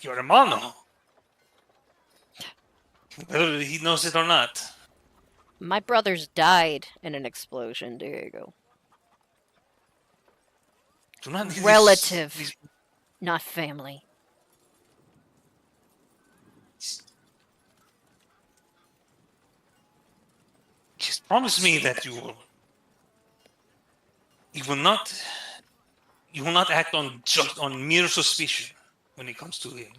your hermano. Whether he knows it or not. My brothers died in an explosion, Diego. Relative, not family. Just promise me that you will not act on mere suspicion when it comes to him.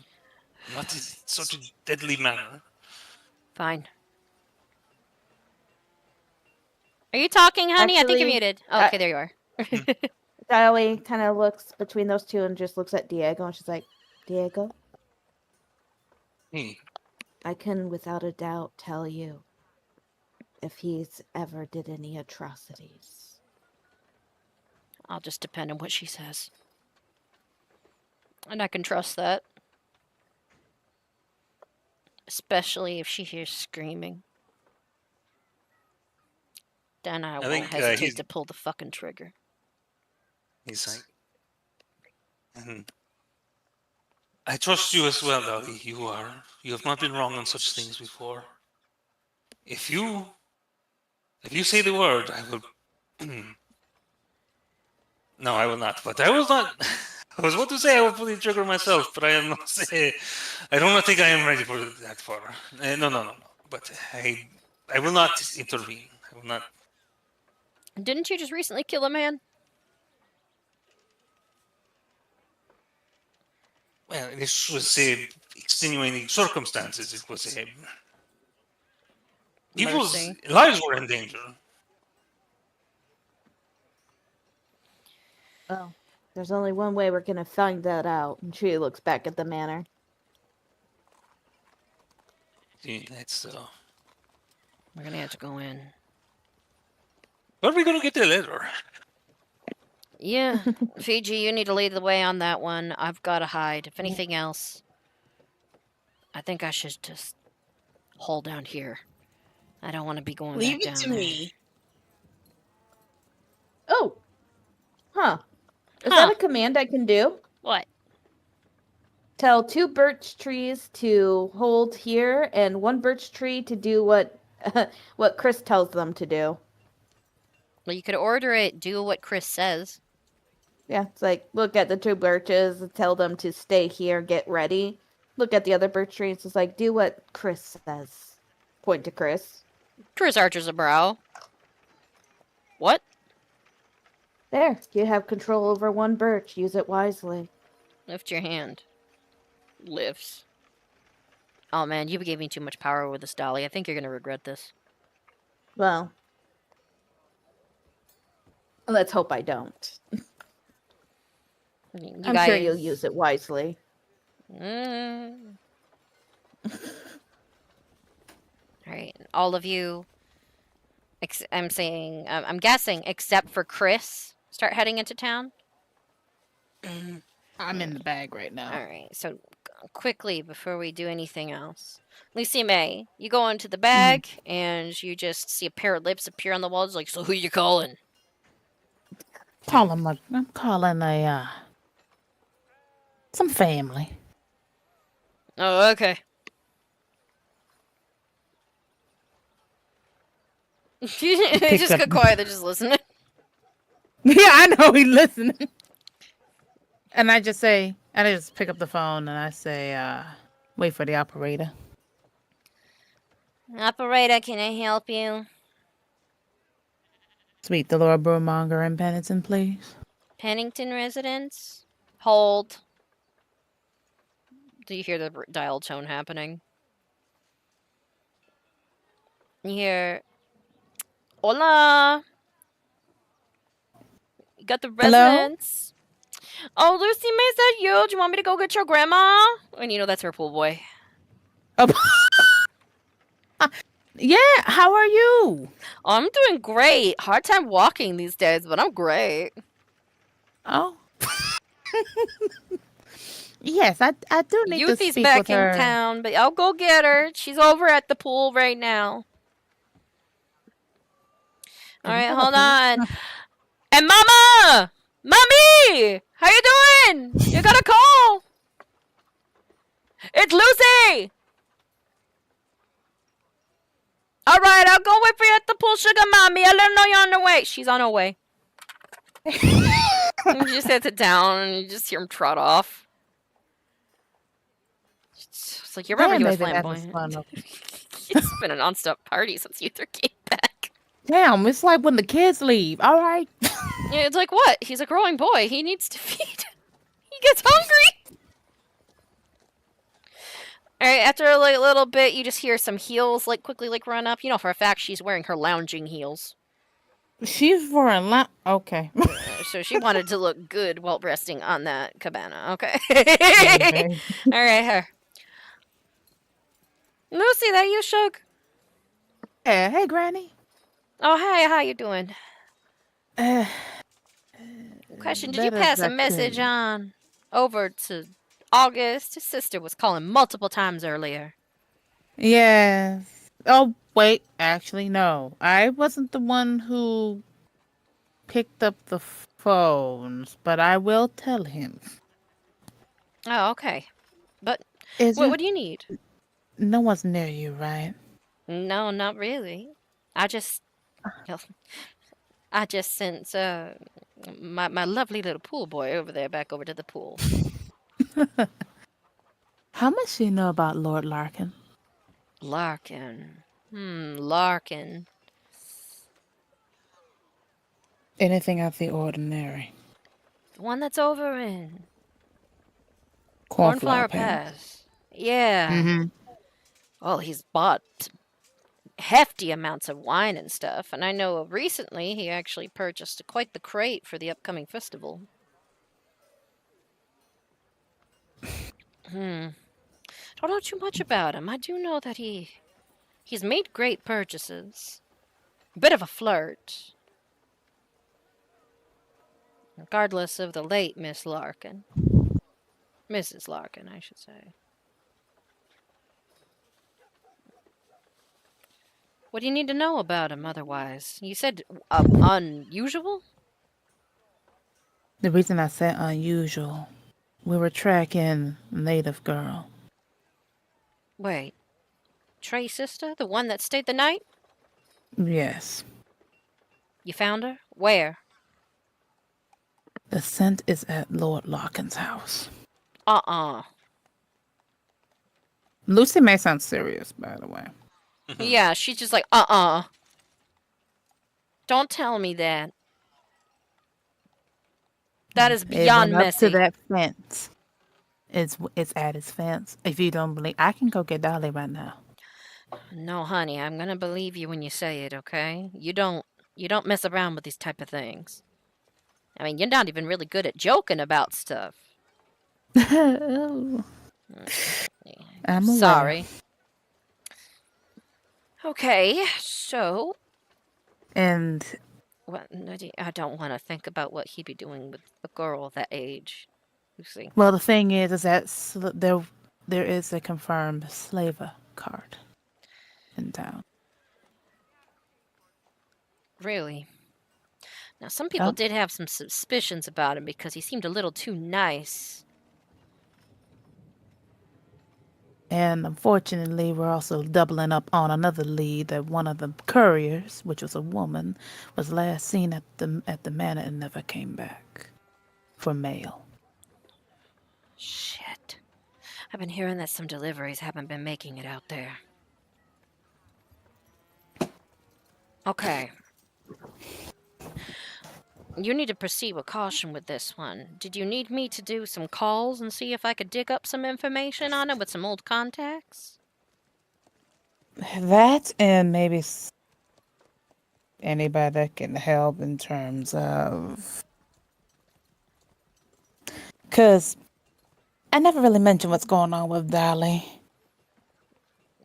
Not in such a deadly manner. Fine. Are you talking, honey? Actually, I think you're muted. Oh, okay, there you are. Dolly kind of looks between those two and just looks at Diego, and she's like, Diego? I can without a doubt tell you if he's ever did any atrocities. I'll just depend on what she says. And I can trust that. Especially if she hears screaming. Then I won't hesitate to pull the fucking trigger. He's like, I trust you as well, Dolly. You have not been wrong on such things before. If you say the word, I will. No, I will not. But I will not. I was about to say I would pull the trigger myself, but I am not say I don't think I am ready for that far. No. But I will not intervene. I will not. Didn't you just recently kill a man? Well, this was extenuating circumstances. It was people's lives were in danger. Well, there's only one way we're gonna find that out. And she looks back at the manor. That's We're gonna have to go in. Where are we gonna get the letter? Yeah, Fiji, you need to lead the way on that one. I've got to hide. If anything else, I think I should just hold down here. I don't want to be going Leave back down it to there. me. Oh, huh? Is that a command I can do? What? Tell 2 birch trees to hold here, and 1 birch tree to do what what Chris tells them to do. Well, you could order it. Do what Chris says. Yeah, it's like, look at the 2 birches, tell them to stay here, get ready. Look at the other birch trees, it's like, do what Chris says. Point to Chris. Chris arches a brow. What? There, you have control over 1 birch. Use it wisely. Lift your hand. Lifts. Oh man, you gave me too much power with this dolly. I think you're gonna regret this. Well, let's hope I don't. I'm sure you'll use it wisely. Alright, all of you, I'm guessing, except for Chris, start heading into town? I'm in the bag right now. Alright, so quickly, before we do anything else. Lucy May, you go into the bag, and you just see a pair of lips appear on the walls, like, so who you calling? I'm calling some family. Oh, okay. They just got quiet, they're just listening. Yeah, I know he's listening. And I just pick up the phone and I say, wait for the operator. Operator, can I help you? Sweet the Lord Brewmonger and Penitent, please. Pennington residence? Hold. Do you hear the dial tone happening? You hear, hola. You got the residence. Hello? Oh, Lucy May, is that you? Do you want me to go get your grandma? And you know that's her pool boy. Oh. Yeah, how are you? Oh, I'm doing great. Hard time walking these days, but I'm great. Oh. Yes, I do need to Yuthie's speak back with her. in town, but I'll go get her. She's over at the pool right now. All right, hold on. And Mama! Mommy! How you doing? You got a call? It's Lucy! All right, I'll go wait for you at the pool, sugar mommy. I'll let her know you're on the way. She's on her way. And she just sets it down, and you just hear him trot off. It's like, you remember he was flamboyant. It's been a non-stop party since you 3 came back. Damn, it's like when the kids leave. All right. Yeah, it's like, what? He's a growing boy. He needs to feed. He gets hungry. All right, after a little bit, you just hear some heels quickly run up. You know for a fact she's wearing her lounging heels. She's wearing okay. So she wanted to look good while resting on that cabana. Okay. All right, her. Lucy, that you, Shug? Yeah, hey, Granny. Oh, hey, how you doing? Question, did you pass a message on over to August? His sister was calling multiple times earlier. Yes. Oh, wait. Actually, no. I wasn't the one who picked up the phones, but I will tell him. Oh, okay. But what do you need? No one's near you, right? No, not really. I just sent My lovely little pool boy over there, back over to the pool. How much do you know about Lord Larkin? Larkin. Larkin. Anything out of the ordinary? The one that's over in Cornflower Cornflower Pass. Pass. Yeah. Mm-hmm. Well, he's bought hefty amounts of wine and stuff, and I know recently he actually purchased quite the crate for the upcoming festival. Don't know too much about him. I do know that he's made great purchases. A bit of a flirt. Regardless of the late Miss Larkin. Mrs. Larkin, I should say. What do you need to know about him otherwise? You said unusual? The reason I said unusual, we were tracking Native Girl. Wait. Trey's sister? The one that stayed the night? Yes. You found her? Where? The scent is at Lord Larkin's house. Lucy may sound serious, by the way. Yeah, she's just like, Don't tell me that. That is beyond messy. Up to that fence. It's at his fence. If you don't believe, I can go get Dolly right now. No, honey, I'm gonna believe you when you say it, okay? You don't mess around with these type of things. I mean, you're not even really good at joking about stuff. I'm sorry. Okay, so. And. I don't want to think about what he'd be doing with a girl that age. Lucy. Well, the thing is that there is a confirmed slaver card in town. Really? Now, some people did have some suspicions about him because he seemed a little too nice. And unfortunately, we're also doubling up on another lead that one of the couriers, which was a woman, was last seen at the manor and never came back for mail. Shit. I've been hearing that some deliveries haven't been making it out there. Okay. You need to proceed with caution with this one. Did you need me to do some calls and see if I could dig up some information on it with some old contacts? That and maybe anybody that can help in terms of... Because I never really mentioned what's going on with Dolly.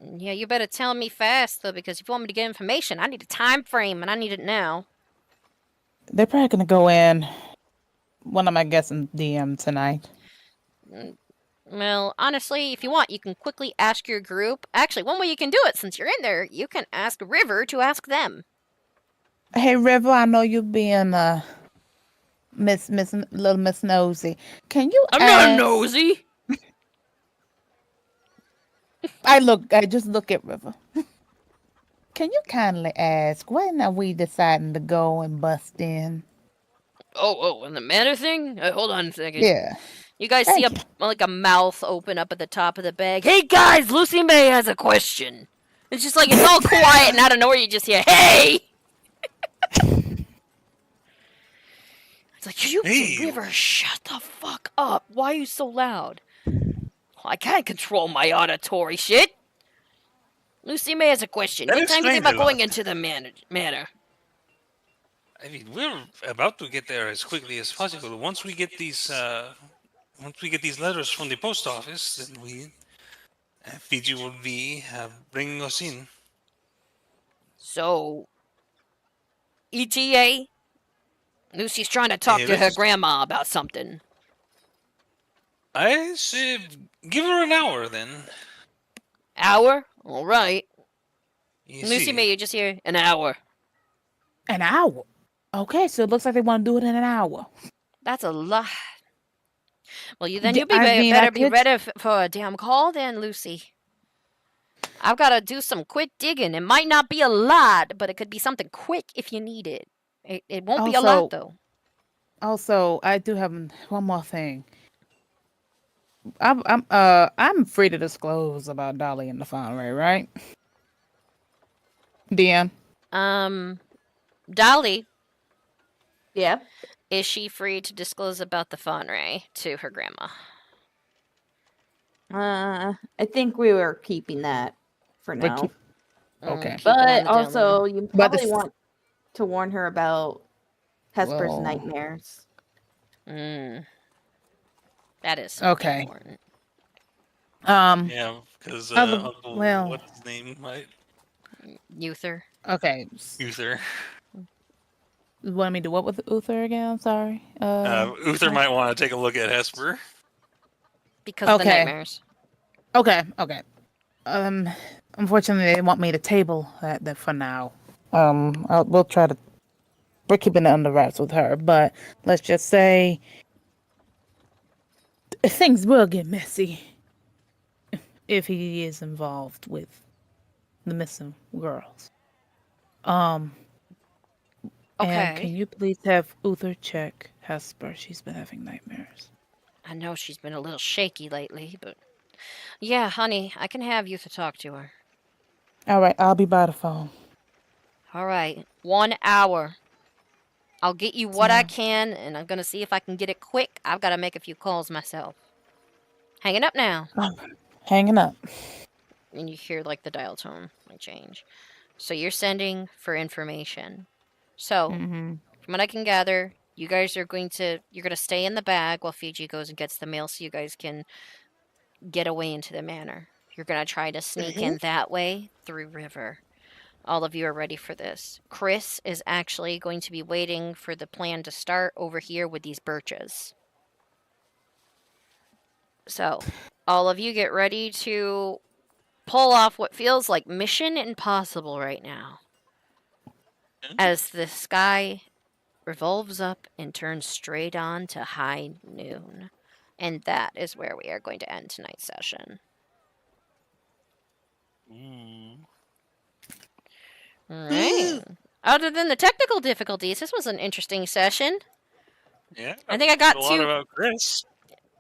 Yeah, you better tell me fast, though, because if you want me to get information, I need a time frame, and I need it now. They're probably going to go in, what am I guessing, DM tonight? Well, honestly, if you want, you can quickly ask your group. Actually, one way you can do it, since you're in there, you can ask River to ask them. Hey, River, I know you being little Miss Nosy. Can you I'm not nosy! I just look at River. Can you kindly ask, when are we deciding to go and bust in? Oh, and the manor thing? Hold on a second. Yeah. You guys see a mouth open up at the top of the bag. Hey guys, Lucy May has a question. It's just like, it's all quiet and out of nowhere you just hear, hey! It's like, River, shut the fuck up. Why are you so loud? I can't control my auditory shit. Lucy May has a question. What time do you think about going into the manor? I mean, we're about to get there as quickly as possible. Once we get these letters from the post office, then Fiji will be bringing us in. So, ETA? Lucy's trying to talk to her grandma about something. I say give her an hour then. Hour? All right. Lucy May, you just hear an hour. An hour? Okay, so it looks like they want to do it in an hour. That's a lot. Well, you better be ready for a damn call then, Lucy. I've got to do some quick digging. It might not be a lot, but it could be something quick if you need it. It won't be a lot, though. Also, I do have one more thing. I'm free to disclose about Dolly and the Foundry, right? DM. Dolly. Yeah. Is she free to disclose about the Foundry to her grandma? I think we were keeping that for now. Okay. But also, you But probably want to warn her about Hesper's Well. nightmares. That is Okay. important. Yeah, because Uncle, well. what's his name? Uther. Okay. Uther. You want me to do what with Uther again? I'm sorry. Uther might want to take a look at Hesper. Because of the nightmares. Okay. Unfortunately, they want me to table that for now. We'll try to. We're keeping it under wraps with her, but let's just say things will get messy if he is involved with the missing girls. And can you please have Uther check Hesper? She's been having nightmares. I know she's been a little shaky lately, but yeah, honey, I can have Uther talk to her. All right, I'll be by the phone. All right, 1 hour. I'll get you what I can, and I'm gonna see if I can get it quick. I've got to make a few calls myself. Hanging up now. Hanging up. And you hear like the dial tone like change. So you're sending for information. So from what I can gather, you guys are you're gonna stay in the bag while Fiji goes and gets the mail, so you guys can get away into the manor. You're gonna try to sneak in that way through river. All of you are ready for this. Chris is actually going to be waiting for the plan to start over here with these birches. So, all of you get ready to pull off what feels like mission impossible right now. As the sky revolves up and turns straight on to high noon. And that is where we are going to end tonight's session. Alright. Other than the technical difficulties, this was an interesting session. Yeah. I think I got a lot about Chris.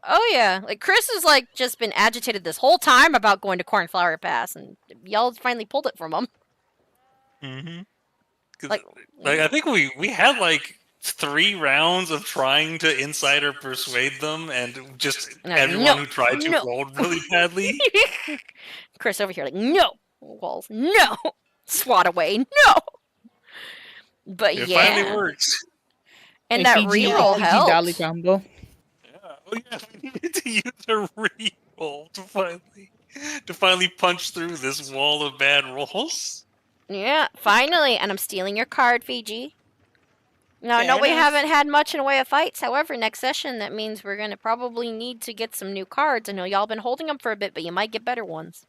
Oh yeah, like Chris has like just been agitated this whole time about going to Cornflower Pass, and y'all finally pulled it from him. Like I think we had like 3 rounds of trying to insider persuade them, and just everyone who tried to rolled really badly. Chris over here like, no walls, no swat away, no. But it yeah, finally works. And that reroll helps. Dolly combo. Oh yeah, we needed to use a reroll to finally punch through this wall of bad rolls. Yeah, finally, and I'm stealing your card, Fiji. Now, I know we haven't had much in the way of fights. However, next session, that means we're going to probably need to get some new cards. I know y'all been holding them for a bit, but you might get better ones.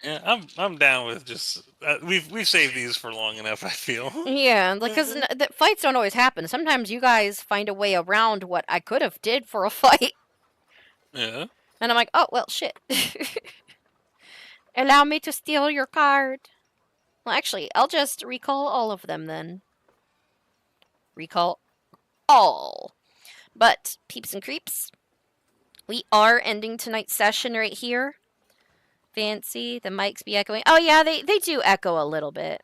Yeah, I'm down with just we've saved these for long enough, I feel. Yeah, because the fights don't always happen. Sometimes you guys find a way around what I could have did for a fight. Yeah. And I'm like, oh, well, shit. Allow me to steal your card. Well, actually, I'll just recall all of them then. Recall all. But, peeps and creeps, we are ending tonight's session right here. Fancy, the mics be echoing. Oh yeah, they do echo a little bit.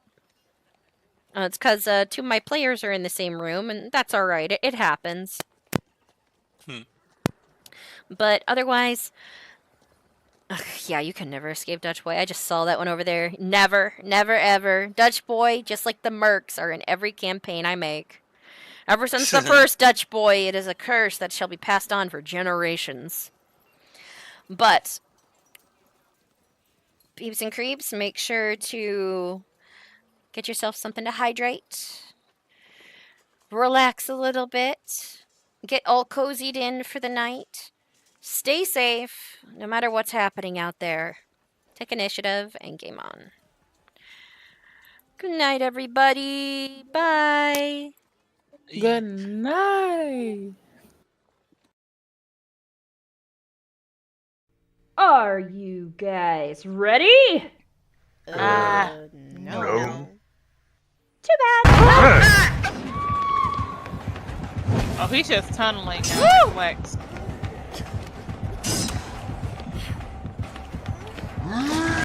It's because 2 of my players are in the same room, and that's alright. It happens. But otherwise, yeah, you can never escape Dutch Boy. I just saw that one over there. Never, never, ever. Dutch Boy, just like the mercs, are in every campaign I make. Ever since the first Dutch Boy, it is a curse that shall be passed on for generations. But peeps and creeps, make sure to get yourself something to hydrate. Relax a little bit. Get all cozied in for the night. Stay safe, no matter what's happening out there. Take initiative and game on. Good night, everybody. Bye. Good night. Are you guys ready? No. Too bad. he's just tunneling. Flex.